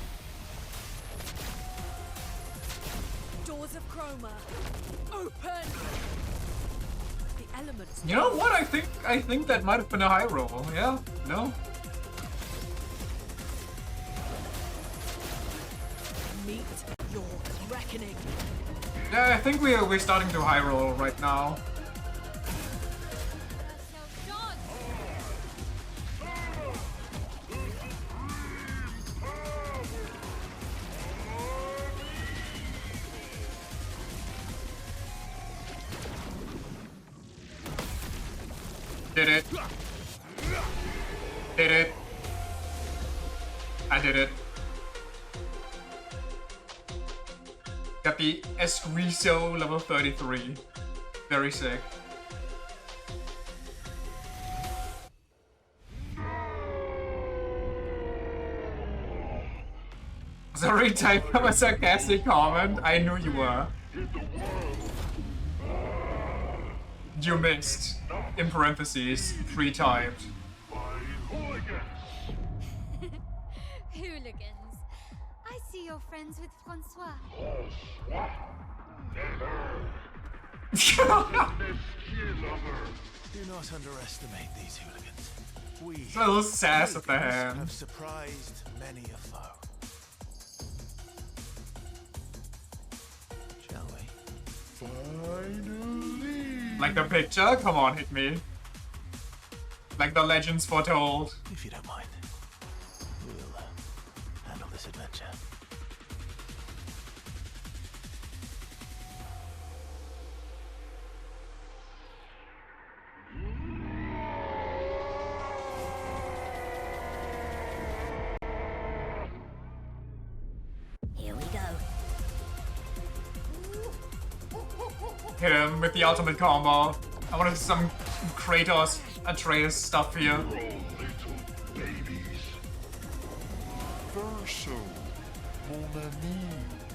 Doors of chroma. Open! The elements. You know what? I think that might have been a high roll. Yeah? No? Meet your reckoning. Yeah, I think we're starting to high roll right now. Did it. Did it. I did it. Got the Escriso level 33. Very sick. Sorry, type of a sarcastic comment. I knew you were. You missed. In parentheses, 3 typed. Hooligans. I see you're friends with Francois. Do not underestimate these hooligans. We It's a little sass at the hand. have surprised many a foe. Shall we? Finally! Like the picture? Come on, hit me. Like the legends foretold. If you don't mind, we'll handle this adventure. Here we go. Hit him with the ultimate combo. I wanted some Kratos, Atreus stuff here. Verso, mon ami,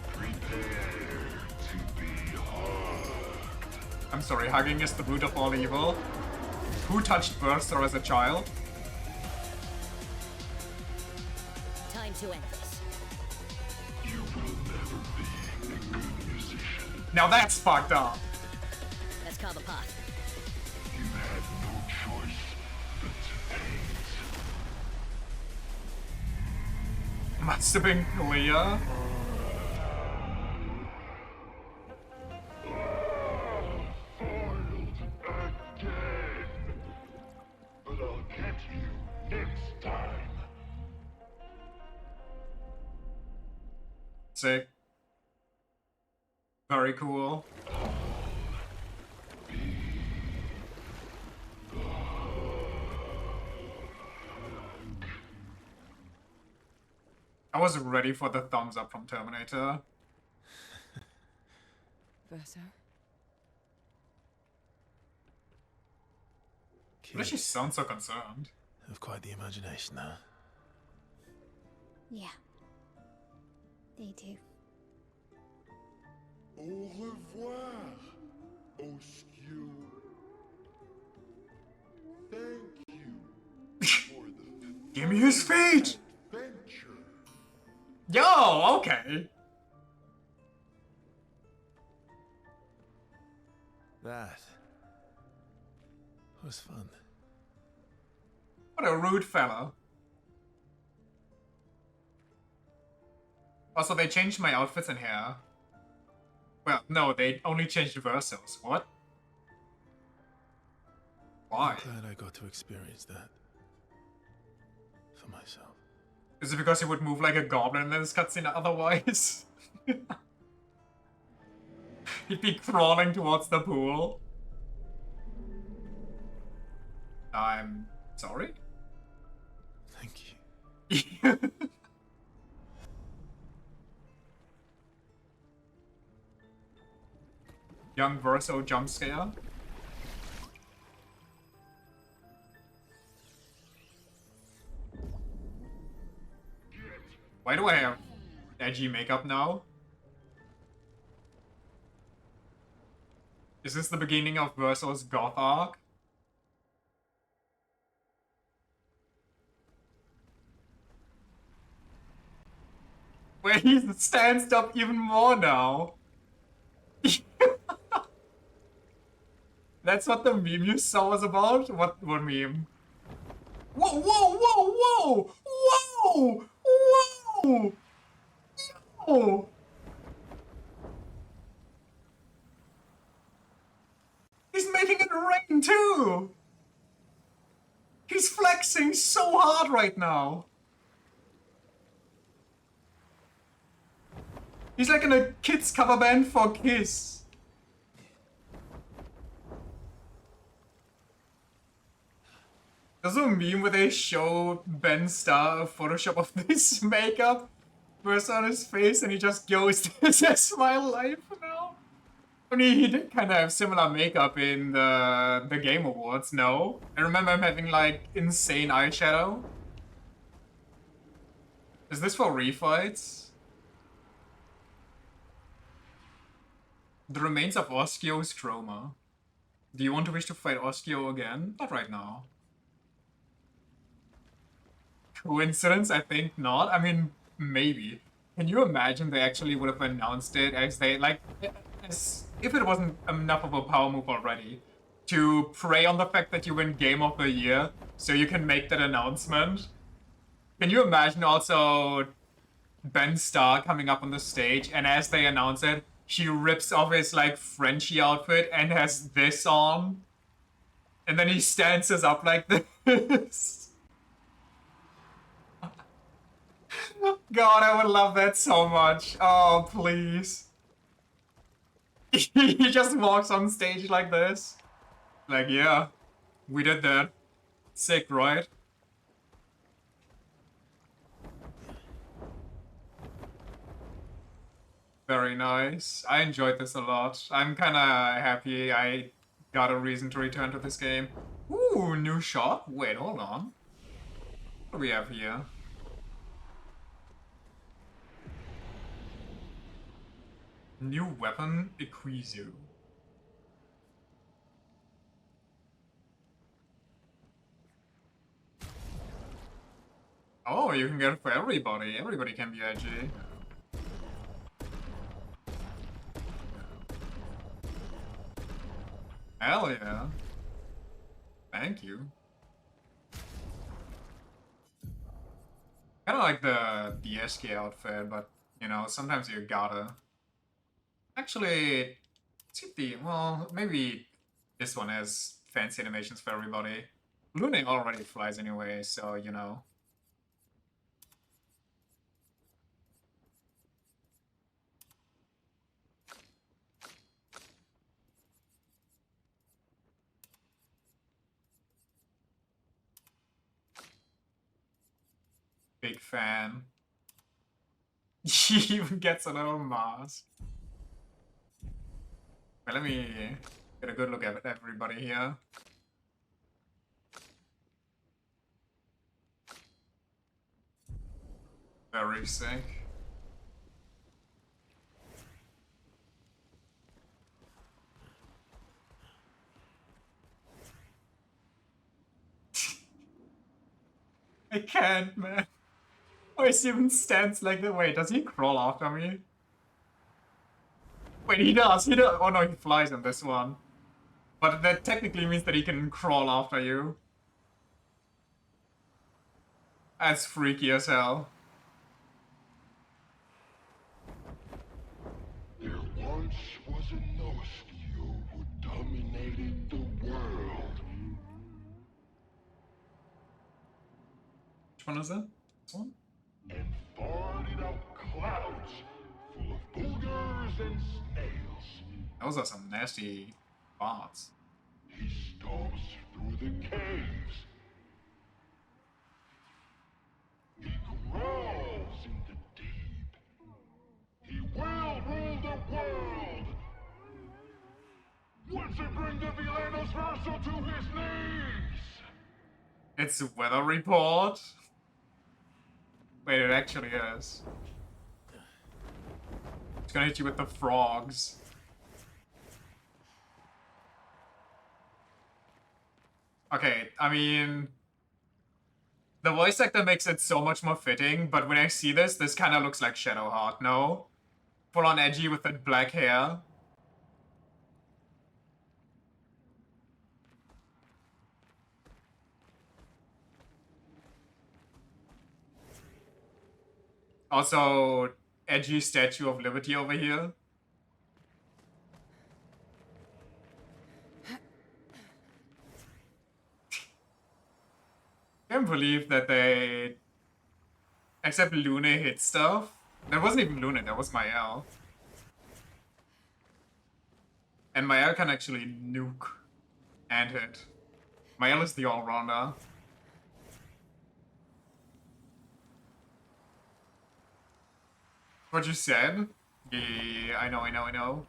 prepare to be hugged. I'm sorry, hugging is the root of all evil. Who touched Bertha as a child? Time to end this. You will never be a good musician. Now that's fucked up. Let's carve a path. You had no choice but to hate. Must have been clear. Again. But I'll get you next time. Sick. Very cool. I was ready for the thumbs up from Terminator. Verso. Why does she sound so concerned? Have quite the imagination, huh? Yeah. They do. Au revoir, Oscure. Thank you for the Give me his feet! adventure. Yo, okay. That was fun. What a rude fella. Also, they changed my outfits in here. Well, no, they only changed Versos. What? Why? I'm glad I got to experience that. For myself. Is it because he would move like a goblin in this cutscene otherwise? He'd be crawling towards the pool. I'm sorry? Thank you. Young Verso jump scare. Why do I have edgy makeup now? Is this the beginning of Verso's goth arc? Where he stands up even more now. That's what the meme you saw was about? What meme? Whoa, whoa, whoa, whoa! Whoa! Whoa! Yo! He's making it rain too! He's flexing so hard right now! He's like in a kids cover band for Kiss. There's a meme where they show Ben Starr a Photoshop of this makeup burst on his face and he just goes, "This is my life now." I mean, he did kind of have similar makeup in the Game Awards, no? I remember him having like insane eyeshadow. Is this for refights? The remains of Oskio's Chroma. Do you want to wish to fight Oskio again? Not right now. Coincidence? I think not. I mean, maybe. Can you imagine they actually would have announced it as they, like, as if it wasn't enough of a power move already, to prey on the fact that you win Game of the Year so you can make that announcement? Can you imagine also Ben Starr coming up on the stage and as they announce it, he rips off his, like, Frenchy outfit and has this on? And then he stances up like this. God, I would love that so much. Oh, please. He just walks on stage like this. Like, yeah, we did that. Sick, right? Very nice. I enjoyed this a lot. I'm kinda happy I got a reason to return to this game. Ooh, new shop? Wait, hold on. What do we have here? New weapon, Equizu. Oh, you can get it for everybody. Everybody can be edgy. Hell yeah. Thank you. Kinda like the SK outfit, but, you know, sometimes you gotta. Actually, let's keep the, well, maybe this one has fancy animations for everybody. Lune already flies anyway, so, you know. Big fan. He even gets a little mask. Well, let me get a good look at everybody here. Very sick. I can't, man. Oh, he even stands like that. Wait, does he crawl after me? Wait, he does. He does. Oh no, he flies on this one. But that technically means that he can crawl after you. That's freaky as hell. There once was an Oskio who dominated the world. Which one is it? This one? And farted out clouds full of boogers and snails. Those are some nasty farts. He stomps through the caves. He growls in the deep. He will rule the world. Once he bring the Villanos Verso to his knees. It's a weather report. Wait, it actually is. It's gonna hit you with the frogs. Okay, I mean, the voice actor makes it so much more fitting, but when I see this kind of looks like Shadowheart, no? Full on edgy with that black hair. Also, edgy Statue of Liberty over here. Can't believe that they... Except Luna hit stuff. That wasn't even Luna, that was Mael. And Mael can actually nuke and hit. Mael is the all-rounder. What you said? Yeah, I know.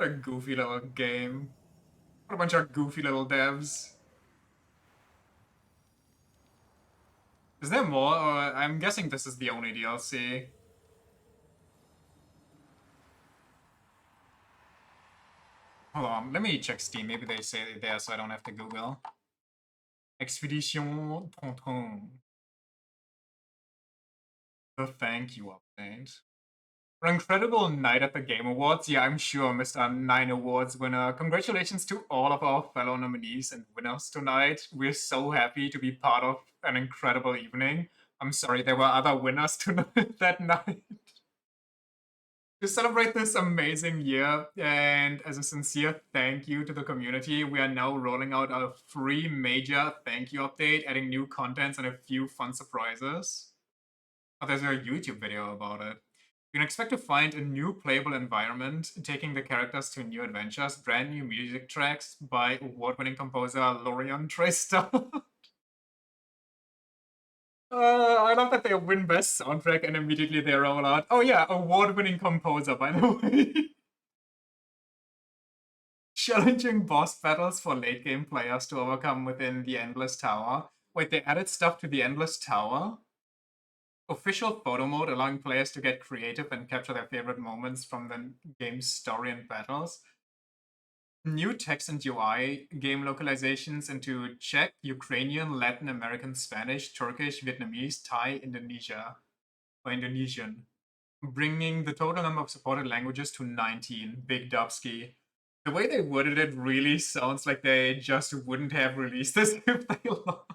A goofy little game. What a bunch of goofy little devs. Is there more? Or I'm guessing this is the only DLC. Hold on, let me check Steam. Maybe they say it there so I don't have to Google. Expedition Tonton. The thank you update. An incredible night at the Game Awards. Yeah, I'm sure, Mr. 9 Awards winner. Congratulations to all of our fellow nominees and winners tonight. We're so happy to be part of an incredible evening. I'm sorry, there were other winners tonight that night. To celebrate this amazing year, and as a sincere thank you to the community, we are now rolling out a free major thank you update, adding new contents and a few fun surprises. Oh, there's a YouTube video about it. You can expect to find a new playable environment, taking the characters to new adventures, brand new music tracks by award-winning composer Lorian Tristar. I love that they win best soundtrack and immediately they roll out. Oh yeah, award-winning composer, by the way. Challenging boss battles for late-game players to overcome within the Endless Tower. Wait, they added stuff to the Endless Tower? Official photo mode, allowing players to get creative and capture their favorite moments from the game's story and battles. New text and UI game localizations into Czech, Ukrainian, Latin American, Spanish, Turkish, Vietnamese, Thai, Indonesian. Bringing the total number of supported languages to 19. Big Dubsky. The way they worded it really sounds like they just wouldn't have released this if they lost.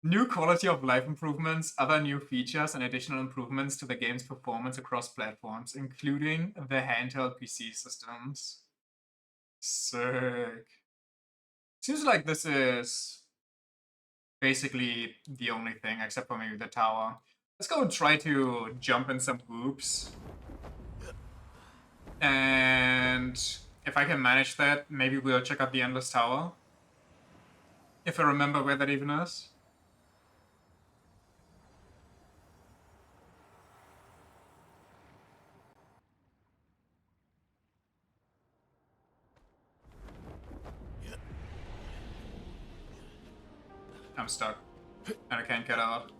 New quality of life improvements, other new features, and additional improvements to the game's performance across platforms, including the handheld PC systems. Sick. Seems like this is basically the only thing, except for maybe the tower. Let's go try to jump in some hoops. And if I can manage that, maybe we'll check out the Endless Tower. If I remember where that even is. I'm stuck, and I can't get out.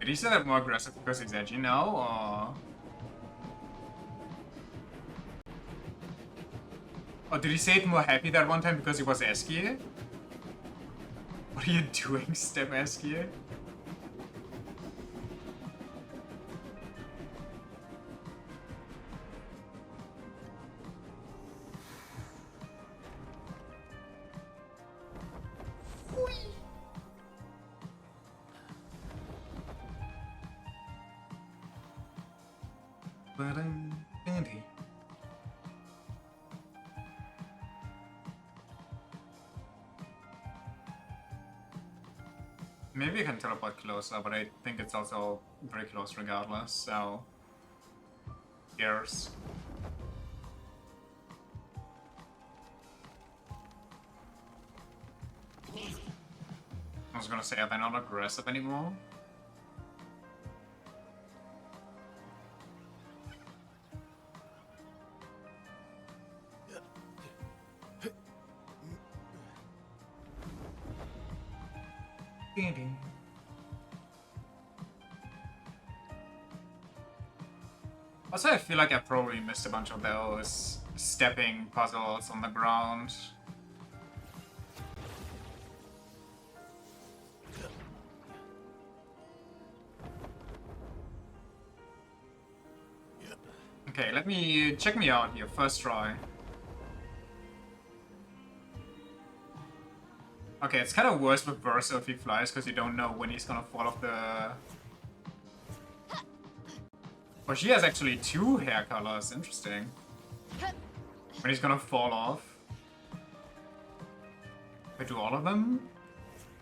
Did he say that more aggressive because he's edgy now, or... Or did he say it more happy that one time because he was Eskie? What are you doing, Step Eskie? Dandy. Maybe I can teleport closer, but I think it's also very close regardless, so... Years. I was gonna say, are they not aggressive anymore? Also, I feel like I probably missed a bunch of those stepping puzzles on the ground. Okay, check me out here, first try. Okay, it's kind of worse with Versa if he flies, because you don't know when he's gonna fall off the... Oh, she has actually 2 hair colors, interesting. When he's gonna fall off. Wait, do all of them?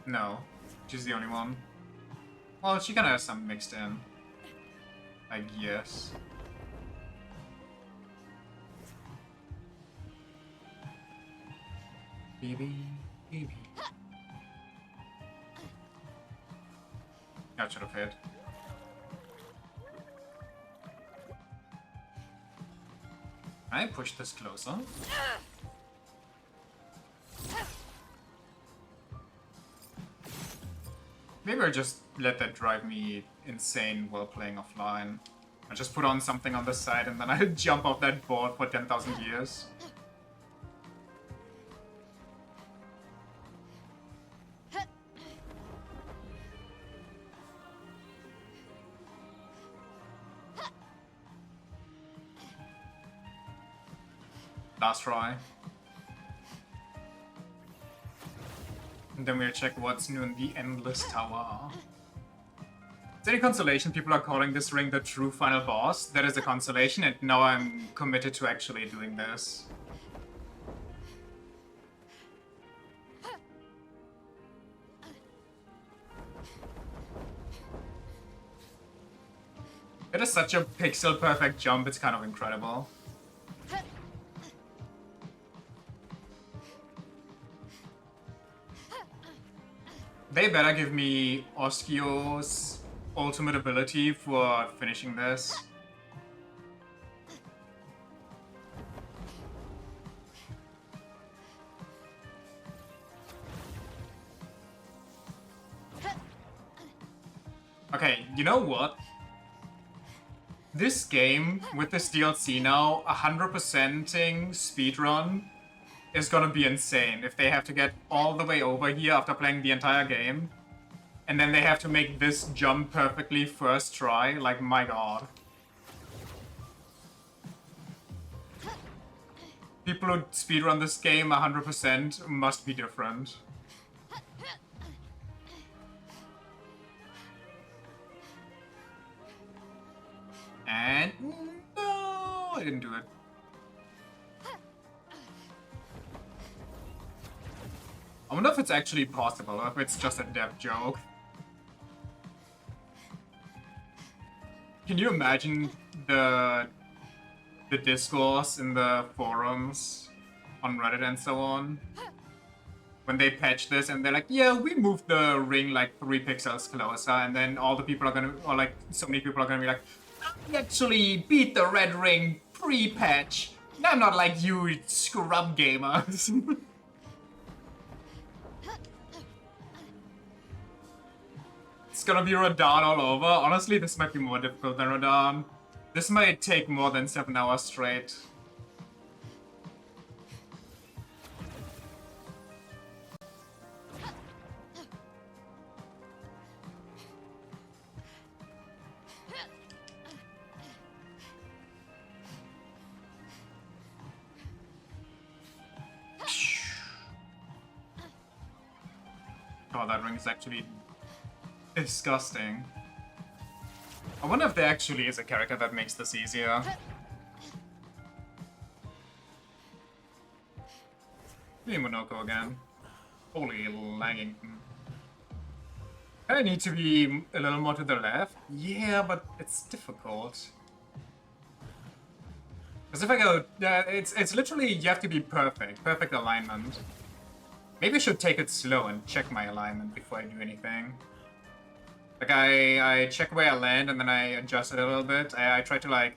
No, she's the only one. Well, she kinda has some mixed in, I guess. Baby. That should have hit. Can I push this closer? Maybe I just let that drive me insane while playing offline. I just put on something on the side and then I jump off that board for 10,000 years. Last try. And then we'll check what's new in the Endless Tower. Is any consolation people are calling this ring the true final boss? That is a consolation, and now I'm committed to actually doing this. It is such a pixel perfect jump, it's kind of incredible. They better give me Oskio's ultimate ability for finishing this. Okay, you know what? This game, with this DLC now, 100%ing speedrun is gonna be insane if they have to get all the way over here after playing the entire game. And then they have to make this jump perfectly first try. Like, my god. People who speedrun this game 100% must be different. And... no, I didn't do it. I wonder if it's actually possible, or if it's just a dev joke. Can you imagine the discourse in the forums on Reddit and so on? When they patch this and they're like, yeah, we moved the ring like 3 pixels closer, and then all the people are gonna, or like so many people are gonna be like, I actually beat the red ring pre-patch. I'm not like you scrub gamers. It's gonna be Radahn all over. Honestly, this might be more difficult than Radahn. This might take more than 7 hours straight. Oh, that ring is actually disgusting. I wonder if there actually is a character that makes this easier. Maybe Monoko again. Holy lagging. I need to be a little more to the left. Yeah, but it's difficult. Because if I go, it's literally, you have to be perfect alignment. Maybe I should take it slow and check my alignment before I do anything. Like I check where I land and then I adjust it a little bit. I try to like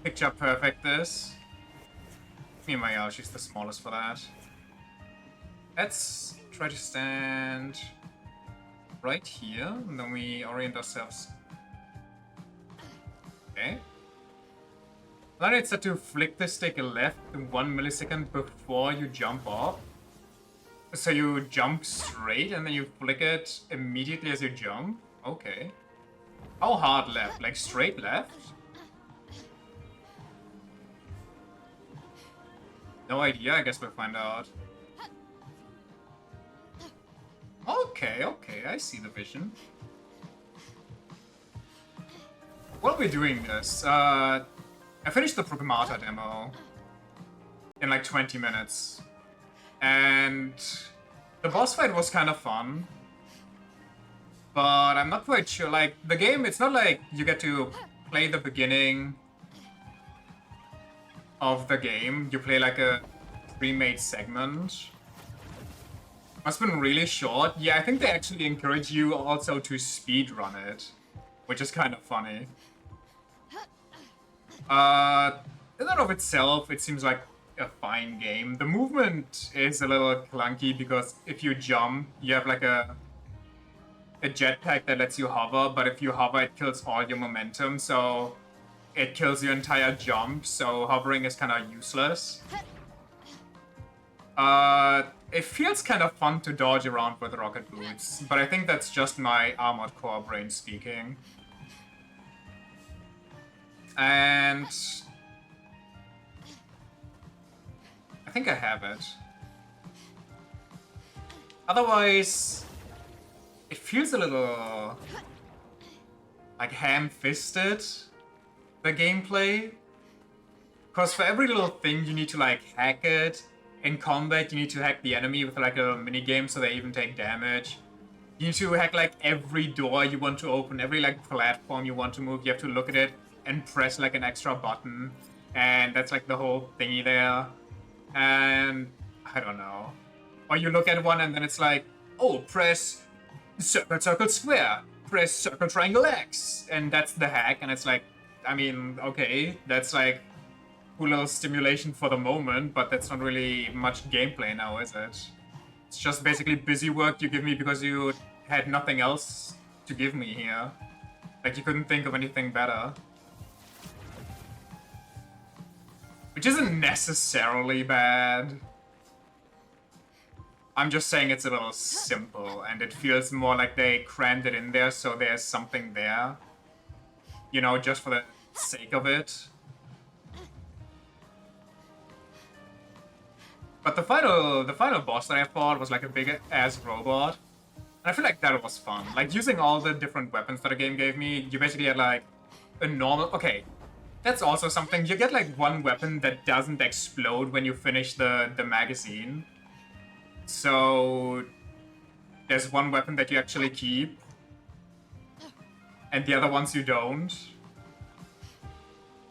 picture perfect this. Meanwhile, she's the smallest for that. Let's try to stand right here, and then we orient ourselves. Okay. Then it's set to flick the stick left 1 millisecond before you jump off. So you jump straight and then you flick it immediately as you jump? Okay. How hard left? Like straight left? No idea, I guess we'll find out. Okay, I see the vision. While we're doing this, I finished the Pragmata Demo in like 20 minutes. And the boss fight was kind of fun. But I'm not quite sure, like, the game, it's not like you get to play the beginning of the game. You play like a pre-made segment. Must have been really short. Yeah, I think they actually encourage you also to speedrun it, which is kind of funny. In and of itself, it seems like a fine game. The movement is a little clunky because if you jump, you have like a jetpack that lets you hover, but if you hover, it kills all your momentum, so it kills your entire jump, so hovering is kind of useless. It feels kind of fun to dodge around with rocket boots, but I think that's just my Armored Core brain speaking. And I think I have it. Otherwise, it feels a little like ham-fisted, the gameplay. Because for every little thing you need to like hack it. In combat, you need to hack the enemy with like a minigame so they even take damage. You need to hack like every door you want to open, every like platform you want to move. You have to look at it and press like an extra button. And that's like the whole thingy there. And I don't know. Or you look at one and then it's like, oh, press circle, circle, square. Press circle, triangle, X. And that's the hack. And it's like, I mean, okay, that's like cool little stimulation for the moment, but that's not really much gameplay now, is it? It's just basically busy work you give me because you had nothing else to give me here. Like, you couldn't think of anything better. Which isn't necessarily bad. I'm just saying it's a little simple, and it feels more like they crammed it in there so there's something there. You know, just for the sake of it. But the final boss that I fought was like a big-ass robot. And I feel like that was fun. Like, using all the different weapons that the game gave me, you basically had like a normal... Okay, that's also something. You get like one weapon that doesn't explode when you finish the magazine. So there's one weapon that you actually keep. And the other ones you don't.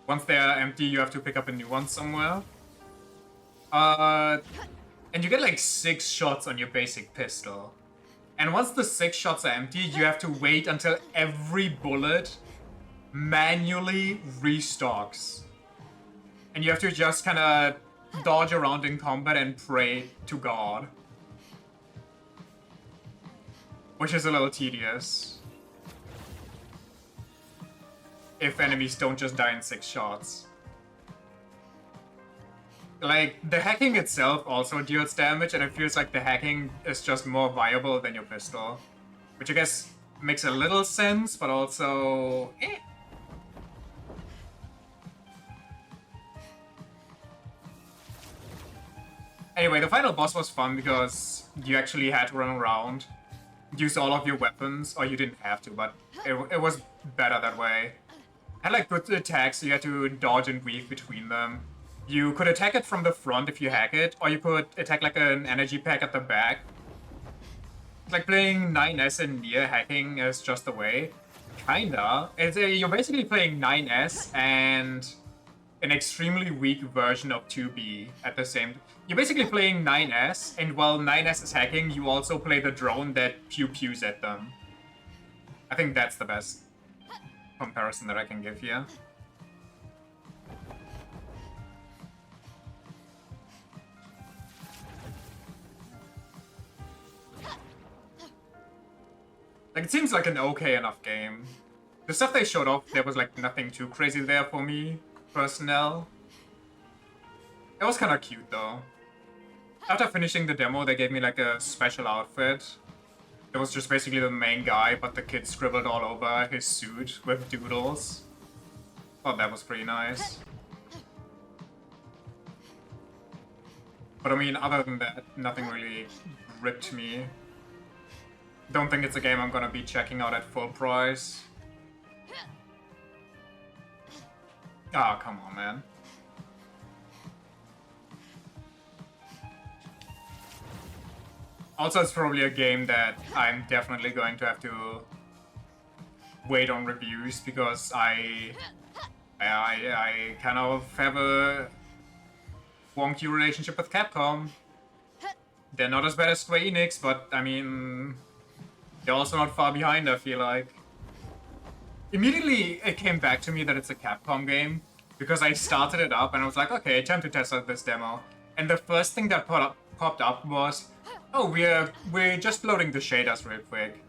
Once they're empty, you have to pick up a new one somewhere. And you get like 6 shots on your basic pistol. And once the 6 shots are empty, you have to wait until every bullet manually restocks. And you have to just kind of dodge around in combat and pray to God. Which is a little tedious. If enemies don't just die in 6 shots. Like, the hacking itself also deals damage, and it feels like the hacking is just more viable than your pistol. Which I guess makes a little sense, but also... Anyway, the final boss was fun because you actually had to run around. use all of your weapons, or you didn't have to, but it was better that way. Had like good attacks, so you had to dodge and weave between them. You could attack it from the front if you hack it, or you could attack like an energy pack at the back. Like playing 9S and Nier hacking is just the way. Kinda. You're basically playing 9S and an extremely weak version of 2B at the same time. You're basically playing 9S, and while 9S is hacking, you also play the drone that pew-pews at them. I think that's the best comparison that I can give here. Like, it seems like an okay enough game. The stuff they showed off, there was like nothing too crazy there for me, personnel. It was kind of cute though. After finishing the demo, they gave me like a special outfit. It was just basically the main guy, but the kid scribbled all over his suit with doodles. Thought that was pretty nice. But I mean, other than that, nothing really gripped me. Don't think it's a game I'm gonna be checking out at full price. Ah, come on, man. Also, it's probably a game that I'm definitely going to have to wait on reviews because I kind of have a wonky relationship with Capcom. They're not as bad as Square Enix, but I mean, they're also not far behind, I feel like. Immediately, it came back to me that it's a Capcom game because I started it up and I was like, okay, time to test out this demo. And the first thing that popped up was, oh, we're just loading the shaders real quick.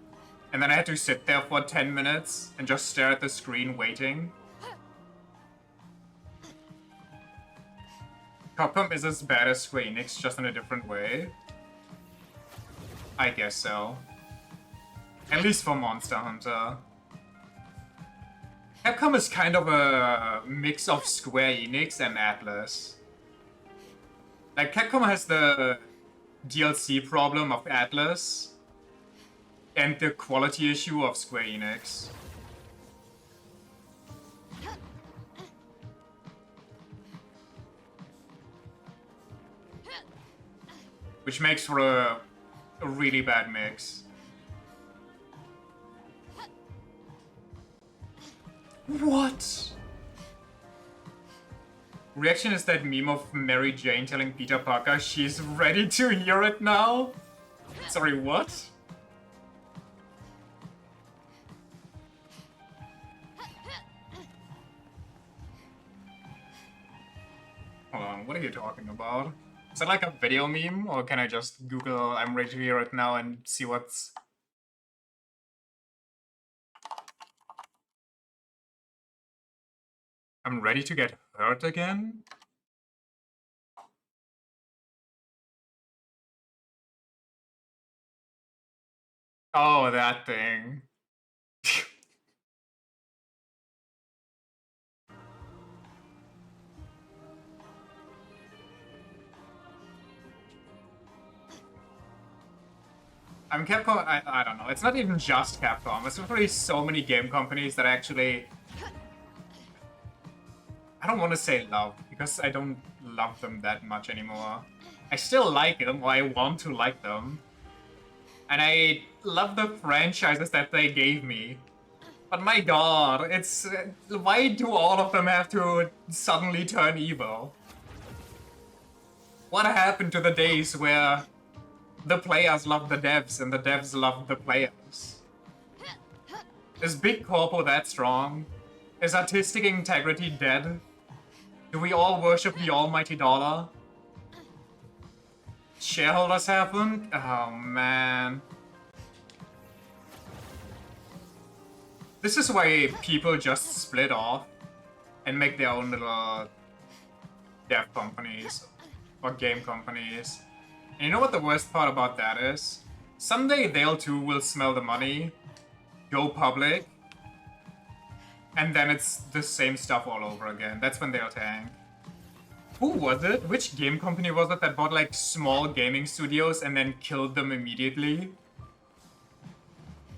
And then I had to sit there for 10 minutes and just stare at the screen waiting. Capcom is as bad as Square Enix, just in a different way. I guess so. At least for Monster Hunter. Capcom is kind of a mix of Square Enix and Atlas. Like, Capcom has the DLC problem of Atlas and the quality issue of Square Enix. Which makes for a really bad mix. What? Reaction is that meme of Mary Jane telling Peter Parker she's ready to hear it now? Sorry, what? Hold on, what are you talking about? Is that like a video meme, or can I just Google I'm ready to hear it now and see what's... I'm ready to get hurt again? Oh, that thing. I'm Capcom, I don't know, it's not even just Capcom, it's literally so many game companies that actually... I don't want to say love, because I don't love them that much anymore. I still like them, or I want to like them. And I love the franchises that they gave me. But my god, it's... why do all of them have to suddenly turn evil? What happened to the days where the players love the devs and the devs love the players? Is Big Corpo that strong? Is artistic integrity dead? Do we all worship the almighty dollar? Shareholders haven't? Oh man. This is why people just split off and make their own little dev companies or game companies. And you know what the worst part about that is? Someday they'll too will smell the money, go public, and then it's the same stuff all over again. That's when they'll tank. Who was it? Which game company was it that bought like small gaming studios and then killed them immediately?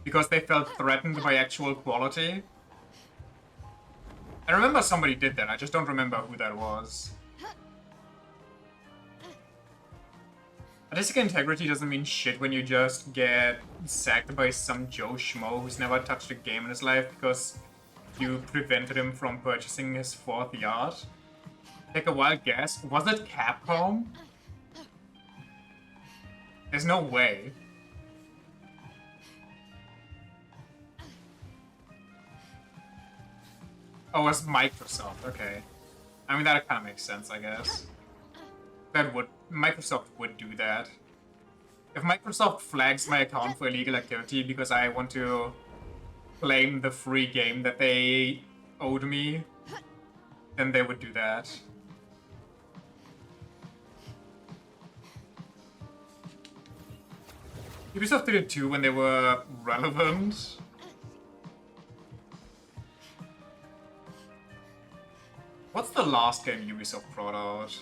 because they felt threatened by actual quality. I remember somebody did that, I just don't remember who that was. Artistic integrity doesn't mean shit when you just get sacked by some Joe Schmo who's never touched a game in his life because you prevented him from purchasing his 4th yard. Take a wild guess. Was it Capcom? There's no way. Oh, it's Microsoft. Okay. I mean, that kind of makes sense, I guess. Microsoft would do that. If Microsoft flags my account for illegal activity because I want to claim the free game that they owed me, then they would do that. Ubisoft did it too when they were relevant. What's the last game Ubisoft brought out?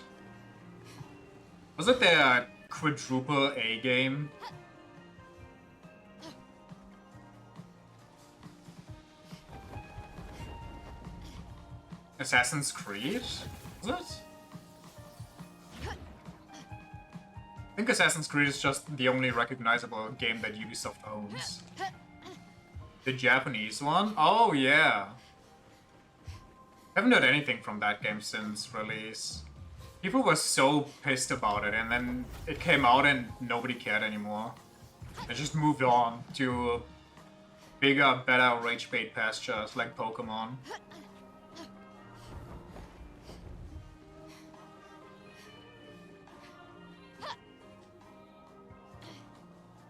Was it their quadruple A game? Assassin's Creed? Was it? I think Assassin's Creed is just the only recognizable game that Ubisoft owns. The Japanese one? Oh yeah. Haven't heard anything from that game since release. People were so pissed about it, and then it came out and nobody cared anymore. They just moved on to bigger, better rage bait pastures like Pokemon.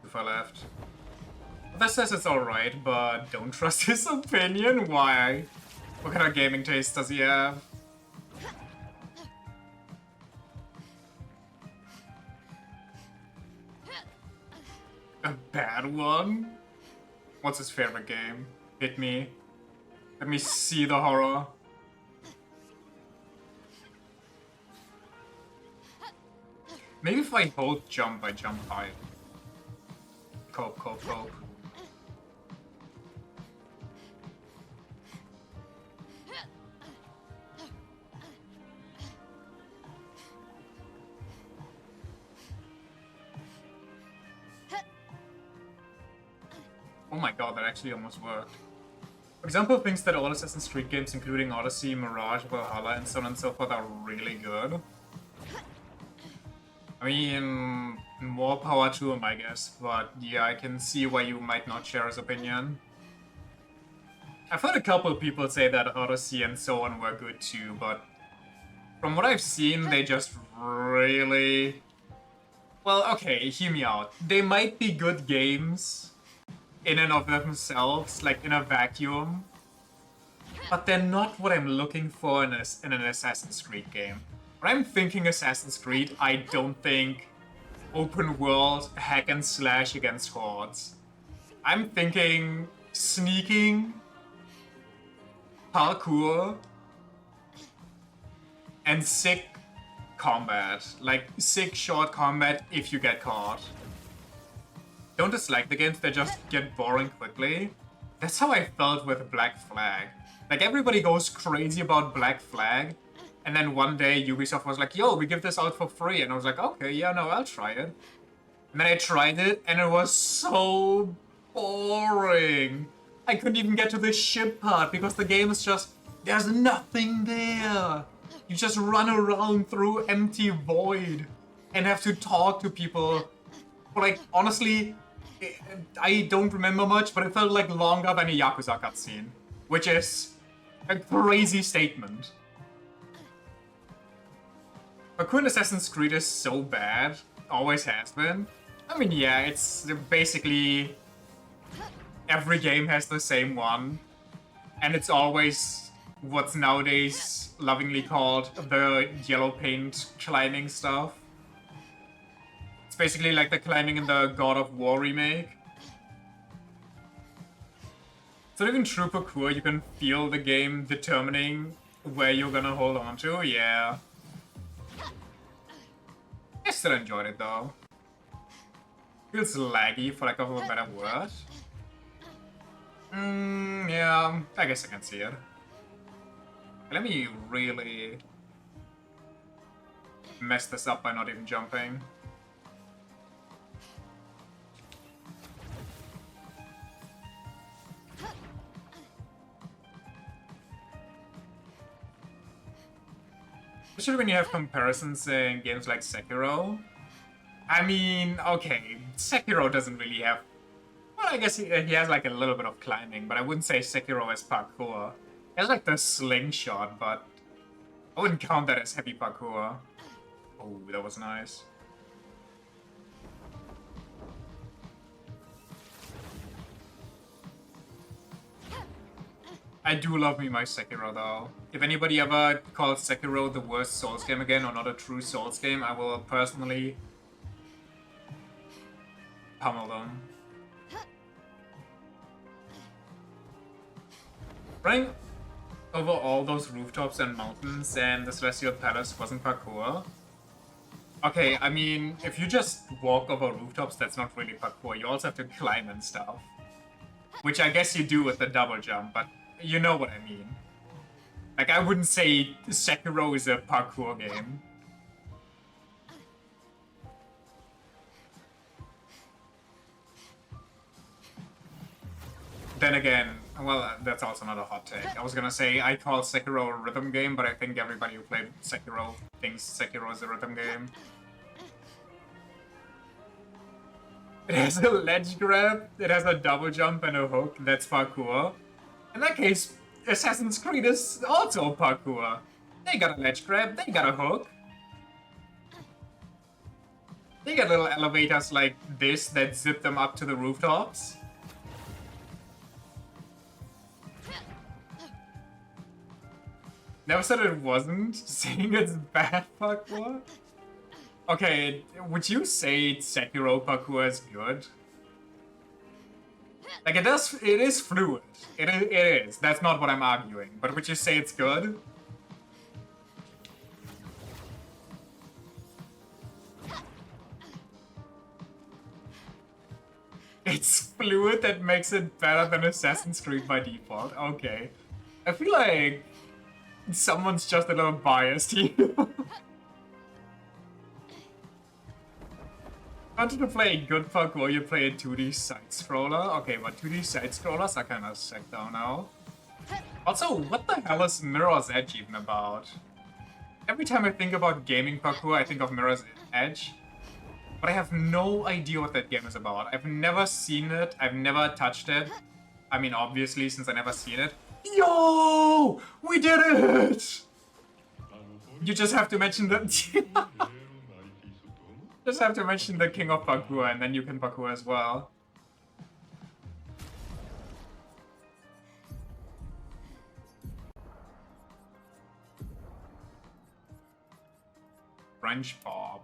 If I left. That says it's alright, but don't trust his opinion? Why? What kind of gaming taste does he have? A bad one? What's his favorite game? Hit me. Let me see the horror. Maybe if I hold jump, I jump high. Cope. Oh my god, that actually almost worked. For example, thinks that all Assassin's Creed games, including Odyssey, Mirage, Valhalla, and so on and so forth, are really good. I mean, more power to him, I guess, but yeah, I can see why you might not share his opinion. I've heard a couple of people say that Odyssey and so on were good too, but from what I've seen, they just really... Well, okay, hear me out. They might be good games in and of themselves, like in a vacuum, but they're not what I'm looking for in an Assassin's Creed game. When I'm thinking Assassin's Creed, I don't think open world hack and slash against hordes. I'm thinking sneaking, parkour, and sick combat. Like, sick short combat if you get caught. Don't dislike the games that just get boring quickly. That's how I felt with Black Flag. Like, everybody goes crazy about Black Flag, and then one day Ubisoft was like, yo, we give this out for free. And I was like, okay, yeah, no, I'll try it. And then I tried it, and it was so boring. I couldn't even get to the ship part, because the game is just, there's nothing there. You just run around through empty void, and have to talk to people. But like, honestly, I don't remember much, but it felt like longer than a Yakuza cutscene. Which is a crazy statement. But current Assassin's Creed is so bad, always has been. I mean, yeah, it's basically every game has the same one, and it's always what's nowadays lovingly called the yellow paint climbing stuff. It's basically like the climbing in the God of War remake. So even true parkour, you can feel the game determining where you're gonna hold on to, yeah. I still enjoyed it though. Feels laggy, for lack of a better word. Yeah, I guess I can see it. Let me really mess this up by not even jumping. Especially when you have comparisons in games like Sekiro. I mean, okay, Sekiro doesn't really have... Well, I guess he has like a little bit of climbing, but I wouldn't say Sekiro is parkour. He has like the slingshot, but I wouldn't count that as heavy parkour. Oh, that was nice. I do love me my Sekiro though. If anybody ever calls Sekiro the worst Souls game again, or not a true Souls game, I will personally pummel them. Running over all those rooftops and mountains and the Celestial Palace wasn't parkour. Okay, I mean, if you just walk over rooftops, that's not really parkour. You also have to climb and stuff. Which I guess you do with the double jump, but you know what I mean. Like, I wouldn't say Sekiro is a parkour game. Then again, well, that's also not a hot take. I was gonna say, I call Sekiro a rhythm game, but I think everybody who played Sekiro thinks Sekiro is a rhythm game. It has a ledge grab, it has a double jump and a hook, that's parkour. In that case, Assassin's Creed is also parkour. They got a ledge grab, they got a hook. They got little elevators like this that zip them up to the rooftops. Never said it wasn't, saying it's bad parkour. Okay, would you say Sekiro parkour is good? Like, it is fluid. It is. That's not what I'm arguing. But would you say it's good? It's fluid that makes it better than Assassin's Creed by default. Okay. I feel like someone's just a little biased here. Wanted to play a good parkour, you play a 2D side-scroller? Okay, but 2D side-scrollers are kinda sick though now. Also, what the hell is Mirror's Edge even about? Every time I think about gaming parkour, I think of Mirror's Edge. But I have no idea what that game is about. I've never seen it, I've never touched it. I mean, obviously, since I never seen it. Yo! We did it! You just have to mention the... Just have to mention the king of parkour, and then you can parkour as well. French Bob.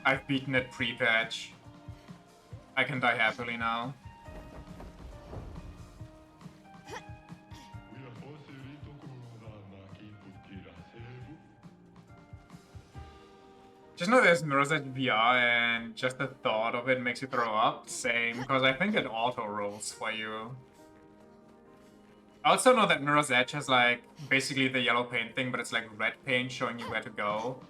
I've beaten it pre-patch. I can die happily now. Just know there's Mirror's Edge VR, and just the thought of it makes you throw up. Same, because I think it auto-rolls for you. I also know that Mirror's Edge has, like, basically the yellow paint thing, but it's like red paint showing you where to go.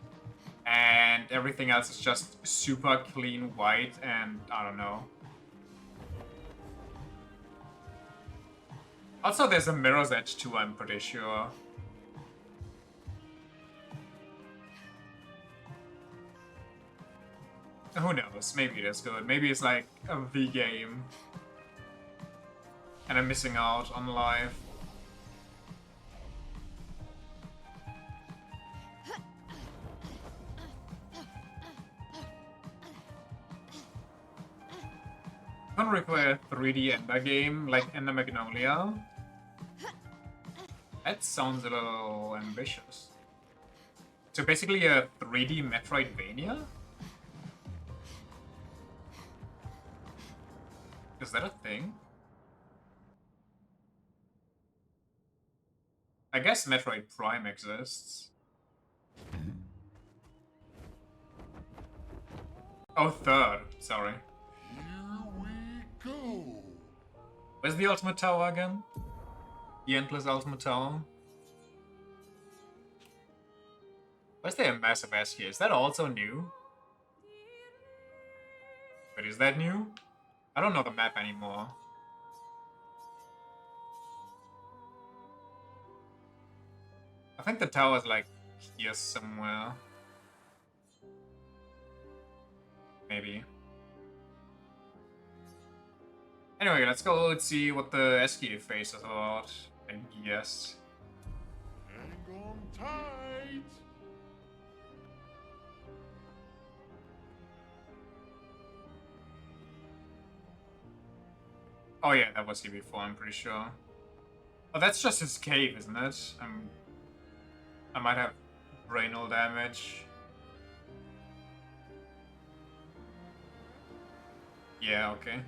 And everything else is just super clean white, and I don't know. Also, there's a Mirror's Edge too, I'm pretty sure. Who knows? Maybe it is good. Maybe it's like a V game. And I'm missing out on life. Don't require a 3D Ender game like Ender Magnolia. That sounds a little ambitious. So basically a 3D Metroidvania? Is that a thing? I guess Metroid Prime exists. Oh, third. Sorry. Here we go. Where's the ultimate tower again? The endless ultimate tower. Why is there a massive S here? Is that also new? Wait, is that new? I don't know the map anymore. I think the tower's like here somewhere. Maybe. Anyway, let's go see what the SK face is about. And yes. Hang on tight. Oh yeah, that was here before, I'm pretty sure. Oh, that's just his cave, isn't it? I might have brainal damage. Yeah, okay.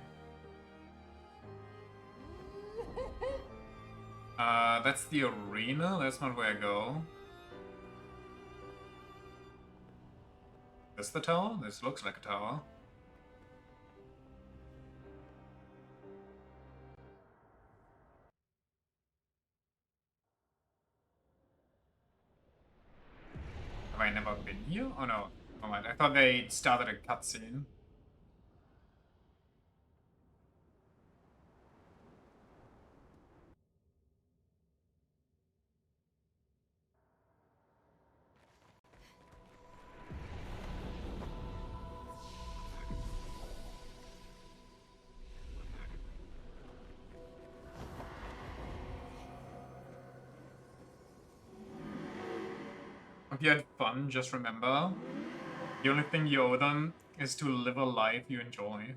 That's the arena? That's not where I go. This the tower? This looks like a tower. Have I never been here? Oh no. Oh my, I thought they started a cutscene. If you had fun, just remember, the only thing you owe them is to live a life you enjoy.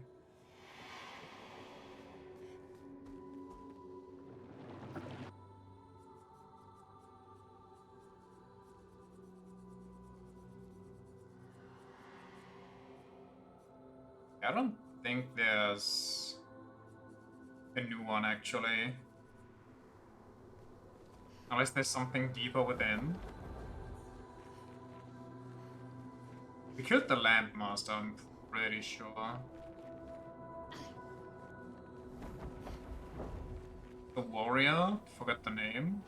I don't think there's a new one, actually. Unless there's something deeper within. We killed the Landmaster, I'm pretty sure. The warrior? Forgot the name.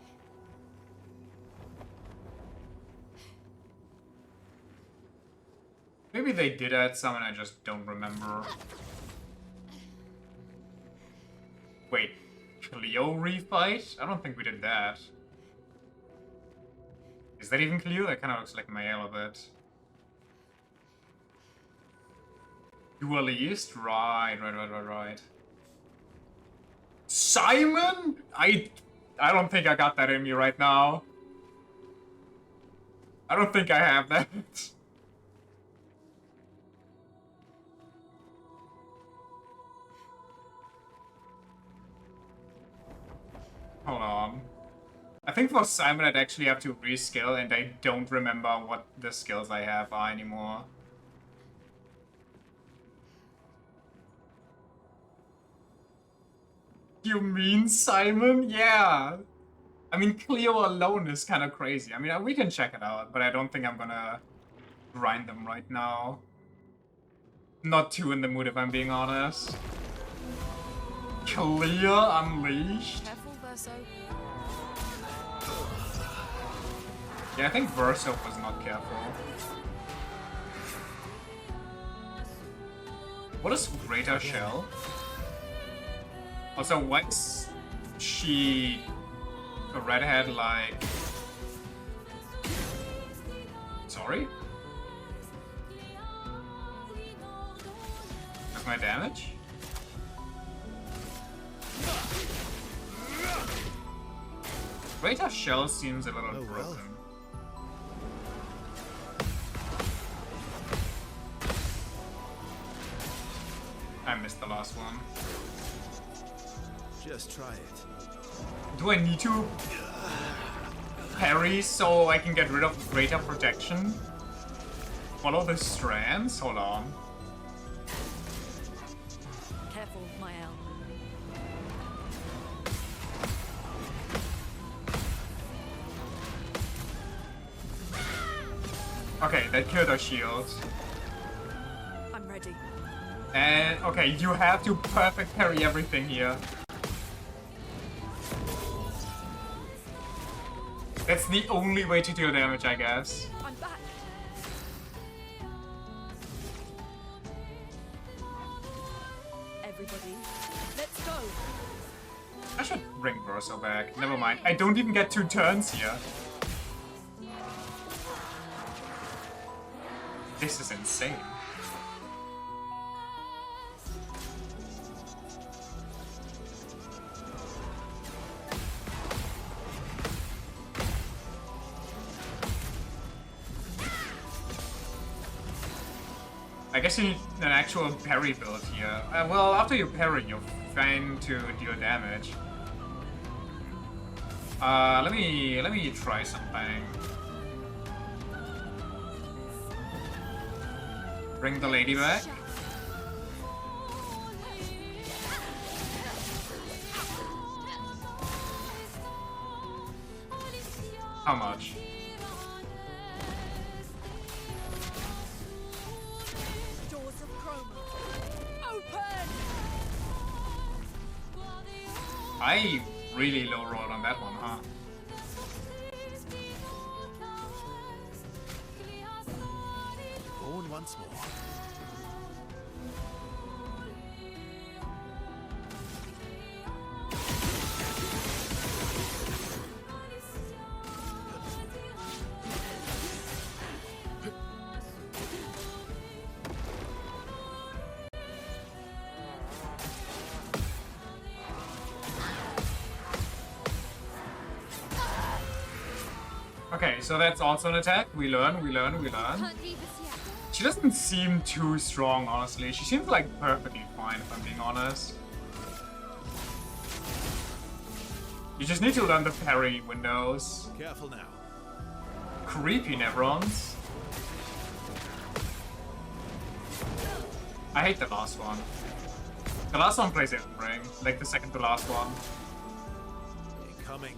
Maybe they did add some and I just don't remember. Wait, Cleo refight? I don't think we did that. Is that even Cleo? That kind of looks like Mael a bit. Duelist? Right. Simon? I don't think I got that in me right now. I don't think I have that. Hold on. I think for Simon I'd actually have to reskill and I don't remember what the skills I have are anymore. You mean Simon? Yeah. I mean, Cleo alone is kind of crazy. I mean, we can check it out, but I don't think I'm gonna grind them right now. Not too in the mood, if I'm being honest. Cleo Unleashed? Careful, Verso. Yeah, I think Verso was not careful. What is Greater Shell? Also, what's she a redhead like? Sorry? That's my damage? Greater Shell seems a little broken. I missed the last one. Just try it. Do I need to parry so I can get rid of greater protection? Follow the strands? Hold on. Careful, Mael. Okay, that killed our shield. I'm ready. And okay, you have to perfect parry everything here. That's the only way to deal damage, I guess. I'm back. Everybody, let's go. I should bring Verso back. Never mind. I don't even get 2 turns here. This is insane. I guess you need an actual parry build here. Well, after you parry, you're fine to deal damage. Let me try something. Bring the lady back. How much? Doors of chroma. Open! I really low rolled on that one, huh? Born once more. Okay, so that's also an attack. We learn. She doesn't seem too strong, honestly. She seems like perfectly fine, if I'm being honest. You just need to learn the parry windows. Careful now. Creepy Nevrons. I hate the last one. The last one plays everything, like the second to last one. Incoming.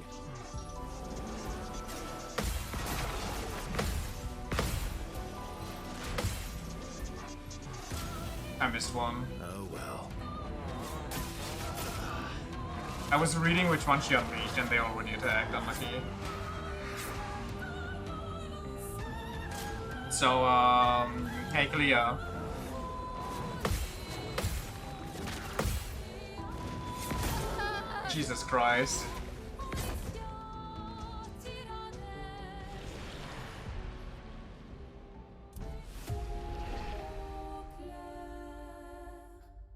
I missed one. Oh well. I was reading which one she unleashed and they already attacked, unlucky. So, hey Clea. Jesus Christ.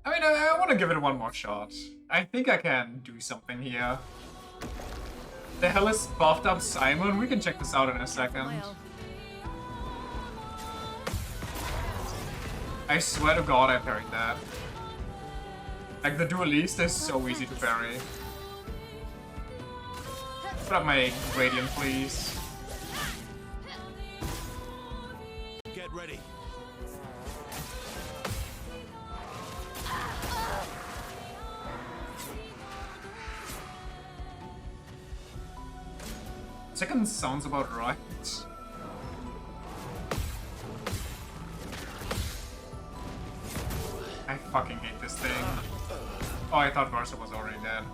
I mean, I want to give it one more shot. I think I can do something here. The hell is buffed up Simon? We can check this out in a second. I swear to God I parried that. Like, the duelist is so easy to parry. Put up my Radiant, please. Get ready. Second sounds about right. I fucking hate this thing. Oh, I thought Versa was already dead.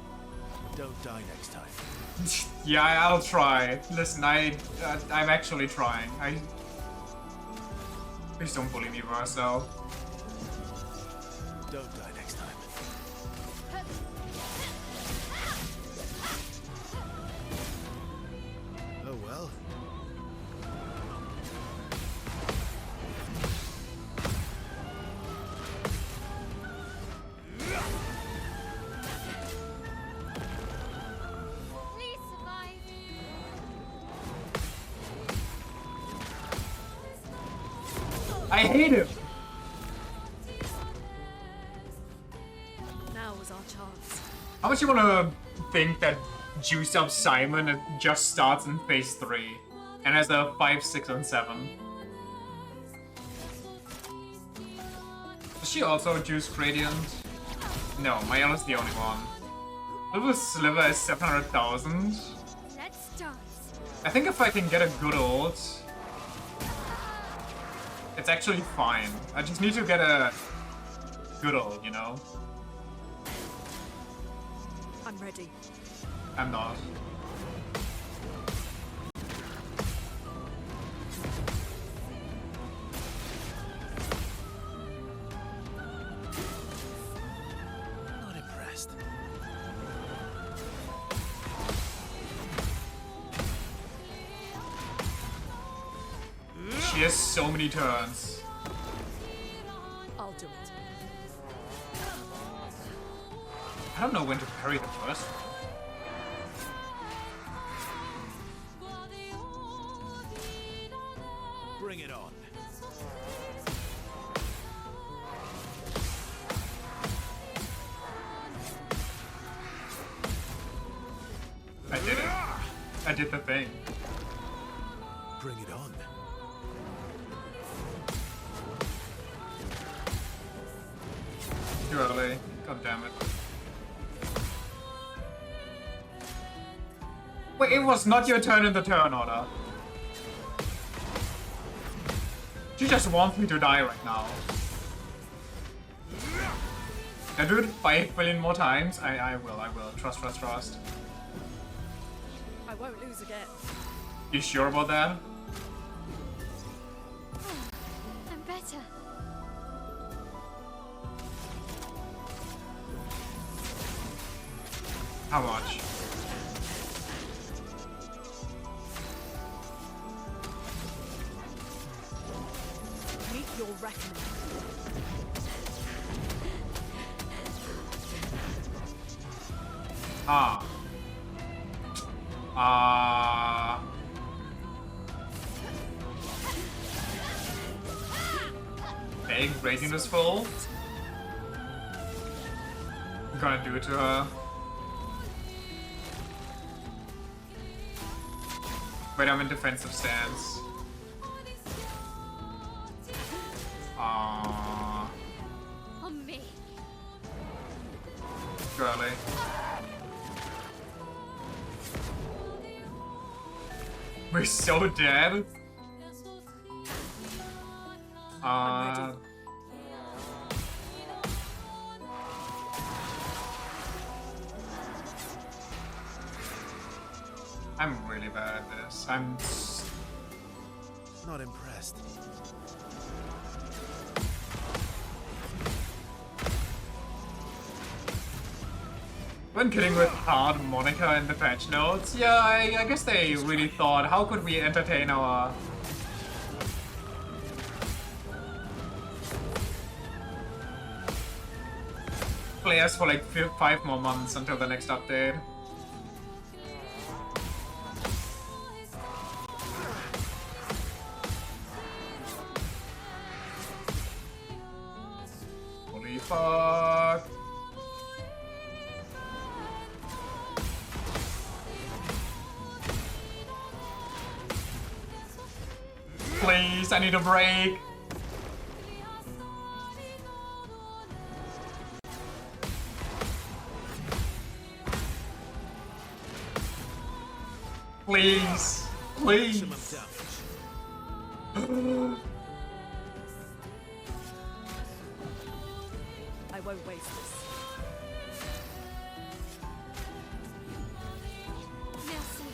Don't die next time. Yeah, I'll try. Listen, I'm actually trying. Please don't bully me, Versa. Don't die next time. Oh well. Please survive. I hate him! Now was our chance. How much you wanna think that juiced up Simon just starts in phase 3 and has a 5, 6, and 7? Does she also juice Radiant? No, Mayalla's the only one. Little Sliver is 700,000. Let's start. I think if I can get a good ult, it's actually fine. I just need to get a good old, you know? I'm ready. I'm not. Not impressed. She has so many turns. I'll do it. I don't know when to parry the first one. Bring it on. I did it. I did the thing. Bring it on. Too early. God damn it. Wait, it was not your turn in the turn order. She just wants me to die right now. Now do it 5 billion more times. I will. Trust. I won't lose again. You sure about that? I'm better. How much? Meet your reckoning. Egg rating is full. I'm gonna do it to her. Wait, I'm in defensive stance. On me. Too early. We're so dead. I'm really bad at this. I'm Not impressed. when kidding with hard Monica in the patch notes. Yeah, I guess they really thought, how could we entertain our players for like 5 more months until the next update. Holy fuck. Please, I need a break. Please, please. I won't waste this. Merci.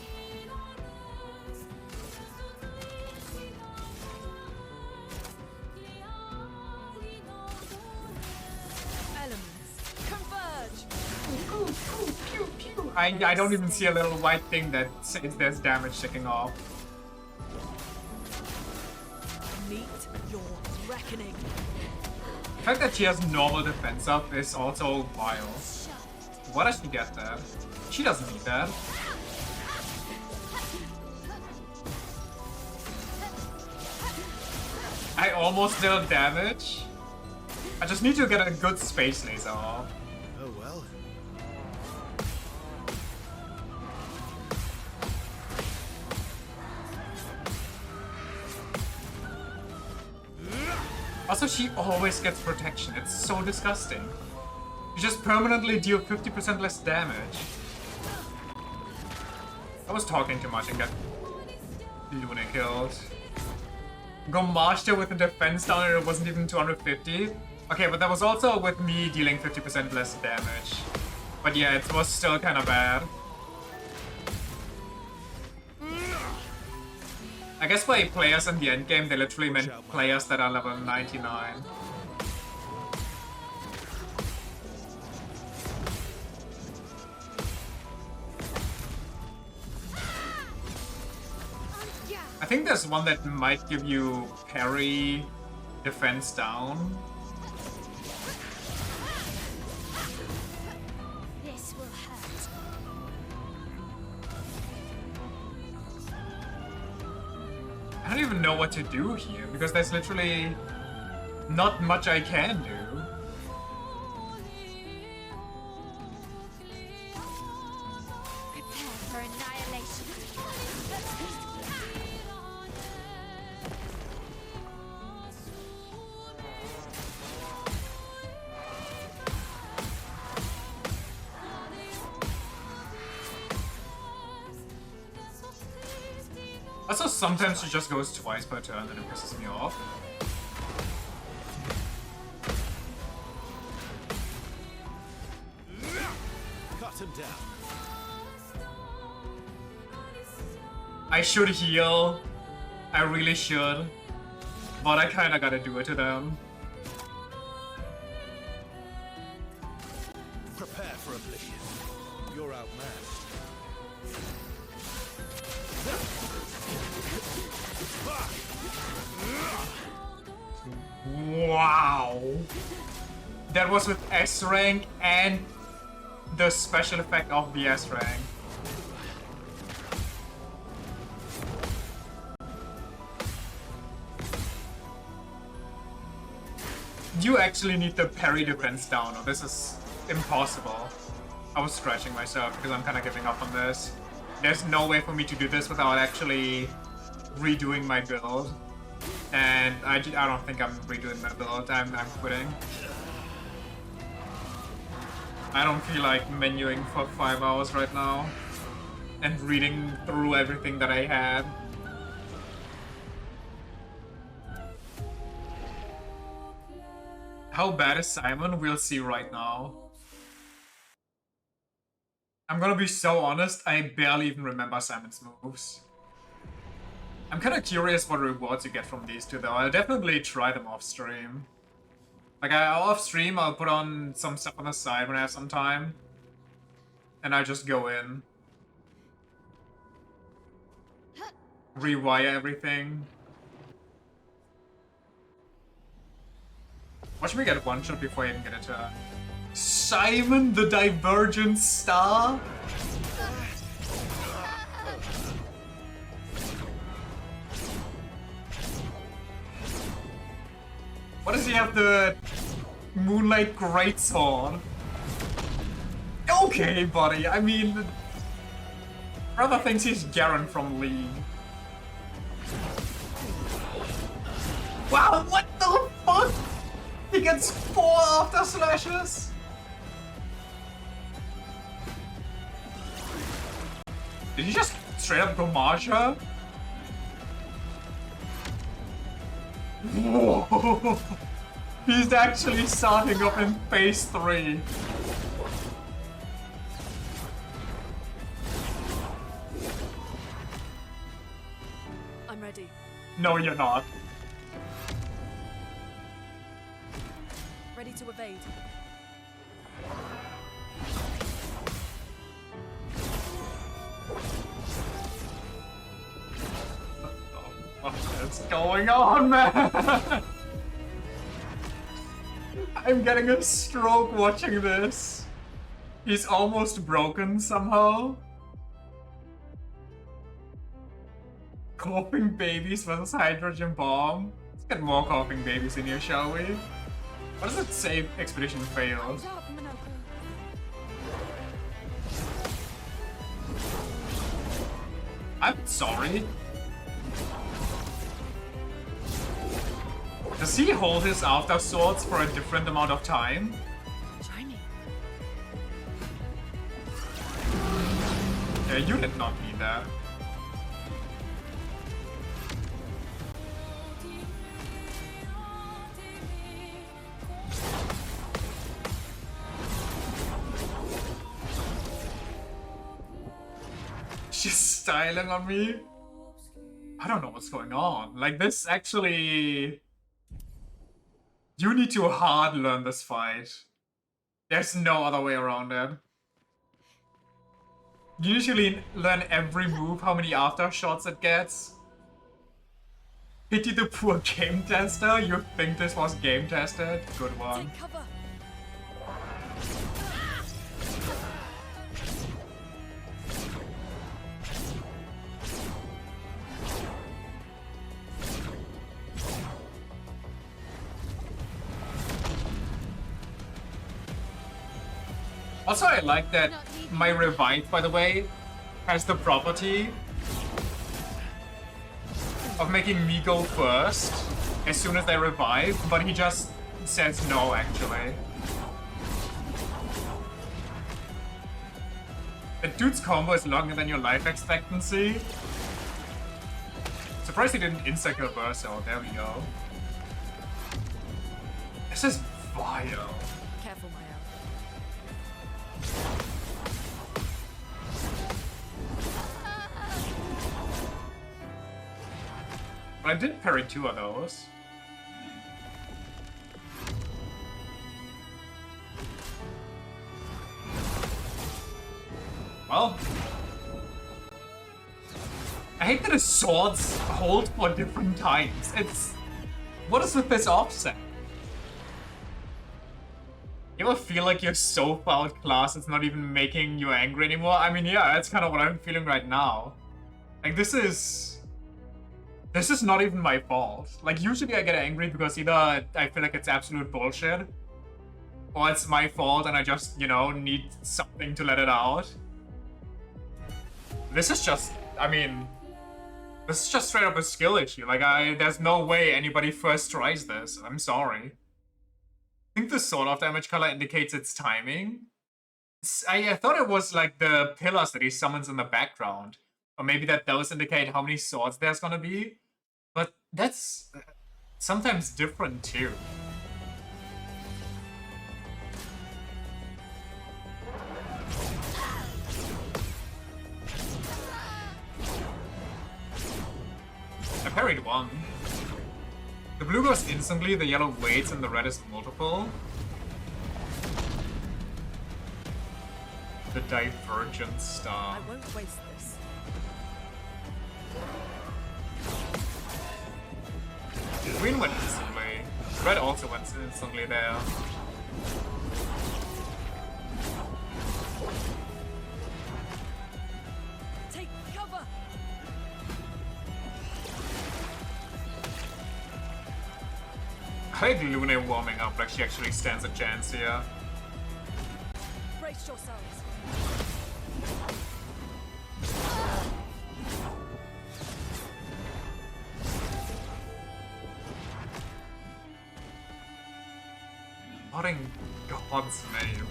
Elements, converge! I don't even see a little white thing that says there's damage ticking off. Meet your reckoning. The fact that she has normal defense up is also vile. What does she get there? She doesn't need that. I almost dealt damage. I just need to get a good space laser off. Oh well. Also, she always gets protection. It's so disgusting. You just permanently deal 50% less damage. I was talking too much and got Luna killed. Go Master with a defense down and it wasn't even 250. Okay, but that was also with me dealing 50% less damage. But yeah, it was still kind of bad. I guess by players in the endgame, they literally meant players that are level 99. I think there's one that might give you parry defense down. This will hurt. I don't even know what to do here because there's literally not much I can do. Prepare for annihilation. Also, sometimes it just goes twice per turn and it pisses me off. Cut him down. I should heal. I really should. But I kinda gotta do it to them. Prepare for oblivion. You're outmatched. Wow. That was with S rank and the special effect of the S rank. You actually need the parry defense down, or this is impossible. I was scratching myself because I'm kind of giving up on this. There's no way for me to do this without actually redoing my build. And I don't think I'm redoing my build. I'm quitting. I don't feel like menuing for 5 hours right now and reading through everything that I had. How bad is Simon? We'll see right now. I'm gonna be so honest, I barely even remember Simon's moves. I'm kind of curious what rewards you get from these two though. I'll definitely try them off stream. Like off stream, I'll put on some stuff on the side when I have some time. And I'll just go in. Rewire everything. Watch me get one shot before I even get a turn. Simon the Divergent Star? What does he have, the Moonlight Greatsword? Okay, buddy, I mean... Brother thinks he's Garen from League. Wow, what the fuck? He gets 4 after slashes? Did he just straight up go Marsha? Whoa! He's actually starting up in phase 3. I'm ready. No, you're not. Ready to evade. What's going on, man? I'm getting a stroke watching this. He's almost broken somehow. Coughing babies versus hydrogen bomb. Let's get more coughing babies in here, shall we? What does it say? Expedition failed. I'm sorry. Does he hold his after swords for a different amount of time? Try me. Yeah, you did not need that. just styling on me. I don't know what's going on. Like, this actually... You need to hard learn this fight. There's no other way around it. You usually learn every move, how many aftershots it gets. Pity the poor game tester. You think this was game tested? Good one. Take cover. Also, I like that my revive, by the way, has the property of making me go first as soon as they revive, but he just says no, actually. The dude's combo is longer than your life expectancy. Surprised he didn't insta-kill Verso. There we go. This is vile. Careful, Maya. But I did parry 2 of those. Well, I hate that his swords hold for different times. It's... What is with this offset? You ever feel like you're so far outclassed it's not even making you angry anymore? I mean, yeah, that's kind of what I'm feeling right now. Like, this is not even my fault. Like, usually I get angry because either I feel like it's absolute bullshit, or it's my fault and I just, you know, need something to let it out. This is just, I mean, this is just straight up a skill issue. Like, there's no way anybody first tries this. I'm sorry. I think the sword off damage color indicates its timing. I thought it was like the pillars that he summons in the background. Or maybe that those indicate how many swords there's gonna be. But that's sometimes different too. I parried 1. The blue goes instantly, the yellow waits, and the red is multiple. The Divergent Star. I won't waste this. Green went instantly. Red also went instantly there. Take cover. I like Lune warming up like she actually stands a chance here. Brace yourselves. What in God's name?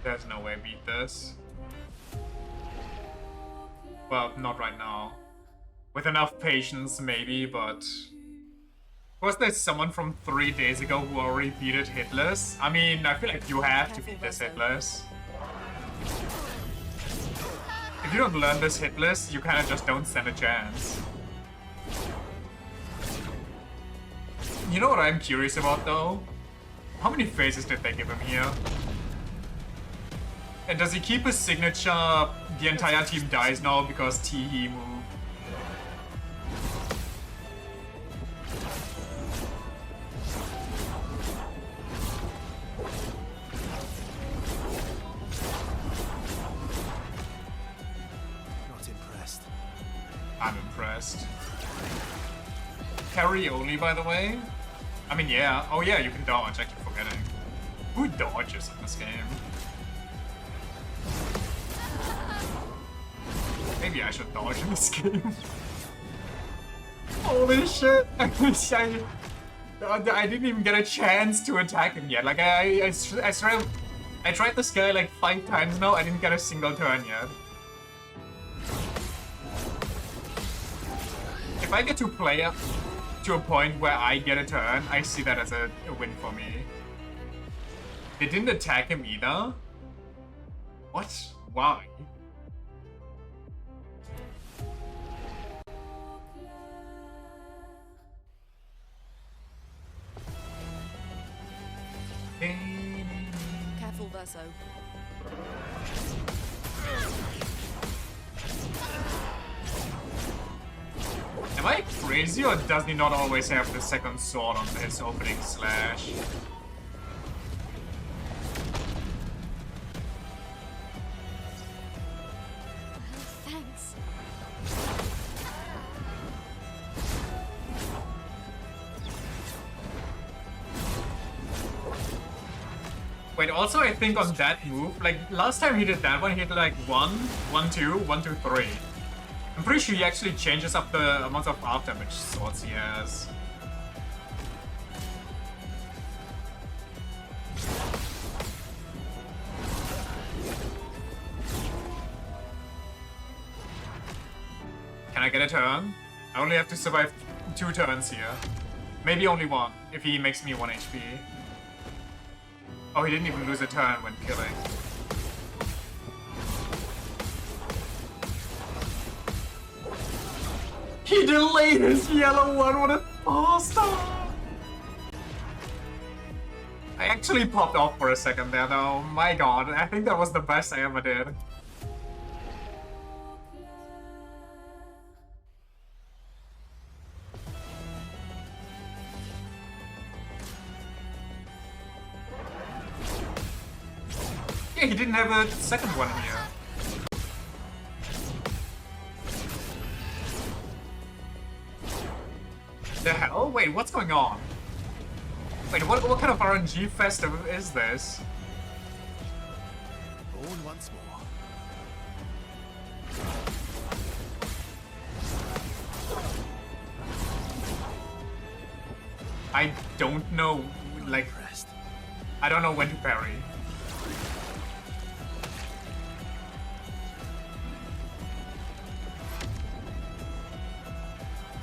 There's no way I beat this. Well, not right now. With enough patience, maybe, but... Was there someone from 3 days ago who already beat it hitless? I mean, I feel like you have to beat this hitless. If you don't learn this hitless, you kinda just don't stand a chance. You know what I'm curious about, though? How many phases did they give him here? And does he keep his signature, the entire team dies now because Teehee moved? Not impressed. I'm impressed. Carry only, by the way? I mean, yeah. Oh yeah, you can dodge, I keep forgetting. Who dodges in this game? Maybe I should dodge in this game. Holy shit! I didn't even get a chance to attack him yet. Like, I tried this guy like 5 times now, I didn't get a single turn yet. if I get to play up to a point where I get a turn, I see that as a win for me. They didn't attack him either? What? Why? Careful, Verso. Am I crazy, or does he not always have the second sword on his opening slash? Thanks. Wait, also I think on that move, like last time he did that one, he hit like 1, 1, 2, 1, 2, 3. I'm pretty sure he actually changes up the amount of half damage swords he has. Can I get a turn? I only have to survive 2 turns here. Maybe only 1, if he makes me 1 HP. Oh, he didn't even lose a turn when killing. He delayed his yellow one, what a bastard! I actually popped off for a second there though, my god, I think that was the best I ever did. Yeah, he didn't have a second one here. The hell? Wait, what's going on? Wait, what kind of RNG festival is this? Born once more. I don't know, like, I don't know when to parry.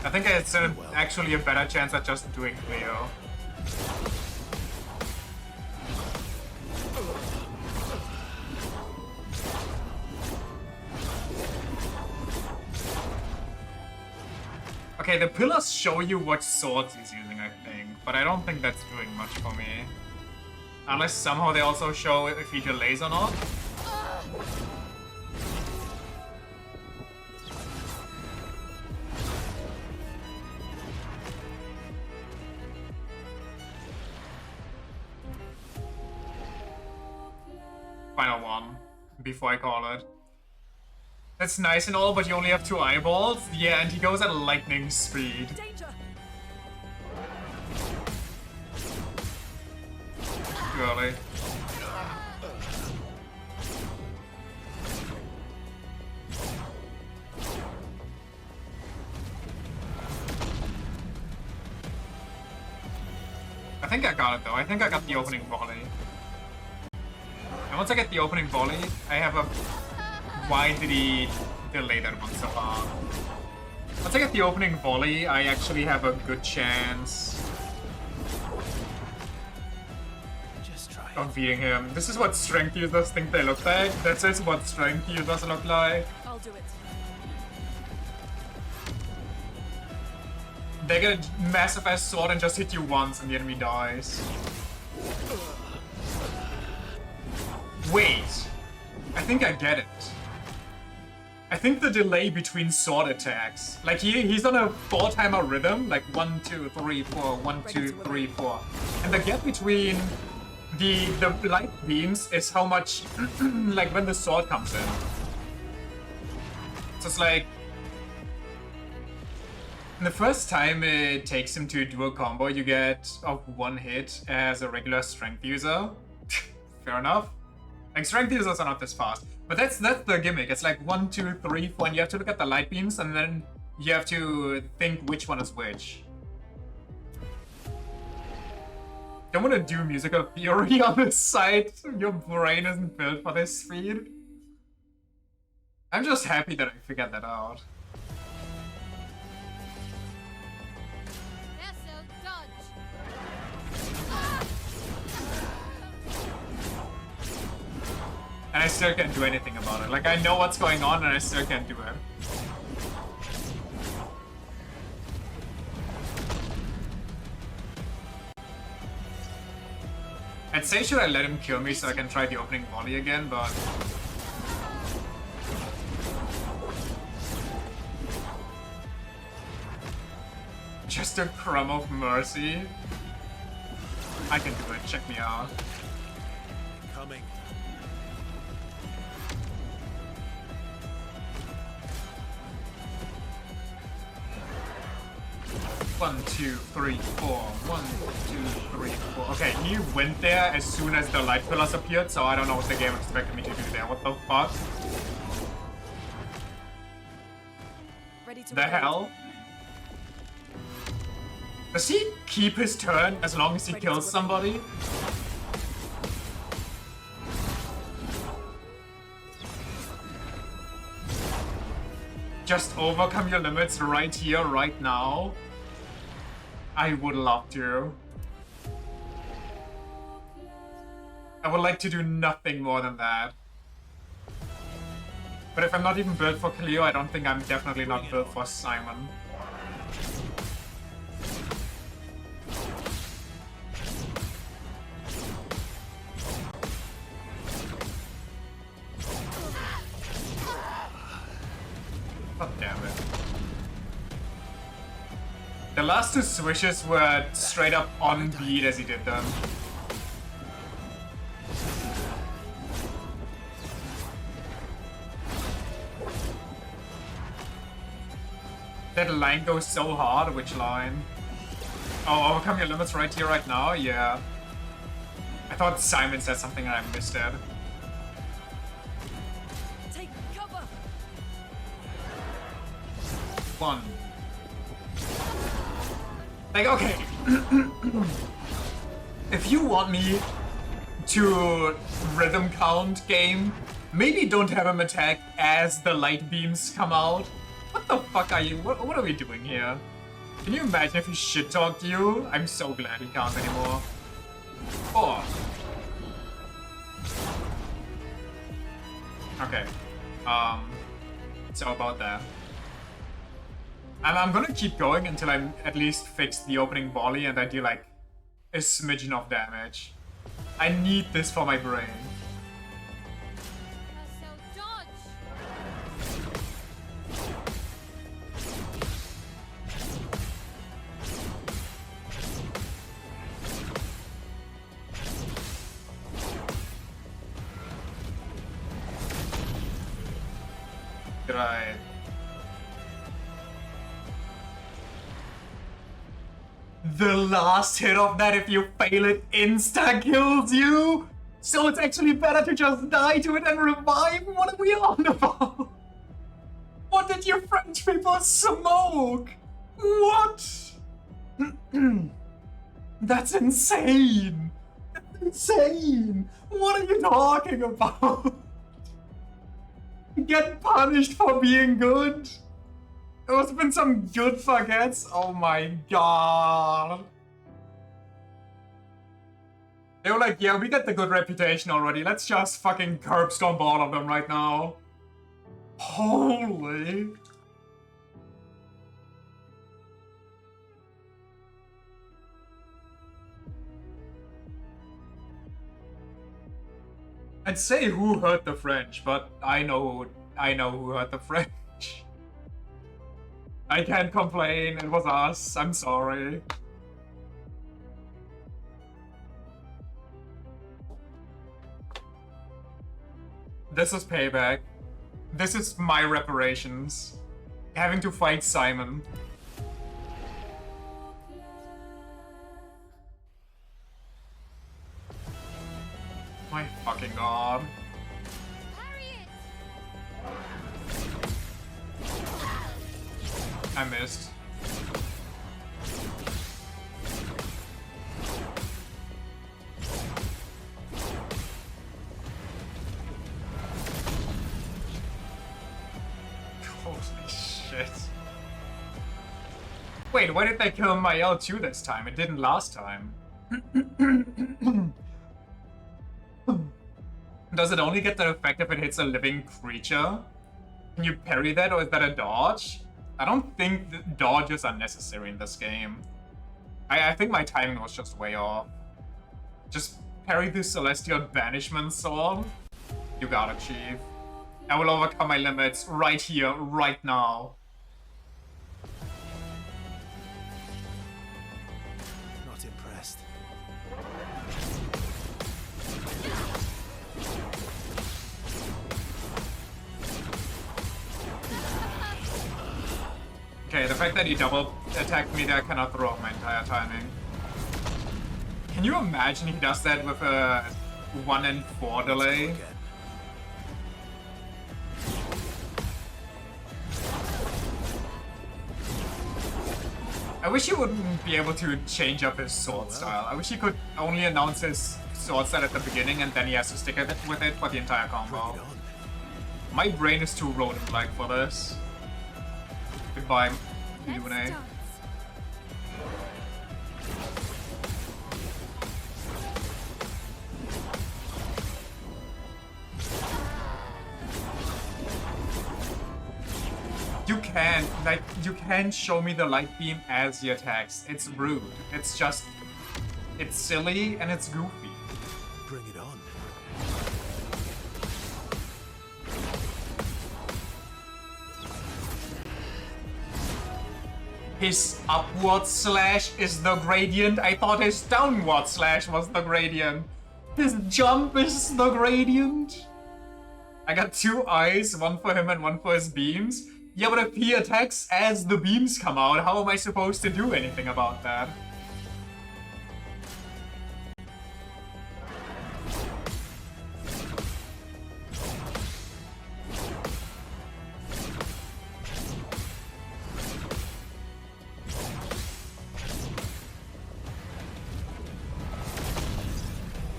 I think it's actually a better chance at just doing Cleo. Okay, the pillars show you what swords he's using, I think, but I don't think that's doing much for me. Unless somehow they also show if he delays or not. Final one, before I call it. That's nice and all, but you only have 2 eyeballs? Yeah, and he goes at lightning speed. Danger. Too early. I think I got it though. I think I got the opening volley. And once I get the opening volley, I have a... Why did he delay that one so long? Once I get the opening volley, I actually have a good chance of beating him. This is what strength users think they look like. This is what strength users look like. I'll do it. They get a massive ass sword and just hit you once and the enemy dies. Wait, I think I get it. I think the delay between sword attacks, like he's on a 4-timer rhythm, like 1, 2, 3, 4, 1, 2, 3, 4. And the gap between the light beams is how much, like when the sword comes in. So it's like, the first time it takes him to a dual combo, you get of 1 hit as a regular strength user. Fair enough. Like, strength users are not this fast. But that's the gimmick. It's like 1, 2, 3, 4, and you have to look at the light beams, and then you have to think which one is which. Don't want to do musical theory on this site. Your brain isn't built for this speed. I'm just happy that I figured that out. And I still can't do anything about it. Like, I know what's going on and I still can't do it. I'd say should I let him kill me so I can try the opening volley again, but... Just a crumb of mercy. I can do it, check me out. Coming. 1, 2, 3, 4. 1, 2, 3, 4. Okay, he went there as soon as the light pillars appeared, so I don't know what the game expected me to do there. What the fuck? Ready to The hell? Does he keep his turn as long as he kills somebody? Just overcome your limits right here, right now? I would love to. I would like to do nothing more than that. But if I'm not even built for Cleo, I don't think I'm definitely not built for Simon. God damn it. The last two swishes were straight up on beat as he did them. That line goes so hard. Which line? Oh, overcome your limits right here, right now? Yeah. I thought Simon said something and I missed it. Take cover. 1. Like, okay. If you want me to rhythm count game, maybe don't have him attack as the light beams come out. What the fuck are you? What are we doing here? Can you imagine if he shit talked you? I'm so glad he can't anymore. 4. Okay. So about that. And I'm gonna keep going until I at least fix the opening volley and I do like a smidgen of damage. I need this for my brain. Right. The last hit of that, if you fail it, insta-kills you! So it's actually better to just die to it and revive? What are we on about? What did you French people smoke? What? That's insane! That's insane! What are you talking about? Get punished for being good? There must have been some good fuckheads. Oh my god. They were like, yeah, we got the good reputation already. Let's just fucking curb stomp all of them right now. Holy. I'd say who hurt the French, but I know who hurt the French. I can't complain, it was us, I'm sorry. This is payback. This is my reparations. Having to fight Simon. My fucking god. I missed. Holy shit. Wait, why did they kill my L2 this time? It didn't last time. Does it only get the effect if it hits a living creature? Can you parry that, or is that a dodge? I don't think that dodges are necessary in this game. I think my timing was just way off. Just parry the Celestial Banishment Sword. You got it, Chief. I will overcome my limits right here, right now. Not impressed. Okay, the fact that he double attacked me there cannot throw off my entire timing. Can you imagine he does that with a 1 and 4 delay? I wish he wouldn't be able to change up his sword style. I wish he could only announce his sword style at the beginning and then he has to stick with it for the entire combo. My brain is too rodent-like for this. Goodbye, Lune. You can't show me the light beam as the attacks. It's rude. It's just, it's silly and it's goofy. Bring it on. His upward slash is the gradient. I thought his downward slash was the gradient. His jump is the gradient. I got 2 eyes, one for him and one for his beams. Yeah, but if he attacks as the beams come out, how am I supposed to do anything about that?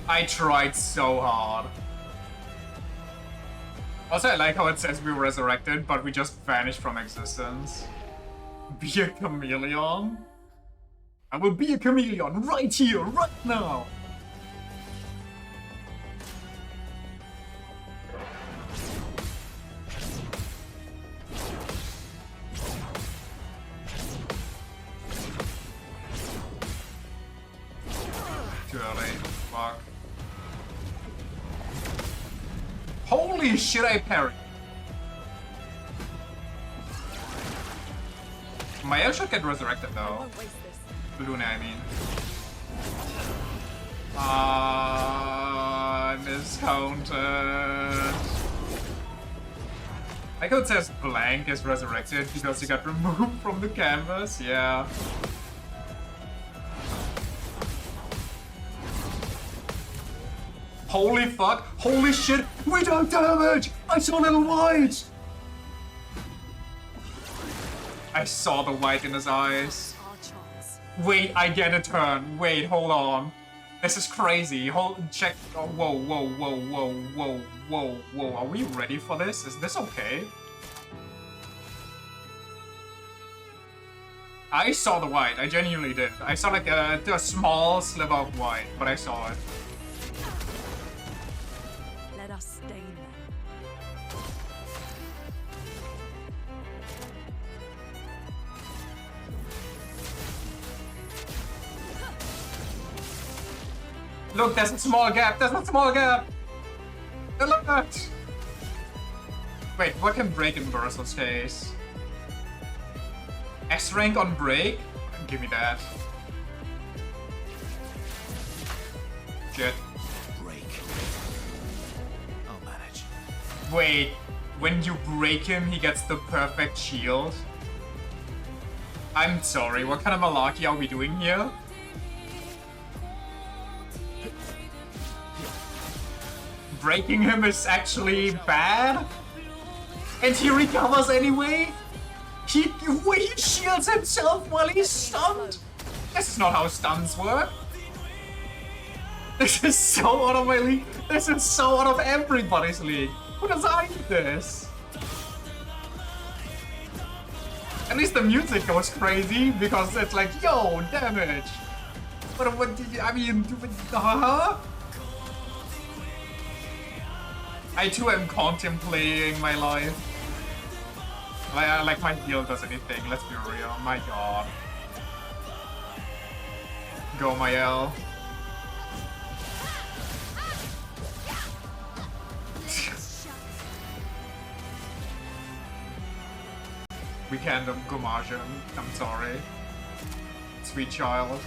I tried so hard. Also, I like how it says we were resurrected, but we just vanished from existence. Be a chameleon? I will be a chameleon right here, right now! Too early. Fuck. Holy shit, I parried! Maya should get resurrected though. Lune, I mean. I miscounted. I could says blank is resurrected because he got removed from the canvas, yeah. Holy fuck! Holy shit! We don't damage! I saw little white! I saw the white in his eyes. Wait, I get a turn. Wait, hold on. This is crazy. Check. Oh, whoa, whoa, whoa, whoa, whoa, whoa, whoa. Are we ready for this? Is this okay? I saw the white. I genuinely did. I saw like a small sliver of white, but I saw it. Let us stay there. Look, there's a small gap. There's a small gap. Alert! Wait, what can break in Burstle's case? S rank on break? Give me that. Shit. Break. I'll manage. Wait, when you break him, he gets the perfect shield? I'm sorry, what kind of malarkey are we doing here? Breaking him is actually bad? And he recovers anyway? He shields himself while he's stunned? This is not how stuns work. This is so out of my league. This is so out of everybody's league. Who designed this? At least the music goes crazy because it's like, yo, damage. But what did you, I mean, huh? I too am contemplating my life. Like my heal does anything, let's be real. My god. Go, my L. We can't gommage him. I'm sorry. Sweet child.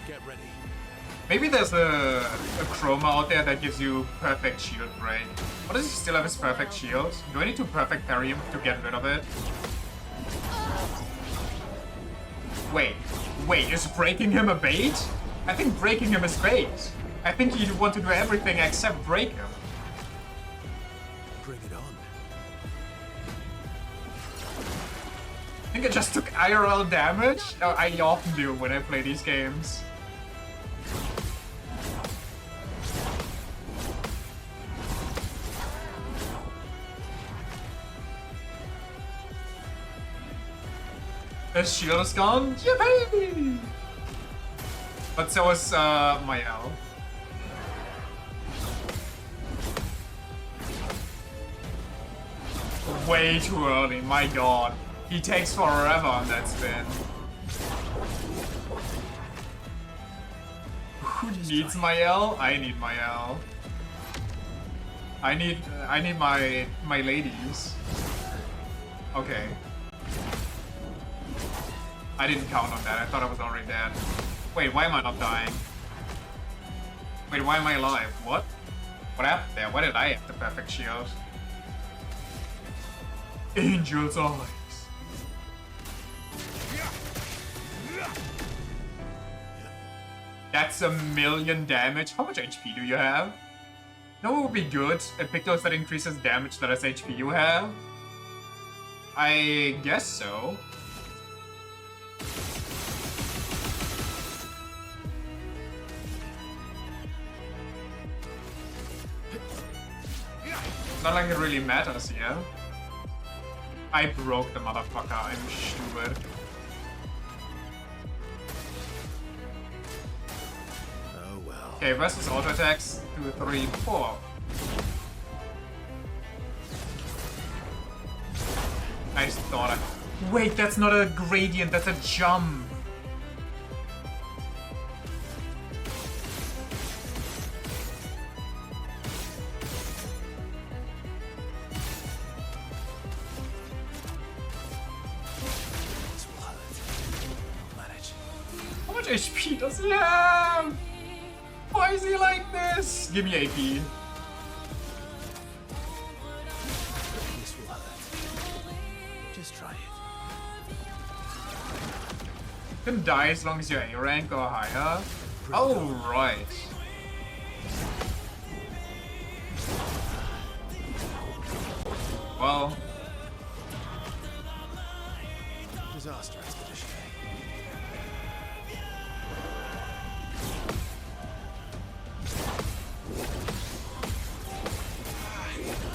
Get ready. Maybe there's a chroma out there that gives you perfect shield break. Or does he still have his perfect shield? Do I need to perfect parry him to get rid of it? Wait, is breaking him a bait? I think breaking him is bait. I think you want to do everything except break him. Bring it on. I think I just took IRL damage. Oh, I often do when I play these games. His shield is gone. Yippee! But so is my L. Way too early, my god. He takes forever on that spin. Who needs my L? I need my L. I need my ladies. Okay. I didn't count on that. I thought I was already dead. Wait, why am I not dying? Wait, why am I alive? What? What happened there? Why did I have the perfect shield? Angel's eyes. That's 1,000,000 damage. How much HP do you have? No, it would be good. A Pictos that increases damage the less HP you have. I guess so. Not like it really matters here. I broke the motherfucker, I'm stupid. Oh well. Okay, versus auto attacks. 2, 3, 4. I just thought I... Wait, that's not a gradient, that's a jump. How much HP does he have? Why is he like this? Give me AP. This will hurt. Just try it. You can die as long as you're A rank or higher. Oh, right. Well. Disaster expedition.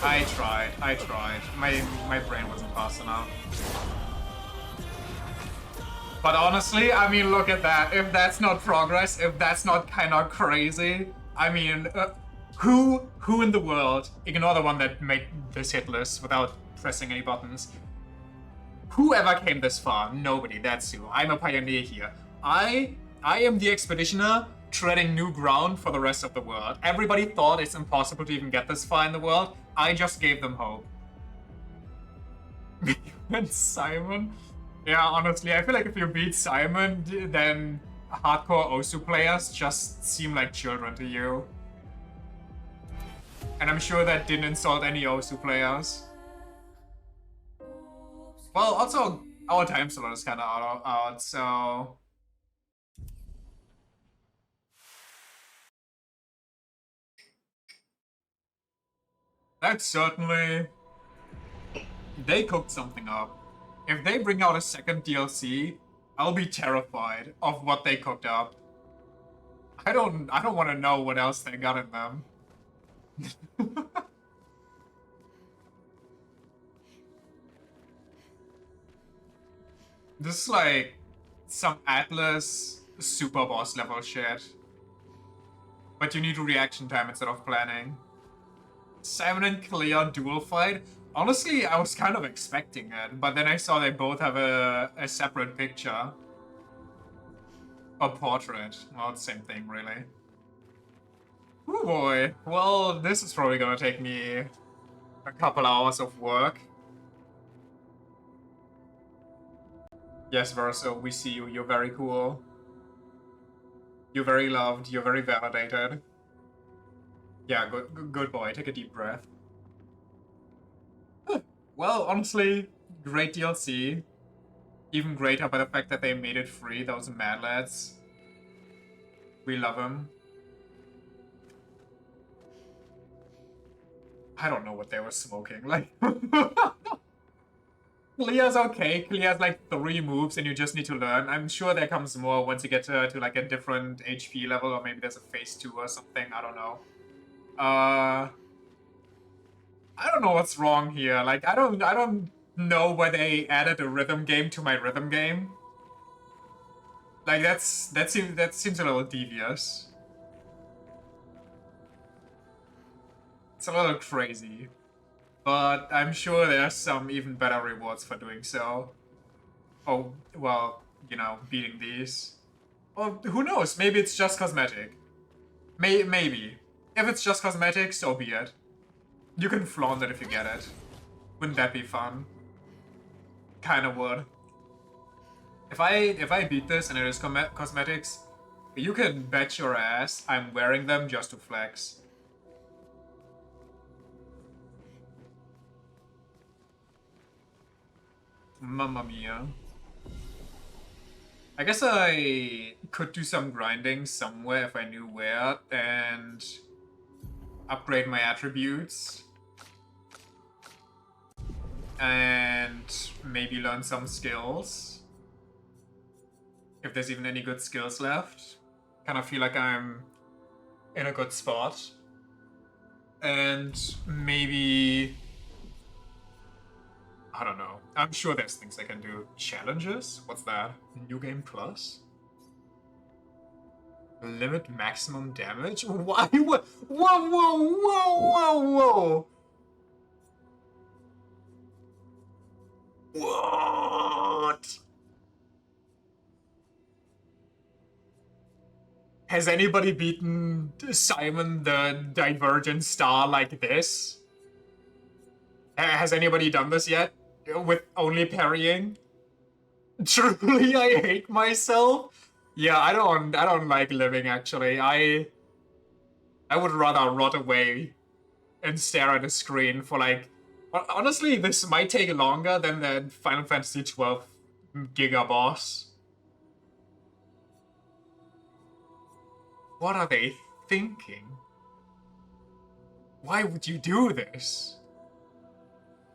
I tried. My brain wasn't fast enough. But honestly, I mean, look at that. If that's not progress, if that's not kind of crazy, I mean, who in the world, ignore the one that made this hit list without pressing any buttons, whoever came this far? Nobody, that's who. I'm a pioneer here. I am the expeditioner treading new ground for the rest of the world. Everybody thought it's impossible to even get this far in the world. I just gave them hope. And Simon? Yeah, honestly, I feel like if you beat Simon, then hardcore Osu players just seem like children to you. And I'm sure that didn't insult any Osu players. Well, also, our time slot is kind of out, so... That's certainly... They cooked something up. If they bring out a second DLC, I'll be terrified of what they cooked up. I don't want to know what else they got in them. This is like some Atlas super boss level shit. But you need reaction time instead of planning. Simon and Clea dual fight. Honestly, I was kind of expecting it, but then I saw they both have a separate picture. A portrait. Well, it's the same thing, really. Oh boy. Well, this is probably gonna take me a couple hours of work. Yes, Verso, we see you. You're very cool. You're very loved. You're very validated. Yeah, good boy. Take a deep breath. Well, honestly, great DLC. Even greater by the fact that they made it free. Those mad lads. We love them. I don't know what they were smoking. Like, Clear's okay. Clear's like 3 moves and you just need to learn. I'm sure there comes more once you get to like a different HP level, or maybe there's a phase 2 or something. I don't know. I don't know what's wrong here. Like, I don't know why they added a rhythm game to my rhythm game. Like, that seems a little devious. It's a little crazy. But I'm sure there's some even better rewards for doing so. Oh, well, you know, beating these. Well, who knows? Maybe it's just cosmetic. Maybe. If it's just cosmetic, so be it. You can flaunt it if you get it. Wouldn't that be fun? Kinda would. If I beat this and it is cosmetics, you can bet your ass I'm wearing them just to flex. Mamma mia. I guess I could do some grinding somewhere if I knew where, and upgrade my attributes. And maybe learn some skills. If there's even any good skills left. Kind of feel like I'm in a good spot. And maybe... I don't know. I'm sure there's things I can do. Challenges? What's that? New Game Plus? Limit maximum damage? Why? Whoa, whoa, whoa, whoa, whoa! What? Has anybody beaten Simon the Divergent Star like this? Has anybody done this yet? With only parrying? Truly, I hate myself. Yeah, I don't like living actually. I would rather rot away and stare at a screen for like... Honestly, this might take longer than the Final Fantasy XII Giga Boss. What are they thinking? Why would you do this?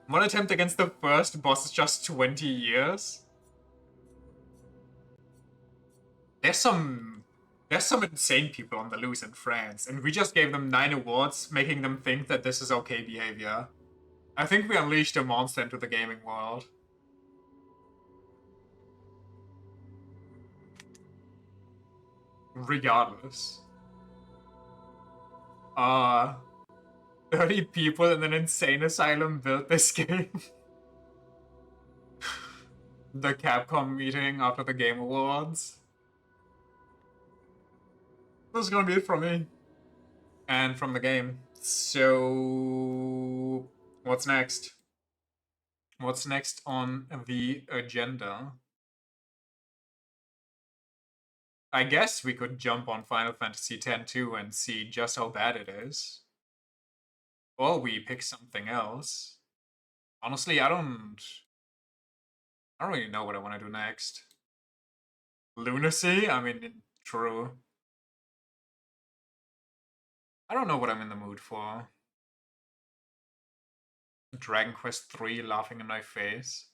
One attempt against the first boss is just 20 years? There's some insane people on the loose in France, and we just gave them 9 awards, making them think that this is okay behavior. I think we unleashed a monster into the gaming world. Regardless. 30 people in an insane asylum built this game. The Capcom meeting after the Game Awards. This is gonna be it from me. And from the game. So... what's next? What's next on the agenda? I guess we could jump on Final Fantasy X too and see just how bad it is. Or we pick something else. Honestly, I don't really know what I want to do next. Lunacy? I mean, true. I don't know what I'm in the mood for. Dragon Quest III laughing in my face.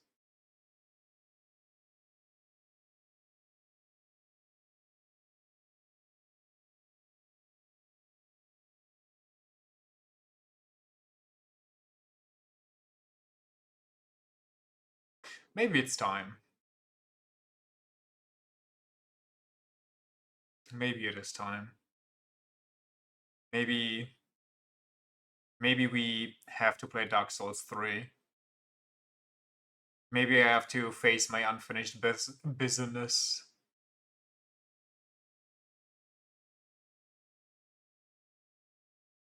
Maybe it's time. Maybe it is time. Maybe we have to play Dark Souls 3. Maybe I have to face my unfinished business.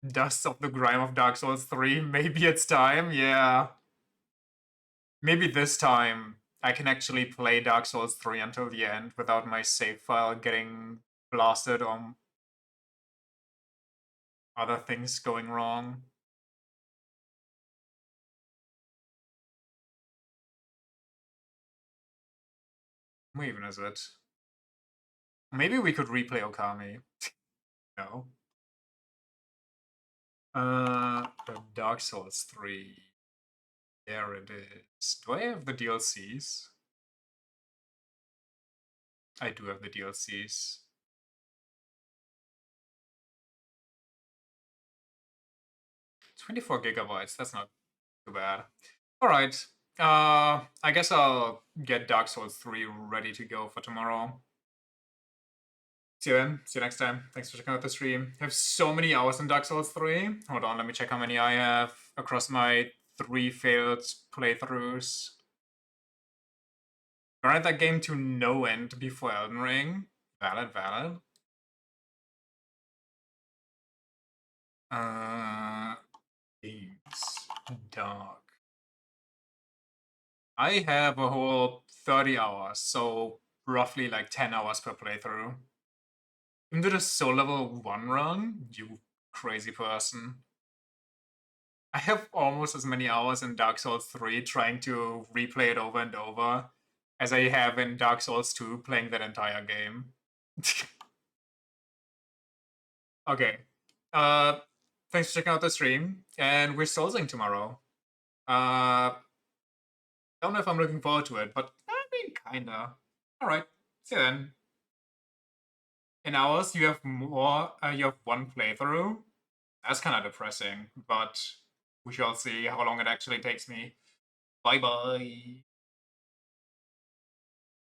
Dust of the grime of Dark Souls 3. Maybe it's time, yeah. Maybe this time I can actually play Dark Souls 3 until the end without my save file getting blasted or other things going wrong. What even is it? Maybe we could replay Okami. No. Dark Souls 3. There it is. Do I have the DLCs? I do have the DLCs. $24 GB, that's not too bad. Alright. I guess I'll get Dark Souls 3 ready to go for tomorrow. See you then. See you next time. Thanks for checking out the stream. I have so many hours in Dark Souls 3. Hold on, let me check how many I have across my 3 failed playthroughs. I read that game to no end before Elden Ring. Valid. Games. Dark. I have a whole 30 hours, so roughly like 10 hours per playthrough. Into the soul level 1 run? You crazy person. I have almost as many hours in Dark Souls 3 trying to replay it over and over as I have in Dark Souls 2 playing that entire game. Okay. Thanks for checking out the stream, and we're soulsing tomorrow. Don't know if I'm looking forward to it, but I mean, kinda. Alright, see you then. In hours, you have more, you have 1 playthrough. That's kind of depressing, but we shall see how long it actually takes me. Bye bye.